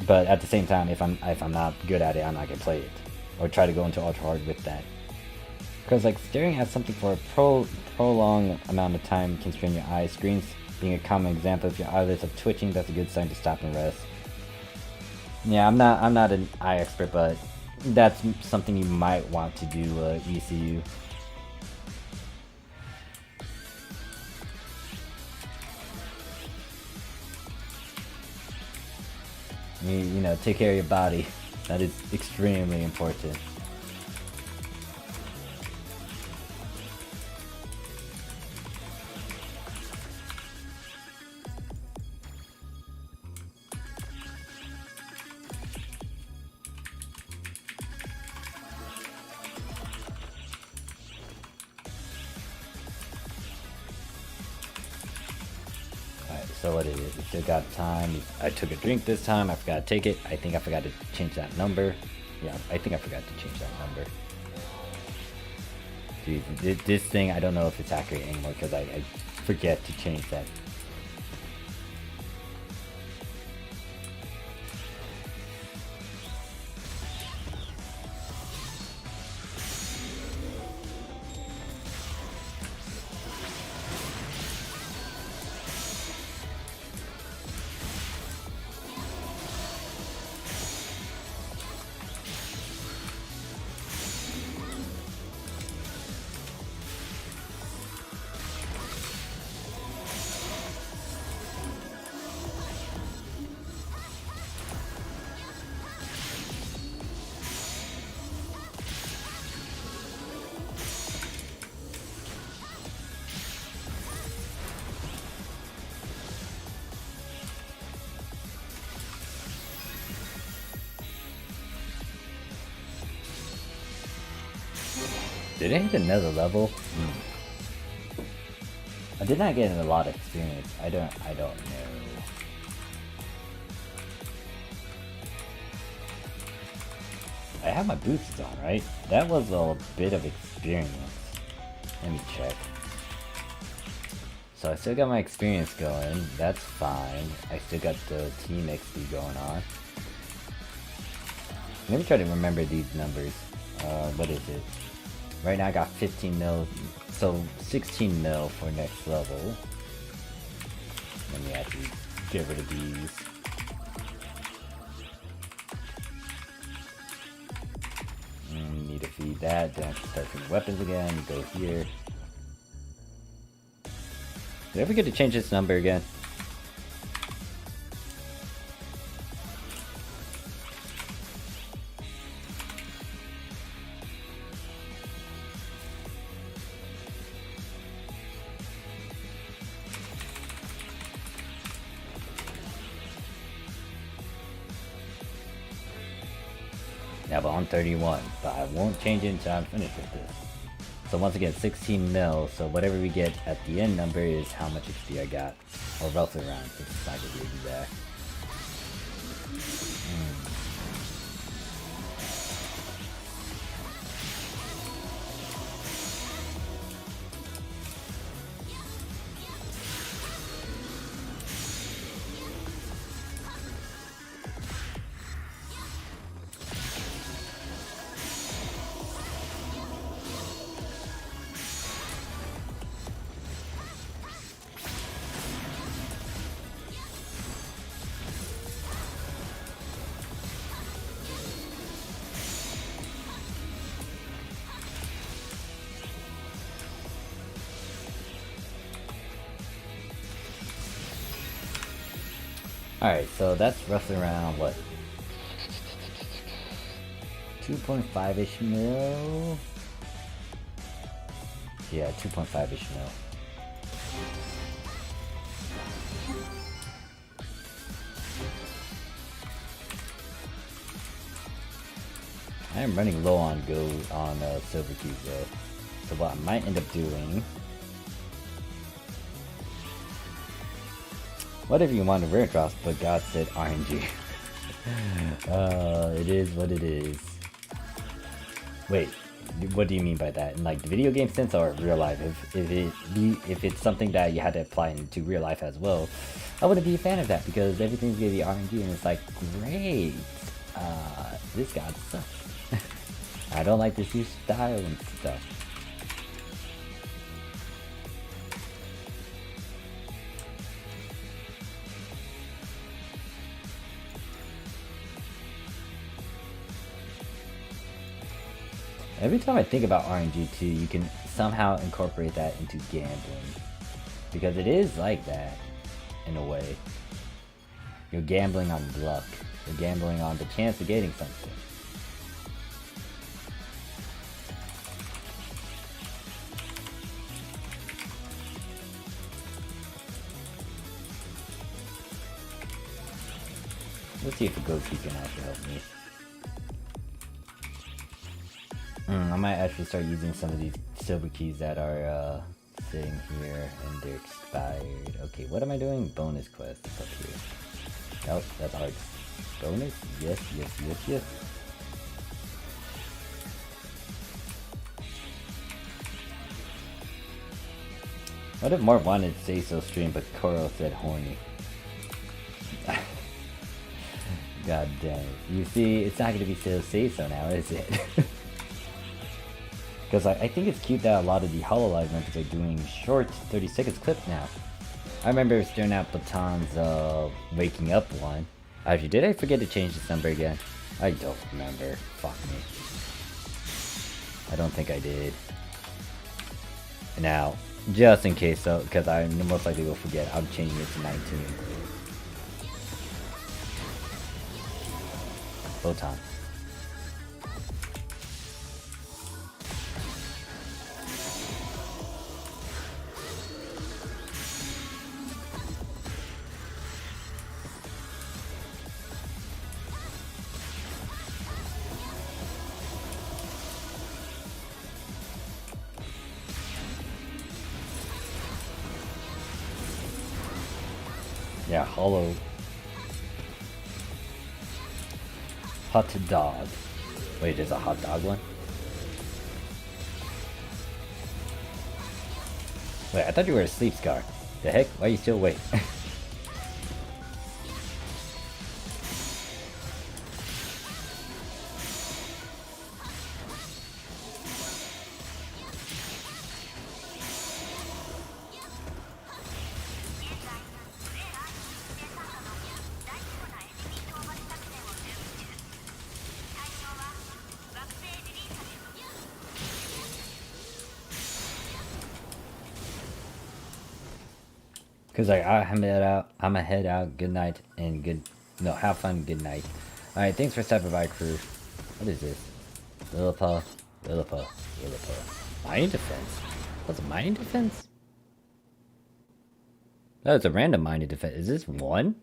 A: But at the same time, if I'm not good at it, I'm not gonna play it or try to go into ultra hard with that. Because like staring at something for a prolonged amount of time can strain your eyes. Screens being a common example. If your eyelids are twitching, that's a good sign to stop and rest. Yeah, I'm not an eye expert, but that's something you might want to do, ECU. You know, take care of your body. That is extremely important. So what it is, we still got time. I took a drink this time, I forgot to take it. I think I forgot to change that number. Yeah, I think I forgot to change that number. Dude, this thing, I don't know if it's accurate anymore because I forget to change that. Did I hit another level? I did not get a lot of experience. I don't know. I have my boosts on, right? That was a bit of experience. Let me check. So I still got my experience going. That's fine. I still got the team XP going on. Let me try to remember these numbers. What is it? Right now I got 15 mil, so 16 mil for next level. Let me actually get rid of these. Need to feed that, then I have to start feeding weapons again, go here. Did I ever get to change this number again? Yeah, but on 31, but I won't change it until I'm finished with this. So once again, 16 mil, so whatever we get at the end number is how much XP I got. Or roughly around, since it's not gonna be exact. Alright, so that's roughly around, what? 2.5-ish mil? Yeah, 2.5-ish mil. I am running low on silver cubes though. So what I might end up doing... Whatever you want to rare drops, but God said RNG. It is what it is. Wait, what do you mean by that? In like the video game sense or real life? If it's something that you had to apply into real life as well, I wouldn't be a fan of that because everything's gonna be RNG and it's like, great. This god sucks. I don't like this new style and stuff. Every time I think about RNG too, you can somehow incorporate that into gambling. Because it is like that, in a way. You're gambling on luck. You're gambling on the chance of getting something. Let's see if a goatee can actually help me. I might actually start using some of these silver keys that are sitting here and they're expired. Okay, what am I doing? Bonus quest up here. Nope, that's our bonus. Yes, yes, yes, yes. What if Mark wanted to say so stream, but Koro said horny? God damn it. You see, it's not going to be so say so now, is it? Because I think it's cute that a lot of the Hololive members are doing short 30 seconds clips now. I remember staring at Baton's waking up one. Actually, did I forget to change this number again? I don't remember. Fuck me. I don't think I did. Now, just in case though, because I most likely will forget, I'm changing it to 19. Botan. Yeah, hollow. Hot dog. Wait, there's a hot dog one? Wait, I thought you were asleep, Scar. The heck? Why are you still awake? Cause like I'ma head out. Good night and have fun. Good night. All right, thanks for stopping by, crew. What is this? Lillipa. Mind defense. What's a mind defense? No, it's a random mind defense. Is this one?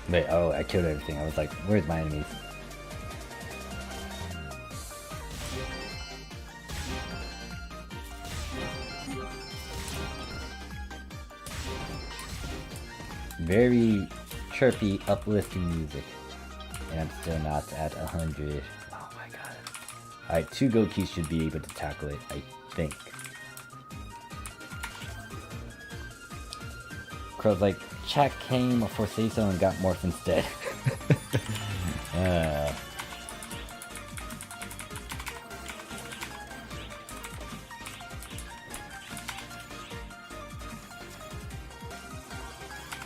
A: Wait, oh, I killed everything. I was like, where's my enemies? Very chirpy, uplifting music. And I'm still not at 100. Oh my god. Alright, 2 go keys should be able to tackle it, I think. Crow's like, Chuck came before say so and got morph instead.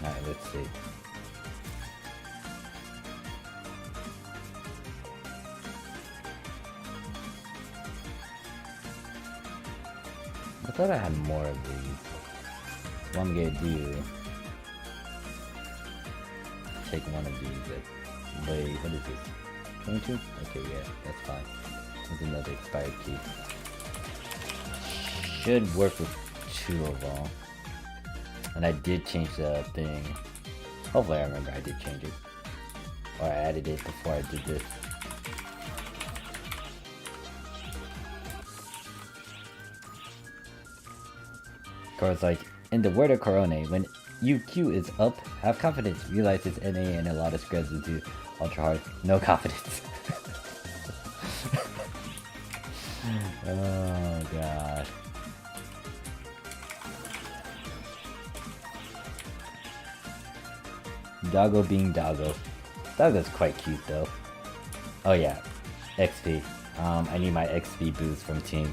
A: Alright, let's see. I thought I had more of these. So I'm gonna do... take one of these. Wait, what is this? 22? Okay, yeah, that's fine. There's another expired key. Should work with 2 of them. And I did change the thing. Hopefully I remember I did change it. Or I added it before I did this. Coro's like, in the word of Corone, when UQ is up, have confidence. Realize it's NA and a lot of scrubs into ultra hard. No confidence. Oh god. Doggo being Doggo. Doggo's quite cute though. Oh yeah, XP. I need my XP boost from team.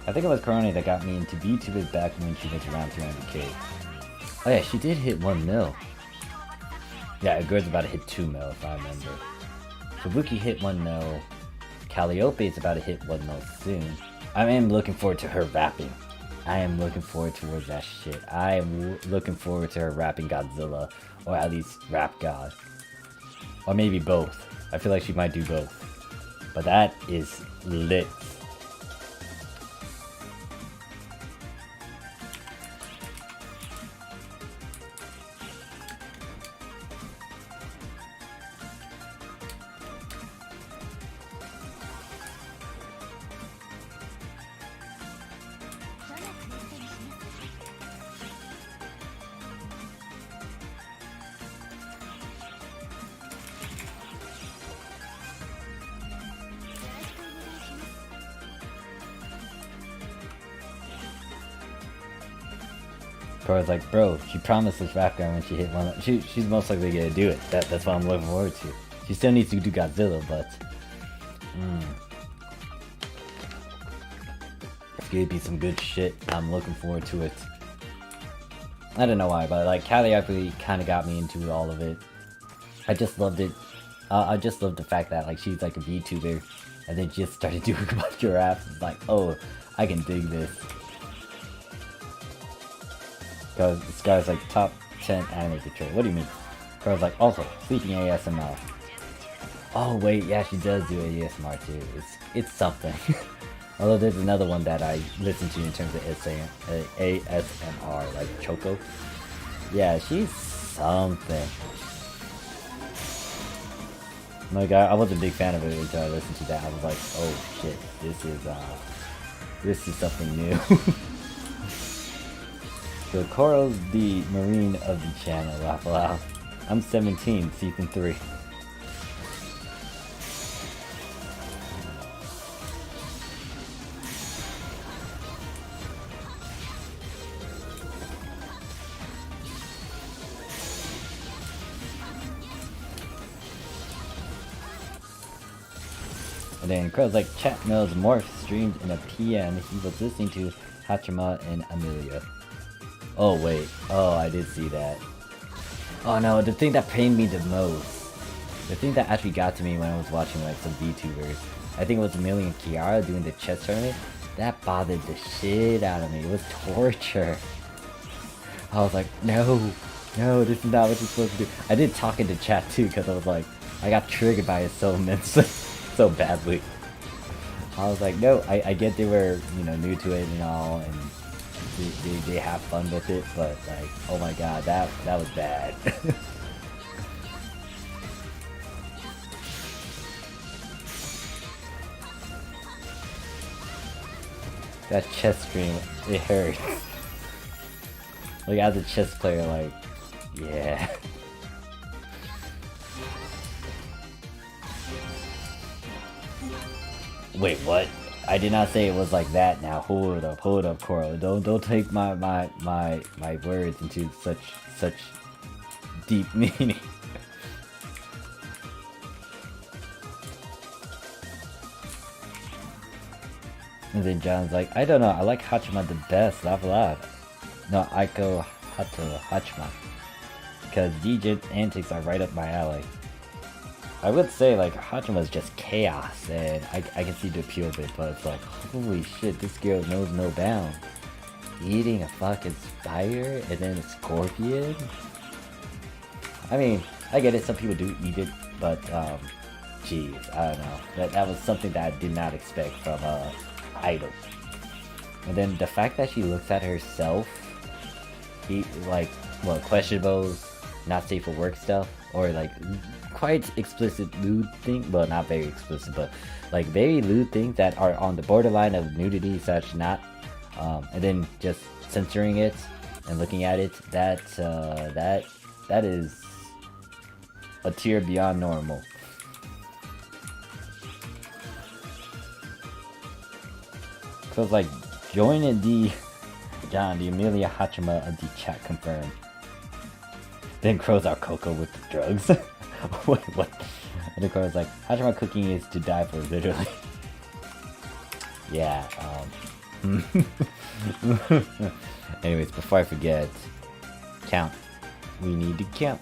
A: I think it was Corona that got me into VTubers back when she was around 300k. Oh yeah, she did hit 1 mil. Yeah, Agur's about to hit 2 mil if I remember. Kabuki hit 1 mil. Calliope is about to hit 1 mil soon. I am looking forward to her rapping. I am looking forward towards that shit. I am looking forward to her rapping Godzilla. Or at least Rap God. Or maybe both. I feel like she might do both. But that is lit. Cora's like, bro, she promised this rap guy when she hit 1. She's most likely gonna do it. That's what I'm looking forward to. She still needs to do Godzilla, but it's gonna be some good shit. I'm looking forward to it. I don't know why, but like Calliope kind of got me into all of it. I just loved it. I just loved the fact that like she's like a VTuber, and then she just started doing a bunch of raps. It's like, oh, I can dig this. Because this guy's like top 10 anime picture. What do you mean? Girl's like, also, speaking ASMR. Oh wait, yeah, she does do ASMR too. It's something. Although there's another one that I listen to in terms of ASMR, like Choco. Yeah, she's something. Like I was a big fan of it until I listened to that. I was like, oh shit, this is something new. So Koro's the Marine of the channel, laugh aloud. I'm 17, season 3. And then Crow's like, chat knows Morph streamed in a PM. He was listening to Hachima and Amelia. Oh wait, oh I did see that. Oh no, the thing that pained me the most, the thing that actually got to me when I was watching like some VTubers, I think it was Amelia and Kiara doing the chess tournament. That bothered the shit out of me. It was torture. I was like, no, this is not what you're supposed to do. I did talk into chat too because I was like, I got triggered by it so immensely, so badly. I was like, no, I get they were, you know, new to it and all, and they have fun with it, but like, oh my god, that was bad. That chess stream, it hurts. Like as a chess player, like, yeah. Wait, what? I did not say it was like that. Now hold up, Coral. Don't take my words into such deep meaning. And then John's like, I don't know, I like Hachima the best, laugh. No, Aiko Hato Hachima. Because DJ's antics are right up my alley. I would say like Hachima is just chaos, and I can see the appeal of it, but it's like, holy shit, this girl knows no bounds. Eating a fucking spider and then a scorpion? I mean, I get it, some people do eat it, but jeez, I don't know. That was something that I did not expect from Idol. And then the fact that she looks at herself, like, well, questionable, not safe for work stuff, or like quite explicit lewd thing, well, not very explicit, but like very lewd things that are on the borderline of nudity such not, and then just censoring it and looking at it, that is a tier beyond normal. So it's like, join the John, the Amelia Hachima of the chat confirmed. Then crows out Coco with the drugs. Wait, what? And the crow's like, Hachima cooking is to die for, literally. Yeah, anyways, before I forget, count. We need to count,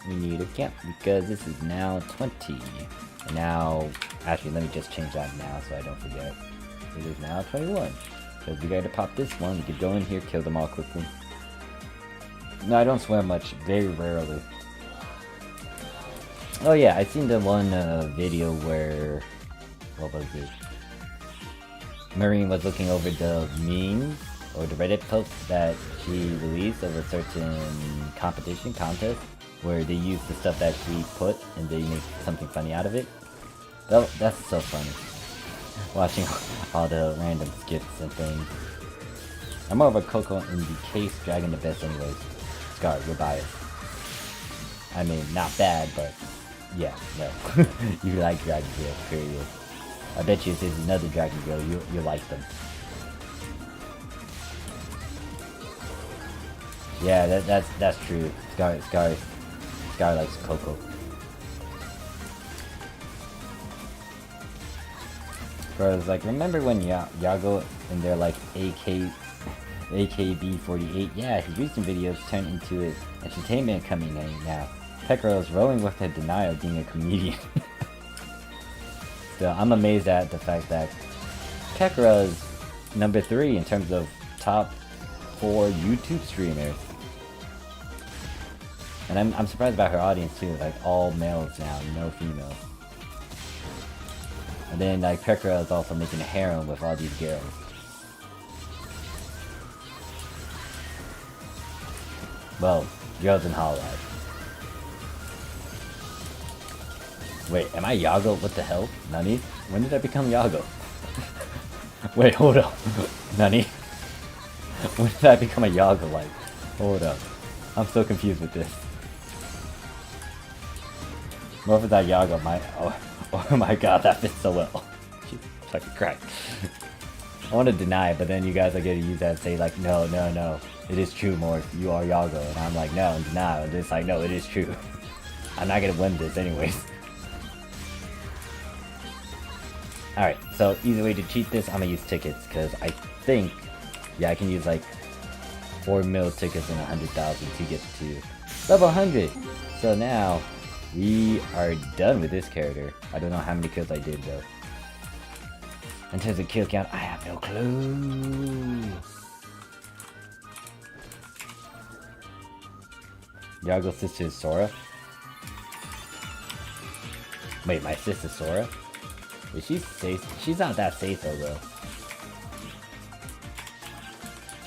A: because this is now 20. And now, actually, let me just change that now so I don't forget. It is now 21. So we gotta pop this one, we could go in here, kill them all quickly. No, I don't swear much, very rarely. Oh yeah, I seen the one video where, what was it? Marine was looking over the memes, or the Reddit posts that she released of a certain contest, where they use the stuff that she put and they make something funny out of it. That's so funny. Watching all the random skits and things. I'm more of a Coco in the case Dragon the best anyways. Scar, you're biased. I mean, not bad, but yeah, no. You like Dragon Girls, period. I bet you if there's another Dragon Girl, you like them. Yeah, that's true. Scar likes Coco. Bros, like, remember when Yago and their like AKB48? Yeah, his recent videos turned into an entertainment coming in now. Pekro is rolling with the denial of being a comedian. So I'm amazed at the fact that Pekra is number 3 in terms of top 4 YouTube streamers. And I'm surprised about her audience too, like all males now, no females. And then like Pekra is also making a harem with all these girls. Well, girls in Hololive. Wait, am I Yago? What the hell? Nani? When did I become Yago? Wait, hold up. Nani? When did I become a Yago? Like, hold up. I'm so confused with this. What was that Yago? Oh my god, that fits so well. Jesus fucking Christ. I want to deny it, but then you guys are going to use that and say like, no. It is true, Morph. You are Yago. And I'm like, no, I'm denial. And it's like, no, it is true. I'm not going to win this anyways. Alright, so easy way to cheat this, I'm gonna use tickets, because I think, yeah, I can use like 4 mil tickets and 100,000 to get to level 100. So now, we are done with this character. I don't know how many kills I did though. In terms of kill count, I have no clue. Yago's sister is Sora? Wait, my sister Sora? Is she safe? She's not that safe though.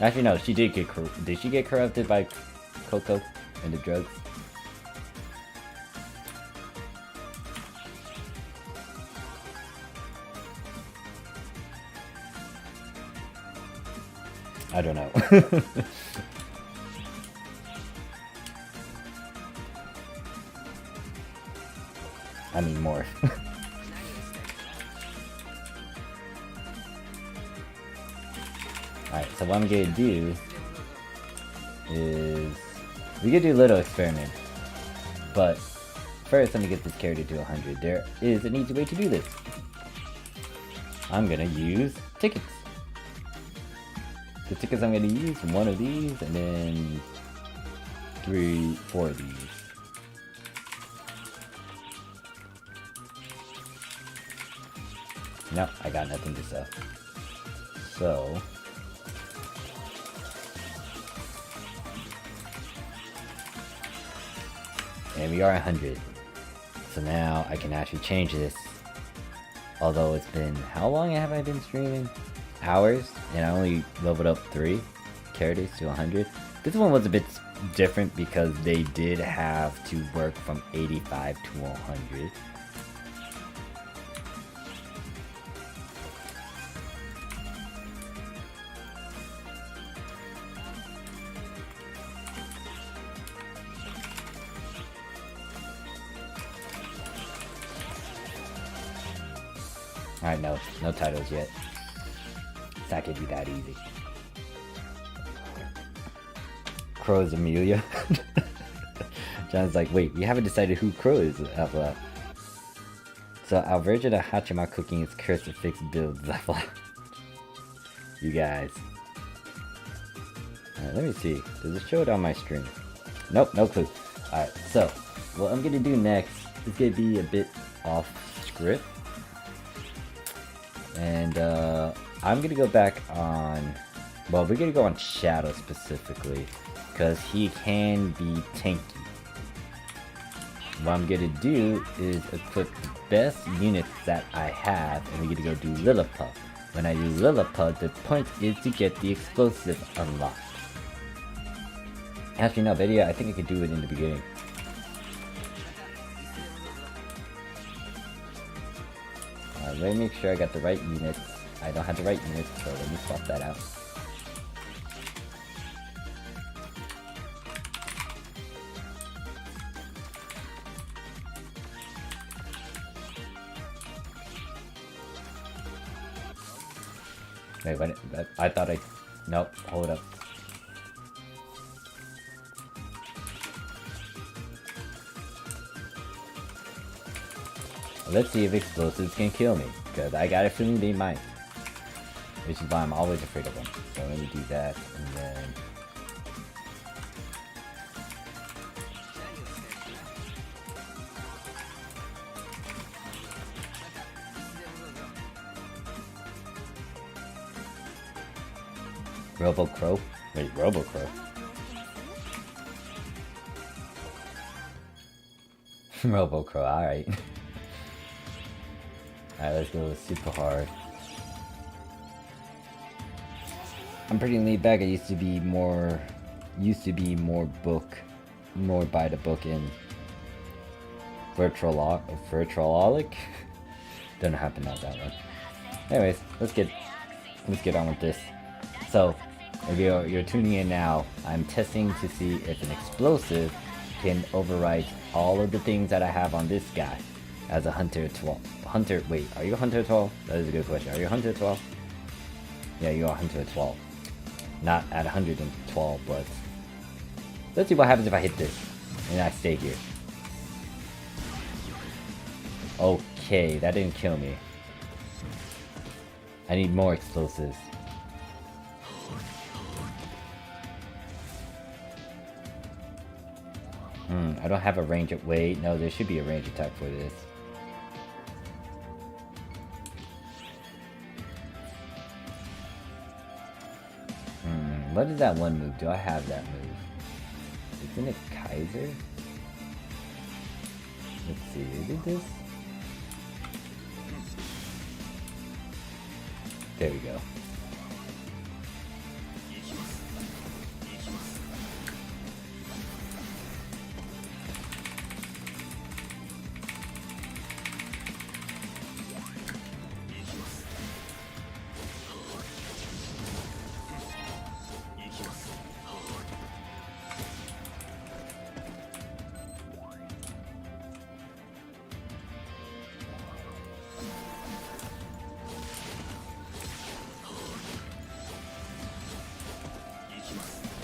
A: Actually, no. She did get. Did she get corrupted by Coco and the drugs? I don't know. I mean, more. Alright, so what I'm gonna do is we could do a little experiment. But first let me get this character to 100. There is an easy way to do this. I'm gonna use tickets. The tickets I'm gonna use, one of these, and then 4 of these. No, I got nothing to sell. So and we are 100. So now I can actually change this. Although it's been, how long have I been streaming? Hours, and I only leveled up 3 characters to 100. This one was a bit different because they did have to work from 85 to 100. Alright, no titles yet. It's not gonna be that easy. Crow is Amelia. John's like, wait, we haven't decided who Crow is out loud. So our version of Hachima cooking is cursed to fix builds out loud. You guys. Alright, let me see. Does it show it on my stream? Nope, no clue. Alright, so what I'm gonna do next is gonna be a bit off script. And I'm gonna go back on, well, we're gonna go on Shadow specifically, because he can be tanky. What I'm gonna do is equip the best units that I have, and we're gonna go do Lilliput. When I do Lilliput, the point is to get the explosive unlocked. Actually, no, video, I think I could do it in the beginning. Let me make sure I got the right units. I don't have the right units, so let me swap that out. Wait, what? I thought I... Nope, hold up. Let's see if explosives can kill me, because I got a feeling they might. Which is why I'm always afraid of them. So let me do that, and then... Robo-Crow? Wait, Robo-Crow? Robo-Crow, alright. Alright, let's go super hard. I'm pretty laid back. I used to be more by the book in Virtualolic. Don't know how to pronounce that one. Anyways, let's get on with this. So, if you're tuning in now, I'm testing to see if an explosive can override all of the things that I have on this guy as a Hunter 12. Wait, are you a Hunter 12? That is a good question. Are you a Hunter 12? Yeah, you are a Hunter 12. Not at 112, but let's see what happens if I hit this and I stay here. Okay, that didn't kill me. I need more explosives. I don't have a range of... Wait, no, there should be a range attack for this. What is that one move? Do I have that move? Isn't it Kaiser? Let's see, is it this? There we go.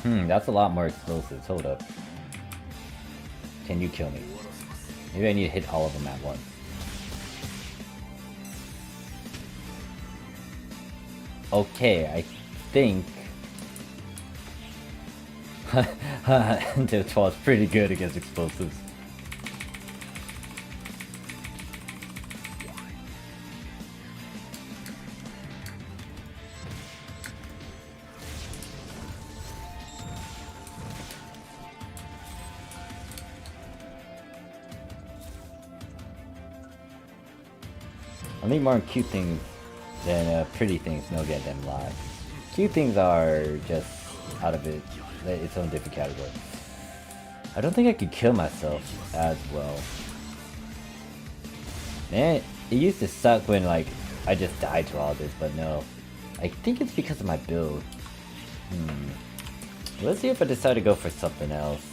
A: That's a lot more explosives. Hold up. Can you kill me? Maybe I need to hit all of them at once. Okay, I think... Hunter 12 is pretty good against explosives. I need more cute things than pretty things, no get them live. Cute things are just out of its own different category. I don't think I could kill myself as well. Man, it used to suck when like I just died to all this, but no. I think it's because of my build. Let's see if I decide to go for something else.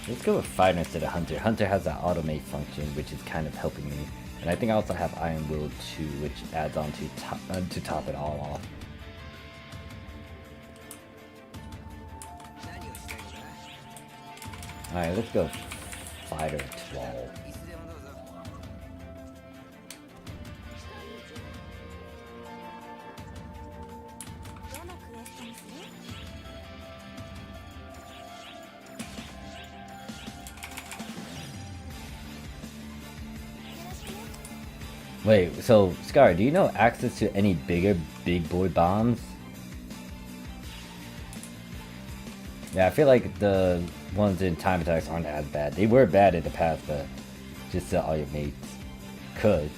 A: Let's go with Fighter instead of Hunter. Hunter has that automate function, which is kind of helping me. And I think I also have Iron Will too, which adds on to top it all off. Alright, let's go Fighter 12. Wait, so Scar, do you know access to any bigger big boy bombs? Yeah, I feel like the ones in time attacks aren't as bad. They were bad in the past, but just all your mates could.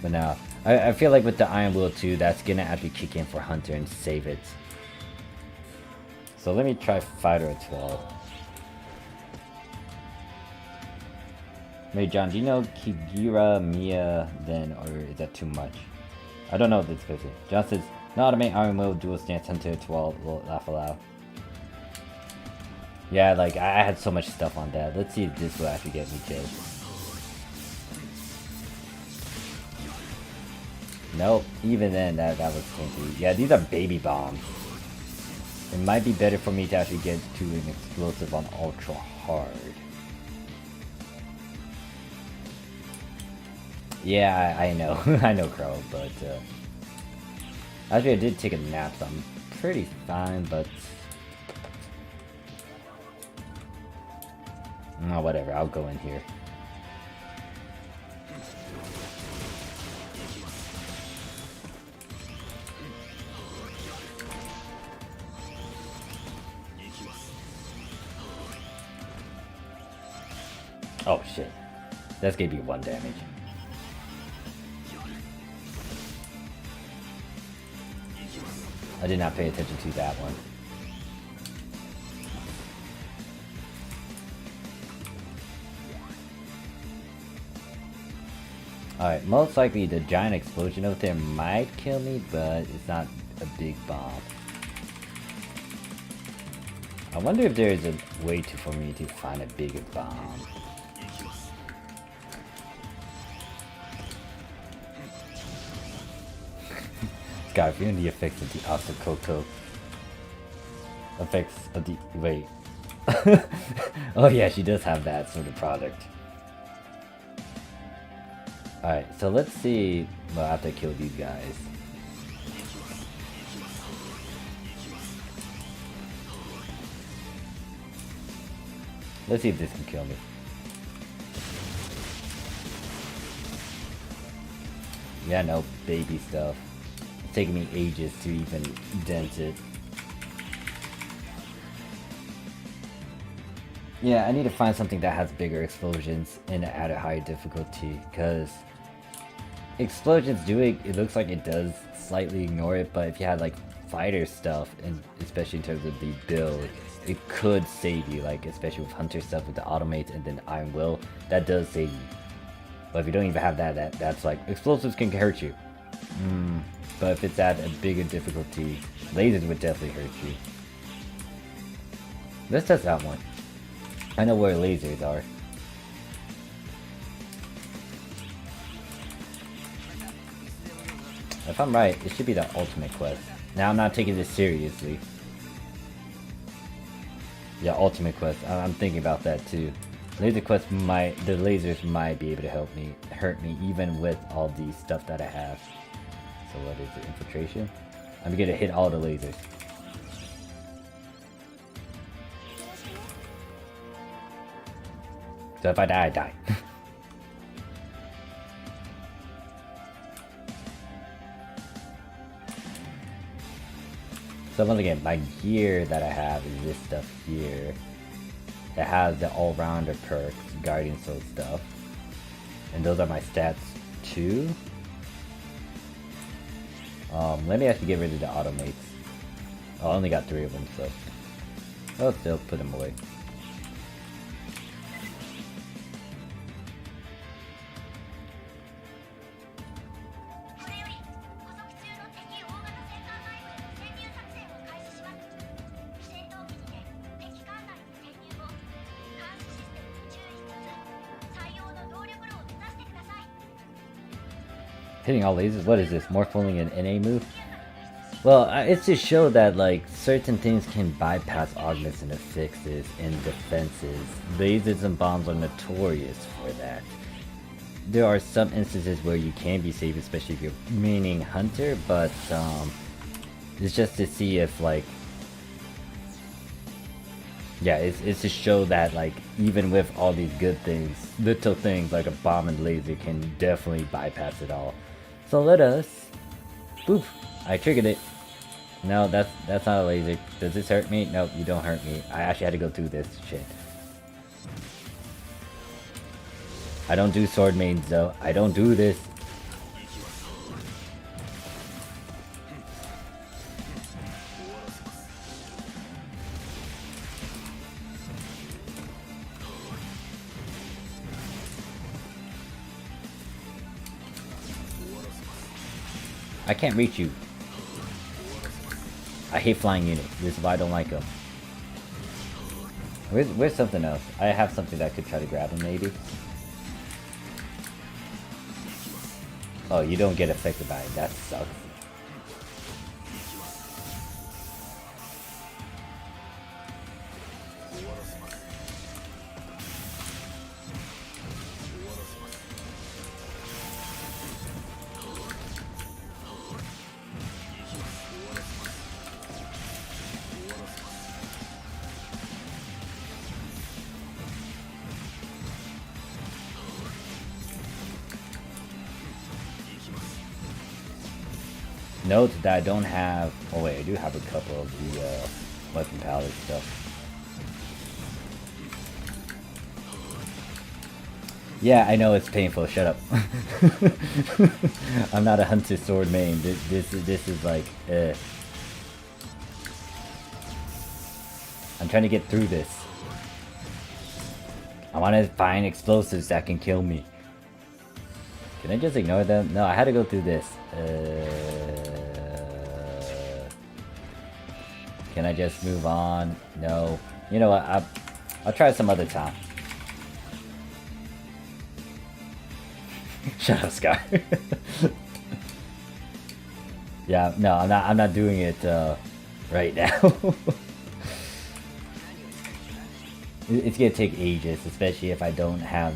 A: But now, I feel like with the Iron Will 2, that's gonna actually kick in for Hunter and save it. So let me try Fighter at 12. Wait, John, do you know Kigira, Mia, then, or is that too much? I don't know if it's 50. John says, no automate Iron Will, dual stance, Hunter 12, will laugh aloud. Yeah, like, I had so much stuff on that. Let's see if this will actually get me killed. Nope, even then, that was stinky. Yeah, these are baby bombs. It might be better for me to actually get to an explosive on ultra hard. Yeah, I know. I know, Crow, but actually I did take a nap, so I'm pretty fine, but oh, whatever, I'll go in here. Oh shit. That's gonna be 1 damage. I did not pay attention to that one. Alright, most likely the giant explosion over there might kill me, but it's not a big bomb. I wonder if there is a way for me to find a bigger bomb. God, feeling the effects of the Asakoko. Effects of the... wait. Oh yeah, she does have that sort of product. Alright, so let's see... well, after I kill these guys. Let's see if this can kill me. Yeah, no, baby stuff. Taking me ages to even dent it. Yeah, I need to find something that has bigger explosions and at a higher difficulty, because explosions it looks like it does slightly ignore it, but if you had like fighter stuff, and especially in terms of the build, it could save you, like especially with Hunter stuff with the automates and then Iron Will, that does save you. But if you don't even have that's like, explosives can hurt you. But if it's at a bigger difficulty, lasers would definitely hurt you. Let's test that one. I know where lasers are. If I'm right, it should be the ultimate quest. Now I'm not taking this seriously. Yeah, ultimate quest. I'm thinking about that too. Laser quest might, the lasers might be able to hurt me even with all the stuff that I have. So what is it? Infiltration? I'm gonna hit all the lasers. So if I die, I die. So once again, my gear that I have is this stuff here. It has the all-rounder perks, guardian soul stuff. And those are my stats too. Let me actually get rid of the automates. Oh, I only got 3 of them, so I'll still put them away. Hitting all lasers? What is this? Morphsuit an NA move? Well, it's to show that like certain things can bypass augments and affixes in defenses. Lasers and bombs are notorious for that. There are some instances where you can be safe, especially if you're meaning hunter, but it's just to see if like, yeah, it's to show that like even with all these good things, little things like a bomb and laser can definitely bypass it all. So let us, poof, I triggered it. No, that's not a laser. Does this hurt me? Nope, you don't hurt me. I actually had to go through this shit. I don't do sword mains though. I don't do this. I can't reach you. I hate flying units. This is why I don't like them. Where's something else? I have something that could try to grab him, maybe. Oh, you don't get affected by it. That sucks. Note that I don't have. Oh wait, I do have a couple of the weapon palette stuff. Yeah, I know it's painful. Shut up. I'm not a hunter sword main. This is like. I'm trying to get through this. I want to find explosives that can kill me. Can I just ignore them? No, I had to go through this. Can I just move on? No. You know what? I'll try some other time. Shut up, Scar. Yeah, no, I'm not doing it right now. It's gonna take ages, especially if I don't have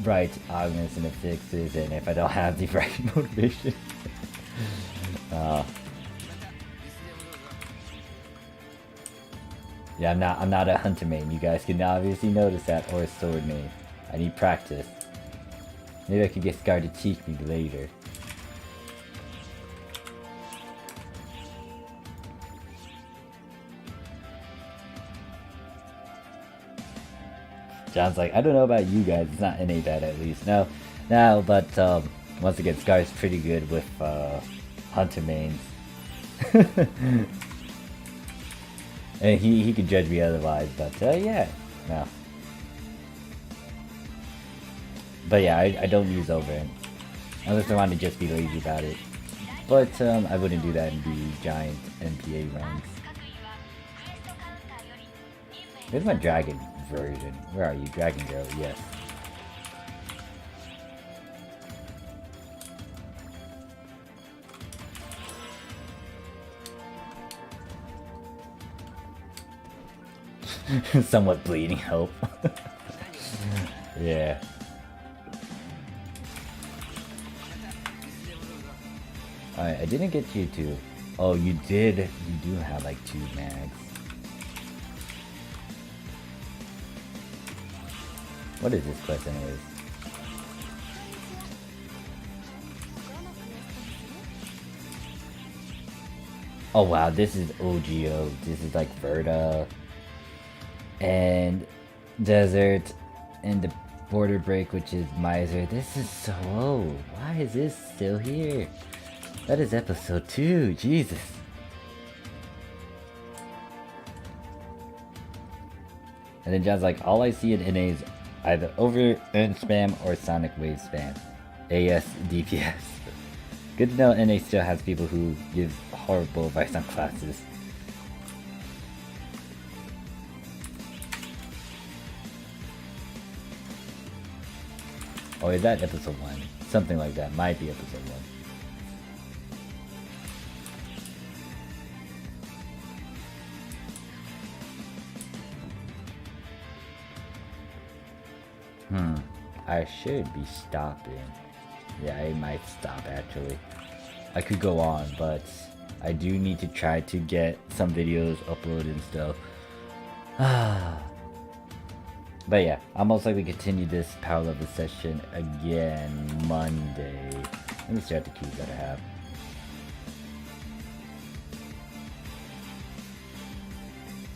A: right augments and affixes, and if I don't have the right motivation. Yeah, I'm not a hunter main. You guys can obviously notice that, or a sword main. I need practice. Maybe I could get Scar to teach me later. John's like, I don't know about you guys. It's not NA bad at least. No, but once again, Scar's pretty good with hunter mains. And he can judge me otherwise, but yeah, no. But yeah, I don't use overhand. Unless I want to just be lazy about it. But I wouldn't do that in the giant NPA ranks. Where's my dragon version? Where are you? Dragon girl, yes. Somewhat bleeding help. Yeah. Alright, I didn't get you to. Oh, you did. You do have like 2 mags. What is this quest anyways? Oh wow, this is OGO. This is like Verda and Desert and the Border Break, which is Miser. This is so old. Why is this still here? That is episode 2. Jesus. And then John's like, all I see in NA is either over and spam or Sonic Wave spam. AS DPS. Good to know NA still has people who give horrible advice on classes. Oh, is that episode 1? Something like that. Might be episode 1. I should be stopping. Yeah, I might stop actually. I could go on, but I do need to try to get some videos uploaded and stuff. But yeah, I'll most likely continue this power level session again Monday. Let me start the keys that I have.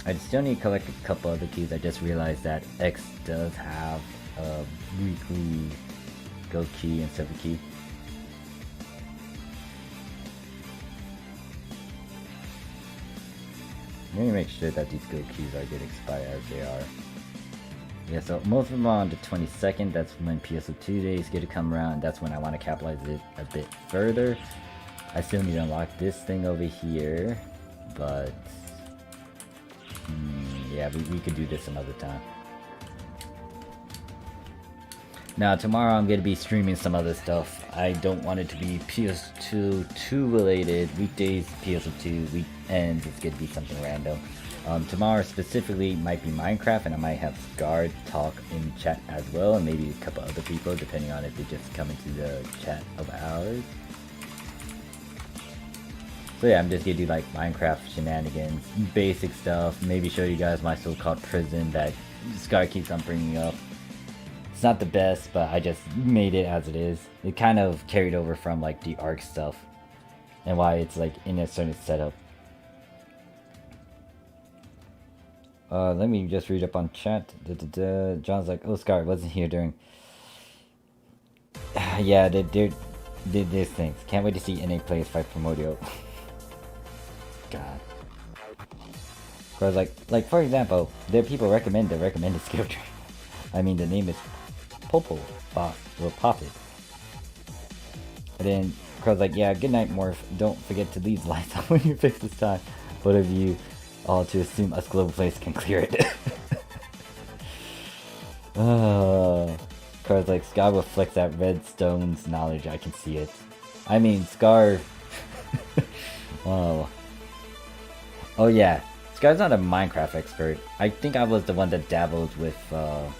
A: I still need to collect a couple other keys. I just realized that X does have a weekly go key and silver key. Let me make sure that these go keys are going to expire as they are. Yeah, so most of them are on the 22nd. That's when PSO2 days get to come around. That's when I want to capitalize it a bit further. I still need to unlock this thing over here, but yeah, we could do this another time. Now tomorrow I'm going to be streaming some other stuff. I don't want it to be PSO2 related. Weekdays PSO2, weekends it's going to be something random. Tomorrow specifically might be Minecraft, and I might have Scar talk in chat as well, and maybe a couple other people depending on if they just come into the chat of ours. So yeah, I'm just gonna do like Minecraft shenanigans, basic stuff, maybe show you guys my so-called prison that Scar keeps on bringing up. It's not the best, but I just made it as it is. It kind of carried over from like the Ark stuff and why it's like in a certain setup. Let me just read up on chat. John's like, oh, Scar wasn't here during. Yeah, there's things. Can't wait to see NA players fight Primordial. God. Cause like for example, there are people recommend the recommended skill tree. I mean, the name is Popo Boss or Poppet. And then Crow's like, yeah, good night, Morph. Don't forget to leave the lights on when you fix this time. Both of you all to assume us global players can clear it. Crow's like, Scar reflects that Redstone's knowledge. I can see it. I mean, Scar. Oh. Oh yeah. Scar's not a Minecraft expert. I think I was the one that dabbled with a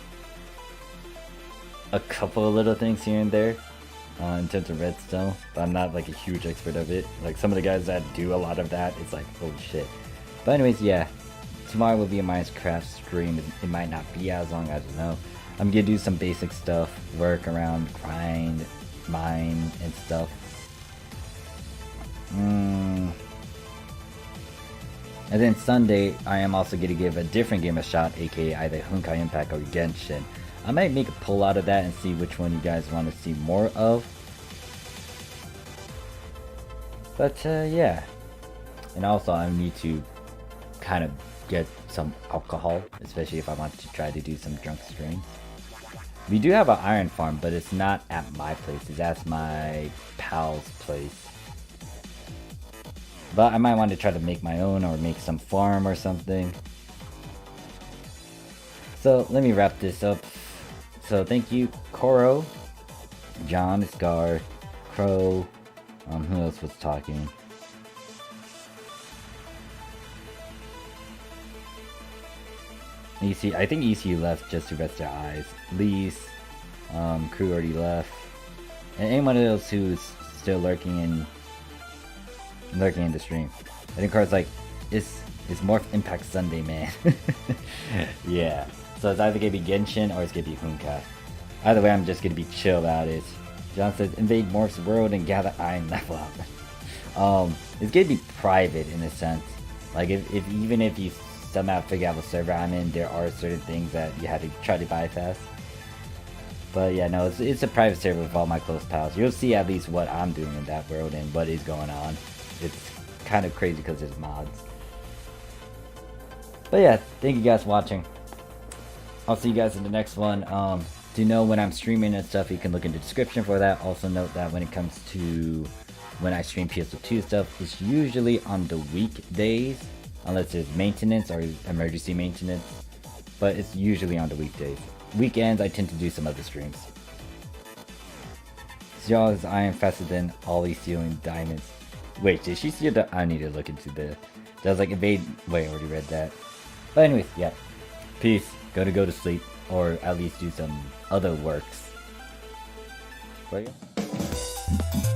A: couple of little things here and there in terms of redstone, but I'm not like a huge expert of it. Like some of the guys that do a lot of that, it's like, oh shit. But anyways, yeah, tomorrow will be a Minecraft stream. It might not be as long, I don't know. I'm gonna do some basic stuff, work around, grind, mine, and stuff. And then Sunday, I am also going to give a different game a shot, aka either Honkai Impact or Genshin. I might make a poll out of that and see which one you guys want to see more of. But yeah. And also I need to kind of get some alcohol, especially if I want to try to do some drunk streams. We do have an iron farm, but it's not at my place. It's at my pal's place. But I might want to try to make my own or make some farm or something. So let me wrap this up. So thank you, Koro, John, Scar, Crow, who else was talking? EC, I think EC left just to rest their eyes. Lease, crew already left. And anyone else who's still lurking in the stream. I think Car's like, it's Morph Impact Sunday, man. Yeah. So it's either gonna be Genshin or it's gonna be Hunka. Either way, I'm just gonna be chill about it. John says, invade Morph's world and gather iron level up. It's gonna be private in a sense. Like if even if you somehow figure out what server I'm in, there are certain things that you have to try to bypass. But yeah, no, it's a private server with all my close pals. You'll see at least what I'm doing in that world and what is going on. It's kind of crazy because there's mods. But yeah, thank you guys for watching. I'll see you guys in the next one. To know when I'm streaming and stuff, you can look in the description for that. Also note that when it comes to when I stream PSO2 stuff, it's usually on the weekdays, unless there's maintenance or emergency maintenance. But it's usually on the weekdays. Weekends, I tend to do some other streams. Y'all's iron faster than Ollie stealing diamonds. Wait, did she steal the? I need to look into the. That was like invade. Wait, I already read that. But anyways, yeah. Peace. Go to sleep, or at least do some other works. Where are you?